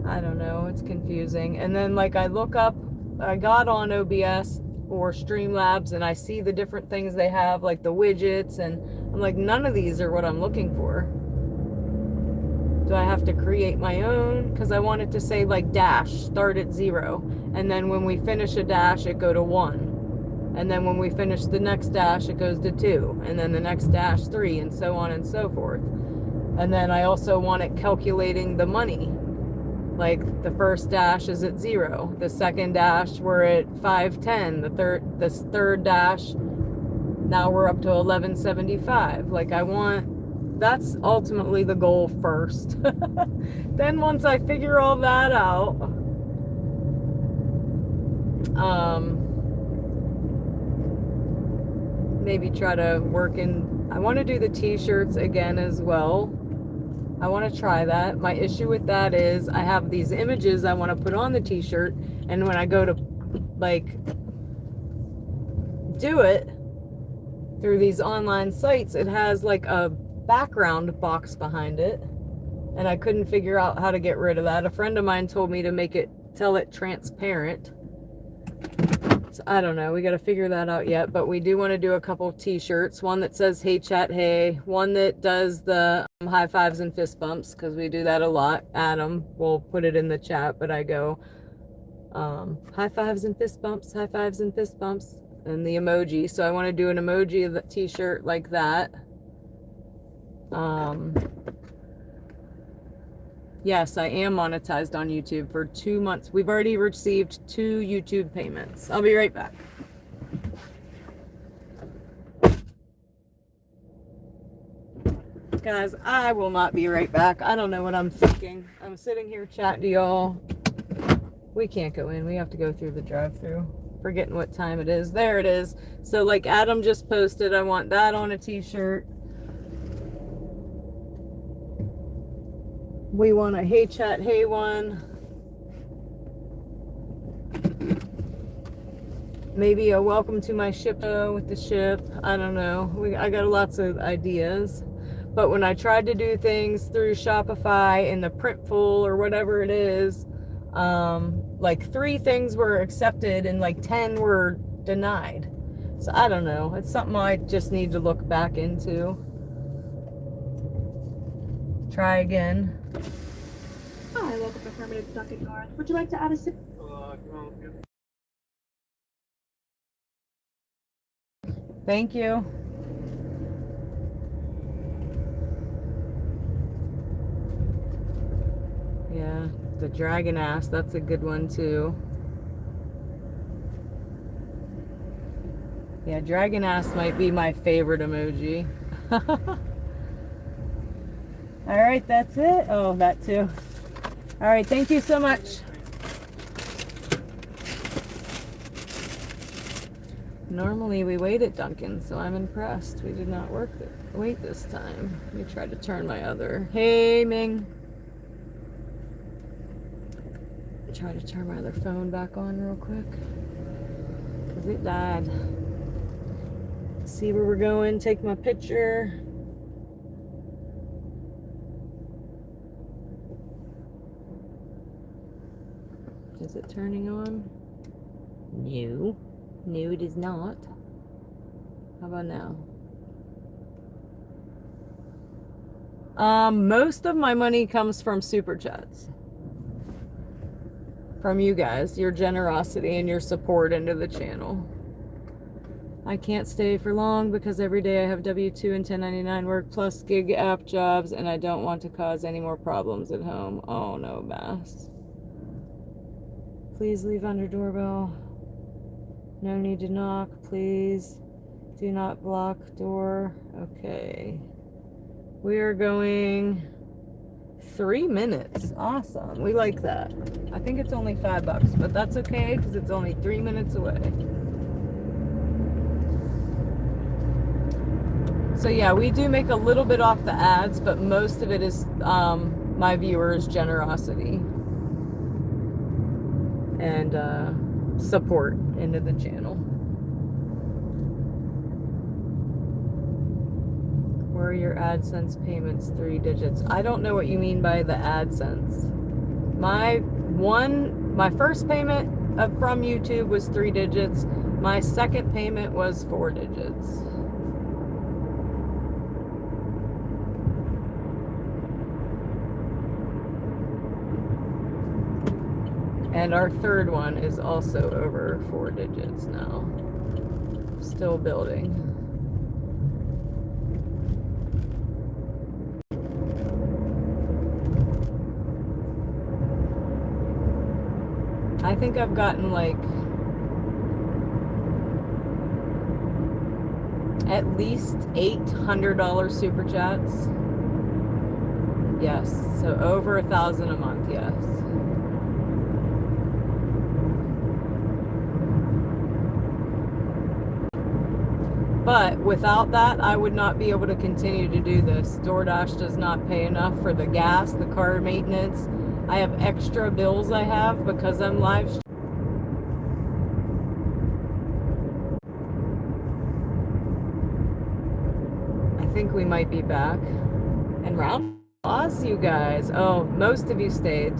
I don't know. It's confusing. And then, like, I look up, I got on OBS or Streamlabs, and I see the different things they have, like the widgets, and I'm like, none of these are what I'm looking for. Do I have to create my own? Because I want it to say like dash, start at 0. And then when we finish a dash, it go to 1. And then when we finish the next dash, it goes to 2. And then the next dash, 3, and so on and so forth. And then I also want it calculating the money. Like the first dash is at 0. The second dash, we're at 510. The third dash, now we're up to 1175. Like that's ultimately the goal first. Then once I figure all that out, maybe try to work in, I want to do the t-shirts again as well. I want to try that. My issue with that is I have these images I want to put on the t-shirt, and when I go to like do it through these online sites, it has like a background box behind it, and I couldn't figure out how to get rid of that. A friend of mine told me to tell it transparent. So I don't know, we got to figure that out yet, but we do want to do a couple t-shirts, one that says hey chat hey, one that does the high fives and fist bumps, because we do that a lot. Adam will put it in the chat, but I go high fives and fist bumps, high fives and fist bumps, and the emoji. So I want to do an emoji of the t-shirt like that. Yes, I am monetized on YouTube for 2 months. We've already received 2 YouTube payments. I'll be right back. Guys, I will not be right back. I don't know what I'm thinking. I'm sitting here chatting to y'all. We can't go in. We have to go through the drive-thru. Forgetting what time it is. There it is. So like Adam just posted, I want that on a t-shirt. We want a hey chat, hey one. Maybe a welcome to my ship with the ship. I don't know. I got lots of ideas. But when I tried to do things through Shopify in the Printful or whatever it is, like 3 things were accepted and like 10 were denied. So I don't know. It's something I just need to look back into. Try again. Hi, welcome to Affirmative Dunkin' North. Would you like to add a sip? Thank you. Yeah, the dragon ass, that's a good one too. Yeah, dragon ass might be my favorite emoji. All right, that's it. Oh, that too. All right, thank you so much. Normally we wait at Dunkin', so I'm impressed. We did not wait this time. Let me try to turn my other. Hey, Ming. Try to turn my other phone back on real quick, because it died. See where we're going, take my picture. Is it turning on? No. No, it is not. How about now? Most of my money comes from super chats. From you guys, your generosity and your support into the channel. I can't stay for long because every day I have W-2 and 1099 work plus gig app jobs, and I don't want to cause any more problems at home. Oh no, Bass. Please leave under doorbell. No need to knock, please. Do not block door. Okay. We are going 3 minutes. Awesome. We like that. I think it's only $5, but that's okay because it's only 3 minutes away. So yeah, we do make a little bit off the ads, but most of it is my viewers' generosity and support into the channel. Where are your AdSense payments 3 digits? I don't know what you mean by the AdSense. My first payment from YouTube was 3 digits. My second payment was 4 digits. And our third one is also over 4 digits now. Still building. I think I've gotten like at least $800 super chats. Yes, so over 1,000 a month, yes. But without that, I would not be able to continue to do this. DoorDash does not pay enough for the gas, the car maintenance. I have extra bills I have because I'm live streaming. I think we might be back. And round applause, you guys. Oh, most of you stayed.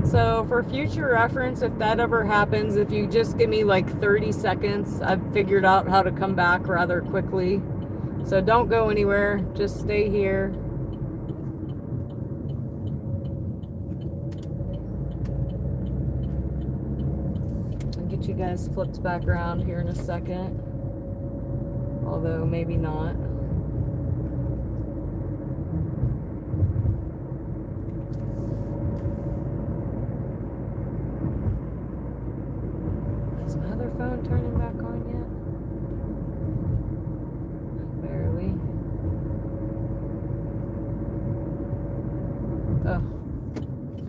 So for future reference, if that ever happens, if you just give me like 30 seconds, I've figured out how to come back rather quickly. So don't go anywhere. Just stay here. I'll get you guys flipped back around here in a second. Although maybe not. Is my other phone turning back on yet? Barely. Oh,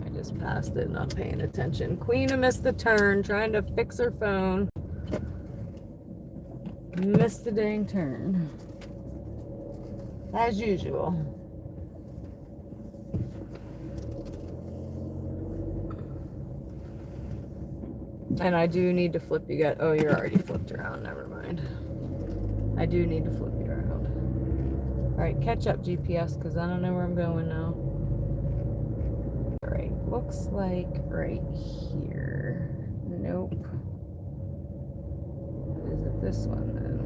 I just passed it, not paying attention. Queen missed the turn, trying to fix her phone. Missed the dang turn. As usual. And I do need to flip you guys. Oh, you're already flipped around. Never mind. I do need to flip you around. Alright, catch up GPS because I don't know where I'm going now. Alright, looks like right here. Nope. Is it this one then?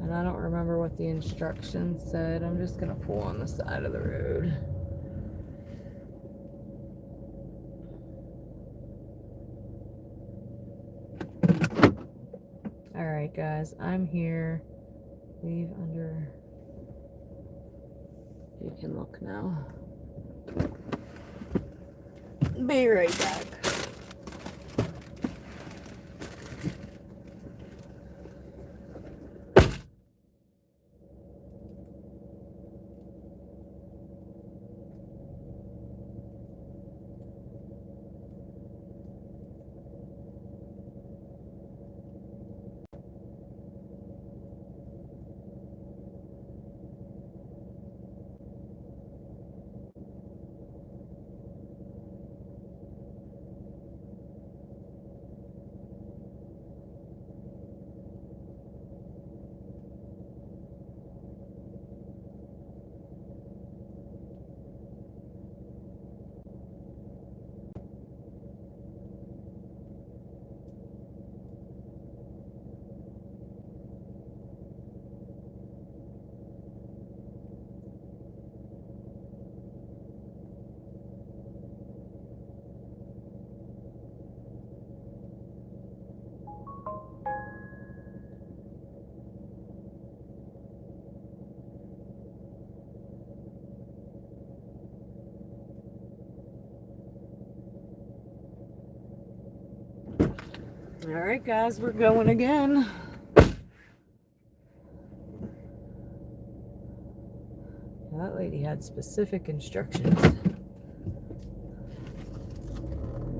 And I don't remember what the instructions said. I'm just gonna pull on the side of the road. Alright guys, I'm here. Leave under... You can look now. Be right back. Alright guys, we're going again. That lady had specific instructions.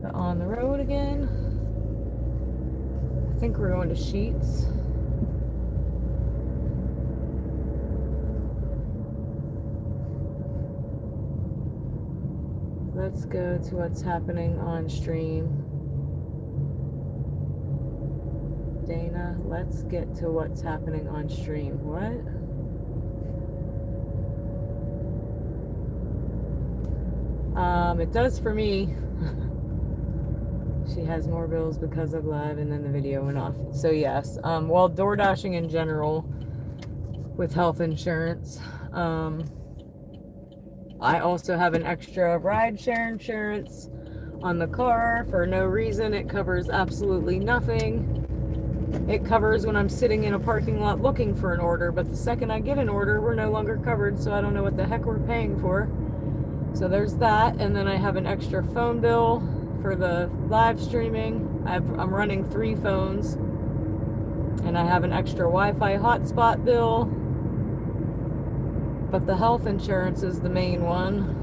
But on the road again. I think we're going to Sheets. Let's go to what's happening on stream. Dana, let's get to what's happening on stream. What? It does for me. She has more bills because of live, and then the video went off. So yes, well, door dashing in general with health insurance. I also have an extra ride share insurance on the car for no reason. It covers absolutely nothing. It covers when I'm sitting in a parking lot looking for an order, but the second I get an order, we're no longer covered, so I don't know what the heck we're paying for. So there's that, and then I have an extra phone bill for the live streaming. I'm running 3 phones, and I have an extra Wi-Fi hotspot bill, but the health insurance is the main one.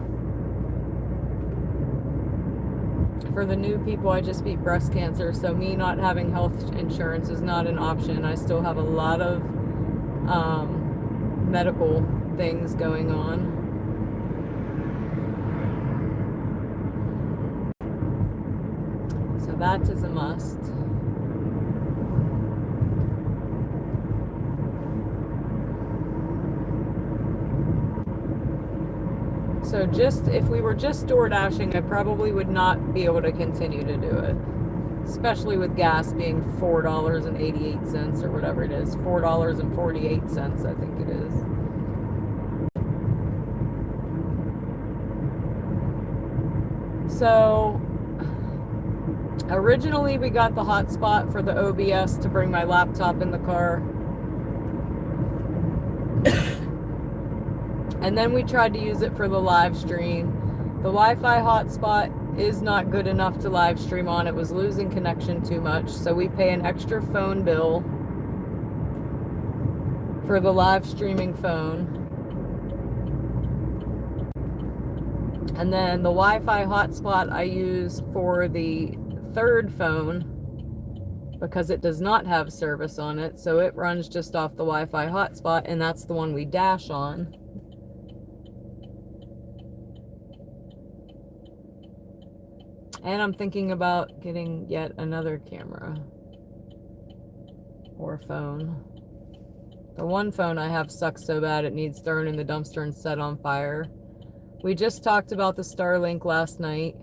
For the new people, I just beat breast cancer, so me not having health insurance is not an option. I still have a lot of medical things going on. So that is a must. So just, if we were just door dashing, I probably would not be able to continue to do it. Especially with gas being $4.88 or whatever it is. $4.48, I think it is. So, originally we got the hotspot for the OBS to bring my laptop in the car. And then we tried to use it for the live stream. The Wi-Fi hotspot is not good enough to live stream on. It was losing connection too much. So we pay an extra phone bill for the live streaming phone. And then the Wi-Fi hotspot I use for the 3rd phone because it does not have service on it. So it runs just off the Wi-Fi hotspot, and that's the one we dash on. And I'm thinking about getting yet another camera or phone. The one phone I have sucks so bad it needs thrown in the dumpster and set on fire. We just talked about the Starlink last night.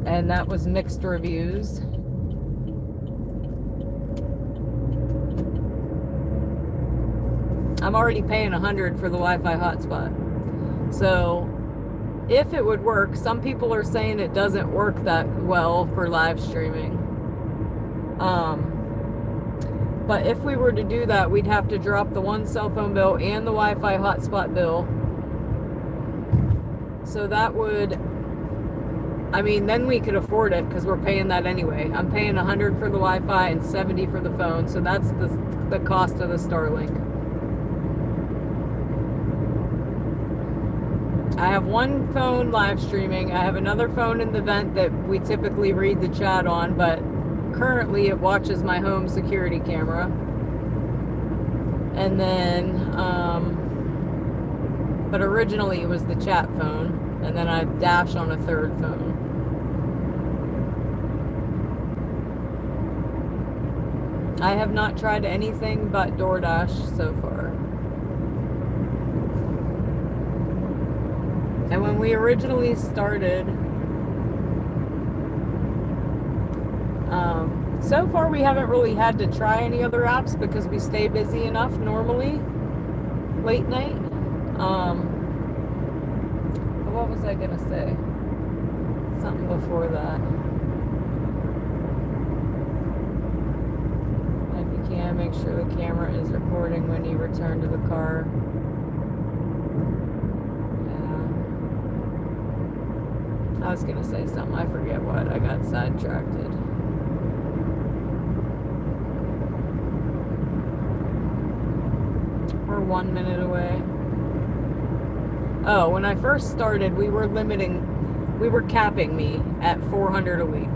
And that was mixed reviews. I'm already paying $100 for the Wi-Fi hotspot. So if it would work, some people are saying it doesn't work that well for live streaming. But if we were to do that, we'd have to drop the one cell phone bill and the Wi-Fi hotspot bill. So that would, I mean, then we could afford it because we're paying that anyway. I'm paying $100 for the Wi-Fi and $70 for the phone. So that's the cost of the Starlink. I have one phone live streaming. I have another phone in the vent that we typically read the chat on, but currently it watches my home security camera. And then, but originally it was the chat phone, and then I dash on a third phone. I have not tried anything but DoorDash so far. And when we originally started, so far we haven't really had to try any other apps because we stay busy enough normally late night. But what was I gonna say? Something before that. If you can, make sure the camera is recording when you return to the car. I was gonna say something, I forget what, I got sidetracked. We're 1 minute away. Oh, when I first started, we were capping me at $400 a week.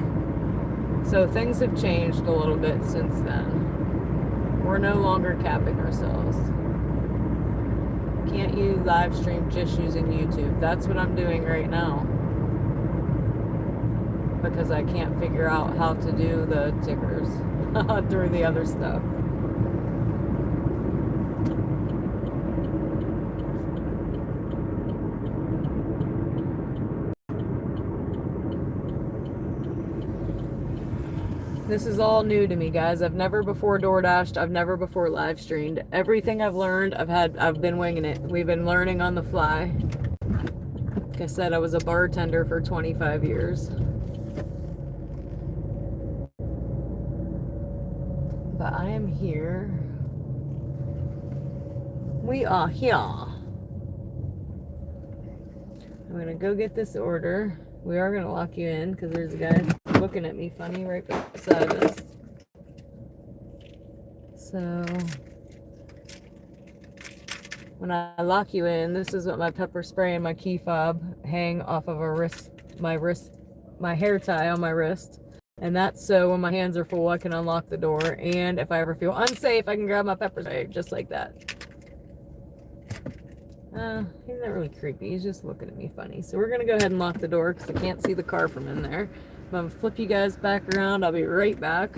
So things have changed a little bit since then. We're no longer capping ourselves. Can't you live stream just using YouTube? That's what I'm doing right now. Because I can't figure out how to do the tickers through the other stuff. This is all new to me, guys. I've never before DoorDashed. I've never before live streamed. Everything I've learned, I've been winging it. We've been learning on the fly. Like I said, I was a bartender for 25 years. But I am here. We are here. I'm gonna go get this order. We are gonna lock you in because there's a guy looking at me funny right beside us. So when I lock you in, this is what my pepper spray and my key fob hang off of my hair tie on my wrist. And that's so when my hands are full, I can unlock the door. And if I ever feel unsafe, I can grab my pepper spray just like that. He's not really creepy. He's just looking at me funny. So we're going to go ahead and lock the door because I can't see the car from in there. But I'm going to flip you guys back around. I'll be right back.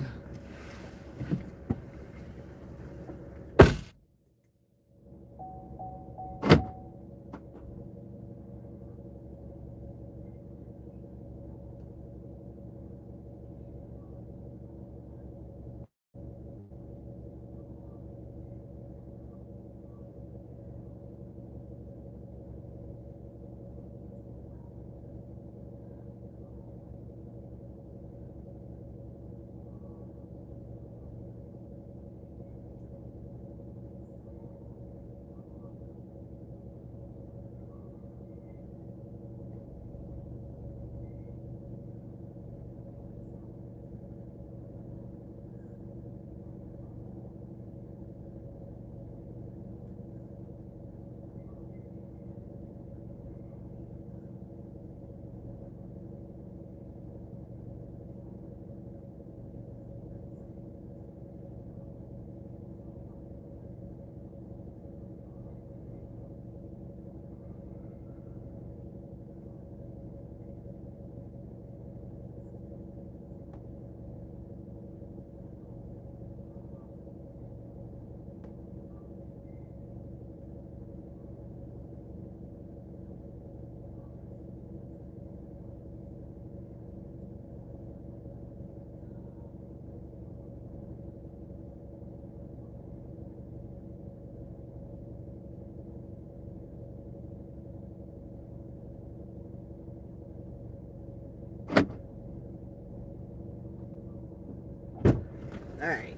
Alright.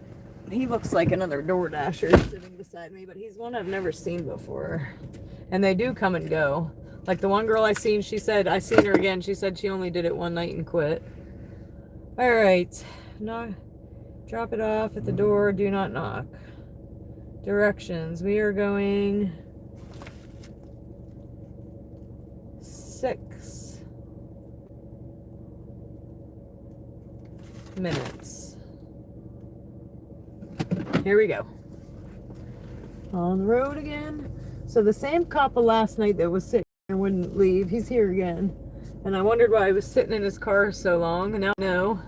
He looks like another DoorDasher sitting beside me, but he's one I've never seen before. And they do come and go. Like the one girl I seen, she said, I seen her again, she said she only did it one night and quit. Alright. No, drop it off at the door, do not knock. Directions. We are going 6 minutes. Here we go. On the road again. So the same couple last night that was sitting there wouldn't leave, he's here again. And I wondered why he was sitting in his car so long, and now I know.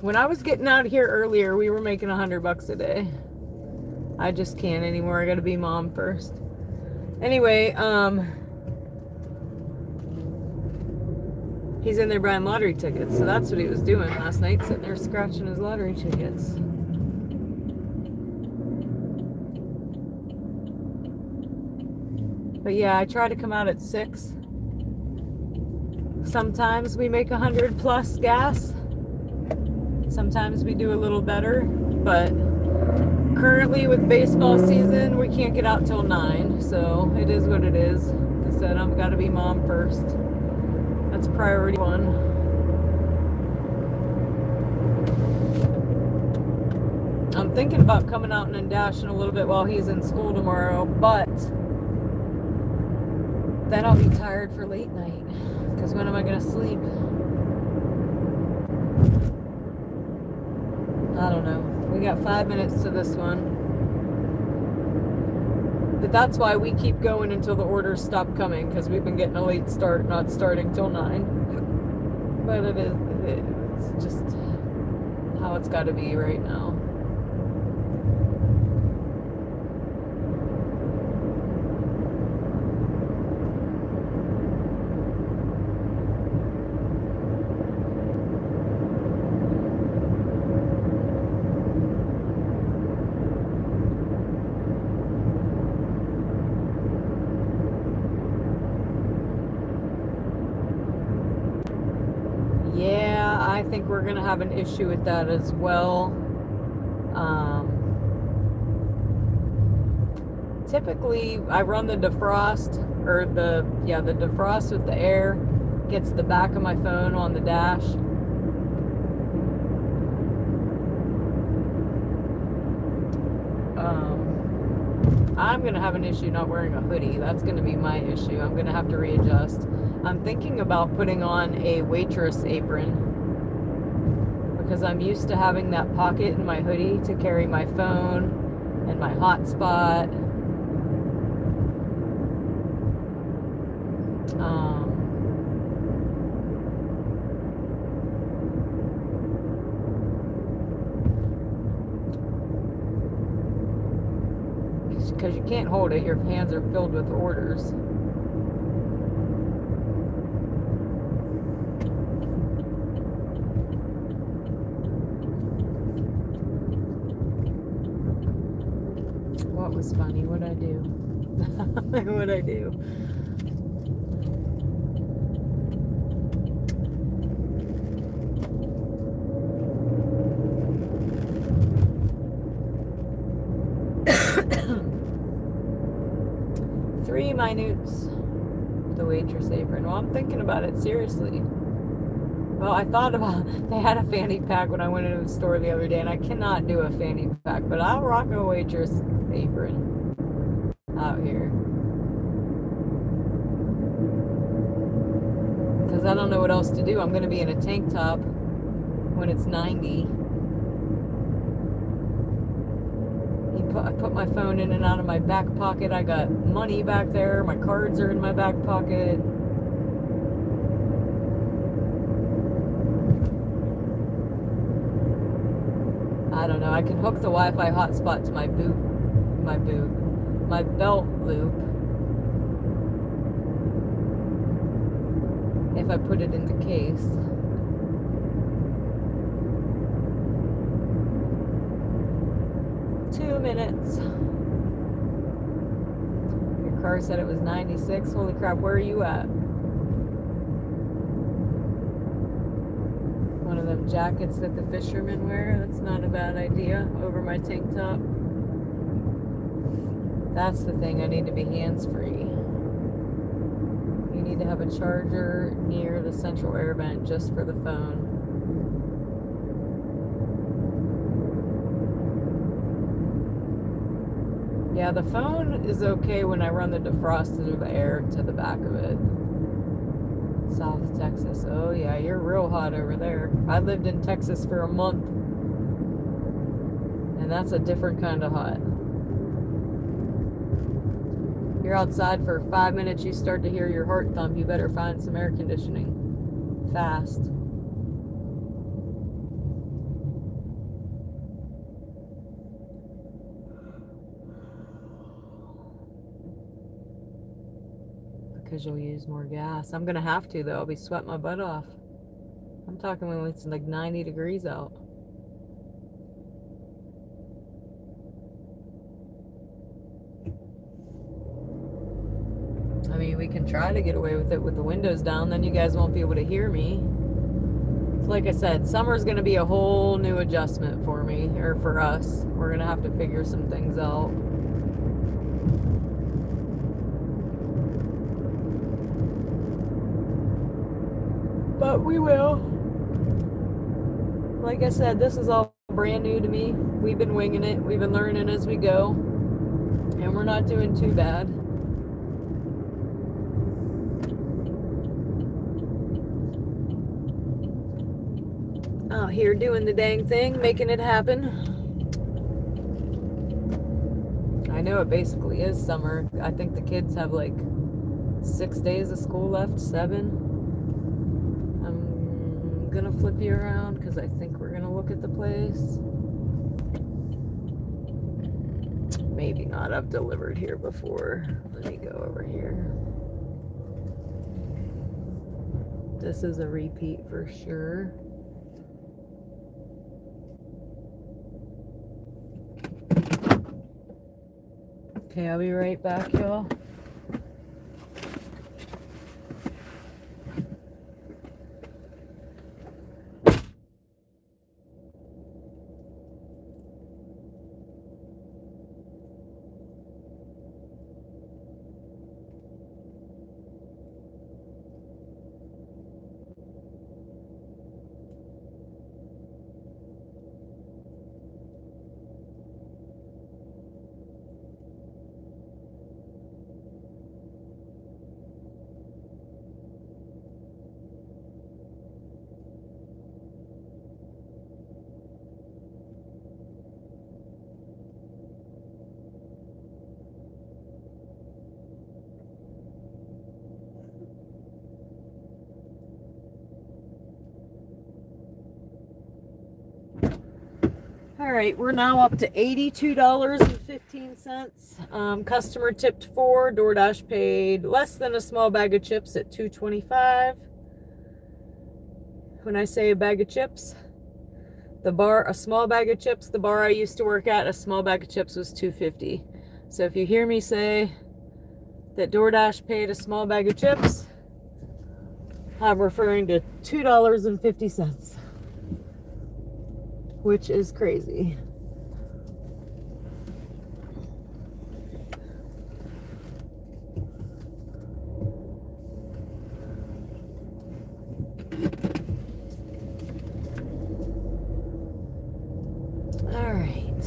When I was getting out of here earlier, we were making $100 a day. I just can't anymore. I gotta be mom first. Anyway, he's in there buying lottery tickets. So that's what he was doing last night, sitting there scratching his lottery tickets. But yeah, I try to come out at 6. Sometimes we make 100 plus gas. Sometimes we do a little better, but currently with baseball season, we can't get out till 9, so it is what it is. Like I said, I've got to be mom first. That's priority 1. I'm thinking about coming out and dashing a little bit while he's in school tomorrow, but then I'll be tired for late night, because when am I going to sleep? I don't know. We got 5 minutes to this one. But that's why we keep going until the orders stop coming, because we've been getting a late start, not starting till 9. But it's just how it's got to be right now. Yeah, I think we're going to have an issue with that as well. Typically, I run the defrost, or the defrost with the air, gets the back of my phone on the dash. I'm going to have an issue not wearing a hoodie. That's going to be my issue. I'm going to have to readjust. I'm thinking about putting on a waitress apron, because I'm used to having that pocket in my hoodie to carry my phone and my hotspot. Because you can't hold it, your hands are filled with orders. What was funny? What'd I do? What'd I do? Three minutes. The waitress apron. Well, I'm thinking about it seriously. Well, I thought about, they had a fanny pack when I went into the store the other day, and I cannot do a fanny pack, but I'll rock a waitress apron out here. Because I don't know what else to do. I'm going to be in a tank top when it's 90. I put my phone in and out of my back pocket. I got money back there. My cards are in my back pocket. I don't know. I can hook the Wi-Fi hotspot to my belt loop. If I put it in the case. Minutes. Your car said it was 96. Holy crap, where are you at? One of them jackets that the fishermen wear. That's not a bad idea. Over my tank top. That's the thing. I need to be hands-free. You need to have a charger near the central air vent just for the phone. Yeah, the phone is okay when I run the defroster of air to the back of it. South Texas. Oh yeah, you're real hot over there. I lived in Texas for a month. And that's a different kind of hot. You're outside for 5 minutes, you start to hear your heart thump. You better find some air conditioning. Fast. Because you'll use more gas. I'm gonna have to though. I'll be sweating my butt off. I'm talking when it's like 90 degrees out. I mean, we can try to get away with it with the windows down, then you guys won't be able to hear me. So like I said, summer's gonna be a whole new adjustment for me, or for us. We're gonna have to figure some things out. But we will. Like I said, this is all brand new to me. We've been winging it. We've been learning as we go. And we're not doing too bad. Out here doing the dang thing, making it happen. I know it basically is summer. I think the kids have like 6 days of school left, 7. I'm gonna flip you around because I think we're gonna look at the place. Maybe not. I've delivered here before. Let me go over here. This is a repeat for sure. Okay, I'll be right back, y'all. All right, we're now up to $82.15. Customer tipped 4. DoorDash paid less than a small bag of chips at $2.25. When I say a bag of chips, a small bag of chips, the bar I used to work at, a small bag of chips was $2.50. So if you hear me say that DoorDash paid a small bag of chips, I'm referring to $2.50. Which is crazy. All right.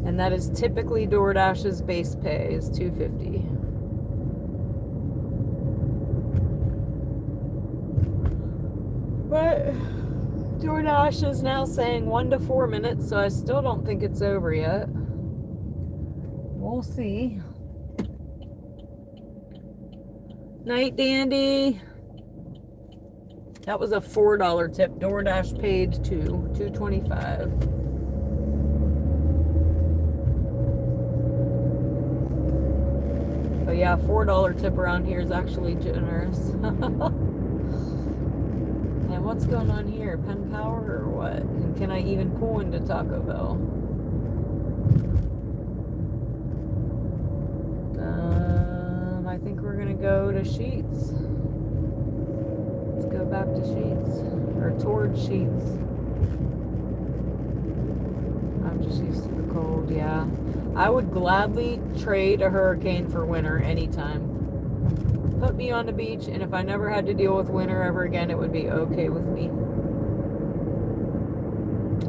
And that is typically DoorDash's base pay is $2.50. But DoorDash is now saying 1 to 4 minutes, so I still don't think it's over yet. We'll see. Night, Dandy. That was a $4 tip. DoorDash paid $2.25. But yeah, $4 tip around here is actually generous. And what's going on here? Pen Power or what? And can I even pull into Taco Bell? I think we're gonna go to Sheets. Let's go back to Sheets. or toward sheets. I'm just used to the cold, yeah. I would gladly trade a hurricane for winter anytime. Put me on the beach, and if I never had to deal with winter ever again, it would be okay with me.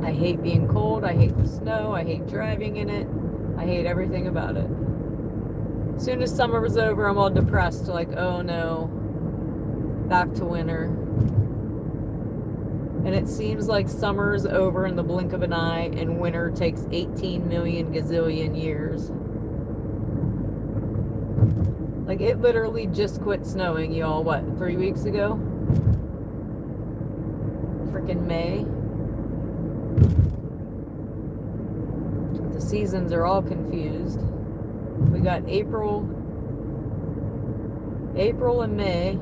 I hate being cold. I hate the snow. I hate driving in it. I hate everything about it. As soon as summer was over, I'm all depressed. Like, oh no, back to winter. And it seems like summer's over in the blink of an eye, and winter takes 18 million gazillion years. Like, it literally just quit snowing, y'all, what, 3 weeks ago? Freaking May. The seasons are all confused. We got April and May.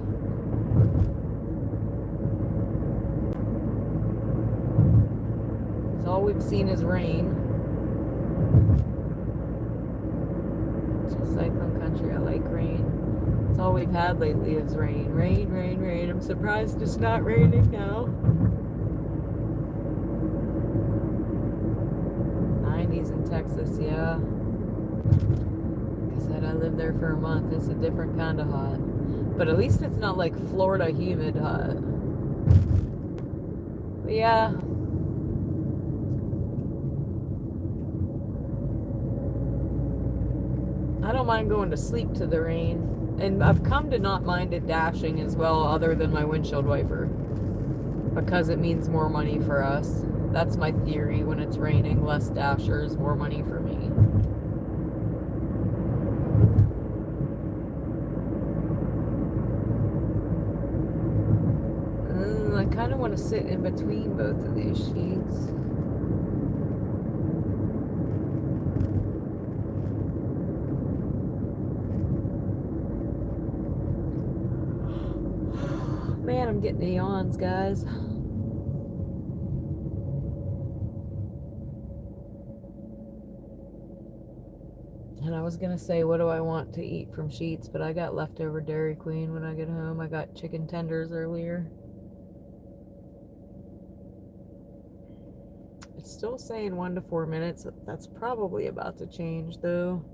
So all we've seen is rain. It's a cyclone country. I like rain. That's all we've had lately is rain. Rain, rain, rain. I'm surprised it's not raining now. 90s in Texas, yeah. Like I said, I lived there for a month. It's a different kind of hot. But at least it's not like Florida humid hot. But yeah. I don't mind going to sleep to the rain. And I've come to not mind it dashing as well, other than my windshield wiper. Because it means more money for us. That's my theory. When it's raining, less dashers, more money for me. I kind of want to sit in between both of these sheets. Man, I'm getting the yawns, guys. And I was gonna say, what do I want to eat from Sheetz? But I got leftover Dairy Queen when I get home. I got chicken tenders earlier. It's still saying 1 to 4 minutes. That's probably about to change, though.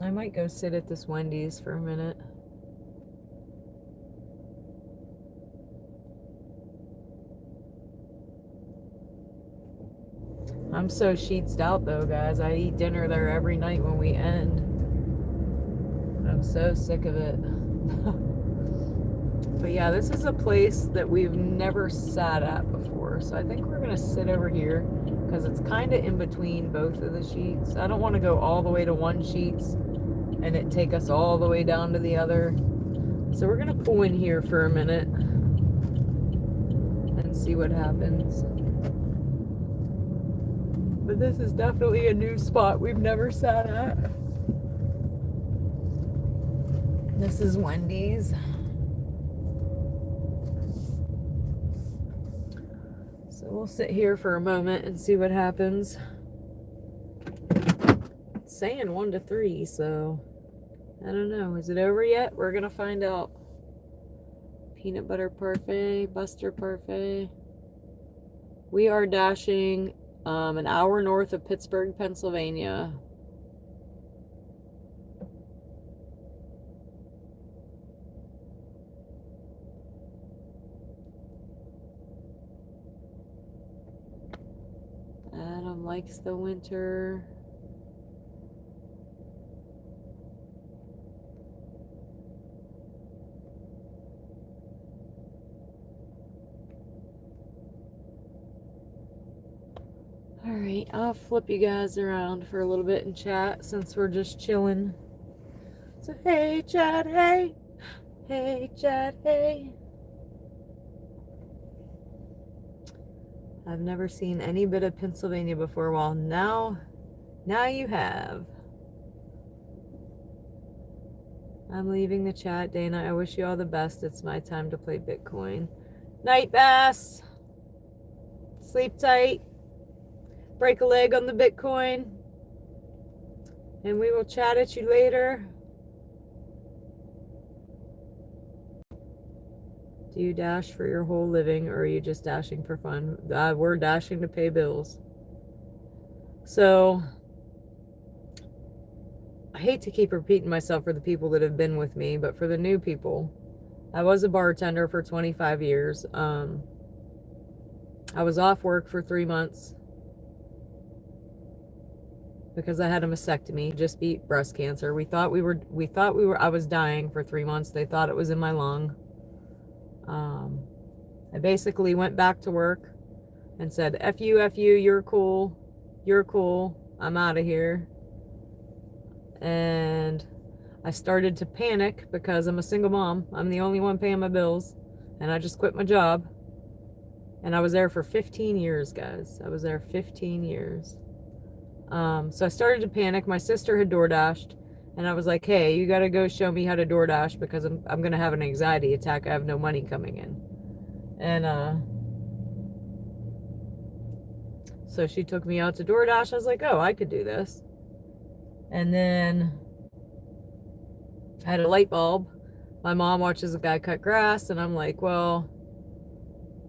I might go sit at this Wendy's for a minute. I'm so sheetzed out though, guys. I eat dinner there every night when we end. I'm so sick of it. But yeah, this is a place that we've never sat at before. So I think we're gonna sit over here because it's kind of in between both of the Sheetz. I don't want to go all the way to one Sheetz and it take us all the way down to the other. So we're gonna pull in here for a minute and see what happens. But this is definitely a new spot we've never sat at. This is Wendy's. So we'll sit here for a moment and see what happens. It's saying 1 to 3, so I don't know. Is it over yet? We're gonna find out. Peanut butter parfait, Buster parfait. We are dashing an hour north of Pittsburgh, Pennsylvania. Adam likes the winter. Alright, I'll flip you guys around for a little bit and chat since we're just chilling. So, hey, Chad, hey. Hey, Chad, hey. I've never seen any bit of Pennsylvania before. Well, now you have. I'm leaving the chat, Dana. I wish you all the best. It's my time to play Bitcoin. Night, Bass. Sleep tight. Break a leg on the Bitcoin. And we will chat at you later. Do you dash for your whole living, or are you just dashing for fun? We're dashing to pay bills. So, I hate to keep repeating myself for the people that have been with me, but for the new people, I was a bartender for 25 years. I was off work for 3 months because I had a mastectomy, just beat breast cancer. I was dying for 3 months. They thought it was in my lung. I basically went back to work and said, F you, you're cool, I'm out of here. And I started to panic because I'm a single mom. I'm the only one paying my bills. And I just quit my job. And I was there for 15 years, guys. I was there 15 years. So I started to panic. My sister had DoorDashed. And I was like, hey, you got to go show me how to DoorDash because I'm going to have an anxiety attack. I have no money coming in. And so she took me out to DoorDash. I was like, oh, I could do this. And then I had a light bulb. My mom watches a guy cut grass, and I'm like, well,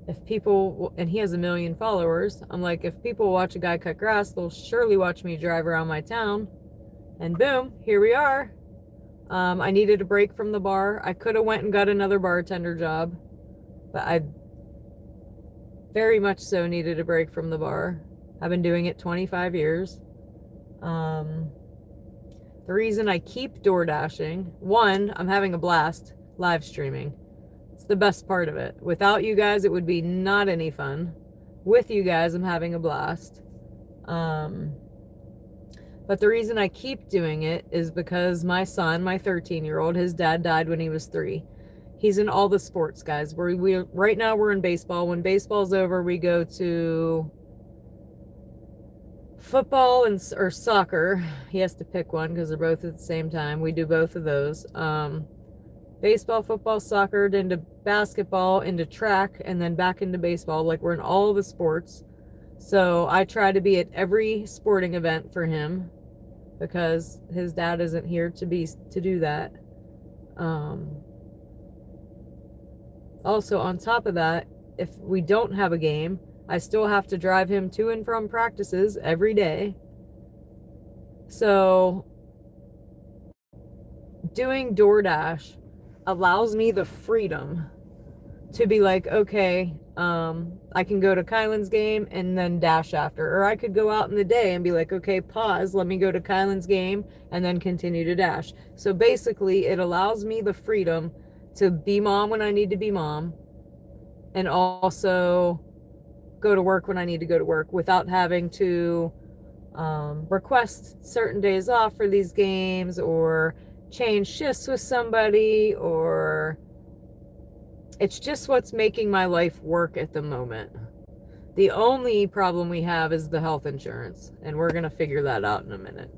if people, and he has 1 million followers, I'm like, if people watch a guy cut grass, they'll surely watch me drive around my town. And boom, here we are. I needed a break from the bar. I could have went and got another bartender job, but I very much so needed a break from the bar. I've been doing it 25 years. The reason I keep door dashing, one, I'm having a blast live streaming. It's the best part of it. Without you guys, it would be not any fun. With you guys, I'm having a blast. But the reason I keep doing it is because my son, my 13-year-old, his dad died when he was 3. He's in all the sports, guys. Right now we're in baseball. When baseball's over, we go to football or soccer. He has to pick one because they're both at the same time. We do both of those. Baseball, football, soccer, into basketball, into track, and then back into baseball. Like, we're in all the sports. So I try to be at every sporting event for him because his dad isn't here to do that. Also, on top of that, if we don't have a game, I still have to drive him to and from practices every day. So doing DoorDash allows me the freedom to be like, okay, I can go to Kylan's game and then dash after. Or I could go out in the day and be like, okay, pause, let me go to Kylan's game and then continue to dash. So basically, it allows me the freedom to be mom when I need to be mom, and also go to work when I need to go to work without having to request certain days off for these games, or change shifts with somebody, or it's just what's making my life work at the moment. The only problem we have is the health insurance, and we're going to figure that out in a minute.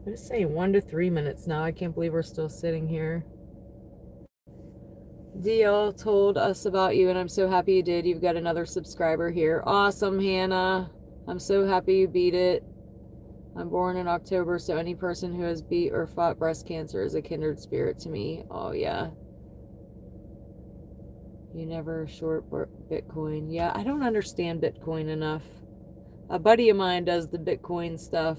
I'm just saying 1 to 3 minutes now. I can't believe we're still sitting here. DL told us about you, and I'm so happy you did. You've got another subscriber here. Awesome, Hannah. I'm so happy you beat it. I'm born in October, so any person who has beat or fought breast cancer is a kindred spirit to me. Oh, yeah. You never short Bitcoin. Yeah, I don't understand Bitcoin enough. A buddy of mine does the Bitcoin stuff,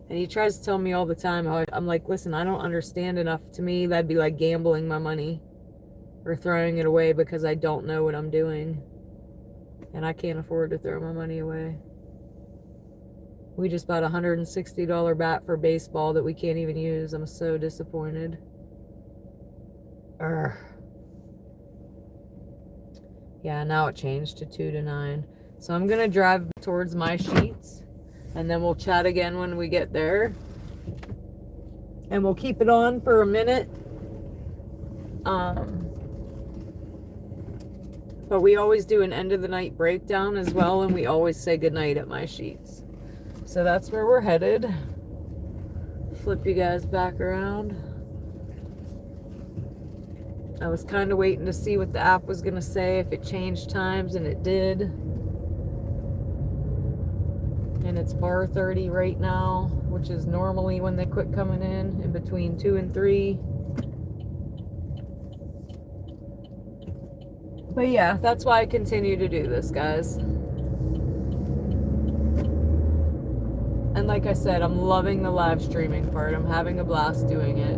and he tries to tell me all the time how I'm like, listen, I don't understand enough. To me, that'd be like gambling my money or throwing it away because I don't know what I'm doing. And I can't afford to throw my money away. We just bought a $160 bat for baseball that we can't even use. I'm so disappointed. Urgh. Yeah, now it changed to 2 to 9. So I'm going to drive towards my sheets, and then we'll chat again when we get there. And we'll keep it on for a minute. But we always do an end of the night breakdown as well, and we always say goodnight at my sheets. So that's where we're headed. Flip you guys back around. I was kind of waiting to see what the app was going to say, if it changed times, and it did. And it's bar 30 right now, which is normally when they quit coming in between 2 and 3. But yeah, that's why I continue to do this, guys. And like I said, I'm loving the live streaming part. I'm having a blast doing it.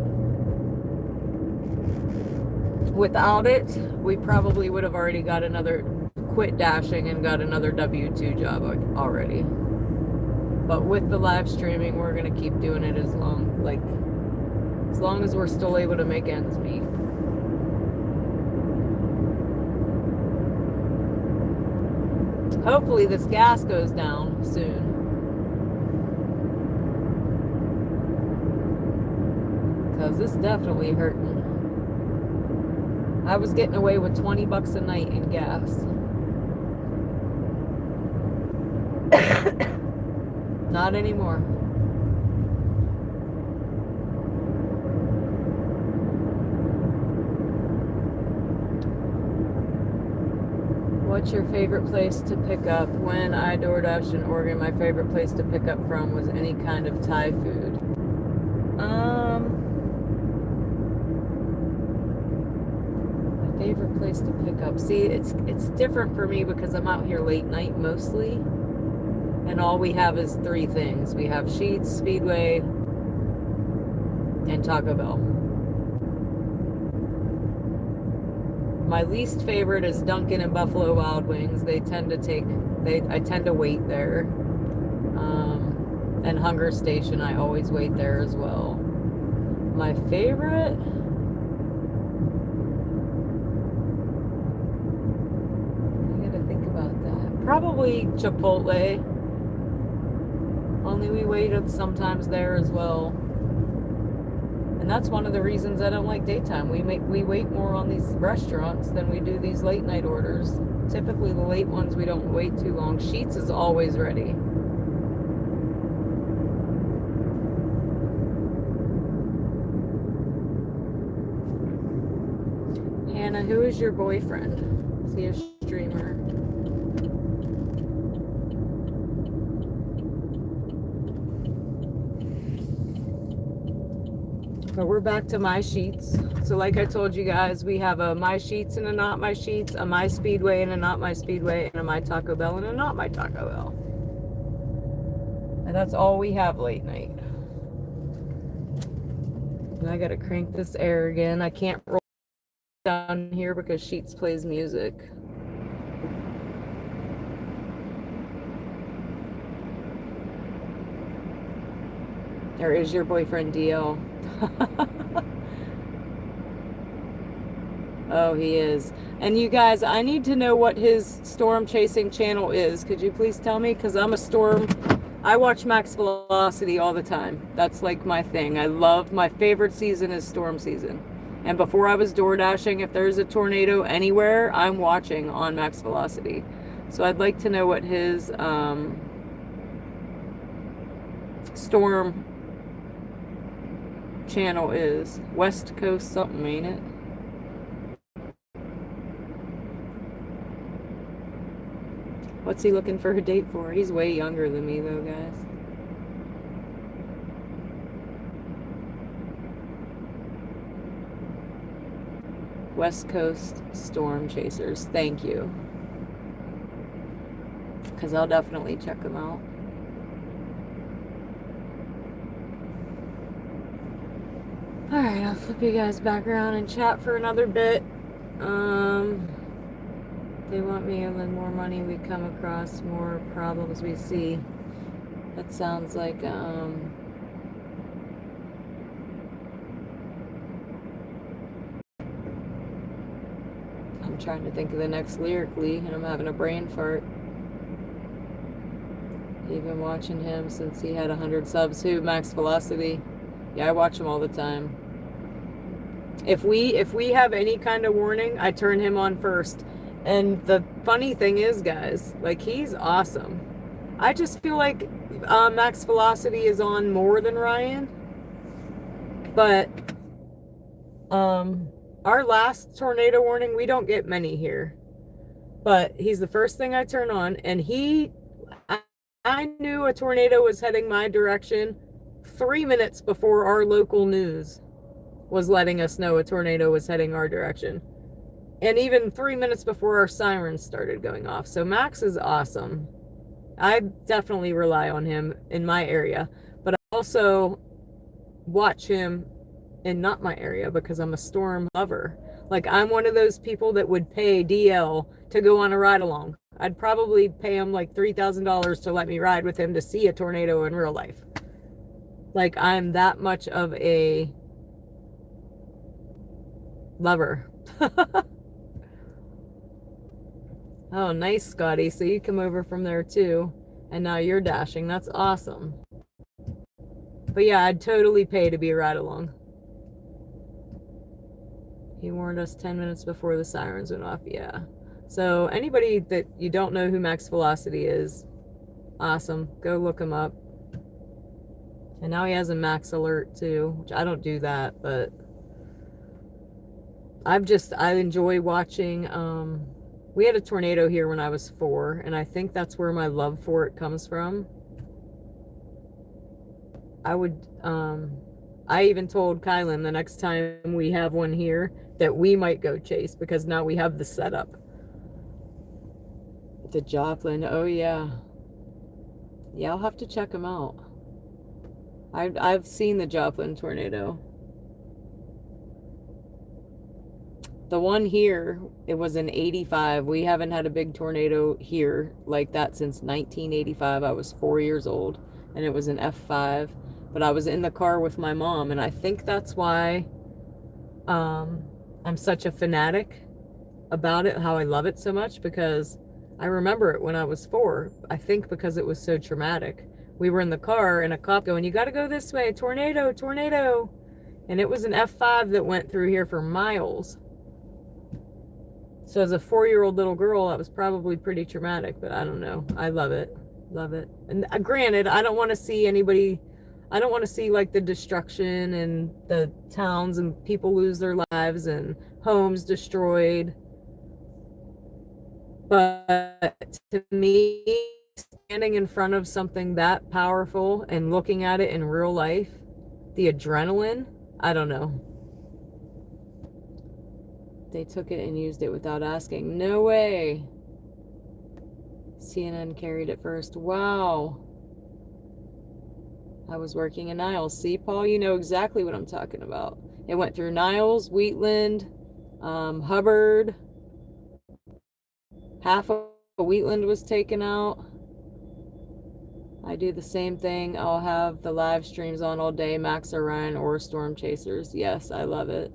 Without it, we probably would have already got quit dashing and got another W-2 job already. But with the live streaming, we're going to keep doing it as long as we're still able to make ends meet. Hopefully this gas goes down soon. Because this definitely hurting. I was getting away with $20 a night in gas. Not anymore. What's your favorite place to pick up? When I DoorDash in Oregon, my favorite place to pick up from was any kind of Thai food. My favorite place to pick up. See, it's different for me because I'm out here late night mostly. And all we have is 3 things. We have Sheetz, Speedway, and Taco Bell. My least favorite is Dunkin' and Buffalo Wild Wings. I tend to wait there. And Hunger Station, I always wait there as well. My favorite? I gotta think about that. Probably Chipotle. Only we wait sometimes there as well. And that's one of the reasons I don't like daytime. We wait more on these restaurants than we do these late night orders. Typically the late ones we don't wait too long. Sheetz is always ready. Hannah, who is your boyfriend? Is he a streamer? But we're back to My Sheetz. So like I told you guys, we have a My Sheetz and a Not My Sheetz, a My Speedway and a Not My Speedway, and a My Taco Bell and a Not My Taco Bell. And that's all we have late night. And I gotta crank this air again. I can't roll down here because Sheetz plays music. There is your boyfriend, DL. Oh, he is. And you guys, I need to know what his storm chasing channel is. Could you please tell me? Because I watch Max Velocity all the time. That's like my thing. My favorite season is storm season. And before I was door dashing, if there's a tornado anywhere, I'm watching on Max Velocity. So I'd like to know what his storm channel is. West Coast something, ain't it? What's he looking for a date for? He's way younger than me though, guys. West Coast Storm Chasers. Thank you. Because I'll definitely check them out. Alright, I'll flip you guys back around and chat for another bit. They want me to lend more money, we come across more problems we see. That sounds like, I'm trying to think of the next lyrically, and I'm having a brain fart. You've been watching him since he had 100 subs. Who? Max Velocity. Yeah, I watch him all the time. If we have any kind of warning, I turn him on first. And the funny thing is, guys, like, he's awesome. I just feel like Max Velocity is on more than Ryan. But our last tornado warning, we don't get many here. But he's the first thing I turn on, and I I knew a tornado was heading my direction 3 minutes before our local news was letting us know a tornado was heading our direction. And even 3 minutes before our sirens started going off. So Max is awesome. I definitely rely on him in my area, but I also watch him in not my area because I'm a storm lover. Like, I'm one of those people that would pay DL to go on a ride along. I'd probably pay him like $3,000 to let me ride with him to see a tornado in real life. Like, I'm that much of a lover. Oh, nice, Scotty. So you come over from there too, and now you're dashing. That's awesome. But yeah, I'd totally pay to be a ride along. He warned us 10 minutes before the sirens went off. Yeah. So anybody that you don't know who Max Velocity is, awesome. Go look him up. And now he has a Max Alert too, which I don't do that, but I enjoy watching. We had a tornado here when I was 4, and I think that's where my love for it comes from. I even told Kylan the next time we have one here that we might go chase, because now we have the setup. The Joplin, oh yeah. Yeah, I'll have to check them out. I've seen the Joplin tornado. The one here, it was an 85. We haven't had a big tornado here like that since 1985. I was 4 years old, and it was an F5. But I was in the car with my mom, and I think that's why I'm such a fanatic about it, how I love it so much, because I remember it when I was 4. I think because it was so traumatic. We were in the car, and a cop going, "You got to go this way, tornado, tornado." And it was an F5 that went through here for miles. So as a 4-year-old little girl, that was probably pretty traumatic, but I don't know. I love it. Love it. And granted, I don't want to see anybody, I don't want to see like the destruction and the towns and people lose their lives and homes destroyed. But to me, standing in front of something that powerful and looking at it in real life, the adrenaline, I don't know. They took it and used it without asking. No way. CNN carried it first. Wow. I was working in Niles. See, Paul, you know exactly what I'm talking about. It went through Niles, Wheatland, Hubbard. Half of Wheatland was taken out. I do the same thing. I'll have the live streams on all day, Max or Ryan or Storm Chasers. Yes, I love it.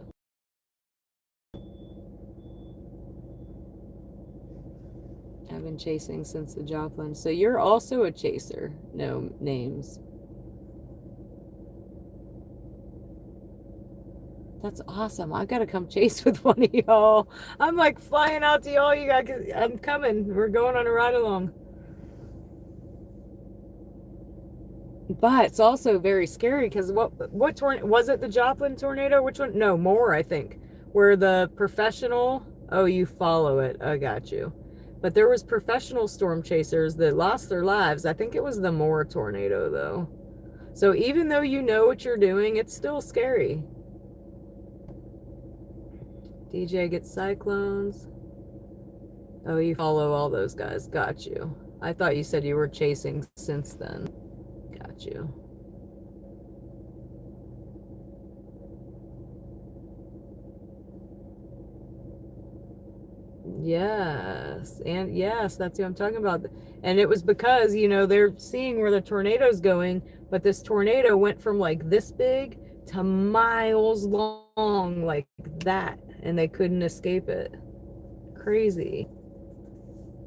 I've been chasing since the Joplin. So you're also a chaser. No names. That's awesome. I gotta come chase with one of y'all. I'm like flying out to y'all. You guys, I'm coming. We're going on a ride along. But it's also very scary because what tornado was it? The Joplin tornado? Which one? No, more, I think. Where the professional, oh, you follow it. I got you. But there was professional storm chasers that lost their lives. I think it was the Moore tornado, though. So even though you know what you're doing, it's still scary. DJ gets cyclones. Oh, you follow all those guys. Got you. I thought you said you were chasing since then. Got you. Yes, and yes, that's who I'm talking about. And it was because, you know, they're seeing where the tornado's going, but this tornado went from like this big to miles long, like that, and they couldn't escape it. Crazy.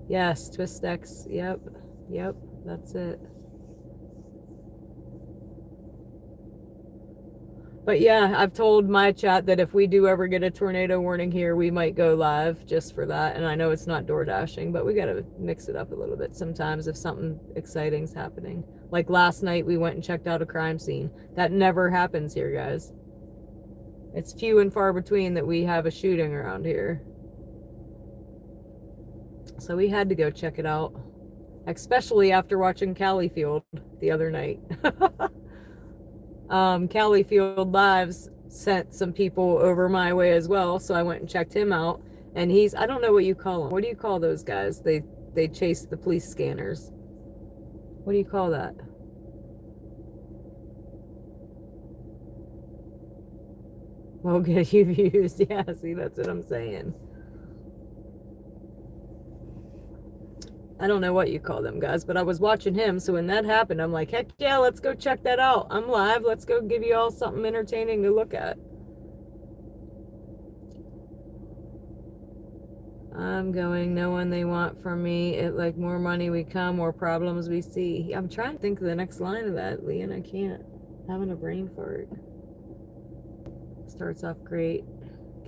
Yes, Twist X. Yep, that's it. But yeah, I've told my chat that if we do ever get a tornado warning here, we might go live just for that. And I know it's not door dashing, but we got to mix it up a little bit sometimes if something exciting's happening. Like last night, we went and checked out a crime scene. That never happens here, guys. It's few and far between that we have a shooting around here. So we had to go check it out. especially after watching Califield the other night. Califield Lives sent some people over my way as well, so I went and checked him out. And he's, I don't know what you call them. What do you call those guys? They chase the police scanners. What do you call that? Well, get you views. Yeah, see, that's what I'm saying. I don't know what you call them guys, but I was watching him, so when that happened, I'm like, heck yeah, let's go check that out. I'm live. Let's go give you all something entertaining to look at. I'm going, no one they want from me. It like more money we come, more problems we see. I'm trying to think of the next line of that, Lee, and I can't. Having a brain fart. Starts off great.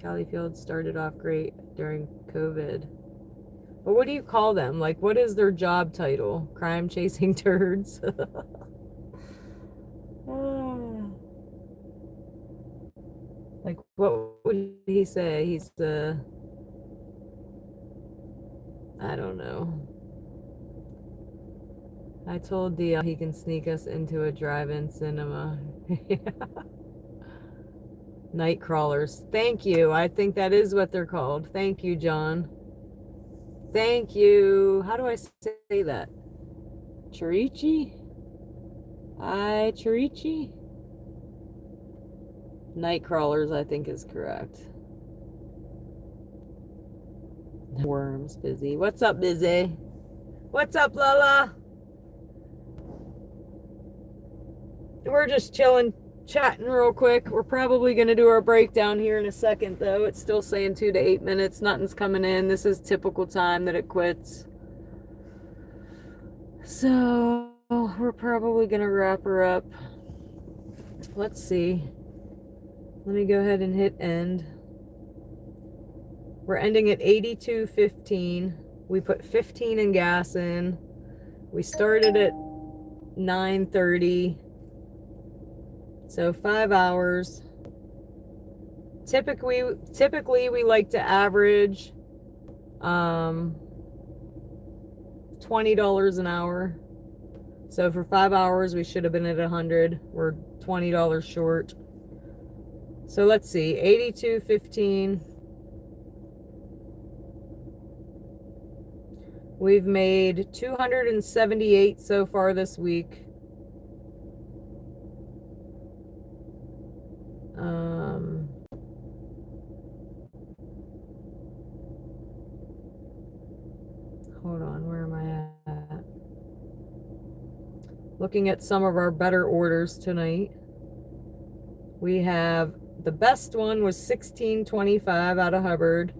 Califield started off great during COVID. But what do you call them? Like, what is their job title? Crime chasing turds? Like, what would he say? He's the... I don't know. I told DL he can sneak us into a drive-in cinema. Night crawlers. Thank you. I think that is what they're called. Thank you, John. Thank you. How do I say that? Chirichi? Chirichi? Night crawlers, I think, is correct. Worms, Busy. What's up, Busy? What's up, Lola? We're just chilling, chatting real quick. We're probably going to do our breakdown here in a second, though. It's still saying 2 to 8 minutes. Nothing's coming in. This is typical time that it quits. So, we're probably going to wrap her up. Let's see. Let me go ahead and hit end. We're ending at 82.15. We put 15 in gas in. We started at 9:30. So 5 hours. Typically we like to average $20 an hour. So for 5 hours we should have been at 100. We're $20 short. So let's see, 82.15. We've made 278 so far this week. Hold on, where am I at? Looking at some of our better orders tonight. We have, the best one was $16.25 out of Hubbard.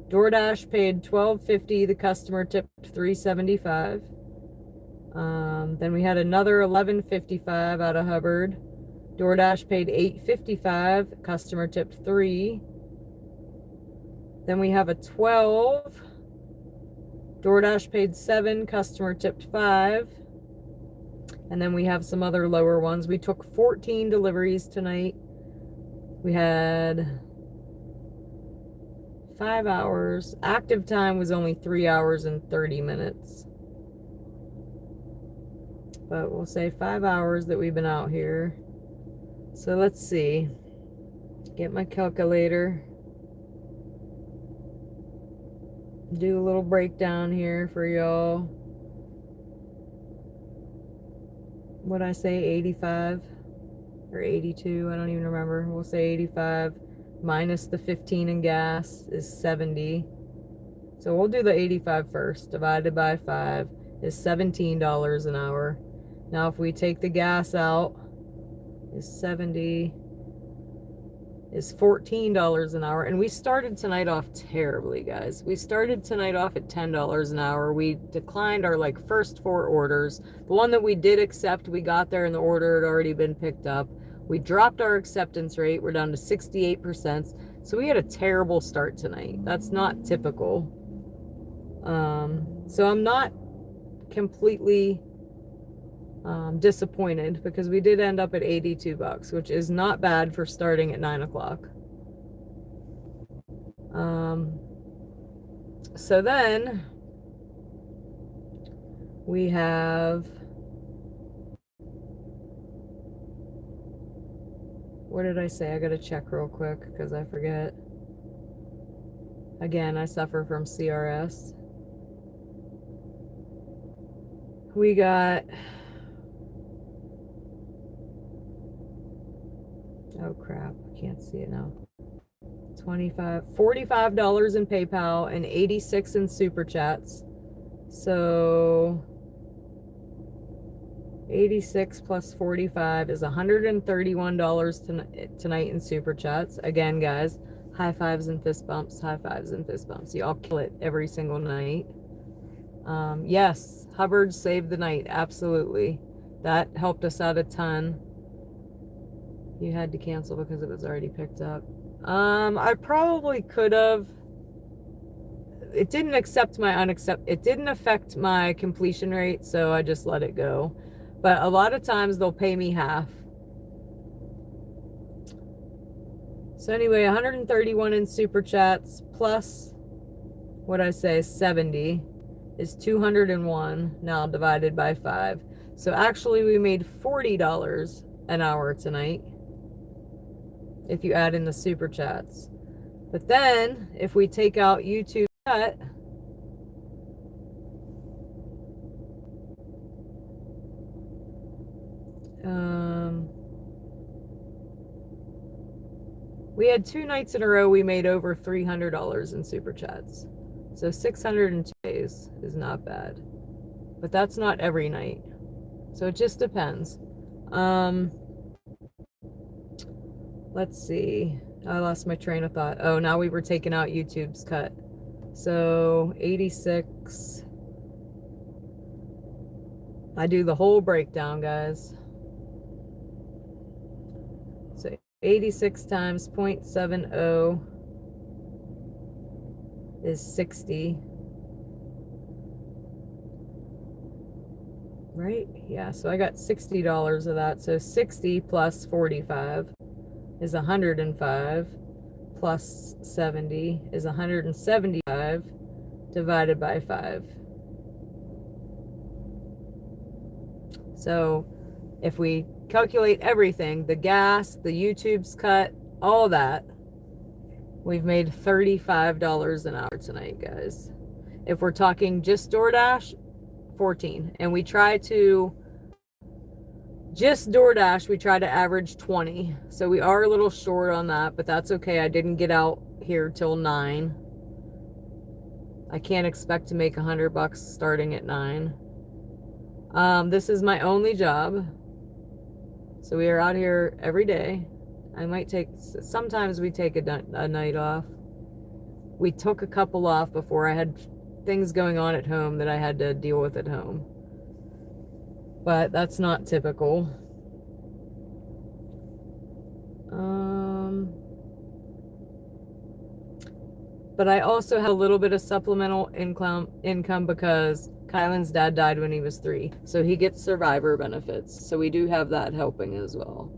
DoorDash paid $12.50. The customer tipped $3.75. Then we had another $11.55 out of Hubbard. DoorDash paid $8.55. Customer tipped $3. Then we have a 12. DoorDash paid $7. Customer tipped $5. And then we have some other lower ones. We took 14 deliveries tonight. We had 5 hours. Active time was only 3 hours and 30 minutes. But we'll say 5 hours that we've been out here. So let's see. Get my calculator. Do a little breakdown here for y'all. What'd I say? 85 or 82? I don't even remember. We'll say 85 minus the 15 in gas is 70. So we'll do the 85 first. Divided by 5 is $17 an hour. Now if we take the gas out, is 70 is $14 an hour. And we started tonight off terribly, guys. We started tonight off at $10 an hour. We declined our like first 4 orders. The one that we did accept, we got there and the order had already been picked up. We dropped our acceptance rate. We're down to 68%. So we had a terrible start tonight. That's not typical. So I'm not completely disappointed because we did end up at $82, which is not bad for starting at 9 o'clock. So then We have, what did I say? I gotta check real quick because I forget. Again, I suffer from CRS. We got, oh crap, I can't see it now. $45 in PayPal and 86 in Super Chats. So 86 plus 45 is $131 tonight in Super Chats. Again, guys, high fives and fist bumps, high fives and fist bumps. Y'all kill it every single night. Yes, Hubbard saved the night. Absolutely. That helped us out a ton. You had to cancel because it was already picked up. I probably could have. It didn't affect my completion rate, so I just let it go. But a lot of times they'll pay me half. So anyway, 131 in Super Chats plus what I say 70 is 201 now divided by 5. So actually we made $40 an hour tonight if you add in the Super Chats. But then if we take out YouTube cut, we had 2 nights in a row we made over $300 in Super Chats. So 602 days is not bad. But that's not every night. So it just depends. Let's see. I lost my train of thought. Oh, now we were taking out YouTube's cut. So 86. I do the whole breakdown, guys. So 86 times 0.70 is 60. Right? Yeah, so I got $60 of that. So 60 plus 45 is 105 plus 70 is 175 divided by 5. So if we calculate everything, the gas, the YouTube's cut, all that, we've made $35 an hour tonight, guys. If we're talking just DoorDash, 14. And we try to, just DoorDash, we try to average 20. So we are a little short on that, but that's okay. I didn't get out here till 9. I can't expect to make $100 starting at 9. This is my only job. So we are out here every day. I might take, sometimes we take a night off. We took a couple off before. I had things going on at home that I had to deal with at home. But that's not typical. But I also have a little bit of supplemental income because Kylan's dad died when he was 3. So he gets survivor benefits. So we do have that helping as well.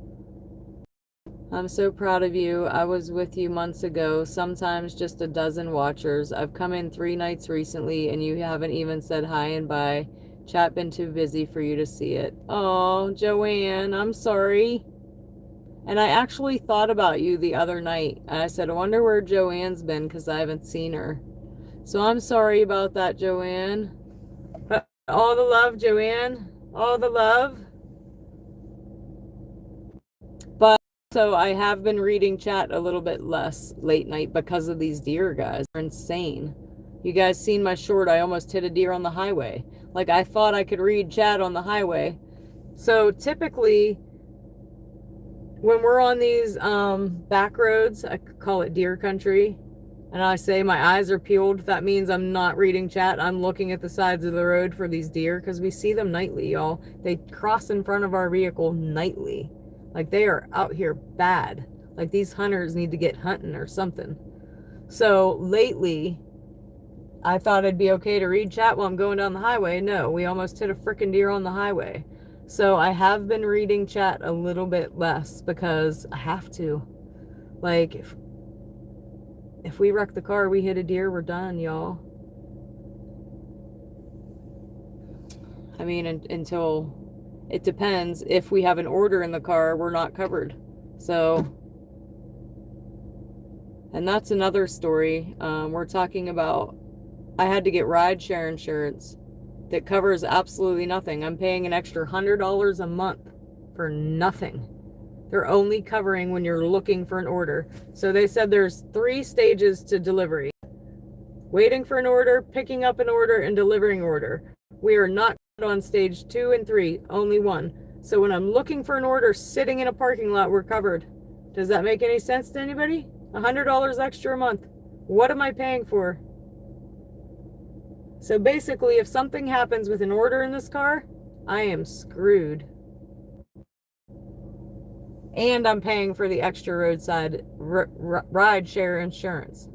I'm so proud of you. I was with you months ago, sometimes just a dozen watchers. I've come in 3 nights recently and you haven't even said hi and bye. Chat been too busy for you to see it. Oh, Joanne, I'm sorry. And I actually thought about you the other night. And I said, I wonder where Joanne's been because I haven't seen her. So I'm sorry about that, Joanne. But all the love, Joanne. All the love. But so I have been reading chat a little bit less late night because of these deer, guys. They're insane. You guys seen my short? I almost hit a deer on the highway. Like I thought I could read chat on the highway. So typically when we're on these back roads, I call it deer country, and I say my eyes are peeled, that means I'm not reading chat. I'm looking at the sides of the road for these deer because we see them nightly, y'all. They cross in front of our vehicle nightly. Like they are out here bad. Like these hunters need to get hunting or something. So lately, I thought it'd be okay to read chat while I'm going down the highway. No, we almost hit a freaking deer on the highway. So I have been reading chat a little bit less because I have to. Like, if we wreck the car, we hit a deer, we're done, y'all. I mean, until it depends. If we have an order in the car, we're not covered. So, and that's another story. We're talking about, I had to get rideshare insurance that covers absolutely nothing. I'm paying an extra $100 a month for nothing. They're only covering when you're looking for an order. So they said there's 3 stages to delivery: waiting for an order, picking up an order, and delivering order. We are not on stage 2 and 3, only 1. So when I'm looking for an order sitting in a parking lot, we're covered. Does that make any sense to anybody? $100 extra a month. What am I paying for? So basically, if something happens with an order in this car, I am screwed. And I'm paying for the extra roadside ride share insurance.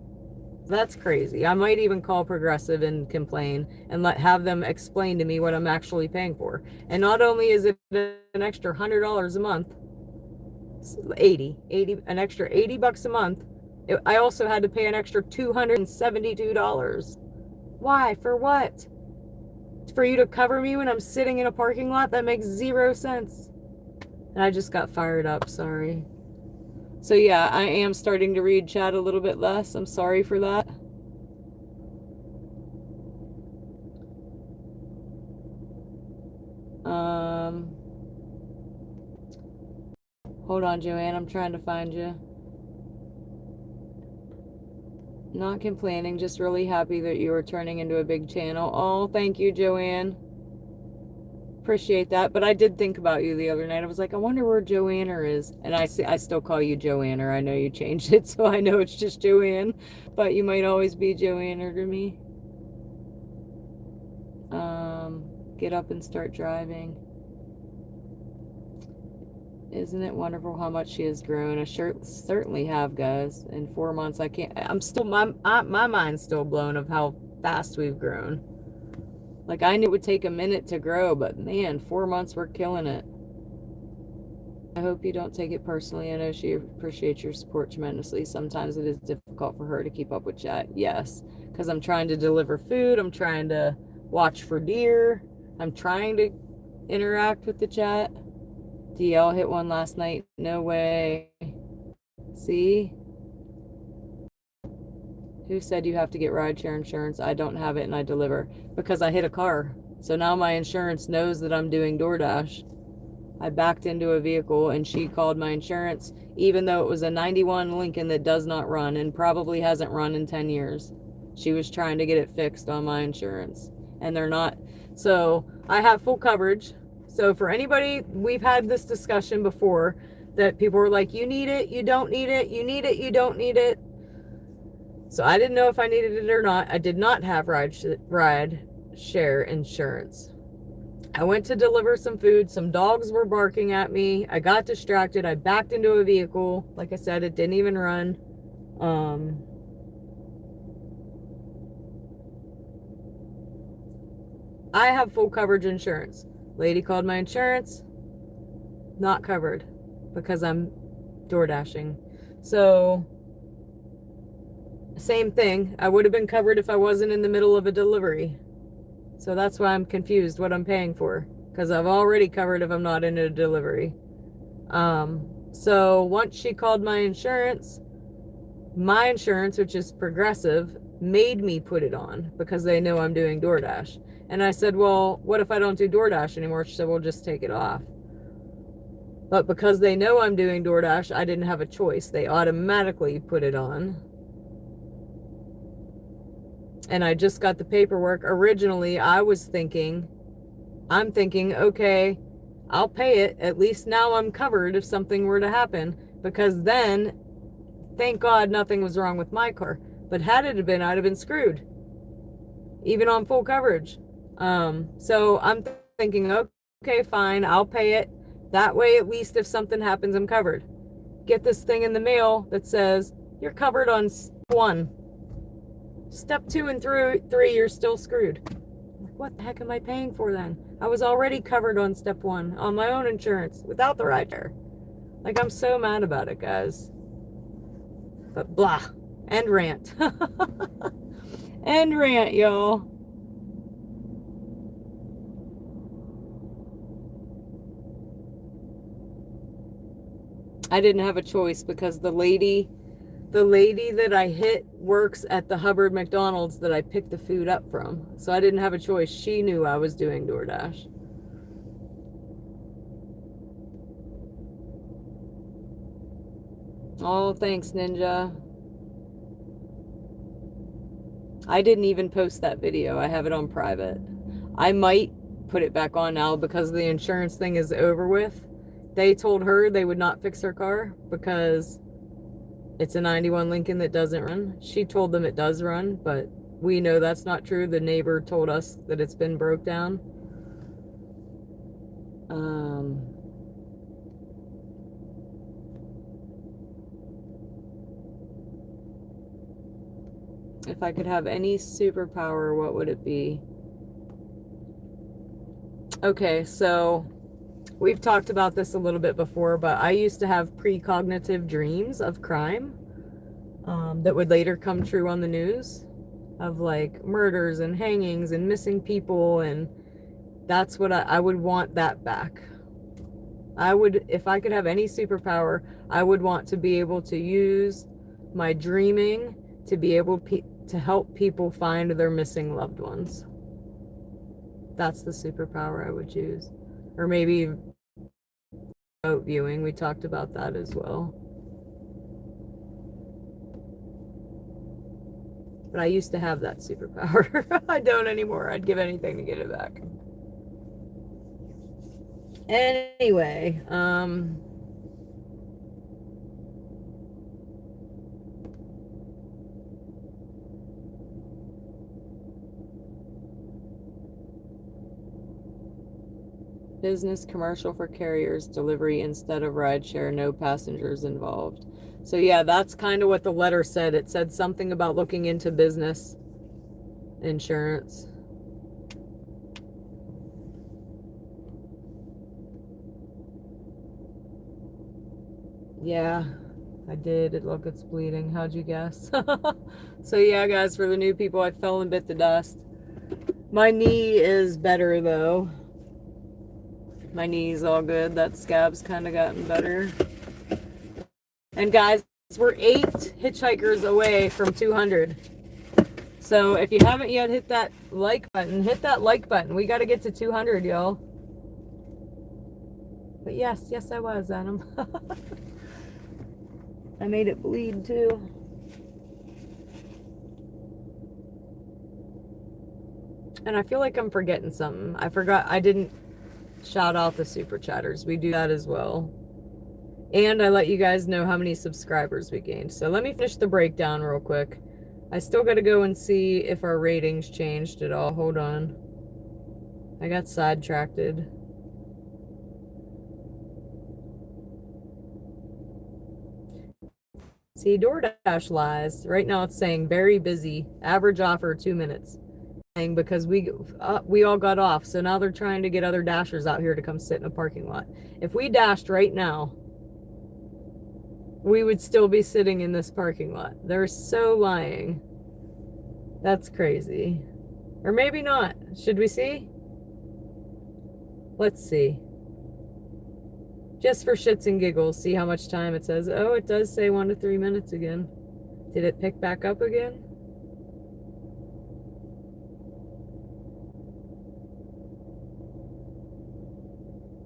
That's crazy. I might even call Progressive and complain and have them explain to me what I'm actually paying for. And not only is it an extra $100 a month, an extra $80 a month, I also had to pay an extra $272. Why? For what? For you to cover me when I'm sitting in a parking lot? That makes 0 sense. And I just got fired up, sorry. So yeah, I am starting to read chat a little bit less. I'm sorry for that. Hold on, Joanne, I'm trying to find you. Not complaining, just really happy that you are turning into a big channel. Oh, thank you, Joanne. Appreciate that. But I did think about you the other night. I was like, I wonder where Joanna is. And I still call you Joanna. I know you changed it, so I know it's just Joanne. But you might always be Joanna to me. Get up and start driving. Isn't it wonderful how much she has grown? I certainly have, guys. In 4 months, I can't. I'm still my mind's still blown of how fast we've grown. Like, I knew it would take a minute to grow, but man, 4 months, we're killing it. I hope you don't take it personally. I know she appreciates your support tremendously. Sometimes it is difficult for her to keep up with chat. Yes, because I'm trying to deliver food. I'm trying to watch for deer. I'm trying to interact with the chat. DL hit one last night. No way. See? Who said you have to get rideshare insurance? I don't have it and I deliver. Because I hit a car. So now my insurance knows that I'm doing DoorDash. I backed into a vehicle and she called my insurance, even though it was a 91 Lincoln that does not run and probably hasn't run in 10 years. She was trying to get it fixed on my insurance. And they're not. So I have full coverage. So for anybody, we've had this discussion before that people were like, you need it, you don't need it, you need it, you don't need it. So I didn't know if I needed it or not. I did not have ride share insurance. I went to deliver some food. Some dogs were barking at me. I got distracted. I backed into a vehicle. Like I said, it didn't even run. I have full coverage insurance. Lady called my insurance. Not covered because I'm door dashing. So same thing. I would have been covered if I wasn't in the middle of a delivery. So that's why I'm confused what I'm paying for, because I've already covered if I'm not in a delivery. So once she called my insurance, which is Progressive, made me put it on because they know I'm doing DoorDash. And I said, well, what if I don't do DoorDash anymore? She said, well, just take it off. But because they know I'm doing DoorDash, I didn't have a choice. They automatically put it on. And I just got the paperwork. Originally, I'm thinking, okay, I'll pay it. At least now I'm covered if something were to happen. Because then, thank God nothing was wrong with my car. But had it been, I'd have been screwed. Even on full coverage. So I'm thinking, okay, fine, I'll pay it. That way, at least if something happens, I'm covered. Get this thing in the mail that says, you're covered on step 1. Step 2 and 3, you're still screwed. What the heck am I paying for then? I was already covered on step 1 on my own insurance without the rider. Like, I'm so mad about it, guys. But blah. End rant. End rant, y'all. I didn't have a choice because the lady that I hit works at the Hubbard McDonald's that I picked the food up from. So I didn't have a choice. She knew I was doing DoorDash. Oh, thanks, Ninja. I didn't even post that video. I have it on private. I might put it back on now because the insurance thing is over with. They told her they would not fix her car because it's a 91 Lincoln that doesn't run. She told them it does run, but we know that's not true. The neighbor told us that it's been broke down. If I could have any superpower, what would it be? Okay, so we've talked about this a little bit before, but I used to have precognitive dreams of crime that would later come true on the news, of like murders and hangings and missing people, and that's what I would want that back. I would, if I could have any superpower, I would want to be able to use my dreaming to be able to help people find their missing loved ones. That's the superpower I would choose. Or maybe remote viewing. We talked about that as well. But I used to have that superpower. I don't anymore. I'd give anything to get it back. Anyway, business commercial for carriers, delivery instead of rideshare, no passengers involved. So yeah, that's kind of what the letter said. It said something about looking into business insurance. Yeah, I did. Look, it's bleeding. How'd you guess? So yeah, guys, for the new people, I fell and bit the dust. My knee is better though. My knee's all good. That scab's kind of gotten better. And guys, we're 8 hitchhikers away from 200. So if you haven't yet hit that like button, hit that like button. We got to get to 200, y'all. But yes, I was, Adam. I made it bleed too. And I feel like I'm forgetting something. I forgot I didn't shout out the super chatters. We do that as well. And I let you guys know how many subscribers we gained. So let me finish the breakdown real quick. I still got to go and see if our ratings changed at all. Hold on. I got sidetracked. See, DoorDash lies. Right now it's saying very busy. Average offer 2 minutes. Because we all got off. So now they're trying to get other dashers out here to come sit in a parking lot. If we dashed right now, we would still be sitting in this parking lot. They're so lying. That's crazy. Or maybe not. Should we see? Let's see. Just for shits and giggles, see how much time it says. Oh, it does say 1 to 3 minutes again. Did it pick back up again?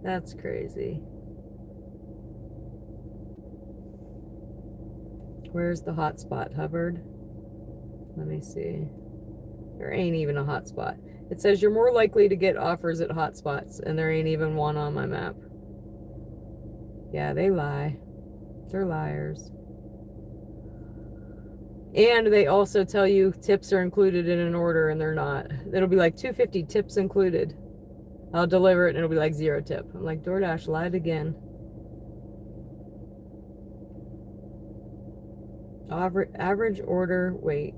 That's crazy. Where's the hotspot, Hubbard? Let me see. There ain't even a hotspot. It says you're more likely to get offers at hotspots, and there ain't even one on my map. Yeah, they lie. They're liars. And they also tell you tips are included in an order, and they're not. It'll be like $2.50 tips included. I'll deliver it, and it'll be like 0 tip. I'm like, DoorDash lied again. Average order wait.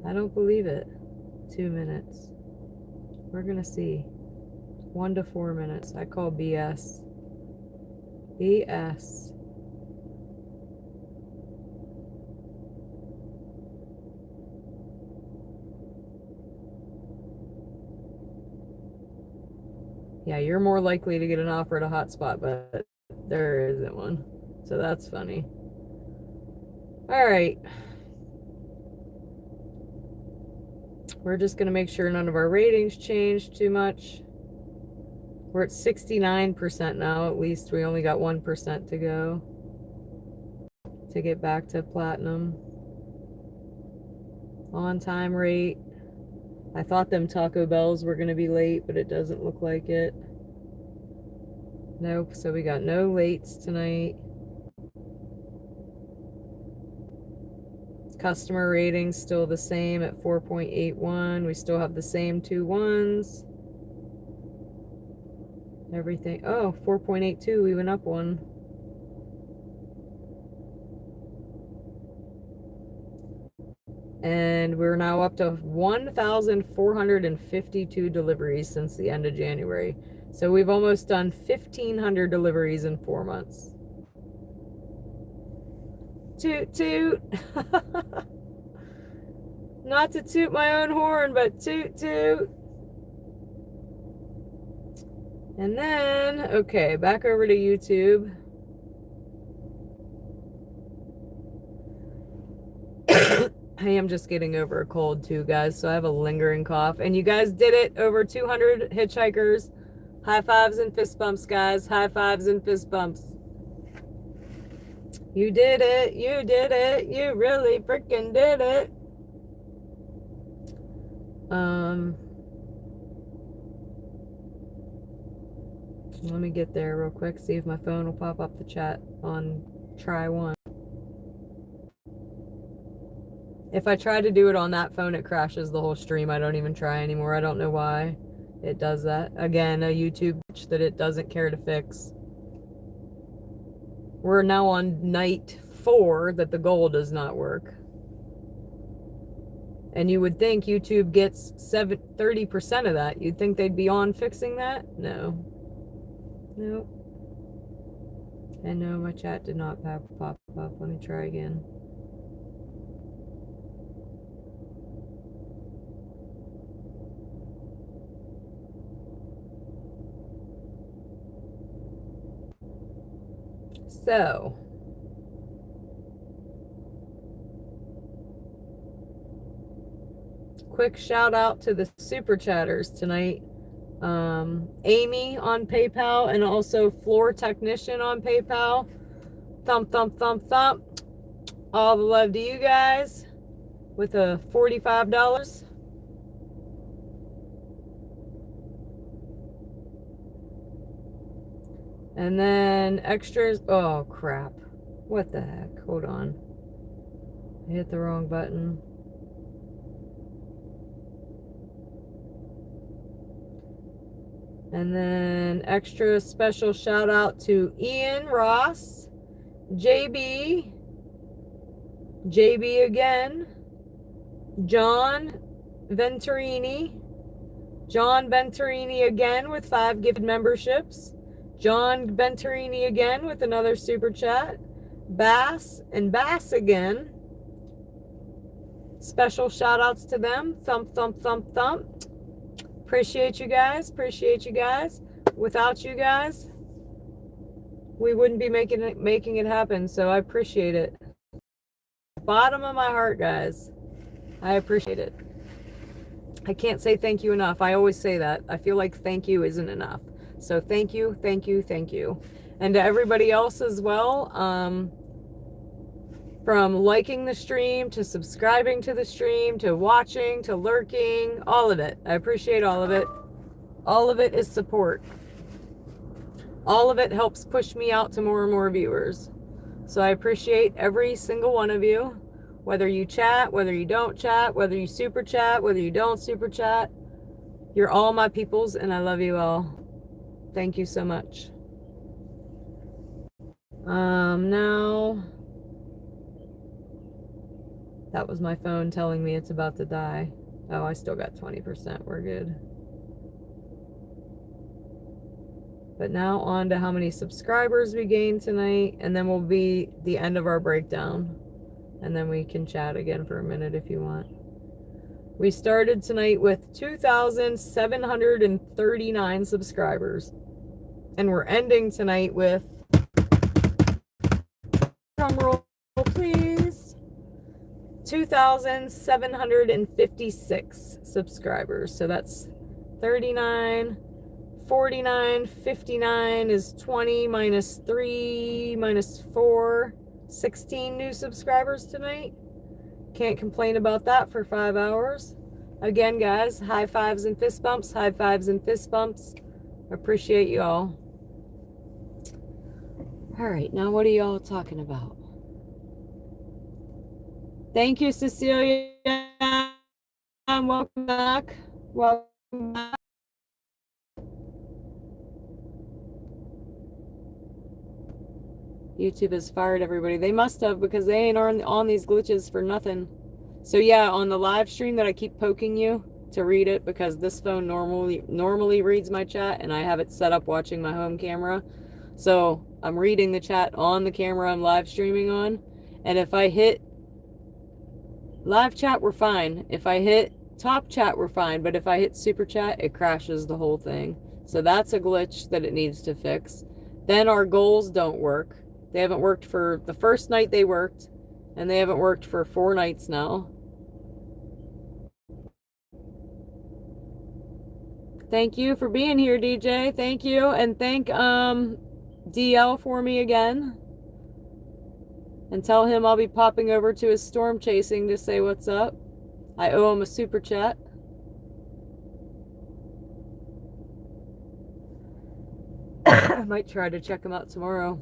I don't believe it. 2 minutes. We're gonna see. 1 to 4 minutes. I call BS. BS. Yeah, you're more likely to get an offer at a hotspot, but there isn't one. So that's funny. All right. We're just going to make sure none of our ratings change too much. We're at 69% now. At least we only got 1% to go to get back to platinum. On time rate. I thought them Taco Bells were going to be late, but it doesn't look like it. Nope. So we got no lates tonight. Customer rating still the same at 4.81. We still have the same 2 1s. Everything. Oh, 4.82. We went up 1. And we're now up to 1,452 deliveries since the end of January. So we've almost done 1,500 deliveries in 4 months. Toot toot. Not to toot my own horn, but toot toot. And then, okay, back over to YouTube. I am just getting over a cold too, guys, so I have a lingering cough. And you guys did it, over 200 hitchhikers. High fives and fist bumps, guys. High fives and fist bumps. You did it. You did it. You really freaking did it. Let me get there real quick, see if my phone will pop up the chat on try one. If I try to do it on that phone, it crashes the whole stream. I don't even try anymore. I don't know why it does that. Again, a YouTube glitch that it doesn't care to fix. We're now on night 4 that the goal does not work. And you would think YouTube gets 30% of that. You'd think they'd be on fixing that? No. Nope. And no, my chat did not pop up. Let me try again. So, quick shout out to the super chatters tonight. Amy on PayPal and also Floor Technician on PayPal. Thump, thump, thump, thump. All the love to you guys with a $45. And then extras. Oh, crap. What the heck? Hold on. I hit the wrong button. And then extra special shout out to Ian Ross, JB again, John Venturini again with 5 gifted memberships, John Venturini again with another super chat, Bass again. Special shout outs to them. Thump, thump, thump, thump. Appreciate you guys. Without you guys, we wouldn't be making it happen. So I appreciate it. Bottom of my heart, guys. I appreciate it. I can't say thank you enough. I always say that. I feel like thank you isn't enough. So thank you. And to everybody else as well, from liking the stream to subscribing to the stream to watching to lurking, all of it. I appreciate all of it. All of it is support. All of it helps push me out to more and more viewers. So I appreciate every single one of you, whether you chat, whether you don't chat, whether you super chat, whether you don't super chat. You're all my peoples and I love you all. Thank you so much. Now, that was my phone telling me it's about to die. Oh, I still got 20%. We're good. But now on to how many subscribers we gained tonight, and then will be the end of our breakdown. And then we can chat again for a minute if you want. We started tonight with 2,739 subscribers. And we're ending tonight with drum roll, please. 2,756 subscribers. So that's 39, 49, 59 is 20 minus 3 minus 4, 16 new subscribers tonight. Can't complain about that for 5 hours. Again, guys, high fives and fist bumps, high fives and fist bumps. Appreciate you all. All right, now what are y'all talking about? Thank you, Cecilia. Welcome back. Welcome back. YouTube has fired everybody. They must have, because they ain't on these glitches for nothing. So yeah, on the live stream that I keep poking you to read it, because this phone normally reads my chat, and I have it set up watching my home camera. So I'm reading the chat on the camera I'm live streaming on. And if I hit live chat, we're fine. If I hit top chat, we're fine. But if I hit super chat, it crashes the whole thing. So that's a glitch that it needs to fix. Then our goals don't work. They haven't worked for the first night they worked, and they haven't worked for 4 nights now. Thank you for being here, DJ. Thank you. And thank DL for me again. And tell him I'll be popping over to his storm chasing to say what's up. I owe him a super chat. I might try to check him out tomorrow.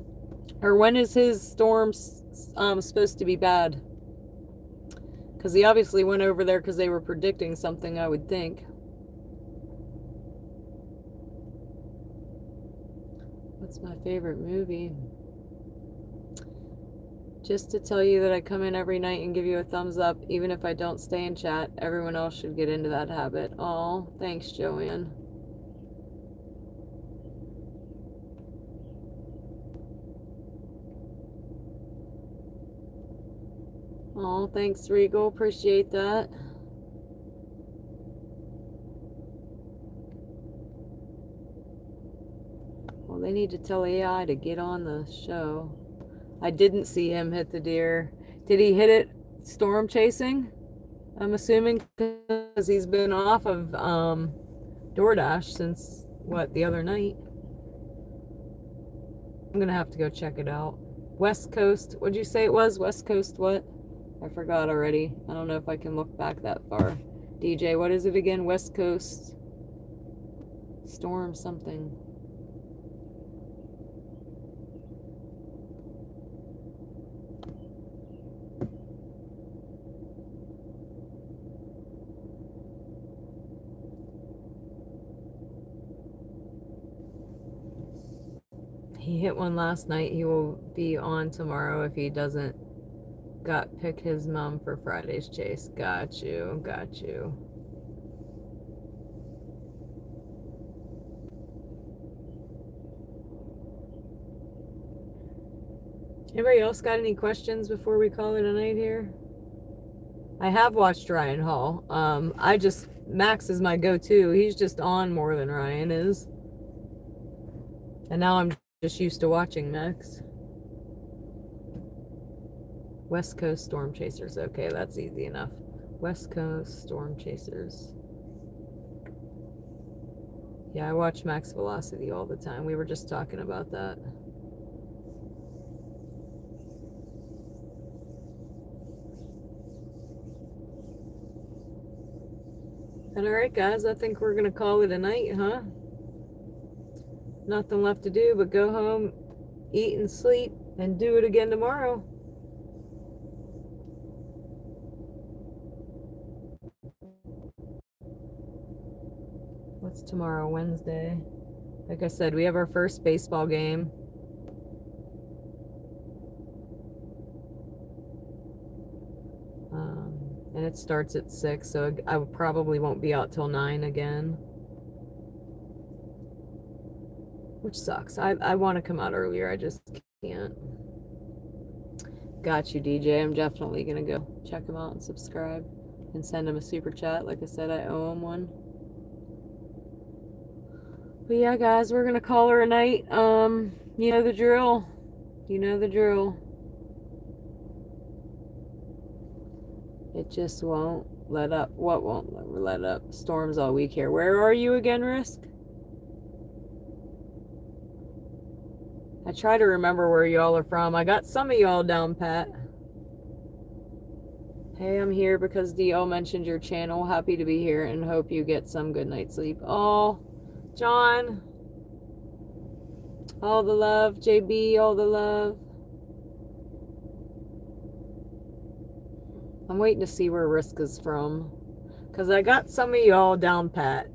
Or when is his storm supposed to be bad? Because he obviously went over there because they were predicting something, I would think. What's my favorite movie? Just to tell you that I come in every night and give you a thumbs up, even if I don't stay in chat. Everyone else should get into that habit. Oh, thanks, Joanne. Oh, thanks, Regal. Appreciate that. Well, they need to tell AI to get on the show. I didn't see him hit the deer. Did he hit it storm chasing? I'm assuming, because he's been off of DoorDash since, what, the other night? I'm going to have to go check it out. West Coast, what'd you say it was? West Coast what? I forgot already. I don't know if I can look back that far. DJ, what is it again? West Coast storm something. He hit one last night. He will be on tomorrow if he doesn't pick his mom for Friday's chase. Got you. Got you. Anybody else got any questions before we call it a night here? I have watched Ryan Hall. Max is my go-to. He's just on more than Ryan is. And now I'm just used to watching Max. West Coast Storm Chasers. Okay, that's easy enough. West Coast Storm Chasers. Yeah, I watch Max Velocity all the time. We were just talking about that. And alright, guys, I think we're going to call it a night, huh? Nothing left to do but go home, eat and sleep, and do it again tomorrow. What's tomorrow? Wednesday. Like I said, we have our first baseball game. And it starts at 6, so I probably won't be out till 9 again. Which sucks. I want to come out earlier. I just can't. Got you, DJ. I'm definitely going to go check him out and subscribe. And send him a super chat. Like I said, I owe him one. But yeah, guys, we're going to call her a night. You know the drill. You know the drill. It just won't let up. What won't let up? Storms all week here. Where are you again, Risk? I try to remember where y'all are from. I got some of y'all down pat. Hey, I'm here because DO mentioned your channel. Happy to be here and hope you get some good night's sleep. Oh, John. All the love. JB, all the love. I'm waiting to see where Risk is from. Because I got some of y'all down pat.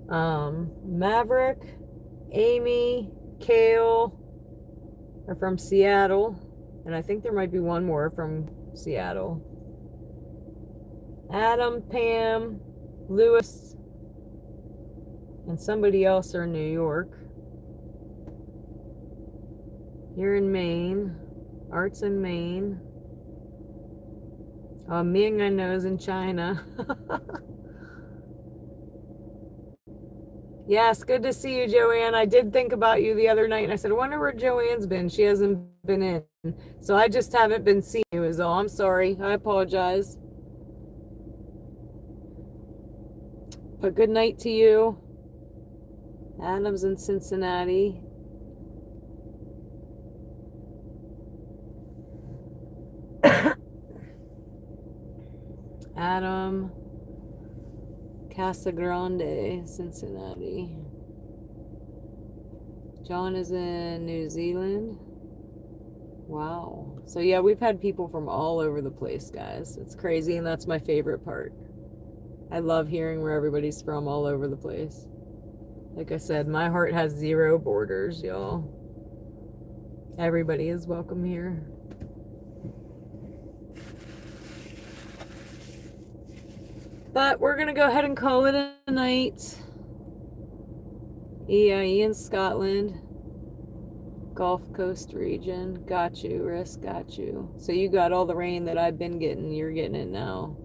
Maverick, Amy, Kale are from Seattle. And I think there might be one more from Seattle. Adam, Pam, Lewis, and somebody else are in New York. You're in Maine. Art's in Maine. Ming I know is in China. Yes, good to see you, Joanne. I did think about you the other night, and I said, I wonder where Joanne's been. She hasn't been in. So I just haven't been seeing you is all. I'm sorry. I apologize. But good night to you. Adam's in Cincinnati. Adam, Casa Grande, Cincinnati. John is in New Zealand. Wow. So yeah, we've had people from all over the place, guys. It's crazy, and that's my favorite part. I love hearing where everybody's from all over the place. Like I said, my heart has zero borders, y'all. Everybody is welcome here. But we're going to go ahead and call it a night. EIE in Scotland. Gulf Coast region. Got you, Risk. Got you. So you got all the rain that I've been getting. You're getting it now.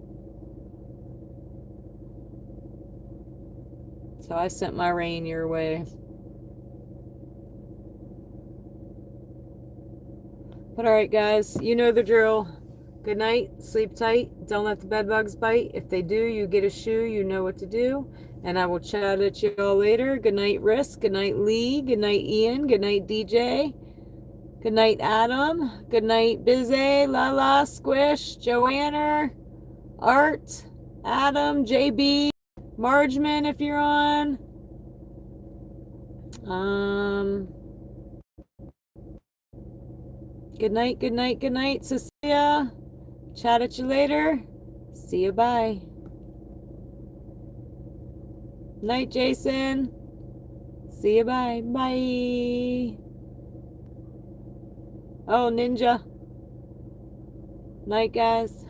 So I sent my rain your way. But alright, guys. You know the drill. Good night. Sleep tight. Don't let the bed bugs bite. If they do, you get a shoe. You know what to do. And I will chat at you all later. Good night, Risk. Good night, Lee. Good night, Ian. Good night, DJ. Good night, Adam. Good night, Bizzy, Lala, Squish, Joanna, Art, Adam, JB, Margeman, if you're on. Good night, good night, good night, Cecilia. Chat at you later. See you, bye. Night, Jason. See you, bye. Bye. Oh, Ninja. Night, guys.